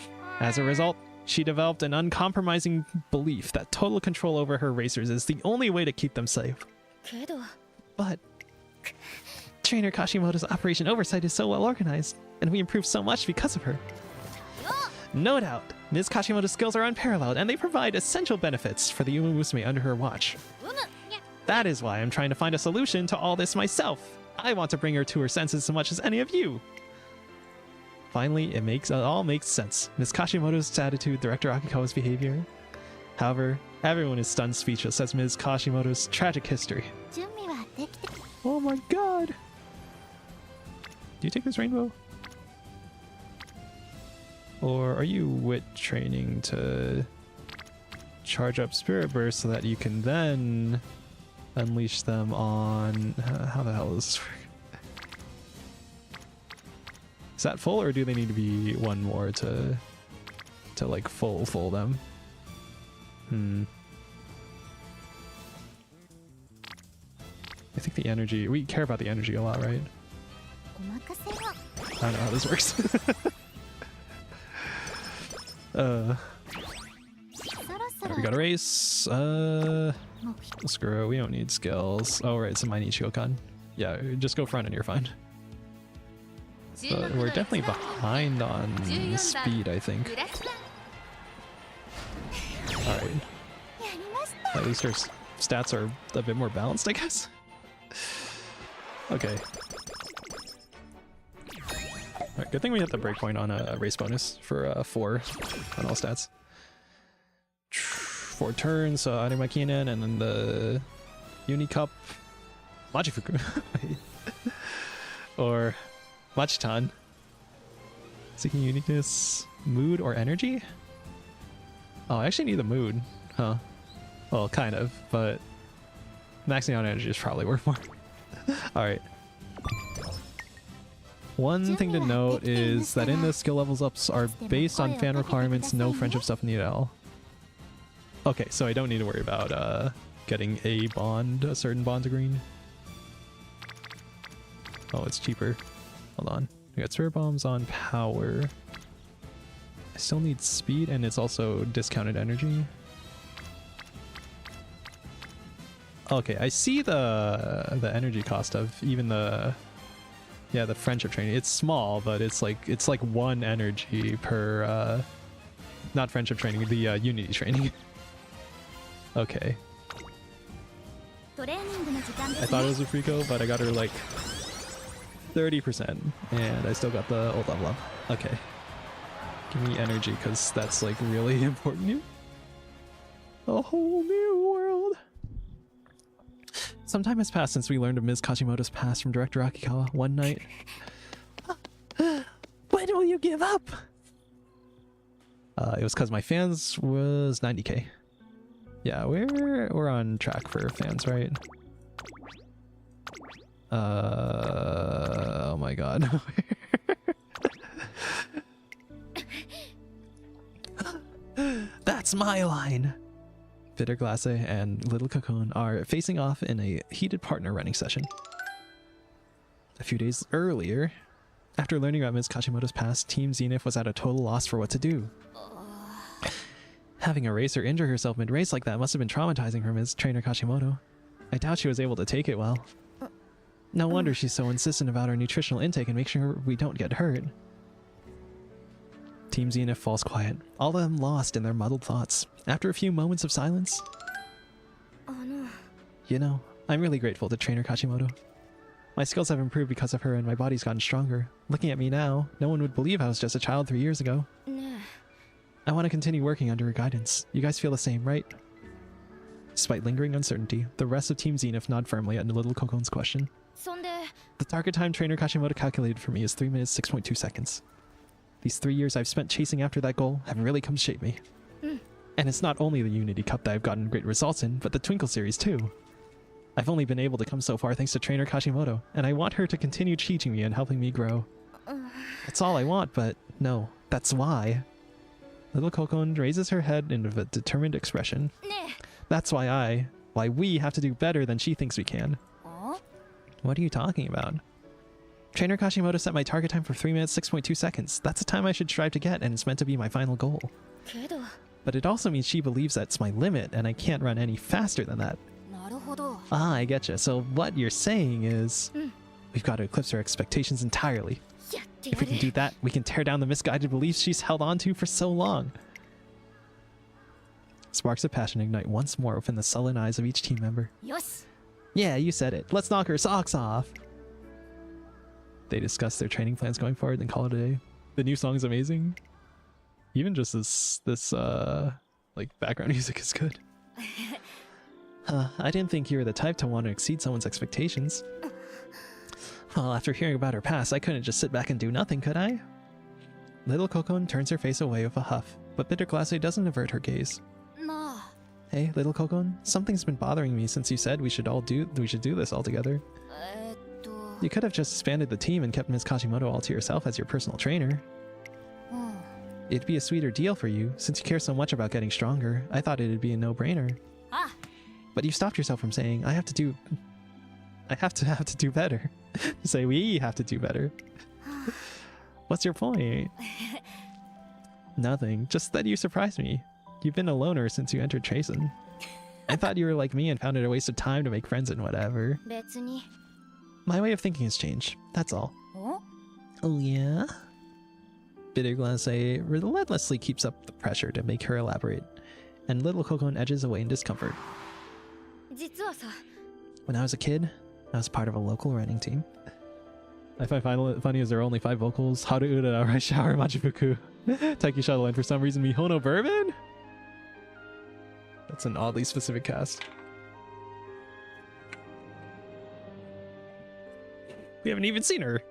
As a result, she developed an uncompromising belief that total control over her racers is the only way to keep them safe. けど But Trainer Kashimoto's operation oversight is so well organized, and we improved so much because of her. よ No doubt, Ms. Kashimoto's skills are unparalleled, and they provide essential benefits for the Uma Musume under her watch. うむにゃ That is why I'm trying to find a solution to all this myself. I want to bring her to her senses as much as any of you. Finally, it all makes sense. Ms. Kashimoto's attitude, Director Akikawa's behavior. However, everyone is stunned speechless as Ms. Kashimoto's tragic history. 準備はできて Oh my god! Do you take this rainbow? Or are you wit training to charge up Spirit Burst so that you can then unleash them on... how the hell does this work? Is that full, or do they need to be one more to like full them? I think the energy, we care about the energy a lot, right? お任せを I don't know how this works. そろそろ We got a race. 目標 Screw it, we don't need skills. Oh right, it's a Mainichi-Okan. Yeah, just go front and you're fine. But we're definitely behind on speed, I think. グラスだ Alright. やりました At least our stats are a bit more balanced, I guess. Okay. Alright, good thing we hit the breakpoint on a race bonus for 4 on all stats. 4 turns, so Aremakinen, and then the Uni Cup Machifuku. Or Machitan. Seeking uniqueness, mood, or energy? Oh, I actually need the mood, huh? Well, kind of, but maxing out energy is probably worth more. Alright. One thing to note is that in the skill levels ups are based on fan requirements, no friendship stuff needed at all. Okay, so I don't need to worry about getting a certain bond to green. Oh, it's cheaper. Hold on. We got spirit bombs on power. I still need speed, and it's also discounted energy. Okay, I see the energy cost of even the Yeah, the friendship training. It's small, but it's like 1 energy per not friendship training, the unity training. Okay. トレーニングの時間で I す thought it ね was a Frico, but I got her like 30%, and I still got the old level up. Okay. Give me energy, because that's like really important here. A whole new world. Some time has passed since we learned of Ms. Kashimoto's past from Director Akikawa. One night. When will you give up? It was because my fans was 90k. Yeah, we're on track for fans, right? Oh my god. That's my line. Bitter Glace and Little Cocoon are facing off in a heated partner running session. A few days earlier, after learning about Ms. Kashimoto's past, Team Zenith was at a total loss for what to do. Having a racer injure herself mid-race like that must have been traumatizing for Ms. Trainer Kashimoto. I doubt she was able to take it well. No wonder she's so insistent about our nutritional intake and make sure we don't get hurt. Team Zenith falls quiet, all of them lost in their muddled thoughts. After a few moments of silence, you know, I'm really grateful to Trainer Kashimoto. My skills have improved because of her and my body's gotten stronger. Looking at me now, no one would believe I was just a child 3 years ago. I want to continue working under her guidance. You guys feel the same, right? Despite lingering uncertainty, the rest of Team Zenith nod firmly at Little Cocoon's question. The target time Trainer Kashimoto calculated for me is 3 minutes 6.2 seconds. These 3 years I've spent chasing after that goal have really come to shape me. And it's not only the Unity Cup that I've gotten great results in, but the Twinkle series too. I've only been able to come so far thanks to Trainer Kashimoto, and I want her to continue teaching me and helping me grow. That's all I want, but no, that's why. Little Cocoon raises her head in a determined expression. That's why we have to do better than she thinks we can. What are you talking about? Trainer Kashimoto set my target time for 3 minutes 6.2 seconds. That's the time I should strive to get, and it's meant to be my final goal. But it also means she believes that's my limit, and I can't run any faster than that. Ah, I getcha. So what you're saying is, we've got to eclipse her expectations entirely. If we can do that, we can tear down the misguided beliefs she's held on to for so long. Sparks of passion ignite once more within the sullen eyes of each team member. Yeah, you said it. Let's knock her socks off. They discuss their training plans going forward and call it a day. The new song's amazing. Even just this like background music is good. I didn't think you were the type to want to exceed someone's expectations. Well, after hearing about her past, I couldn't just sit back and do nothing, could I? Little Cocoon turns her face away with a huff, but Bitter Glace doesn't avert her gaze. Hey, Little Cocoon, something's been bothering me since you said we should do this all together. You could have just expanded the team and kept Ms. Kashimoto all to yourself as your personal trainer. It'd be a sweeter deal for you, since you care so much about getting stronger. I thought it'd be a no-brainer. But you stopped yourself from saying, I have to do better. To say we have to do better. What's your point? Nothing, just that you surprised me. You've been a loner since you entered Trason. I thought you were like me and found it a waste of time to make friends and whatever. My way of thinking has changed, that's all. Oh yeah? Bitter Glace relentlessly keeps up the pressure to make her elaborate, and Little Cocoon edges away in discomfort. When I was a kid, I was part of a local running team. I find funny as there are only 5 vocals. Haru Ura, Rice Shower, Machifuku, Taiki Shuttle, and for some reason Mihono Bourbon? That's an oddly specific cast. We haven't even seen her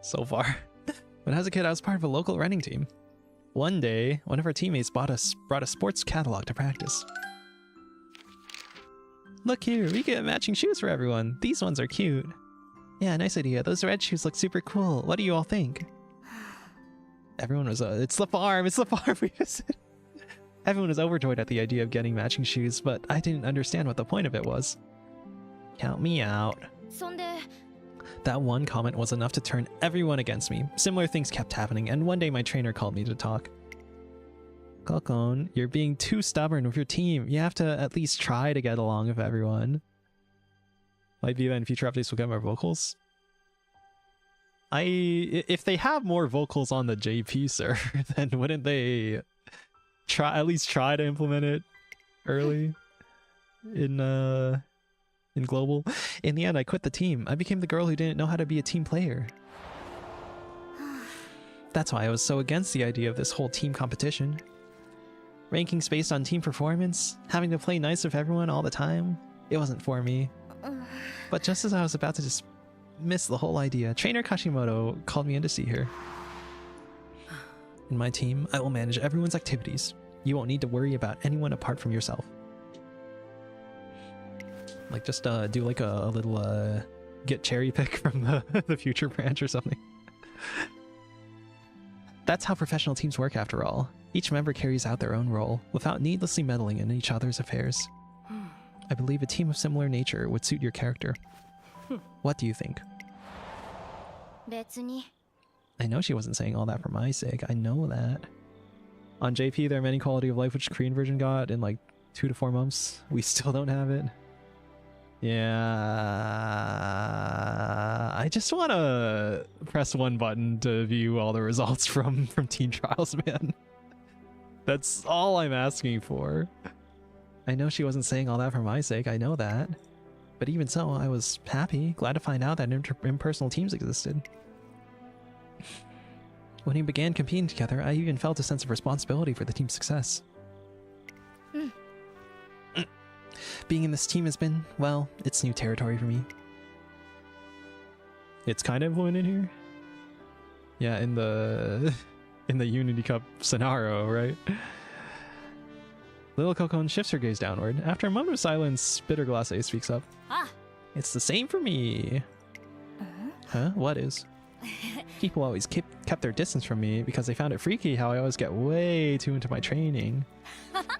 so far. When I was a kid, I was part of a local running team. One day, one of our teammates brought a sports catalog to practice. Look here, we get matching shoes for everyone. These ones are cute. Yeah, nice idea. Those red shoes look super cool. What do you all think? Everyone was, it's the farm, we just said. Everyone was overjoyed at the idea of getting matching shoes, but I didn't understand what the point of it was. Count me out. That one comment was enough to turn everyone against me. Similar things kept happening, and one day my trainer called me to talk. Cocoon, you're being too stubborn with your team. You have to at least try to get along with everyone. Might be that in future updates we'll get more vocals. If they have more vocals on the JP server, then wouldn't they at least try to implement it early in global? In the end, I quit the team. I became the girl who didn't know how to be a team player. That's why I was so against the idea of this whole team competition. Rankings based on team performance, having to play nice with everyone all the time, it wasn't for me. But just as I was about to dismiss the whole idea, Trainer Kashimoto called me in to see her. In my team, I will manage everyone's activities. You won't need to worry about anyone apart from yourself. Like, just do like a little get cherry pick from the future branch or something. That's how professional teams work after all. Each member carries out their own role, without needlessly meddling in each other's affairs. I believe a team of similar nature would suit your character. What do you think? 別に I know she wasn't saying all that for my sake, I know that. On JP, there are many quality of life which Korean version got in like 2 to 4 months. We still don't have it. Yeah, I just want to press one button to view all the results from Teen Trials, man. That's all I'm asking for. I know she wasn't saying all that for my sake, I know that. But even so, I was happy, glad to find out that impersonal teams existed. When we began competing together, I even felt a sense of responsibility for the team's success. Being in this team has been, well, it's new territory for me. It's kind of implemented here? Yeah, in the Unity Cup scenario, right? Little Cocon shifts her gaze downward. After a moment of silence, Bitterglace speaks up. Ah. It's the same for me. Huh? What is? People always kept their distance from me because they found it freaky how I always get way too into my training.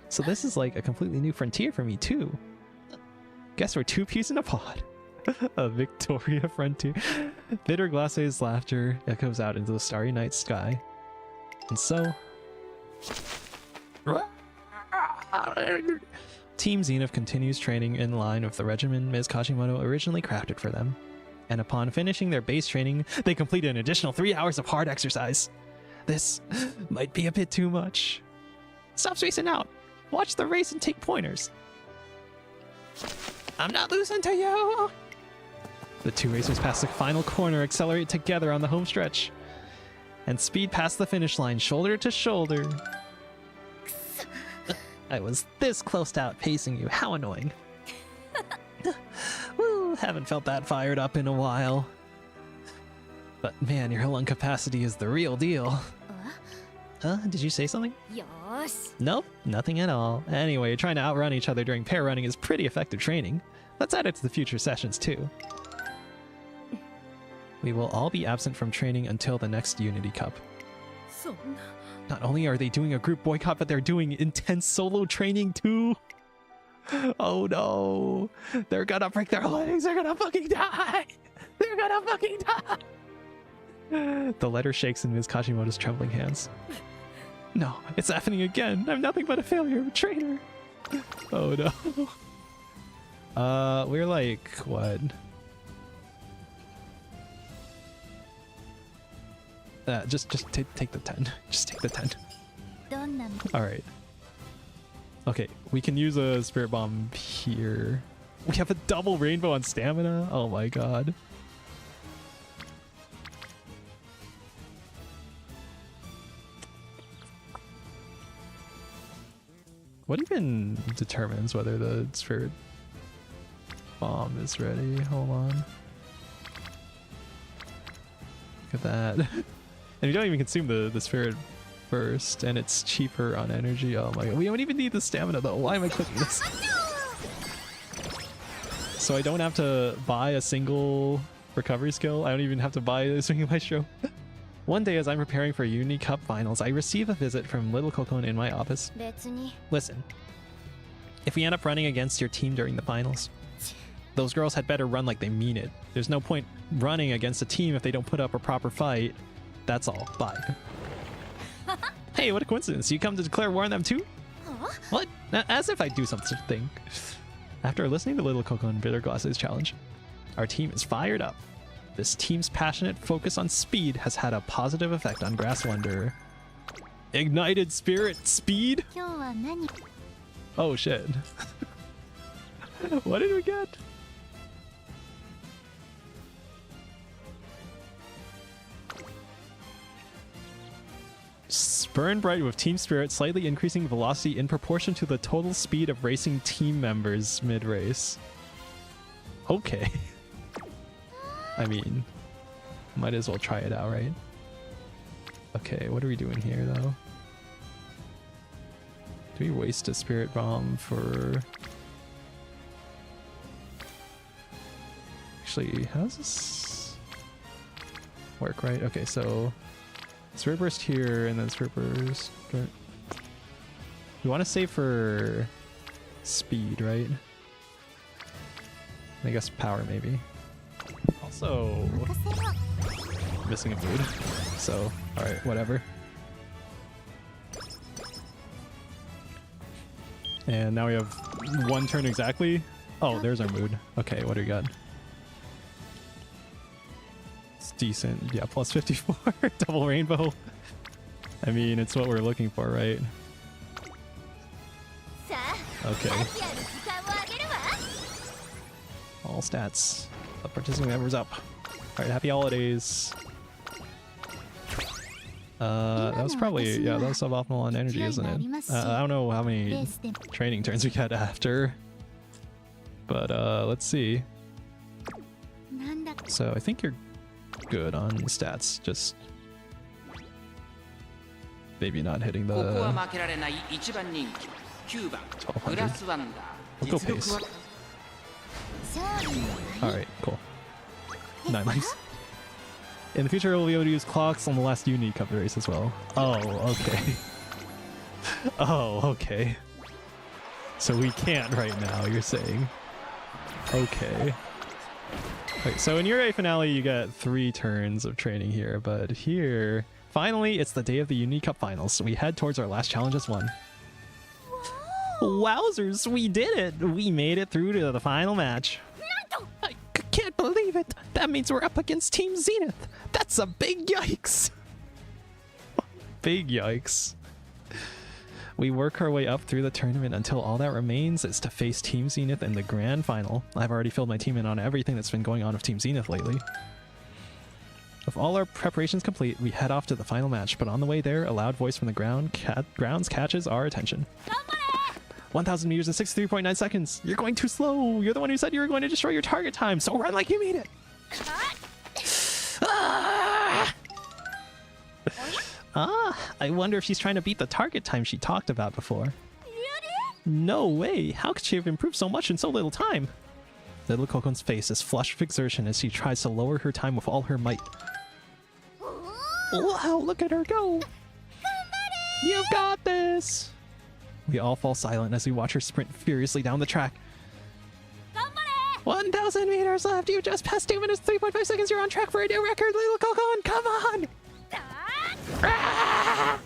So this is like a completely new frontier for me too. Guess we're 2 peas in a pod. A Victoria frontier. Bitterglace's laughter echoes out into the starry night sky. And so... Team Zenith continues training in line with the regimen Ms. Kashimoto originally crafted for them. And upon finishing their base training, they complete an additional 3 hours of hard exercise. This might be a bit too much. Stop spacing out. Watch the race and take pointers. I'm not losing to you. The 2 racers pass the final corner, accelerate together on the home stretch, and speed past the finish line, shoulder to shoulder. I was this close to outpacing you. How annoying. Woo, haven't felt that fired up in a while. But man, your lung capacity is the real deal. Huh? Did you say something? よーし Nope, nothing at all. Anyway, trying to outrun each other during pair running is pretty effective training. Let's add it to the future sessions too. We will all be absent from training until the next Unity Cup. そんな Not only are they doing a group boycott, but they're doing intense solo training too. Oh no. They're gonna break their legs. They're gonna fucking die. They're gonna fucking die. The letter shakes in Ms. Kashimoto's trembling hands. No, it's happening again. I'm nothing but a failure of a trainer. Oh no. We're like, what? Just take the 10. Just take the 10. どんなの Alright. Okay, we can use a spirit bomb here. We have a double rainbow on stamina? Oh my god. What even determines whether the spirit bomb is ready? Hold on. Look at that. And you don't even consume the spirit first, and it's cheaper on energy. Oh my god. We don't even need the stamina though. Why am I clicking this? So I don't have to buy a single recovery skill. I don't even have to buy a swinging maestro. One day as I'm preparing for Unity Cup finals, I receive a visit from Little Cocon in my office. 別に Listen, if we end up running against your team during the finals, those girls had better run like they mean it. There's no point running against a team if they don't put up a proper fight. That's all. Bye. Hey, what a coincidence. You come to declare war on them too? What? As if I do something. After listening to Little Coco and Bitterglass's challenge, our team is fired up. This team's passionate focus on speed has had a positive effect on Grasslunder. Ignited Spirit Speed? 今日は何 Oh shit. What did we get? Burn Bright with Team Spirit, slightly increasing velocity in proportion to the total speed of racing team members mid-race. Okay. I mean, might as well try it out, right? Okay, what are we doing here, though? Do we waste a Spirit Bomb for... Actually, how does this work, right? Okay, so... Spirit Burst here, and then Spirit Burst... We want to save for... speed, right? I guess power, maybe. Also... 任せよう missing a food. So, alright, whatever. And now we have one turn exactly. Oh, there's our mood. Okay, what do we got? It's decent. Yeah, plus 54. Double rainbow. I mean, it's what we're looking for, right? さあ Okay. アジアの時間をあげるわ All stats. The participant members up. Alright, happy holidays. That was probably, yeah, that was suboptimal on energy, isn't it? I don't know how レ many ースで training turns we got after. But let's see. なんだ So I think you're good on stats, just maybe not hitting ここは the 負けられない一番人気9番1200グラスワンダー We'll go 実力 pace. は勝利の合 Alright, cool. 9 lives. In the future, we'll be able to use clocks on the last Uni Cup race as well. Oh, okay. Oh, okay. So we can't right now, you're saying. Okay. Wait, so in your A finale, you get 3 turns of training here, but here, finally, it's the day of the Uni Cup finals, so we head towards our last challenge as one. Wowzers, we did it! We made it through to the final match. I can't believe it! That means we're up against Team Zenith! That's a big yikes! Big yikes. We work our way up through the tournament until all that remains is to face Team Zenith in the grand final. I've already filled my team in on everything that's been going on with Team Zenith lately. With all our preparations complete, we head off to the final match, but on the way there, a loud voice from the grounds catches our attention. 1,000 meters in 63.9 seconds. You're going too slow. You're the one who said you were going to destroy your target time, so run like you mean it. I wonder if she's trying to beat the target time she talked about before. No way. How could she have improved so much in so little time? Little Cocon's face is flushed with exertion as she tries to lower her time with all her might. Wow, look at her go. You've got this. We all fall silent as we watch her sprint furiously down the track. 1,000 meters left. You just passed 2 minutes, 3.5 seconds. You're on track for a new record, Little Cocon. Come on. Ah!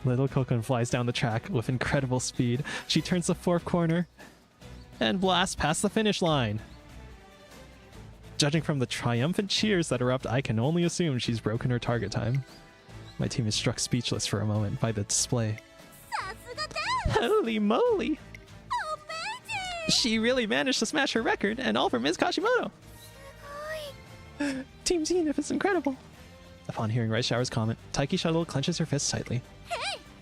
Little Cocon flies down the track with incredible speed. She turns the 4th corner and blasts past the finish line. Judging from the triumphant cheers that erupt, I can only assume she's broken her target time. My team is struck speechless for a moment by the display. さすがです Holy moly! お She really managed to smash her record, and all for Ms. Kashimoto! すごい Team Zenith is incredible! Upon hearing Rice Shower's comment, Taiki Shuttle clenches her fists tightly.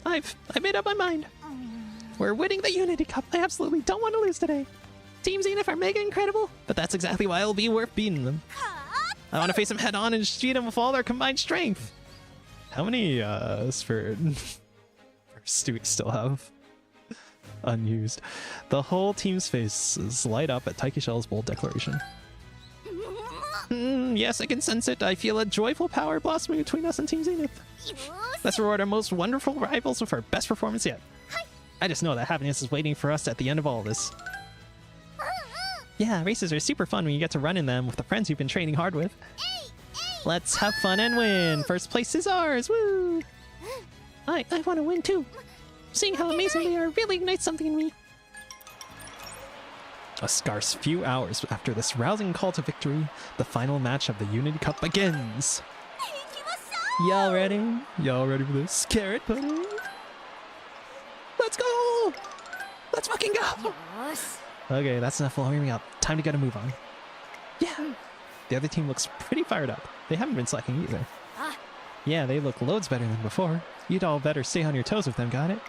I made up my mind! We're winning the Unity Cup! I absolutely don't want to lose today! Team Zenith are mega incredible, but that's exactly why it'll be worth beating them. I want to face them head on and defeat them with all their combined strength! How many, Spirit Bursts do we still have? Unused. The whole team's faces light up at Taiki Shell's bold declaration. Yes, I can sense it. I feel a joyful power blossoming between us and Team Zenith. Let's reward our most wonderful rivals with our best performance yet. I just know that happiness is waiting for us at the end of all this. Yeah, races are super fun when you get to run in them with the friends you've been training hard with. Let's have fun and win! First place is ours! Woo! I want to win too. Seeing how amazing they are really ignites something in me. A scarce few hours after this rousing call to victory, the final match of the Unity Cup begins. Y'all ready? Y'all ready for this? Carrot pudding? Let's go! Let's fucking go! Okay, that's enough blowing me up. Time to get a move on. Yeah! The other team looks pretty fired up. They haven't been slacking either. Yeah, they look loads better than before. You'd all better stay on your toes with them, got it?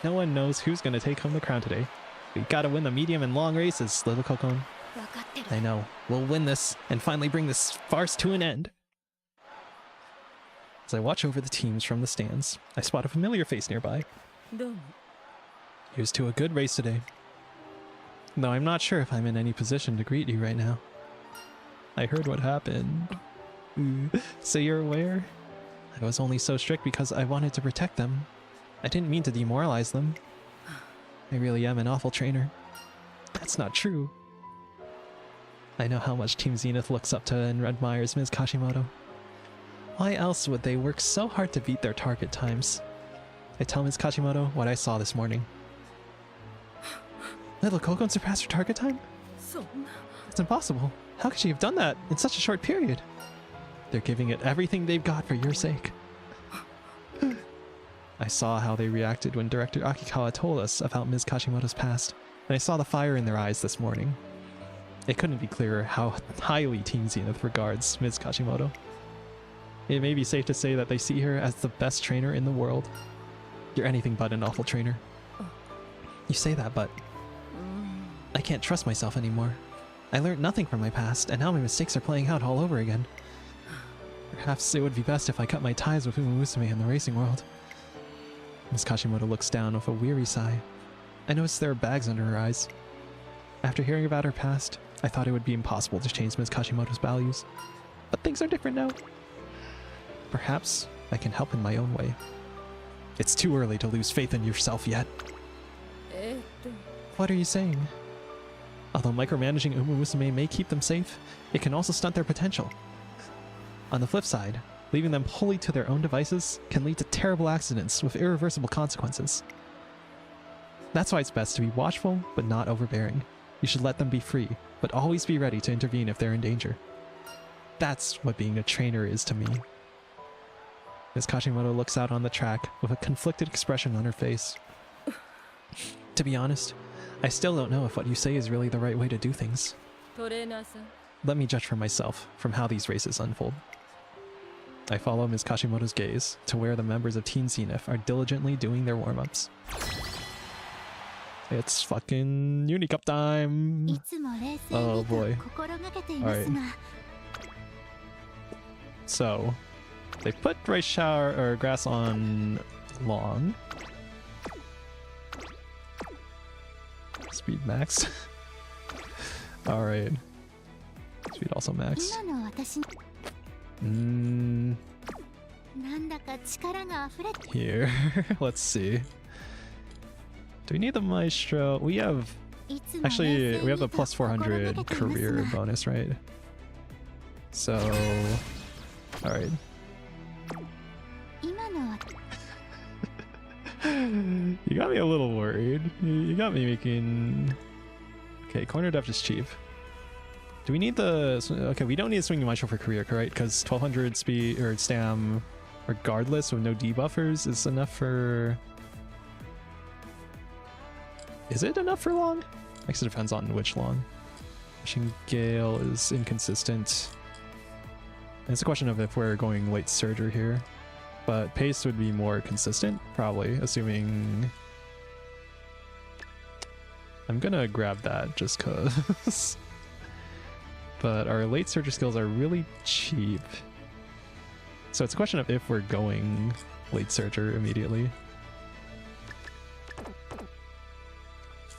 No one knows who's gonna take home the crown today. We gotta win the medium and long races, little Kokon. I know. We'll win this and finally bring this farce to an end. As I watch over the teams from the stands, I spot a familiar face nearby. どうも Here's to a good race today. Though I'm not sure if I'm in any position to greet you right now. I heard what happened. So you're aware? I was only so strict because I wanted to protect them. I didn't mean to demoralize them. I really am an awful trainer. That's not true. I know how much Team Zenith looks up to and admires Ms. Kashimoto. Why else would they work so hard to beat their target times? I tell Ms. Kashimoto what I saw this morning. Little Kokon surpassed her target time? そんな It's impossible. How could she have done that in such a short period? They're giving it everything they've got for your sake. I saw how they reacted when Director Akikawa told us about Ms. Kashimoto's past, and I saw the fire in their eyes this morning. It couldn't be clearer how highly Team Zenith regards Ms. Kashimoto. It may be safe to say that they see her as the best trainer in the world. You're anything but an awful trainer. You say that, but I can't trust myself anymore. I learned nothing from my past, and now my mistakes are playing out all over again. Perhaps it would be best if I cut my ties with Musume in the racing world. Ms. Kashimoto looks down with a weary sigh. I notice there are bags under her eyes. After hearing about her past, I thought it would be impossible to change Ms. Kashimoto's values. But things are different now. Perhaps I can help in my own way. It's too early to lose faith in yourself yet. えっと What are you saying? Although micromanaging Musume may keep them safe, it can also stunt their potential. On the flip side, leaving them wholly to their own devices can lead to terrible accidents with irreversible consequences. That's why it's best to be watchful, but not overbearing. You should let them be free, but always be ready to intervene if they're in danger. That's what being a trainer is to me. Ms. Kashimoto looks out on the track with a conflicted expression on her face. To be honest, I still don't know if what you say is really the right way to do things. トレーナーさん Let me judge for myself from how these races unfold. I follow Ms. Kashimoto's gaze to where the members of Team Zenith are diligently doing their warm-ups. It's fucking Unicup time! いつも冷静 Oh に boy. と心がけていますが、 So, they put rice shower or grass on long. Speed max. Alright. Speed also max. 今の私に Mm, なんだか力が溢れて here. Let's see. Do we need the maestro? We have いつも冷静 actually に we have the と plus 400 心がけていますが career bonus, right? So, alright. 今のは You got me a little worried. You got me making. Okay, corner depth is cheap. Do we need the? Okay, we don't need a swinging maestro for career, right? Because 1200 speed or stam, regardless with no debuffers, is enough for. Is it enough for long? I guess it depends on which long. Machine Gale is inconsistent. And it's a question of if we're going late surger here. But pace would be more consistent, probably, assuming... I'm gonna grab that just cause. But our late surger skills are really cheap. So it's a question of if we're going late surger immediately.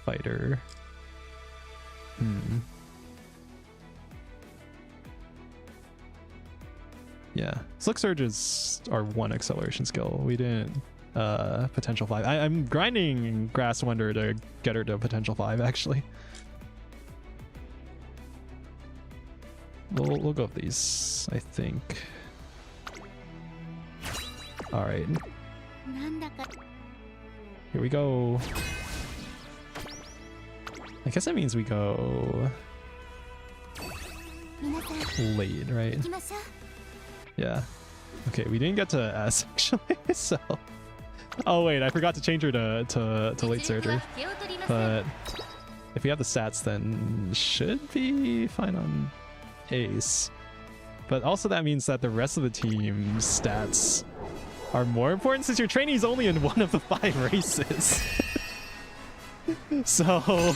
Fighter. Yeah, Slick Surge is our one acceleration skill. We didn't potential 5. I'm grinding Grass Wonder to get her to potential 5 actually. We'll go with these, I think. Alright. なんだか Here we go. I guess that means we go 皆さん late, right? 行きましょう。 Yeah. Okay, we didn't get to S actually, so. Oh wait, I forgot to change her to late surgery. But if we have the stats, then should be fine on Ace. But also that means that the rest of the team's stats are more important since your trainee is only in one of the 5 races. So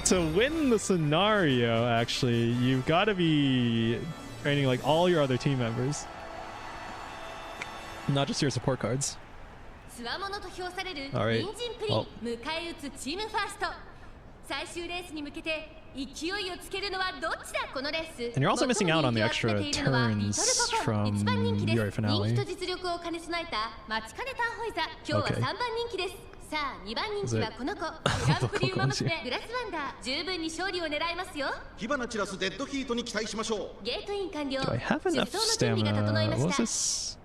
to win the scenario, actually, you've got to be training like all your other team members, not just your support cards. つわものと評される Alright. 隣人プリン迎え撃つチームファースト最終レースに向けて勢いをつけるのはどっちだこのレース And you're also missing out on the extra turns from your finale. 人気と実力を兼ね備えた待ちかねターホイザ今日は Okay. 3番人気ですさあ2番人気はこの子グランプリウマ娘グラスワンダー十分に勝利を狙えますよ火花散らすデッドヒートに期待しましょう。ゲートイン完了 Do I have enough 出走の準備が整い stamina? ま What し was た this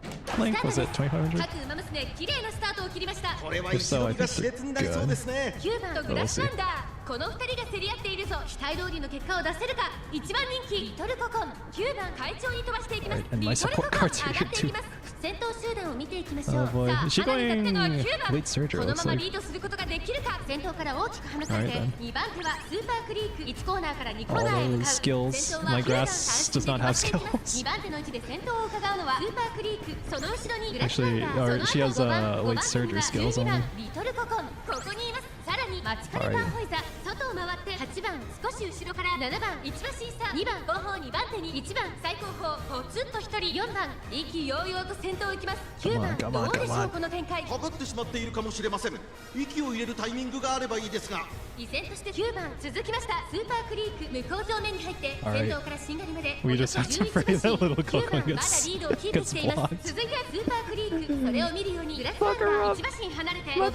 length? Was it 2500? 各ウマ娘綺麗なスタートを切りましたこれは If 一 so, 度 I が think 熾烈になりそうですね。 9番とグラスワンダーこの2人が競り合っているぞ期待通りの結果を出せるか1番人気リトルココン9番会長に飛ばしていきます Right, and リ my トルコ support コン cards are 上がっていきます here 先頭集団を見ていきましょう Oh boy. さあ Is she 花に立ってのは going 9番 late surgery? この Looks まま like. リードすることができるか先頭から大きく離されて Alright, then. 2番手はスーパークリーク1コーナーから2コーナ All ーへ向かう those skills. 先頭は My 9番 grass does not have skills. 2番手の位置で先頭を伺うのはスーパークリークその後ろにグラスワン Actually, ダ or ー she has その後 late 5 surgery 番 skills 12 only. 番リトルココンここにいますさらに待ちかねたホイザ外を回って8番少し後ろから7番1馬審査2番後方2番手に1番最後方ポツンと1人4番意気揚々と先頭を行きます9番 Come on, どうでし come ょ on. うこの展開かかってしまっているかもしれません。息を入れるタイミングがあればいいですが。依然として9番続きましたスーパークリーク向こう上面に入って Alright. 先頭からしんがりまで We just have to pray that little Coco 9番まだ gets リードをキープしています blocked. 続いてはスーパークリークそれを見るようにグラスワンダー1馬身離れて5番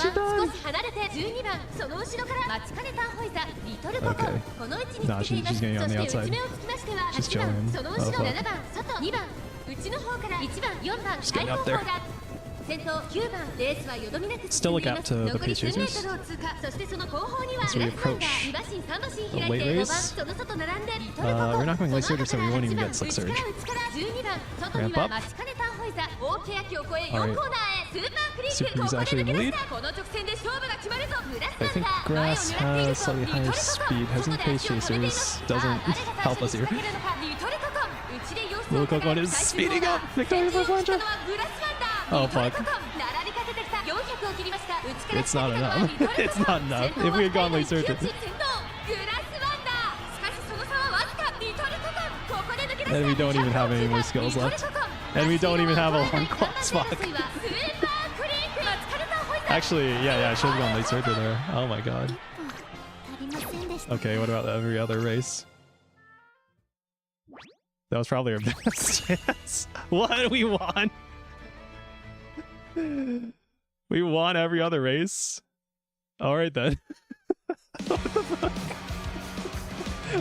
少し離れて12番その後ろから待ちかねたホイザリトルココン Okay. この位置に Nah, つけています she's getting on the そして outside. 内目をつきましては She's 8番 chilling. その後ろ Oh, fuck. 7番外2番内の方から1番4番 Just 最 getting 後 up 方 there. だ先頭9番レースはよどみなく Still a 進んでい gap ます to the 残り pace 数メー chasers. トルを通過そしてその後方には As グ we ラスワンダ approach ー2馬身3馬身 the 開い late て5 race. 番その外並んでリトルココン We're not going late surgery, so we won't even 8 get slick surge. 内から12番外に Ramp は up. 待ちかねたホイザ大欅を越え 4 Alright. コーナーへスーパークリー Super ク He's ここで actually 抜 in け the 出 lead. したこの直線で勝負が決まるぞグラス I ワン think ダー前を grass 狙っている has ぞ slightly リトル higher ココン speed, has 外 in で pace 足を止めています chasers, さ doesn't あ誰が help us 最 here. 初に仕掛けるのかリトルココン内で様子 Little を伺 Coco う is 最終 speeding コーナ up. ー Victoria 先頭を for 走った Flange. のはグラスワンダー Oh, リトル fuck. ココン並びかけてきた400を切りました内から It's not 仕掛けたのは enough. リトルココン It's not enough. 先頭 If は we had gone late 最後 surgery. 一騎打ち先頭グラスワンダーしかしその差はわずかリトルココンここで抜け出した And we don't even have any more skills left. And we don't even have a long class. Fuck. Actually, yeah, I should have gone late surgery there. Oh my god. 足りませんでした Okay, what about every other race? That was probably our best chance. What? We won? We won every other race? Alright then. What the fuck?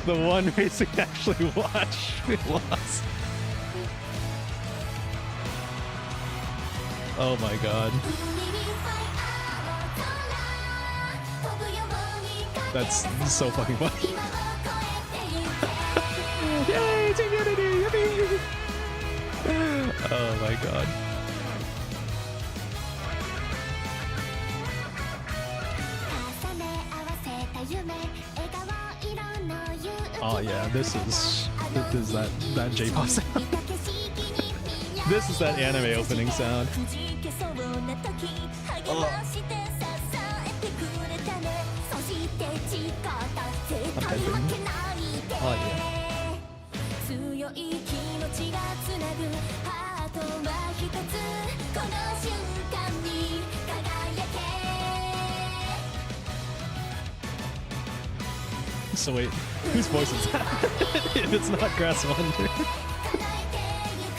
The one race we actually watched, we lost. Oh my god. That's so fucking funny. Yay, Team Unity! Yippee! Oh my god. Oh yeah, this is that J-pop sound. This is that anime opening sound. Oh yeah. 強い気持ちがつなぐハートは一つこの瞬間に輝け So wait, whose voice is that? If it's not Grass Wonder. 叶えてゆく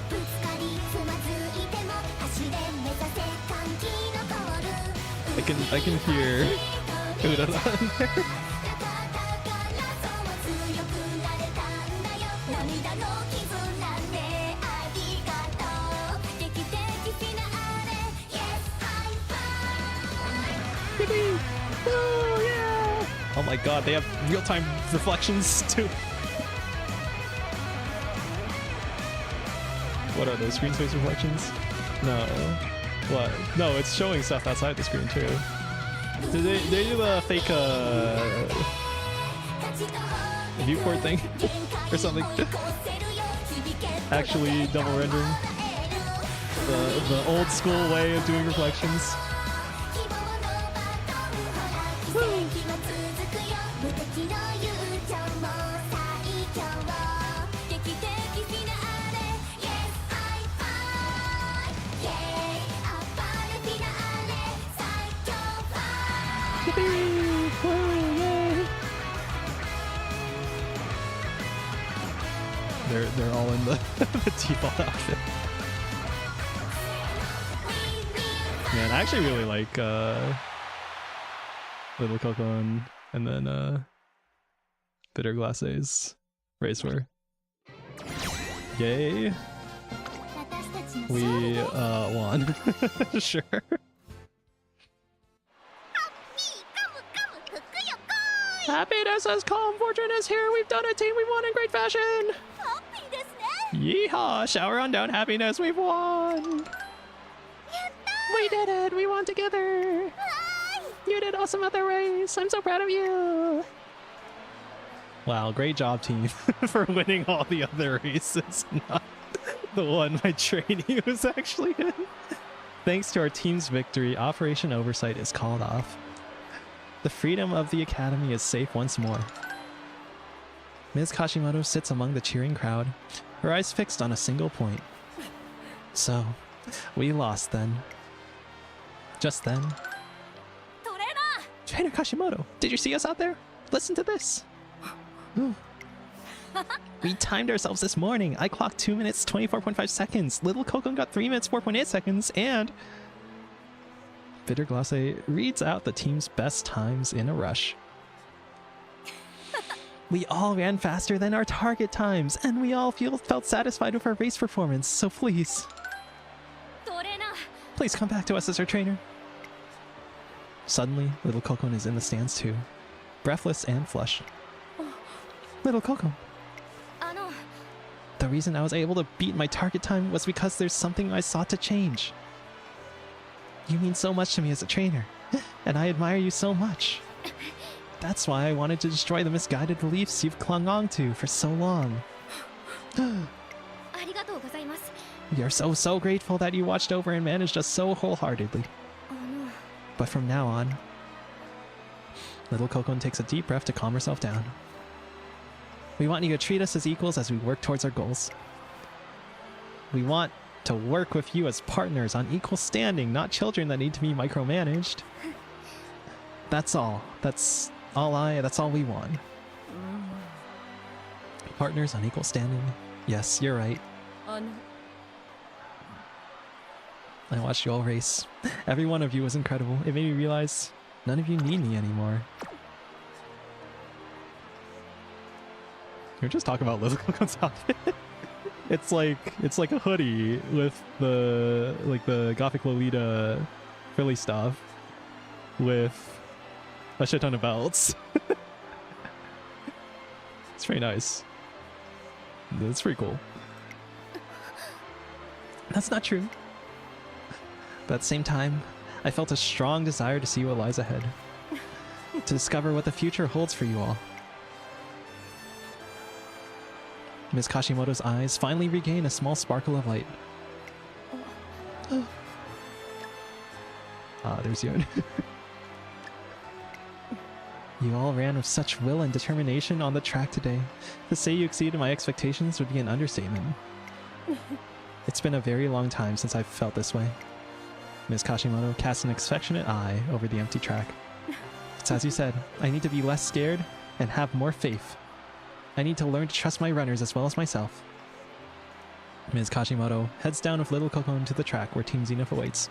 ぶつかりつまずいても走れ目指せ歓喜のコール I can hear Uda on there. 涙の絆でありがとう劇的フィナーレ Yes, high five Oh my god, they have real-time reflections too. What are those, screen space reflections? No. What? No, it's showing stuff outside the screen too. Did they do the fake viewport thing or something? Actually double rendering the old school way of doing reflections. They're all in the, the default outfit. Man, I actually really like Little Coco and then Bitter Glace's racewear. Yay. We won. Sure. Happiness has come, fortune is here, we've done it, team, we've won in great fashion! Yeehaw! Shower on down, happiness, we've won! We did it! We won together! You did awesome at the race! I'm so proud of you! Wow, great job, team, for winning all the other races, not the one my trainee was actually in. Thanks to our team's victory, Operation Oversight is called off. The freedom of the academy is safe once more. Ms. Kashimoto sits among the cheering crowd, her eyes fixed on a single point. So, we lost then. Just then. Trainer Kashimoto, did you see us out there? Listen to this. We timed ourselves this morning. I clocked 2 minutes 24.5 seconds. Little Coco got 3 minutes 4.8 seconds, and Bitter Glace reads out the team's best times in a rush. We all ran faster than our target times, and we all felt satisfied with our race performance, so please come back to us as our trainer. Suddenly, Little Coco is in the stands too, breathless and flushed. Little Coco. The reason I was able to beat my target time was because there's something I sought to change. You mean so much to me as a trainer, and I admire you so much. That's why I wanted to destroy the misguided beliefs you've clung on to for so long. We are so grateful that you watched over and managed us so wholeheartedly. But from now on, Little Coco takes a deep breath to calm herself down. We want you to treat us as equals as we work towards our goals. We want to work with you as partners on equal standing, not children that need to be micromanaged. That's all. That's all we want. Partners on equal standing. Yes, you're right. I watched you all race. Every one of you was incredible. It made me realize none of you need me anymore. Can we just talk about Little Coco's outfit? It's like a hoodie with the Gothic Lolita frilly stuff with a shit ton of belts. It's pretty nice. It's pretty cool. That's not true. But at the same time, I felt a strong desire to see what lies ahead. To discover what the future holds for you all. Ms. Kashimoto's eyes finally regain a small sparkle of light. Ah, there's Yoon. You all ran with such will and determination on the track today. To say you exceeded my expectations would be an understatement. It's been a very long time since I've felt this way. Ms. Kashimoto cast an affectionate eye over the empty track. It's as you said, I need to be less scared and have more faith. I need to learn to trust my runners as well as myself. Ms. Kashimoto heads down with Little Coco to the track where Team Zenith awaits.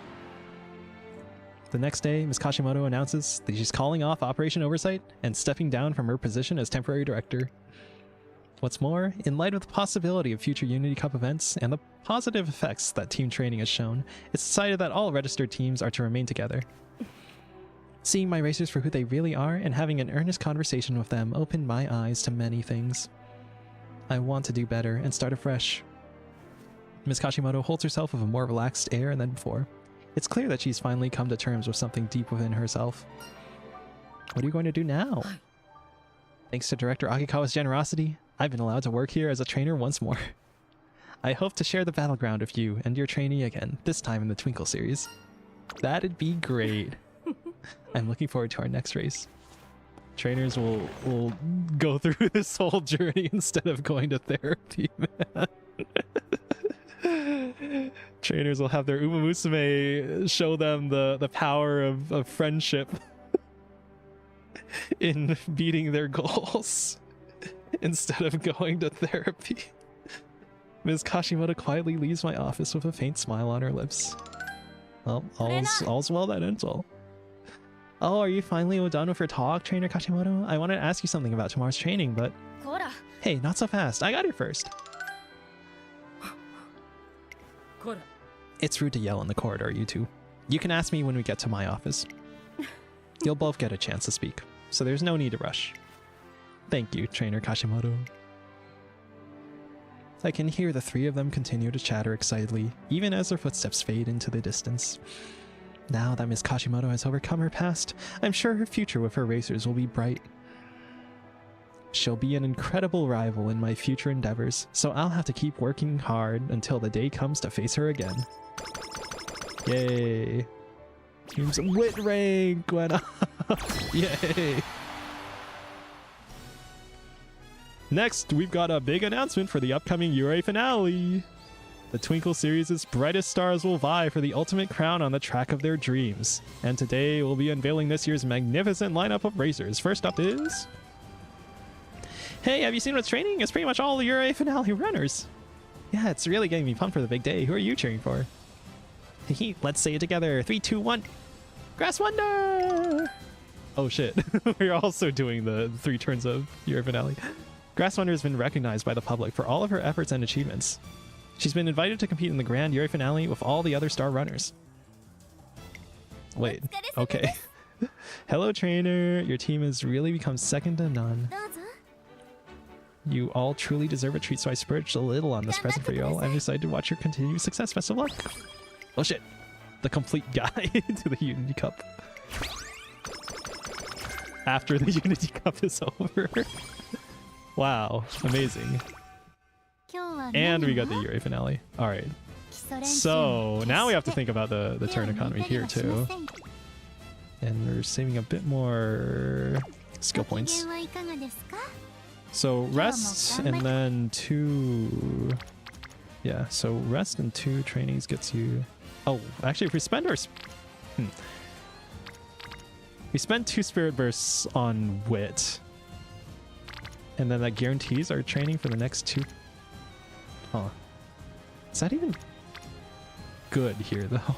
The next day, Ms. Kashimoto announces that she's calling off Operation Oversight and stepping down from her position as temporary director. What's more, in light of the possibility of future Unity Cup events and the positive effects that team training has shown, it's decided that all registered teams are to remain together. Seeing my racers for who they really are and having an earnest conversation with them opened my eyes to many things. I want to do better and start afresh. Ms. Kashimoto holds herself with a more relaxed air than before. It's clear that she's finally come to terms with something deep within herself. What are you going to do now? Thanks to Director Akikawa's generosity, I've been allowed to work here as a trainer once more. I hope to share the battleground with you and your trainee again, this time in the Twinkle series. That'd be great. I'm looking forward to our next race. Trainers will go through this whole journey instead of going to therapy, man. Trainers will have their Uma Musume show them the power of friendship in beating their goals instead of going to therapy. Ms. Kashimoto quietly leaves my office with a faint smile on her lips. Well, all's well that ends well. Oh, are you finally done with your talk, Trainer Kashimoto? I wanted to ask you something about tomorrow's training, but... Hey, not so fast. I got here first. It's rude to yell in the corridor, you two. You can ask me when we get to my office. You'll both get a chance to speak, so there's no need to rush. Thank you, Trainer Kashimoto. I can hear the three of them continue to chatter excitedly, even as their footsteps fade into the distance. Now that Ms. Kashimoto has overcome her past, I'm sure her future with her racers will be bright. She'll be an incredible rival in my future endeavors, so I'll have to keep working hard until the day comes to face her again. Yay. Team's wit rank went up. Yay. Next, we've got a big announcement for the upcoming Yurei finale. The Twinkle series' brightest stars will vie for the ultimate crown on the track of their dreams. And today we'll be unveiling this year's magnificent lineup of racers. First up is... Hey, have you seen what's training? It's pretty much all the Yurei finale runners. Yeah, it's really getting me pumped for the big day. Who are you cheering for? Let's say it together. 3, 2, 1. Grass Wonder! Oh shit. We're also doing the 3 turns of Yurei finale. Grass Wonder has been recognized by the public for all of her efforts and achievements. She's been invited to compete in the Grand Yurei finale with all the other star runners. Wait, okay. Hello, trainer. Your team has really become second to none. You all truly deserve a treat, so I splurged a little on this present for you all. I'm excited to watch your continued success. Best of luck. Oh shit. The complete guide to the Unity Cup. After the Unity Cup is over. Wow, amazing. And we got the Yurei finale. Alright. So now we have to think about the turn economy here too. And we're saving a bit more skill points. So rest and then 2... Yeah, so rest and 2 trainings gets you... Oh, actually if we spend our... We spend 2 spirit bursts on wit. And then that guarantees our training for the next 2... Huh. Is that even good here, though?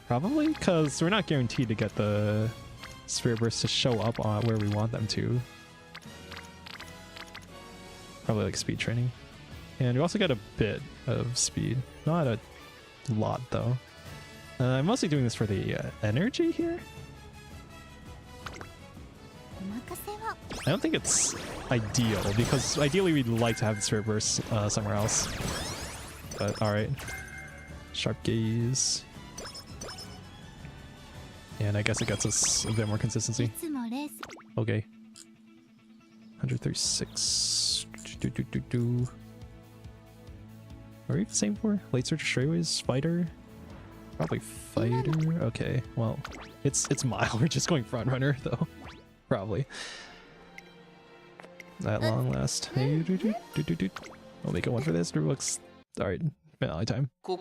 Probably, because we're not guaranteed to get the Spirit Burst to show up on where we want them to. Probably like speed training. And we also get a bit of speed. Not a lot, though. I'm mostly doing this for the energy here. I don't think it's ideal, because ideally we'd like to have the Spirit Burst somewhere else. But alright. Sharp Gaze. And I guess it gets us a bit more consistency. Okay. 136. What are we saying for? Late Search Strayways? Fighter? Probably Fighter. Okay, well, it's Mile. We're just going Front Runner, though. Probably. At long last. I'll make a 1 for this. Looks alright. Finale time. I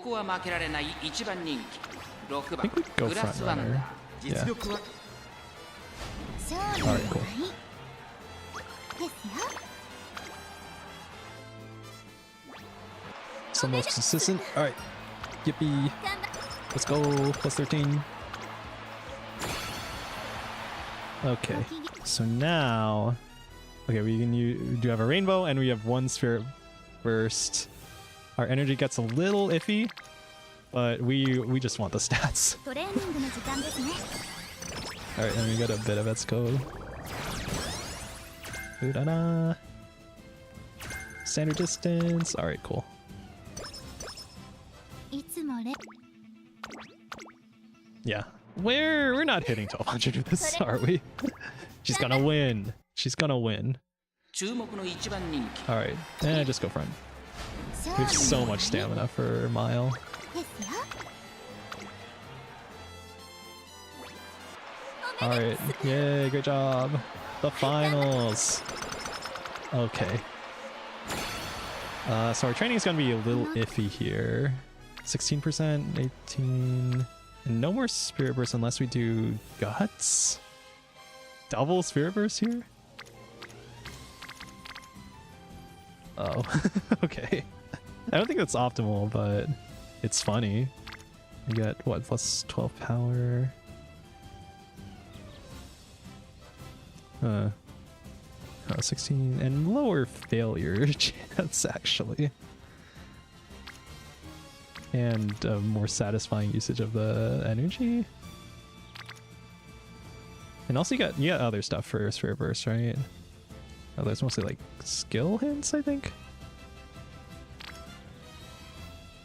think we go Front Runner. Yeah. Alright, cool. It's the most consistent. Alright. Yippee. Let's go. Plus 13. Okay. So now... Okay, we do have a rainbow, and we have 1 spirit burst. Our energy gets a little iffy, but we just want the stats. トレーニングの時間ですね。 All right, and we got a bit of let's go. Ooh-da-da. Standard distance. All right, cool. いつもレ Yeah, we're not hitting 1200 with this, are we? She's gonna win. She's gonna win. 注目の一番人気 All right, and I just go front. We have so much stamina for Mile. ですよ。 All right, yay, good job. The finals. Okay. So our training is gonna be a little iffy here. 16%, 18, and no more Spirit Burst unless we do Guts. Double Spirit Burst here? Oh, okay. I don't think that's optimal, but it's funny. We get what, plus 12 power. Oh, 16 and lower failure chance actually, and a more satisfying usage of the energy. And also you got other stuff for Spirit Burst, right? Oh, there's mostly like skill hints, I think.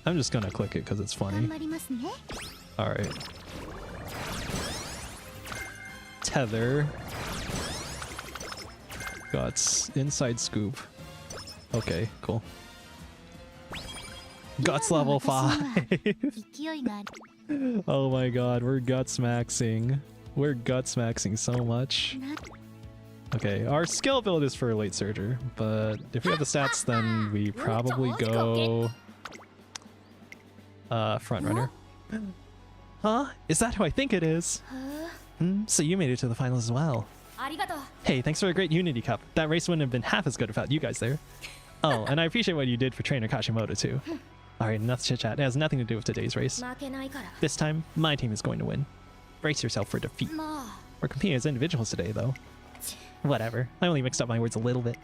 I'm just gonna click it because it's funny. 頑張りますね。 All right. Tether. Guts. Inside scoop. Okay, cool. Guts level 5. 勢いがある。 Oh my god, we're guts maxing. We're guts maxing so much. な Okay, our skill build is for late surger, but if we have the stats, then we probably go front runner. Huh? Is that who I think it is? So you made it to the finals as well. ありがとう。 Hey, thanks for a great Unity Cup. That race wouldn't have been half as good without you guys there. Oh, and I appreciate what you did for Trainer Kashimoto too. Alright, enough chit chat. It has nothing to do with today's race. 負けないから。 This time, my team is going to win. Brace yourself for defeat. まあ。 We're competing as individuals today, though. Whatever. I only mixed up my words a little bit.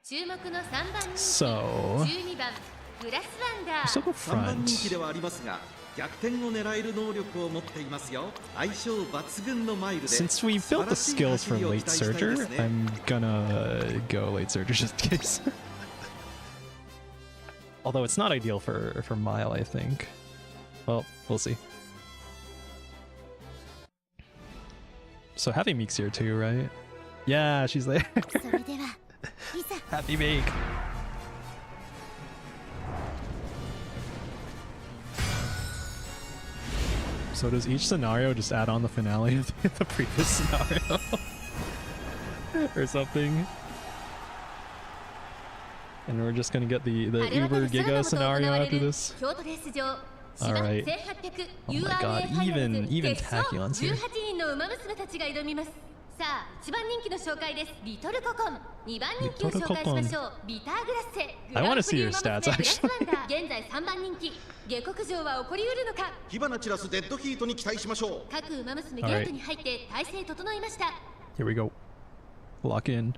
注目の3番人気 So, 12番グラスワンダ let's ー go 3番人気 front. ではありますが逆転を狙える能力を持っていますよ。相性抜群のマイルで Since we built the skills for late surger, I'm gonna go late surger just in case. Although it's not ideal for Mile, I think. Well, we'll see. So Happy Meek's here too, right? Yeah, she's there. それではいざ Happy Meek. So does each scenario just add on the finale of the previous scenario? Or something? And we're just gonna get the Uber Giga scenario after this? 京都レース場 Alright. 芝1800 Oh my god, even Tachyon's here. 18人の馬娘たちが挑みます。さあ、1番人気の紹介です。リトルココン。2番人気を紹介しましょう。ビターグラッセ。 I wanna see your stats, actually. 現在3番人気。下克上は起こりうるのか。火花散らすデッドヒートに期待しましょう。各馬娘ゲートに入って体勢整いました。 Here we go. Lock in.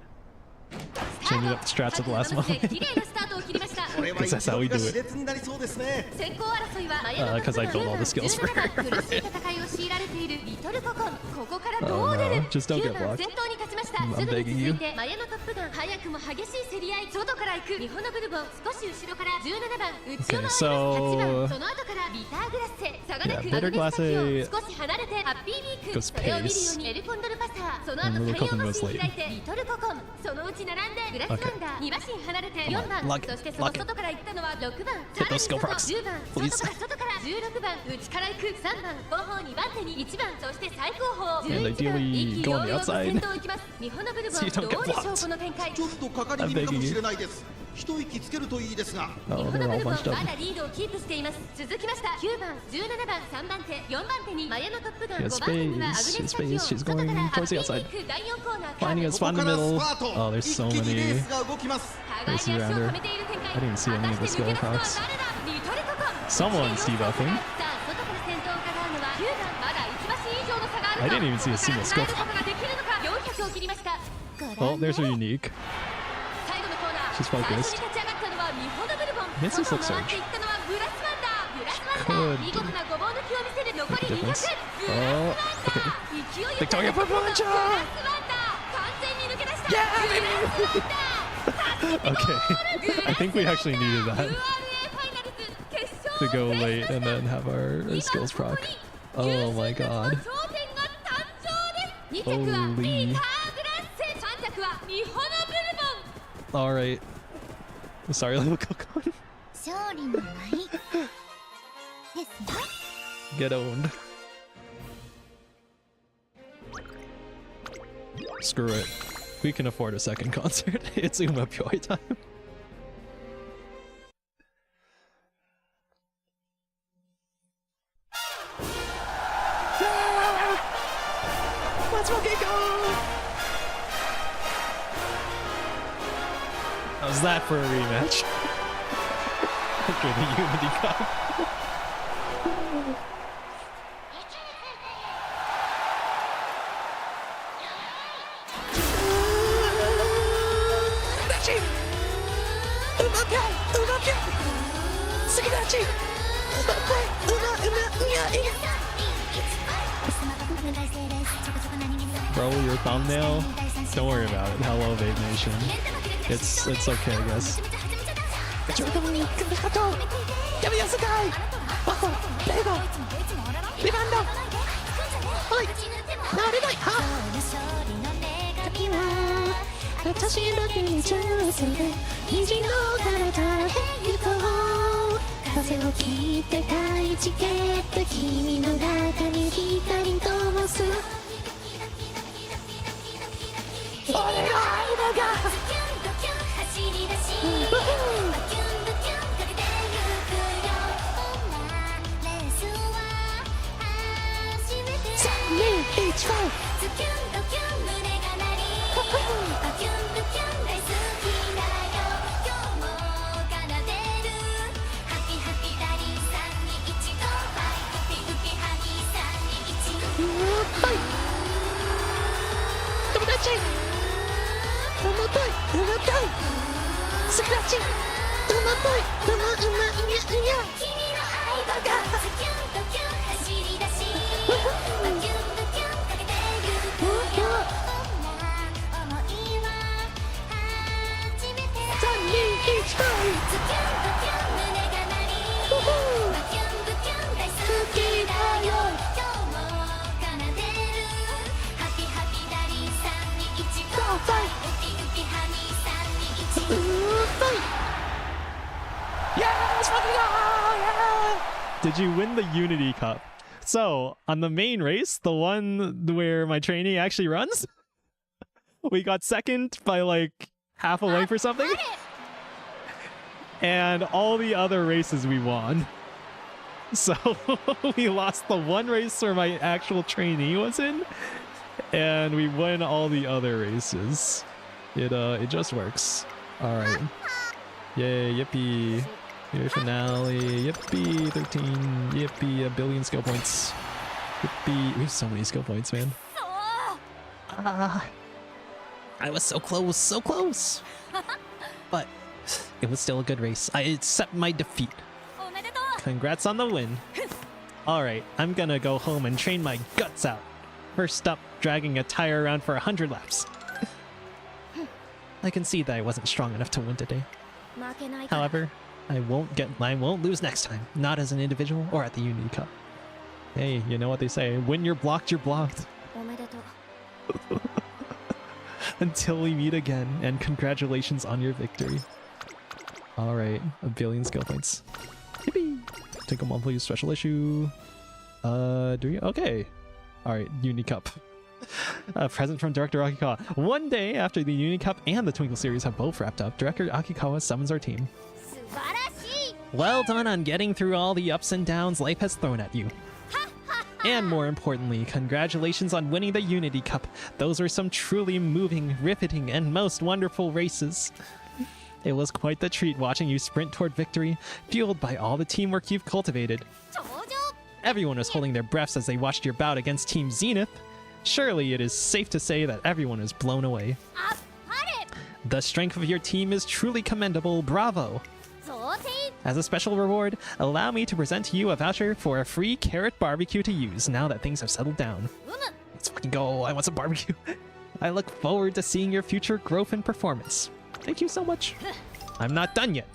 Changing up the strats at the last moment. 綺麗なスタートを切りました。 これは Because that's how we do 熾 it. 烈になりそうですね。先行争いはマヤの 'cause I built all the skills for her. 17番苦しい戦いを強いられているリトルココン。ここからどう出る Oh no, just don't get 9番 blocked. 先頭に立ちました。 I'm すぐに begging you. 続いてマヤのトップガン。早くも激しい競り合い。外から行く日本のブルボン。少し後ろから17番内を回ります。 Okay, 8 so- 番その後からビターグラッセ。差がなく Yeah, Bitter アグネスタキオ Glace 少し離れてハッピーウィーク。 goes それを見るよ pace. うにエルコンドルパサー。その And 後 Little 太陽 Cocoon マ goes シン late. 開いてリトルココン。そのうち並んでグラスワンダー。2馬身離れて4番。 Lock it, そしてその lock it. 外から行ったのは6番。 Get those skill procs, 10番 please. 外から16番内から行く3番後方2番手に1番そして最高峰 And 11番 ideally 意気 go 揚 on the 々と outside. 先頭行きます日本のブルボ So you ン don't ど get うでしょう blocked. この展開ちょっとかかり気味かもしれないです。一息つけるといいですが。 Oh, 日本 they're のブ all ルボン bunched ま up. だリードをキープしています続きました9番17番3番手4番手にマヤのトップガン Yeah, 5番手にはアグネ space, スタキオ space. She's 外から going ハッ towards ピ the ーウィ outside. ーク第4コーナー Finding a こ spot こ in か the らス middle. パート。 Oh, there's 一 so 気にレー many. スが動きます。互いに足を止めている展開 I didn't see any of the 果たして skill 抜け出すのは procs. 誰だリトルココン Someone's debuffing. さあ外から先頭を伺うのは9番まだ1馬身以上の差がある I didn't even see a single skill ここから繋ぐことができるのか400を切りました Oh, there's her unique. 最後のコーナー She's 最 focused. 初に立ち上がったのはミホノブルボン This is 外を Silk 回っていったのはグラスワンダー could Difference. Oh, okay. Victoria Papancha! Yeah, baby! Okay, I think we actually needed that to go late and then have our skills proc. Oh my god. Holy. Alright. Sorry, little Kokon. 勝利の舞ですよ。 Get owned. Screw it. We can afford a second concert. It's Uma Pyoy time. Let's fucking go! How's that for a rematch? After the Unity Cup. Bro, your thumbnail? Don't worry about it. Hello, Vape Nation. It's okay, I guess. Did you win the Unity Cup? So, on the main race, the one where my trainee actually runs, we got second by like half a length or something. And all the other races we won. So, we lost the one race where my actual trainee was in, and we won all the other races. It just works. Alright. Yay, yippee. Year finale, yippee, 13, yippee, 1 billion skill points. Yippee, we have so many skill points, man. I was so close, so close! But it was still a good race. I accept my defeat. Congrats on the win. Alright, I'm gonna go home and train my guts out. First up, dragging a tire around for 100 laps. I can see that I wasn't strong enough to win today. However, I won't lose next time. Not as an individual or at the Unity Cup. Hey, you know what they say, when you're blocked, you're blocked. Until we meet again, and congratulations on your victory. Alright, 1 billion skill points. Yippee! Take a monthly special issue. Do we? Okay. Alright, Unity Cup. A present from Director Akikawa. One day after the Unity Cup and the Twinkle series have both wrapped up, Director Akikawa summons our team. Well done on getting through all the ups and downs life has thrown at you. And more importantly, congratulations on winning the Unity Cup. Those were some truly moving, riveting, and most wonderful races. It was quite the treat watching you sprint toward victory, fueled by all the teamwork you've cultivated. Everyone was holding their breaths as they watched your bout against Team Zenith. Surely it is safe to say that everyone is blown away. The strength of your team is truly commendable. Bravo! As a special reward, allow me to present to you a voucher for a free carrot barbecue to use now that things have settled down. Let's fucking go. I want some barbecue. I look forward to seeing your future growth and performance. Thank you so much. I'm not done yet.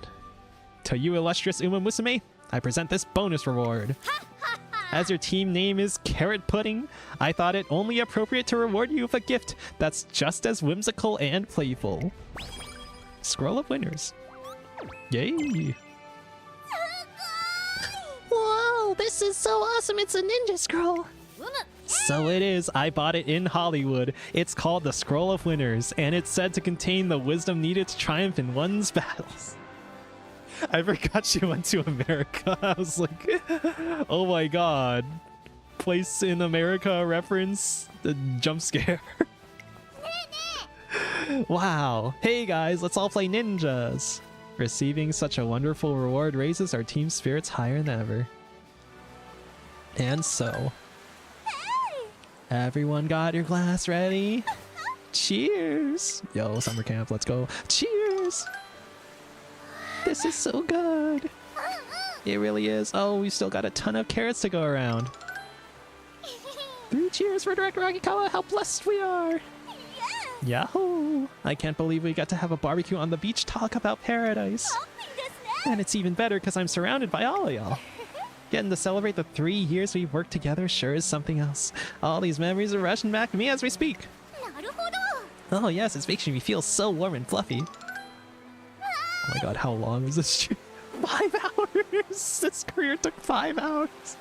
To you, illustrious Musume, I present this bonus reward. As your team name is Carrot Pudding, I thought it only appropriate to reward you with a gift that's just as whimsical and playful. Scroll of Winners. Yay! Whoa, this is so awesome. It's a ninja scroll. So it is. I bought it in Hollywood. It's called the Scroll of Winners, and it's said to contain the wisdom needed to triumph in one's battles. I forgot she went to America. I was like, oh my god. Place in America reference? The jump scare. Wow. Hey guys, let's all play ninjas. Receiving such a wonderful reward raises our team's spirits higher than ever. And so, everyone got your glass ready? Cheers! Yo, summer camp, let's go. Cheers! This is so good. It really is. Oh, we've still got a ton of carrots to go around. 3 cheers for Director Akikawa, how blessed we are! Yahoo! I can't believe we got to have a barbecue on the beach, talk about paradise. And it's even better because I'm surrounded by all of y'all. Getting to celebrate the 3 years we've worked together sure is something else. All these memories are rushing back to me as we speak. Oh yes, it's making me feel so warm and fluffy. Oh my god, how long was this shoot? 5 hours! This career took 5 hours.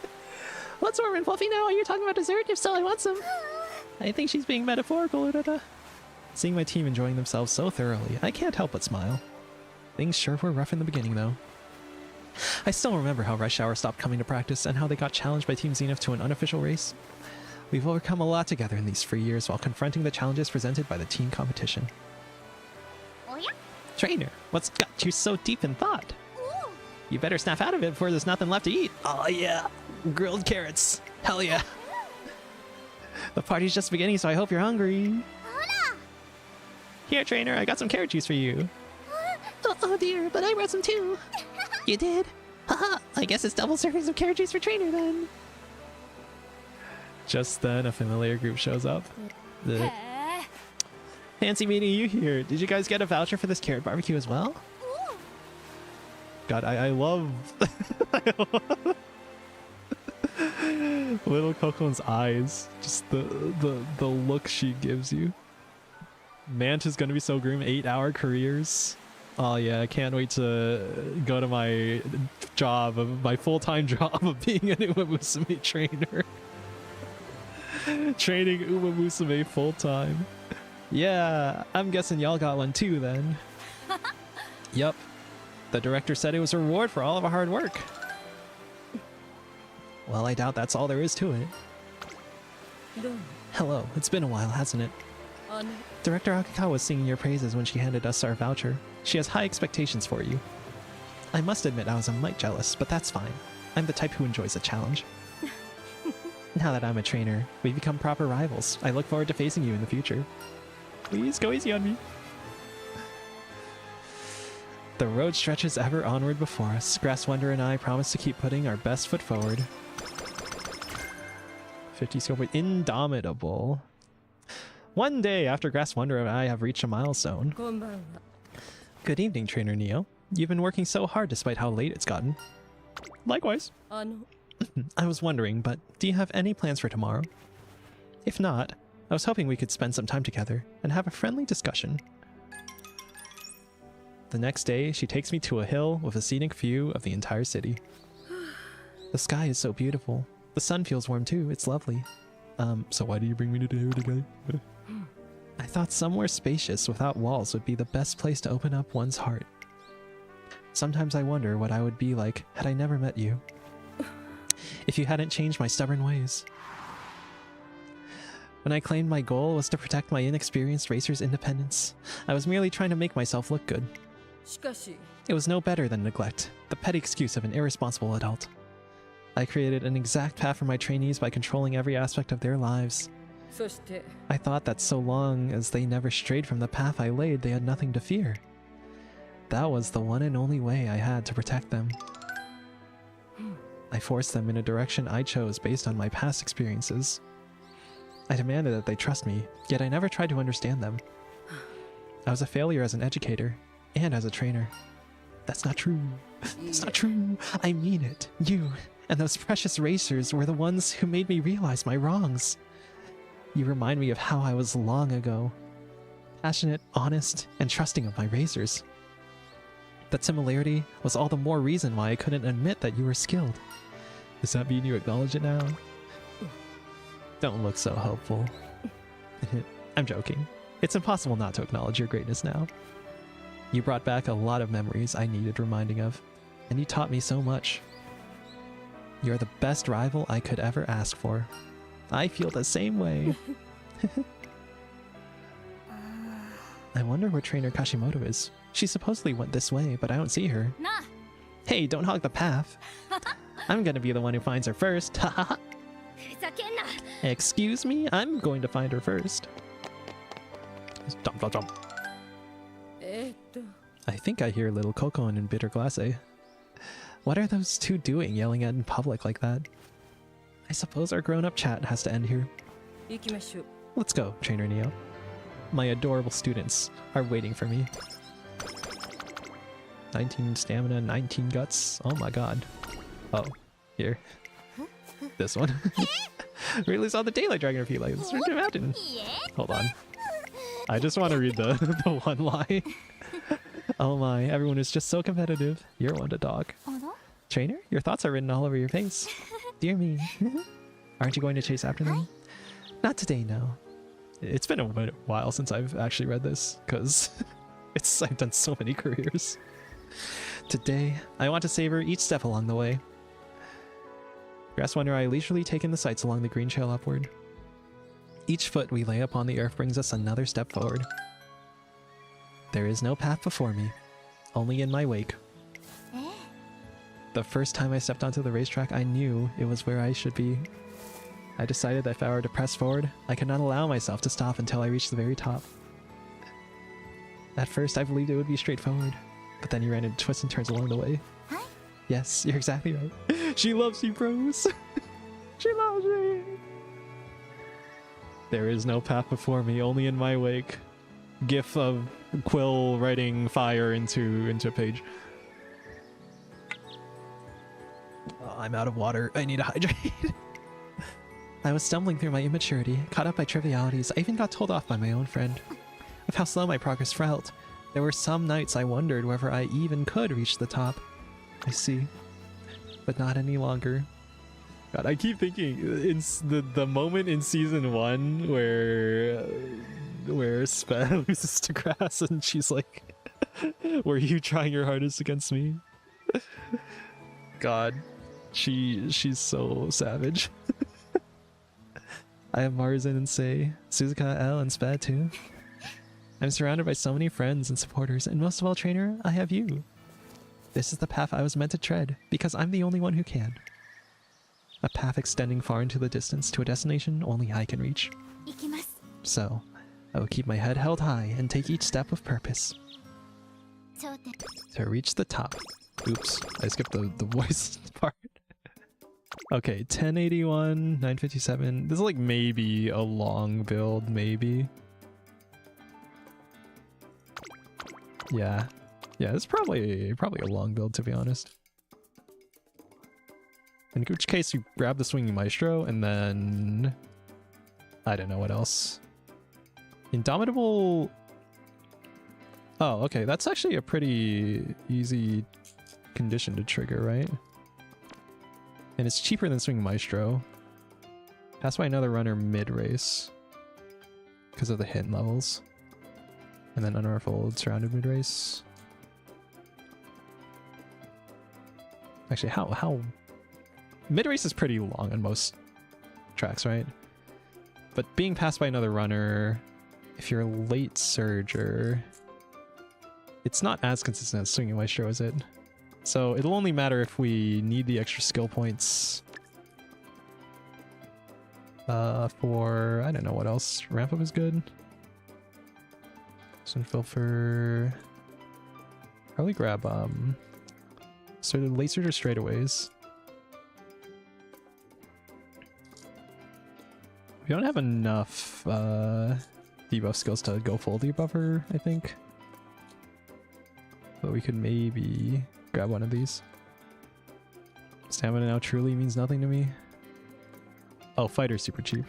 What's warm and fluffy now? Are you talking about dessert? If so, I want some. I think she's being metaphorical. Seeing my team enjoying themselves so thoroughly, I can't help but smile. Things sure were rough in the beginning, though. I still remember how Rush Hour stopped coming to practice and how they got challenged by Team Zenith to an unofficial race. We've overcome a lot together in these 3 years while confronting the challenges presented by the team competition. Trainer, what's got you so deep in thought? You better snap out of it before there's nothing left to eat. Oh yeah, grilled carrots. Hell yeah. The party's just beginning, so I hope you're hungry. Here, trainer, I got some carrot juice for you. Oh dear, but I brought some too. You did? Haha, I guess it's double servings of carrot juice for trainer then. Just then, a familiar group shows up. Fancy meeting you here. Did you guys get a voucher for this carrot barbecue as well? God, I love little Coco's eyes. Just the look she gives you. Manta's gonna be so grim. 8-hour careers. Oh yeah, I can't wait to go to my job, my full-time job of being an Uma Musume trainer. Training Uma Musume full-time. Yeah, I'm guessing y'all got one too then. Yup. The director said it was a reward for all of our hard work. Well, I doubt that's all there is to it. Hello, it's been a while, hasn't it? Director Akikawa was singing your praises when she handed us our voucher. She has high expectations for you. I must admit I was a mite jealous, but that's fine. I'm the type who enjoys a challenge. Now that I'm a trainer, we've become proper rivals. I look forward to facing you in the future. Please go easy on me. The road stretches ever onward before us. Grass Wonder and I promise to keep putting our best foot forward. 50 scope with Indomitable. One day after Grass Wonder and I have reached a milestone. Good evening, Trainer Neo. You've been working so hard despite how late it's gotten. Likewise. I was wondering, but do you have any plans for tomorrow? If not, I was hoping we could spend some time together and have a friendly discussion. The next day, she takes me to a hill with a scenic view of the entire city. The sky is so beautiful. The sun feels warm too. It's lovely. So why do you bring me to here today? I thought somewhere spacious without walls would be the best place to open up one's heart. Sometimes I wonder what I would be like had I never met you. If you hadn't changed my stubborn ways. When I claimed my goal was to protect my inexperienced racer's independence, I was merely trying to make myself look good. It was no better than neglect, the petty excuse of an irresponsible adult. I created an exact path for my trainees by controlling every aspect of their lives. I thought that so long as they never strayed from the path I laid, they had nothing to fear. that was the one and only way I had to protect them. I forced them in a direction I chose based on my past experiences. I demanded that they trust me, yet I never tried to understand them. I was a failure as an educator and as a trainer. That's not true. That's not true. I mean it. You and those precious racers were the ones who made me realize my wrongs. You remind me of how I was long ago. Passionate, honest, and trusting of my racers. That similarity was all the more reason why I couldn't admit that you were skilled. Does that mean you acknowledge it now? Don't look so hopeful. I'm joking. It's impossible not to acknowledge your greatness now. You brought back a lot of memories I needed reminding of, and you taught me so much. You're the best rival I could ever ask for. I feel the same way. I wonder where Trainer Kashimoto is. She supposedly went this way, but I don't see her. Nah. Hey, don't hog the path. I'm gonna be the one who finds her first. Excuse me? I'm going to find her first. Jump, jump, jump. I think I hear little Coco and Bitter Glace. What are those two doing yelling at in public like that? I suppose our grown-up chat has to end here. Let's go, Trainer Neo. My adorable students are waiting for me. 19 stamina, 19 guts. Oh my god. Oh, here. This one. Really saw the daylight dragon repeat like this. Imagine. Hold on. I just want to read the one line. Oh my, everyone is just so competitive. You're one to dog. Trainer, your thoughts are written all over your face. Dear me. Aren't you going to chase after them? Not today, no. It's been a while since I've actually read this, because I've done so many careers. Today, I want to savor each step along the way. Grass wonder I leisurely take in the sights along the green trail upward. Each foot we lay upon the earth brings us another step forward. There is no path before me, only in my wake. The first time I stepped onto the racetrack, I knew it was where I should be. I decided that if I were to press forward, I could not allow myself to stop until I reached the very top. At first, I believed it would be straightforward, but then you ran into twists and turns along the way. Yes, you're exactly right. She loves you, bros. She loves me. There is no path before me, only in my wake. GIF of Quill writing fire into a page. Oh, I'm out of water. I need to hydrate. I was stumbling through my immaturity, caught up by trivialities. I even got told off by my own friend of how slow my progress felt. There were some nights I wondered whether I even could reach the top. I see. But not any longer. God, I keep thinking in the moment in season 1 where Spe loses to Grass and she's like, were you trying your hardest against me? God, she's so savage. I have Marzin and Sei, Suzuka, L, and Spe too. I'm surrounded by so many friends and supporters, and most of all, Trainer, I have you. This is the path I was meant to tread, because I'm the only one who can. A path extending far into the distance to a destination only I can reach. So, I will keep my head held high and take each step with purpose. To reach the top. Oops, I skipped the voice part. Okay, 1081, 957. This is like maybe a long build, maybe. Yeah. Yeah, it's probably a long build, to be honest. In which case you grab the Swinging Maestro and then I don't know what else. Indomitable. Oh, okay, that's actually a pretty easy condition to trigger, right? And it's cheaper than Swinging Maestro. Passed by another runner mid-race because of the hit levels. And then unruffled surrounded mid-race. Actually, how mid-race is pretty long on most tracks, right? But being passed by another runner, if you're a late surger, it's not as consistent as Swinging Maestro, is it? So it'll only matter if we need the extra skill points for, I don't know what else. Ramp up is good. Swinfilfer. probably grab sort of laser straightaways. We don't have enough debuff skills to go full debuffer, I think. But we could maybe grab one of these. Stamina now truly means nothing to me. Oh, fighter's super cheap.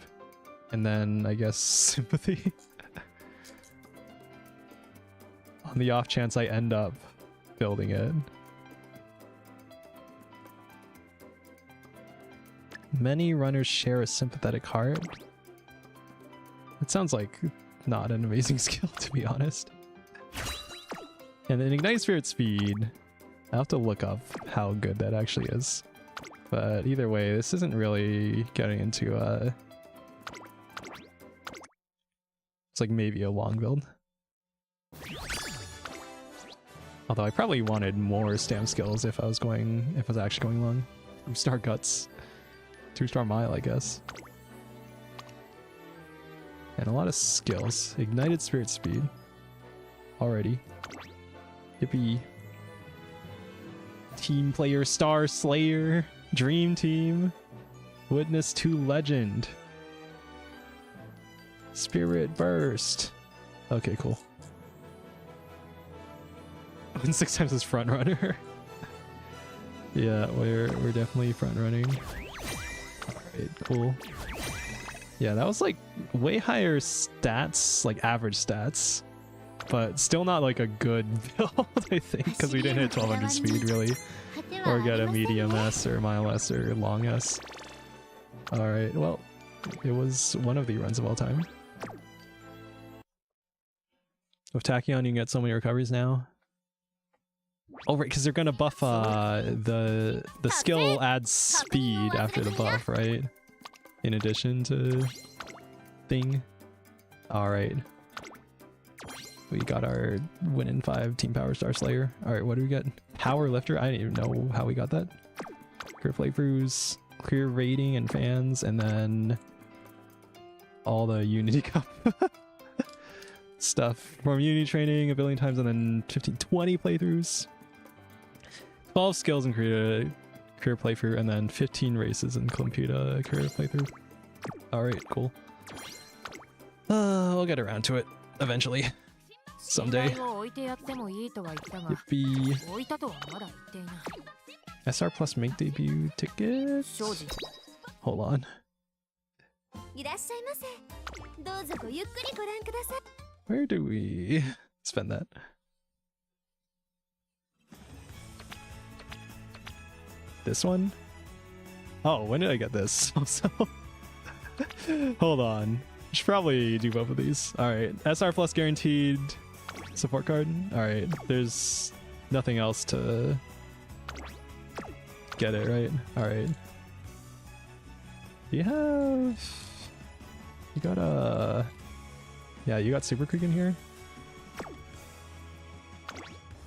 And then I guess sympathy. On the off chance I end up building it. Many runners share a sympathetic heart. It sounds like not an amazing skill, to be honest. And then Ignite Spirit Speed. I'll have to look up how good that actually is. But either way, this isn't really getting into it's like maybe a long build. Although I probably wanted more stam skills if I was actually going long. 2-star guts. 2-star mile, I guess. And a lot of skills. Ignited Spirit Speed. Already. Yippee. Team Player Star Slayer. Dream Team. Witness to Legend. Spirit Burst. Okay, cool. And 6 times as front runner. Yeah, we're definitely front running. Alright, cool. Yeah, that was like way higher stats, like average stats, but still not like a good build, I think, because we didn't hit 1200 speed really, or get a medium S or mile S or long S. Alright, well, it was one of the runs of all time. With Tachyon, you can get so many recoveries now. Oh right, because they're gonna buff the skill adds speed after the buff, right? In addition to thing. Alright. We got our win in 5 Team Power Star Slayer. Alright, what do we get? Power Lifter? I didn't even know how we got that. Clear playthroughs, clear rating and fans, and then all the Unity Cup stuff. From Unity training a billion times, and then 20 playthroughs. 12 skills in career playthrough, and then 15 races in Computa career playthrough. Alright, cool. We'll get around to it eventually. Someday. Yippee. SR Plus make debut tickets? Hold on. Where do we spend that? This one? Oh, when did I get this? Also, hold on. I should probably do both of these. Alright, SR Plus guaranteed support card. Alright, there's nothing else to get it, right? Alright. Do you have... You got a... Yeah, you got Super Creek in here?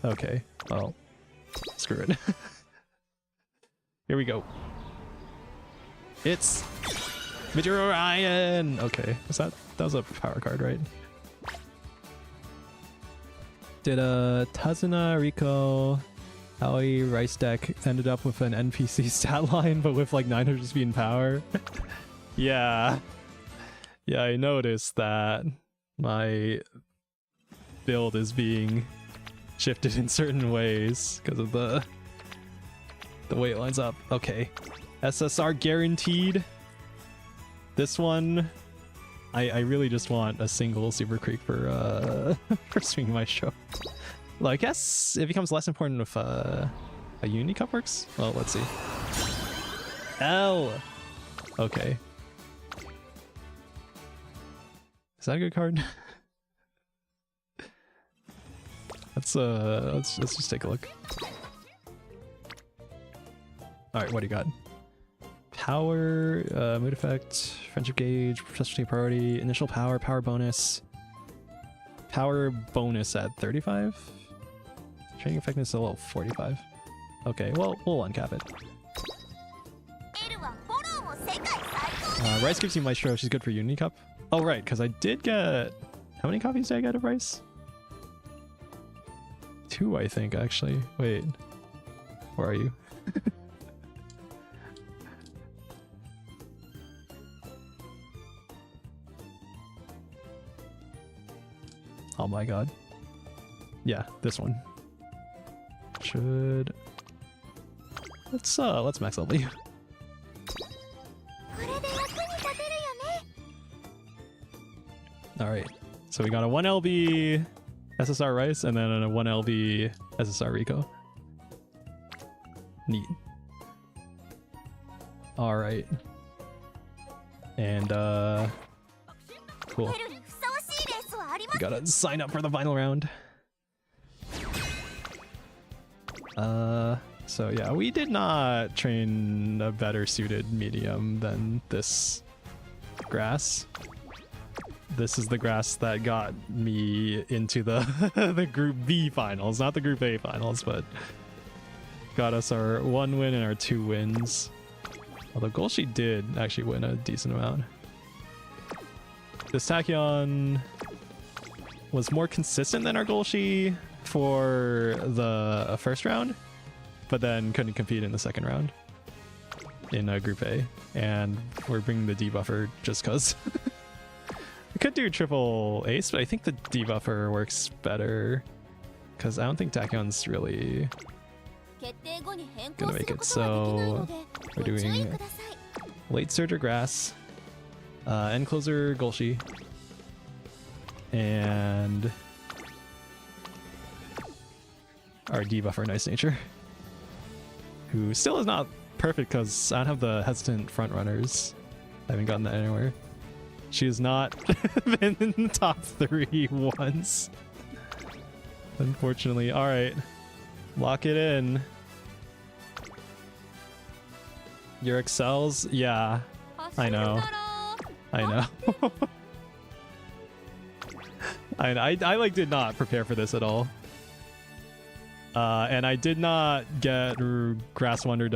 Okay, well, screw it. Here we go. It's Midoriyan! Okay, that was a power card, right? Did Tazuna, Rico, Aoi, Rice deck ended up with an NPC stat line, but with like 900 speed and power? Yeah. Yeah, I noticed that my build is being shifted in certain ways because of the way it lines up. Okay. SSR guaranteed. This one, I really just want a single Super Creek for for Swing Maestro. Well, I guess it becomes less important if a Unity Cup works. Well, let's see. L. Okay. Is that a good card? let's just take a look. Alright, what do you got? Power, mood effect, friendship gauge, specialty priority, initial power, power bonus. Power bonus at 35? Training effectiveness at level 45. Okay, well, we'll uncap it. Rice gives you Maestro, she's good for Unity Cup. Oh right, because I did get... How many copies did I get of Rice? 2, I think, actually. Wait. Where are you? Oh my god. Yeah, this one. Should... Let's max level you. Alright. So we got a 1LB SSR Rice and then a 1LB SSR Rico. Neat. Alright. And cool. We gotta sign up for the final round. So yeah, we did not train a better suited medium than this grass. This is the grass that got me into the the Group B finals, not the Group A finals, but got us our 1 win and our 2 wins. Although Golshi did actually win a decent amount. This Tachyon was more consistent than our Golshi for the first round, but then couldn't compete in the second round in Group A. And we're bringing the debuffer just because. We could do triple ace, but I think the debuffer works better because I don't think Tachyon's really gonna make it. So we're doing late surger grass, end closer Golshi, and our debuffer Nice Nature, who still is not perfect because I don't have the hesitant front runners. I haven't gotten that anywhere. She has not been in the top 3 once, unfortunately. All right, lock it in. Your excels, yeah, I know. I like did not prepare for this at all. And I did not get Grass Wonder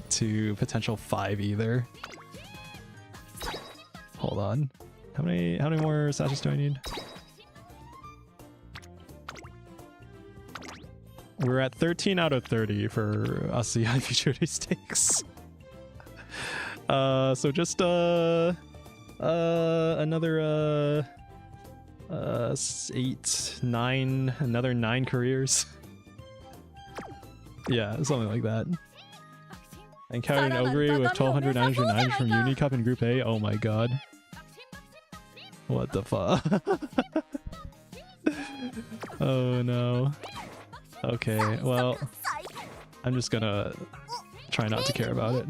to potential 5 either. Hold on. How many more sashes do I need? We're at 13 out of 30 for ASEAN Futurity Stakes. So just another 8, 9, another 9 careers. Yeah, something like that. And counting Ogre with 1200 from Uni Cup in Group A. Oh my god. What the fuck? Oh no. Okay, well, I'm just gonna try not to care about it.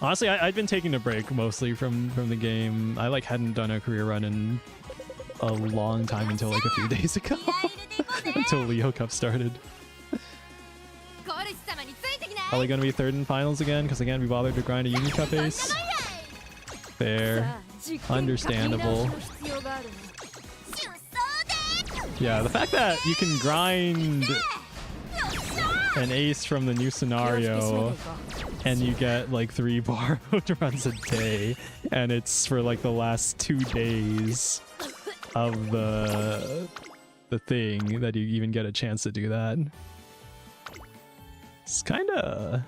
Honestly, I'd been taking a break mostly from the game. I like hadn't done a career run in a long time until like a few days ago. Until Leo Cup started. Probably gonna be 3rd in finals again because I can't be bothered to grind a Uni Cup ace. Fair. Understandable. Yeah, the fact that you can grind an ace from the new scenario and you get like 3 borrowed runs a day and it's for like the last 2 days of the thing that you even get a chance to do that. It's kinda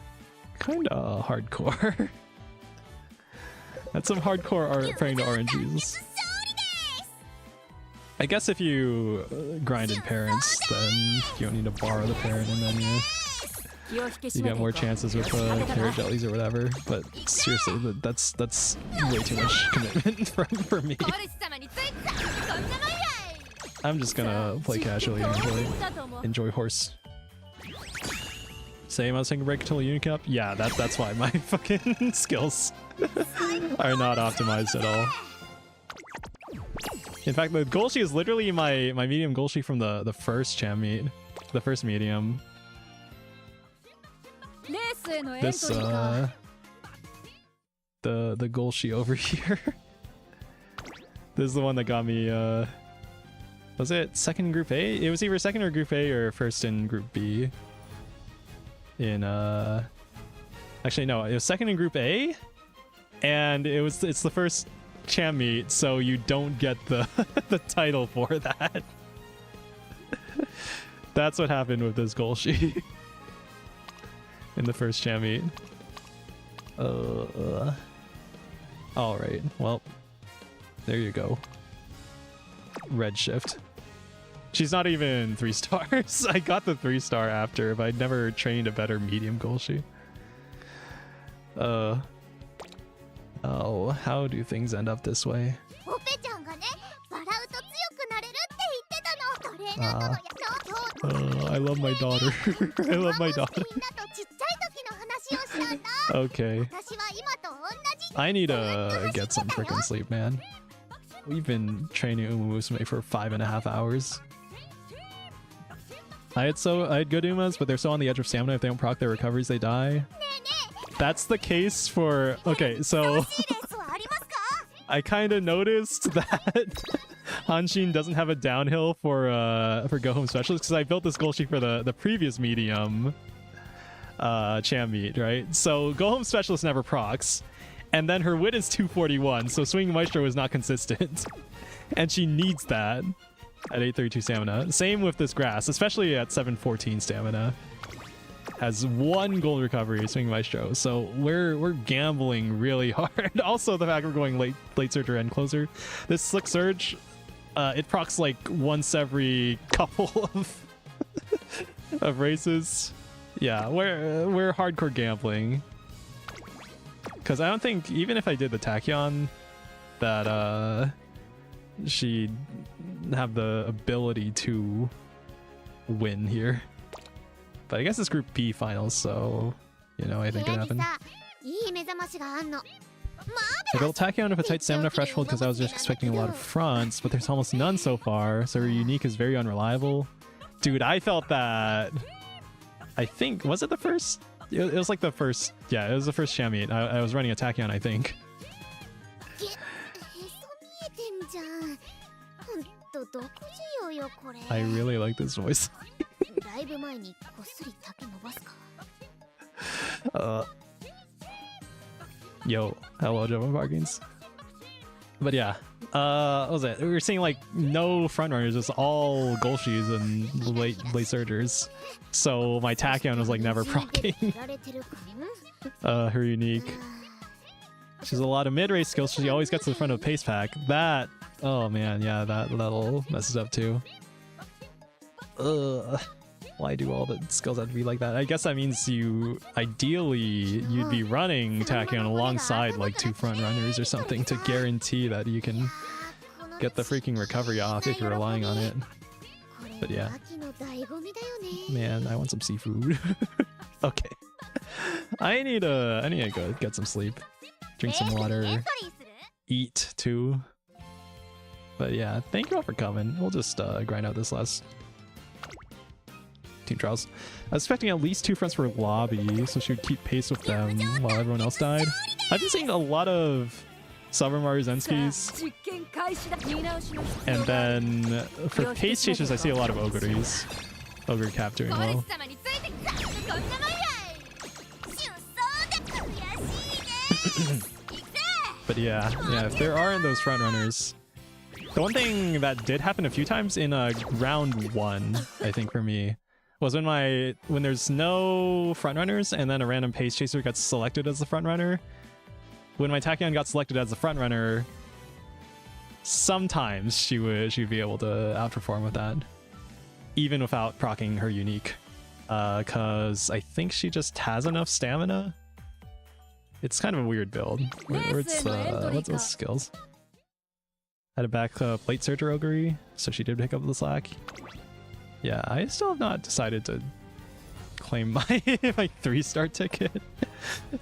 hardcore. That's some hardcore praying to RNGs. I guess if you grinded parents, then you don't need to borrow the parent, and then you get more chances with carrot jellies or whatever. But seriously, that's way too much commitment for me. I'm just gonna play casually and enjoy horse. Same, I was taking a break until a Unicap. Yeah, that's why my fucking skills are not optimized at all. In fact, the Golshi is literally my medium Golshi from the first champ meet, the first medium. This the Golshi over here. This is the one that got me. Was it 2nd in Group A? It was either 2nd or Group A or 1st in Group B. In actually no, it was 2nd in Group A, and it's the first champ meet, so you don't get the the title for that. That's what happened with this Golshi in the first champ meet. All right, well, there you go. Redshift. She's not even 3 stars. I got the 3-star after, but I'd never trained a better medium Golshi. Oh, how do things end up this way? I love my daughter. I love my daughter. Okay. I need to get some freaking sleep, man. We've been training Musume for 5.5 hours. I had good Umas, but they're so on the edge of stamina. If they don't proc their recoveries, they die. That's the case for... Okay, so... I kind of noticed that Hanshin doesn't have a downhill for Go Home Specialist, because I built this Golshi for the previous medium champ meet, right? So Go Home Specialist never procs, and then her wit is 241, so Swinging Maestro is not consistent. And she needs that at 832 stamina. Same with this grass, especially at 714 stamina. Has 1 gold recovery, Swinging Maestro. So we're gambling really hard. Also, the fact we're going late surge or end closer. This Slick Surge, it procs like once every couple of races. Yeah, we're hardcore gambling. Because I don't think, even if I did the Tachyon, that she'd have the ability to win here. But I guess it's Group B finals, so, you know, I think it happened. I built Tachyon with a tight stamina threshold because I was just expecting a lot of fronts, but there's almost none so far, so her unique is very unreliable. Dude, I felt that... I think... Was it the first? It was like the first... Yeah, it was the first champ meet. I was running a Tachyon, I think. I really like this voice. Yo, hello, Java Bargains. But yeah, what was it? We were seeing like no frontrunners, just all Golshis and late surgers. So my Tachyon was like never proccing her unique. She's a lot of mid-race skills, so she always gets to the front of a pace pack. That, oh man, yeah, that'll mess it up too. Why do all the skills have to be like that? I guess that means ideally you'd be running Tachyon alongside like 2 front runners or something to guarantee that you can get the freaking recovery off if you're relying on it. But yeah, man, I want some seafood. Okay, I need to go get some sleep, drink some water, eat too. But yeah, thank you all for coming. We'll just grind out this last team trials. I was expecting at least 2 fronts for lobby, so she would keep pace with them while everyone else died. I've been seeing a lot of Sarumaru Zenskis, and then for pace chasers I see a lot of Ogres. Ogre Cap doing well. But yeah, if there aren't those front runners. The one thing that did happen a few times in round 1, I think for me, was when there's no front runners and then a random pace chaser gets selected as the front runner. When my Tachyon got selected as the front runner, sometimes she'd be able to outperform with that, even without proccing her unique, because I think she just has enough stamina. It's kind of a weird build. What's skills? Had a back plate searcher Ogre, so she did pick up the slack. Yeah, I still have not decided to claim my 3-star ticket.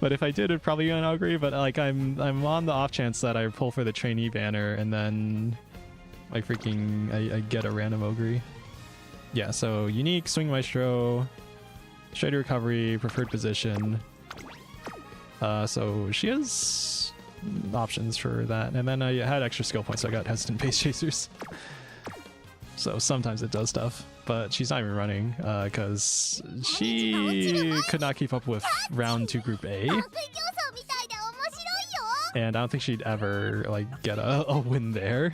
But if I did, it'd probably be an Ogre. But like, I'm on the off chance that I pull for the trainee banner and then I get a random Ogre. Yeah, so unique, Swing Maestro, straight recovery, preferred position. So she has options for that, and then I had extra skill points, so I got hesitant pace chasers. So sometimes it does stuff, but she's not even running because she could not keep up with round 2 Group A. and I don't think she'd ever like get a win there.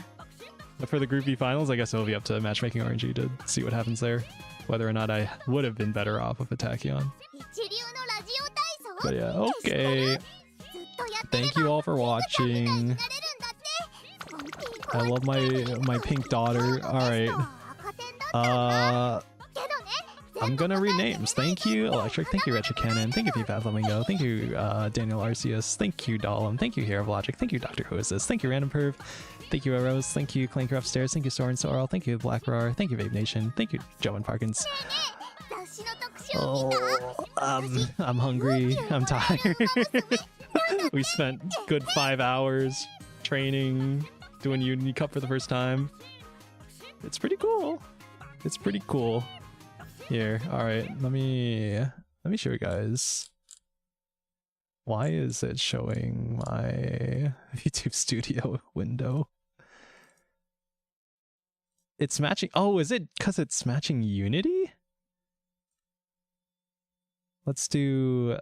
But for the Group B finals, I guess it'll be up to matchmaking RNG to see what happens there, whether or not I would have been better off with a Tachyon. But yeah, okay. Thank you all for watching. I love my pink daughter. Alright. I'm gonna read names. Thank you, Electric. Thank you, Retro Cannon. Thank you, P-Path Flamingo. Thank you, Daniel Arceus. Thank you, Dollum. Thank you, Hero of Logic. Thank you, Dr. Who Is This? Thank you, Random Perv. Thank you, Rose. Thank you, Clanker Upstairs. Thank you, Soren Sorrel. Thank you, Black Roar. Thank you, Vape Nation. Thank you, Joe and Parkins. Oh, I'm hungry. I'm tired. We spent good 5 hours training, doing Unity Cup for the first time. It's pretty cool. It's pretty cool. Here, all right. Let me show you guys. Why is it showing my YouTube Studio window? It's matching. Oh, is it because it's matching Unity? Let's do.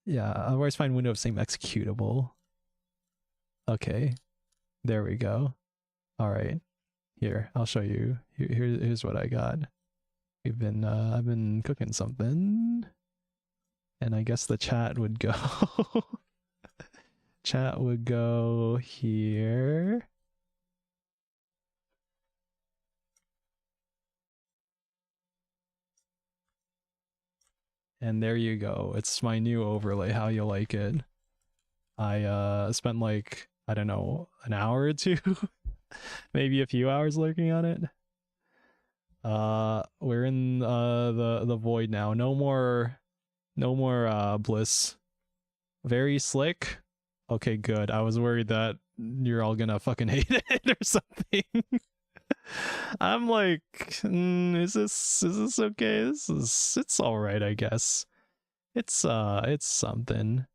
Yeah, otherwise find window of same executable. Okay, there we go. All right, here I'll show you. Here's what I got. I've been cooking something, and I guess the chat would go. Chat would go here. And there you go. It's my new overlay. How you like it? I spent like, I don't know, an hour or two, maybe a few hours lurking on it. We're in the void now. No more bliss. Very slick. Okay, good. I was worried that you're all gonna fucking hate it or something. I'm like, is this okay? It's all right, I guess. It's something.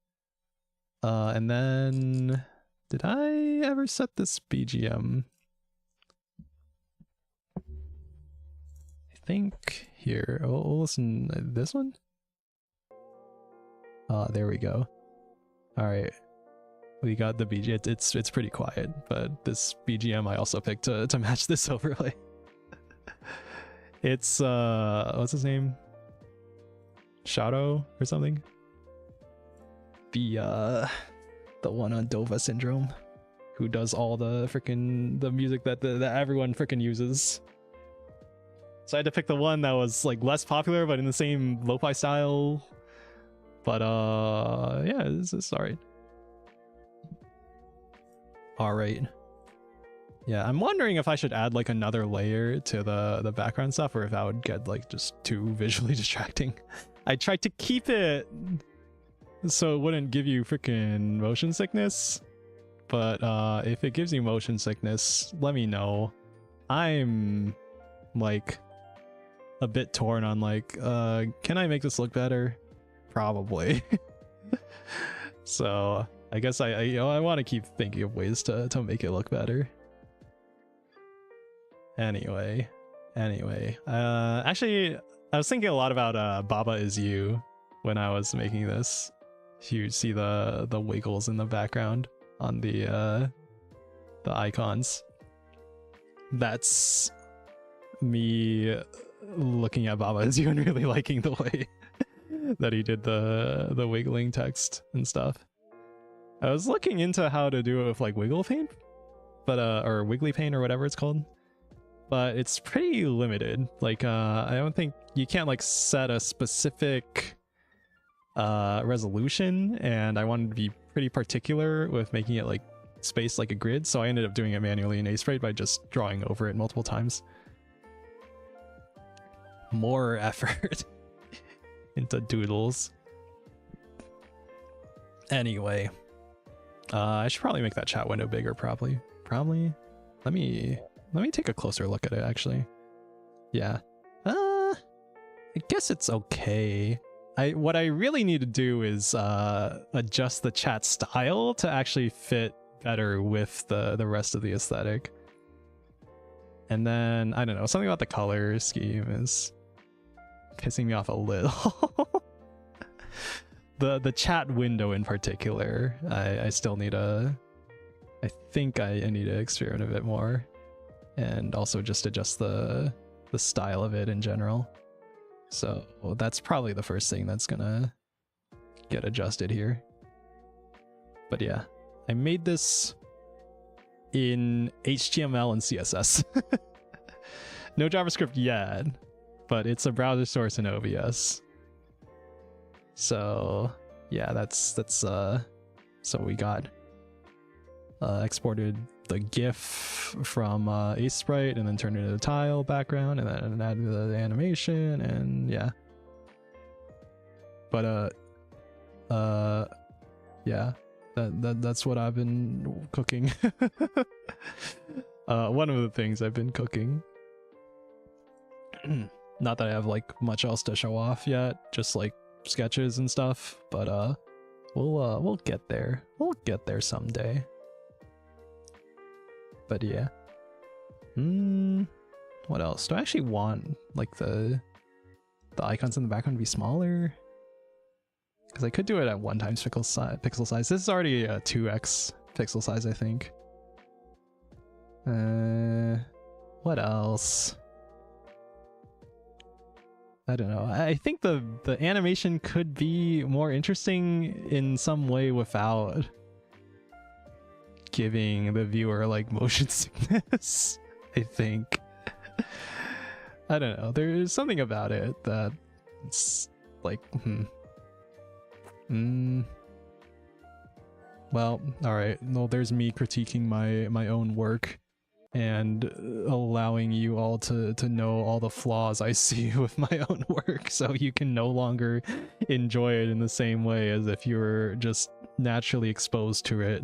And then did I ever set this BGM? I think here. Oh, listen, this one. There we go. All right. We got the BGM. It's pretty quiet, but this BGM I also picked to match this overlay. It's what's his name? Shadow or something? The one on Dova Syndrome, who does all the music that everyone frickin' uses. So I had to pick the one that was like less popular, but in the same lo-fi style. But yeah, it's alright. Alright. Yeah, I'm wondering if I should add like another layer to the background stuff, or if that would get like just too visually distracting. I tried to keep it so it wouldn't give you freaking motion sickness, but if it gives you motion sickness, let me know. I'm like a bit torn on like, can I make this look better? Probably. So I guess I want to keep thinking of ways to make it look better. Anyway, actually, I was thinking a lot about Baba Is You when I was making this. You see the wiggles in the background on the icons. That's me looking at Baba Is You and really liking the way that he did the wiggling text and stuff. I was looking into how to do it with like wiggle paint, but or wiggly paint or whatever it's called, but it's pretty limited. Like I don't think you can't like set a specific resolution, and I wanted to be pretty particular with making it like spaced like a grid, so I ended up doing it manually in Aseprite by just drawing over it multiple times. More effort into doodles. Anyway, I should probably make that chat window bigger. Probably. Let me take a closer look at it. Actually, yeah. I guess it's okay. What I really need to do is adjust the chat style to actually fit better with the rest of the aesthetic. And then I don't know, something about the color scheme is pissing me off a little. the chat window in particular, I still need I think I need to experiment a bit more, and also just adjust the style of it in general. So that's probably the first thing that's gonna get adjusted here. But yeah, I made this in HTML and CSS. No JavaScript yet, but it's a browser source in OBS. So yeah, that's so we got exported the GIF from Sprite and then turned it into a tile background and then added the animation, and yeah. But yeah, that's what I've been cooking. One of the things I've been cooking. Not that I have like much else to show off yet, just like sketches and stuff, but we'll get there. We'll get there someday. But yeah. What else? Do I actually want like the icons in the background to be smaller? Because I could do it at 1x pixel size. This is already a 2x pixel size, I think. What else? I don't know. I think the animation could be more interesting in some way without giving the viewer like motion sickness. I think. I don't know. There's something about it that it's like, well, all right. Well, there's me critiquing my own work and allowing you all to know all the flaws I see with my own work, so you can no longer enjoy it in the same way as if you were just naturally exposed to it.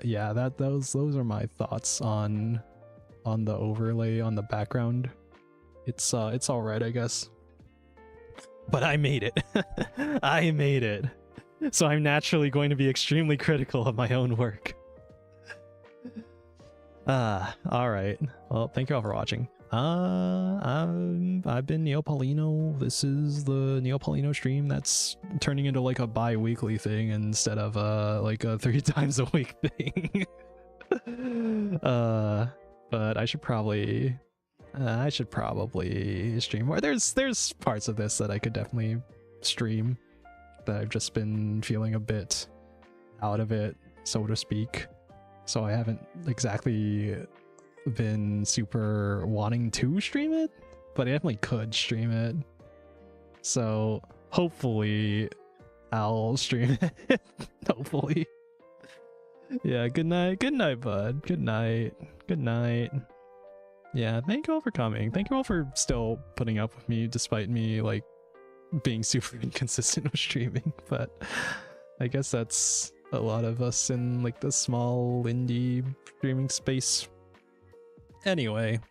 Yeah, those are my thoughts on the overlay on the background. It's all right, I guess. But I made it. I made it. So I'm naturally going to be extremely critical of my own work. Alright. Well, thank you all for watching. I've been Neopolino. This is the Neopolino stream that's turning into like a bi-weekly thing instead of like a 3 times a week thing. But I should probably stream more. There's parts of this that I could definitely stream that I've just been feeling a bit out of it, so to speak. So I haven't exactly been super wanting to stream it, but I definitely could stream it. So hopefully I'll stream it. Hopefully. Yeah, good night, bud. Good night. Yeah, thank you all for coming. Thank you all for still putting up with me despite me like being super inconsistent with streaming, but I guess that's a lot of us in like the small indie streaming space. Anyway,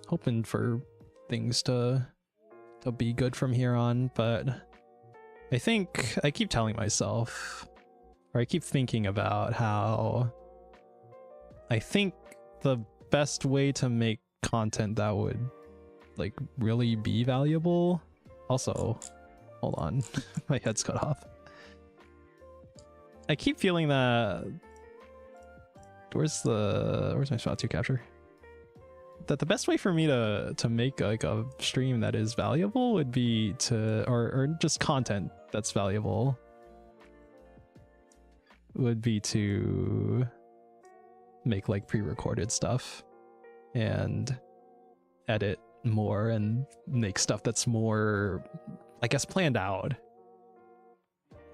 hoping for things to be good from here on, but I think I keep telling myself, or I keep thinking about how I think the best way to make content that would like really be valuable. Also, hold on, my head's cut off. I keep feeling that where's my shot to capture? That the best way for me to make like a stream that is valuable would be to or just content that's valuable would be to make like pre-recorded stuff and edit more and make stuff that's more, I guess, planned out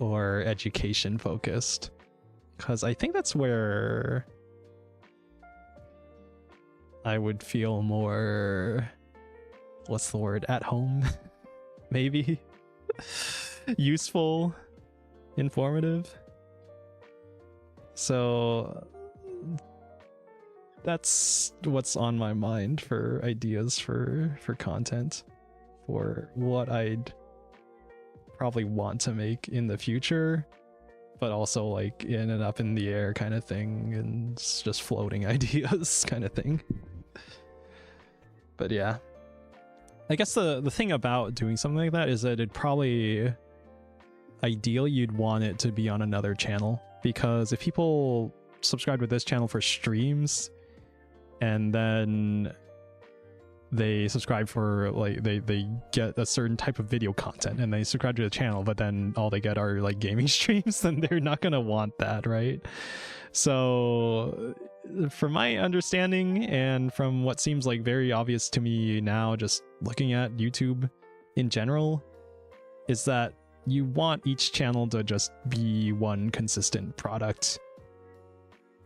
or education focused, because I think that's where I would feel more, what's the word, at home, maybe, useful, informative. So that's what's on my mind for ideas for content, for what I'd probably want to make in the future, but also like in and up in the air kind of thing, and just floating ideas kind of thing. But yeah, I guess the thing about doing something like that is that it'd probably, ideally you'd want it to be on another channel, because if people subscribe to this channel for streams and then they subscribe for like they get a certain type of video content and they subscribe to the channel, but then all they get are like gaming streams, then they're not gonna want that, right? So from my understanding and from what seems like very obvious to me now, just looking at YouTube in general, is that you want each channel to just be one consistent product.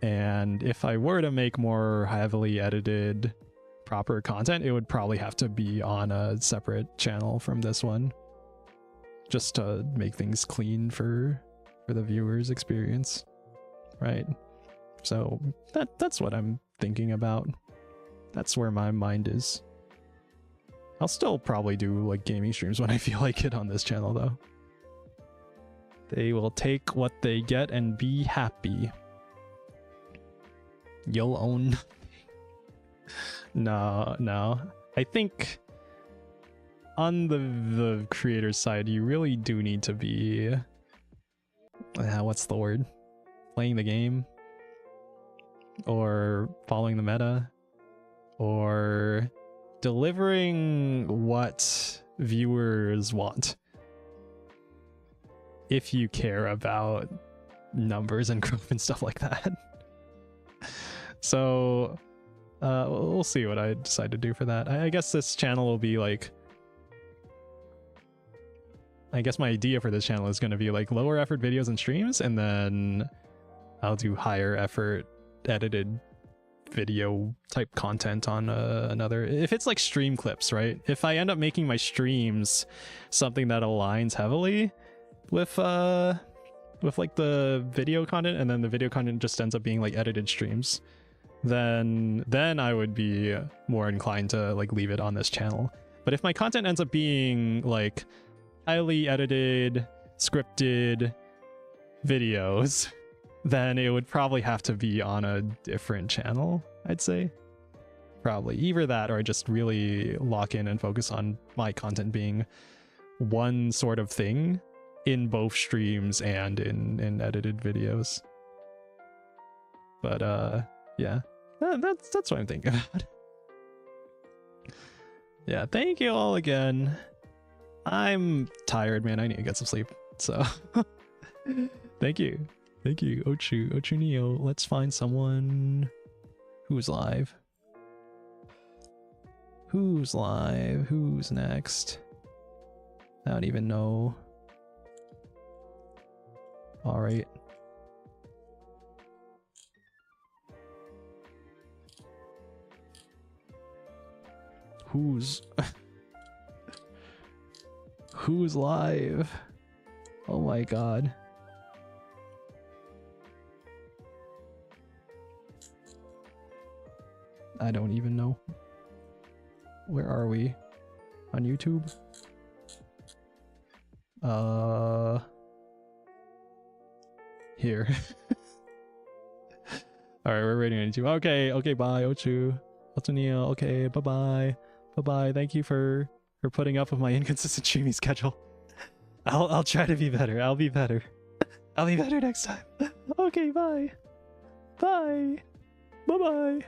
And if I were to make more heavily edited proper content, it would probably have to be on a separate channel from this one, just to make things clean for the viewer's experience, right? So that's what I'm thinking about. That's where my mind is. I'll still probably do like gaming streams when I feel like it on this channel though. They will take what they get and be happy. You'll own. No. I think on the creator's side, you really do need to be, what's the word? Playing the game, or following the meta, or delivering what viewers want. If you care about numbers and growth and stuff like that. So we'll see what I decide to do for that. I guess this channel will be like, I guess my idea for this channel is going to be like lower effort videos and streams, and then I'll do higher effort edited video type content on another. If it's like stream clips, right? If I end up making my streams something that aligns heavily with like the video content, and then the video content just ends up being like edited streams, then I would be more inclined to like leave it on this channel. But if my content ends up being like highly edited, scripted videos, then it would probably have to be on a different channel, I'd say. Probably either that, or I just really lock in and focus on my content being one sort of thing in both streams and in edited videos. But yeah, that's what I'm thinking about. Yeah, thank you all again. I'm tired, man. I need to get some sleep. So thank you. Thank you, Ochu Neo. Let's find someone who's live. Who's live? Who's next? I don't even know. All right. Who's who's live? Oh my god. I don't even know. Where are we? On YouTube? Here. Alright, we're waiting on YouTube. Okay, bye, Ochu. Otunio, okay, bye-bye. Bye-bye. Thank you for putting up with my inconsistent streaming schedule. I'll try to be better. I'll be better. I'll be better next time. Okay, bye. Bye. Bye-bye.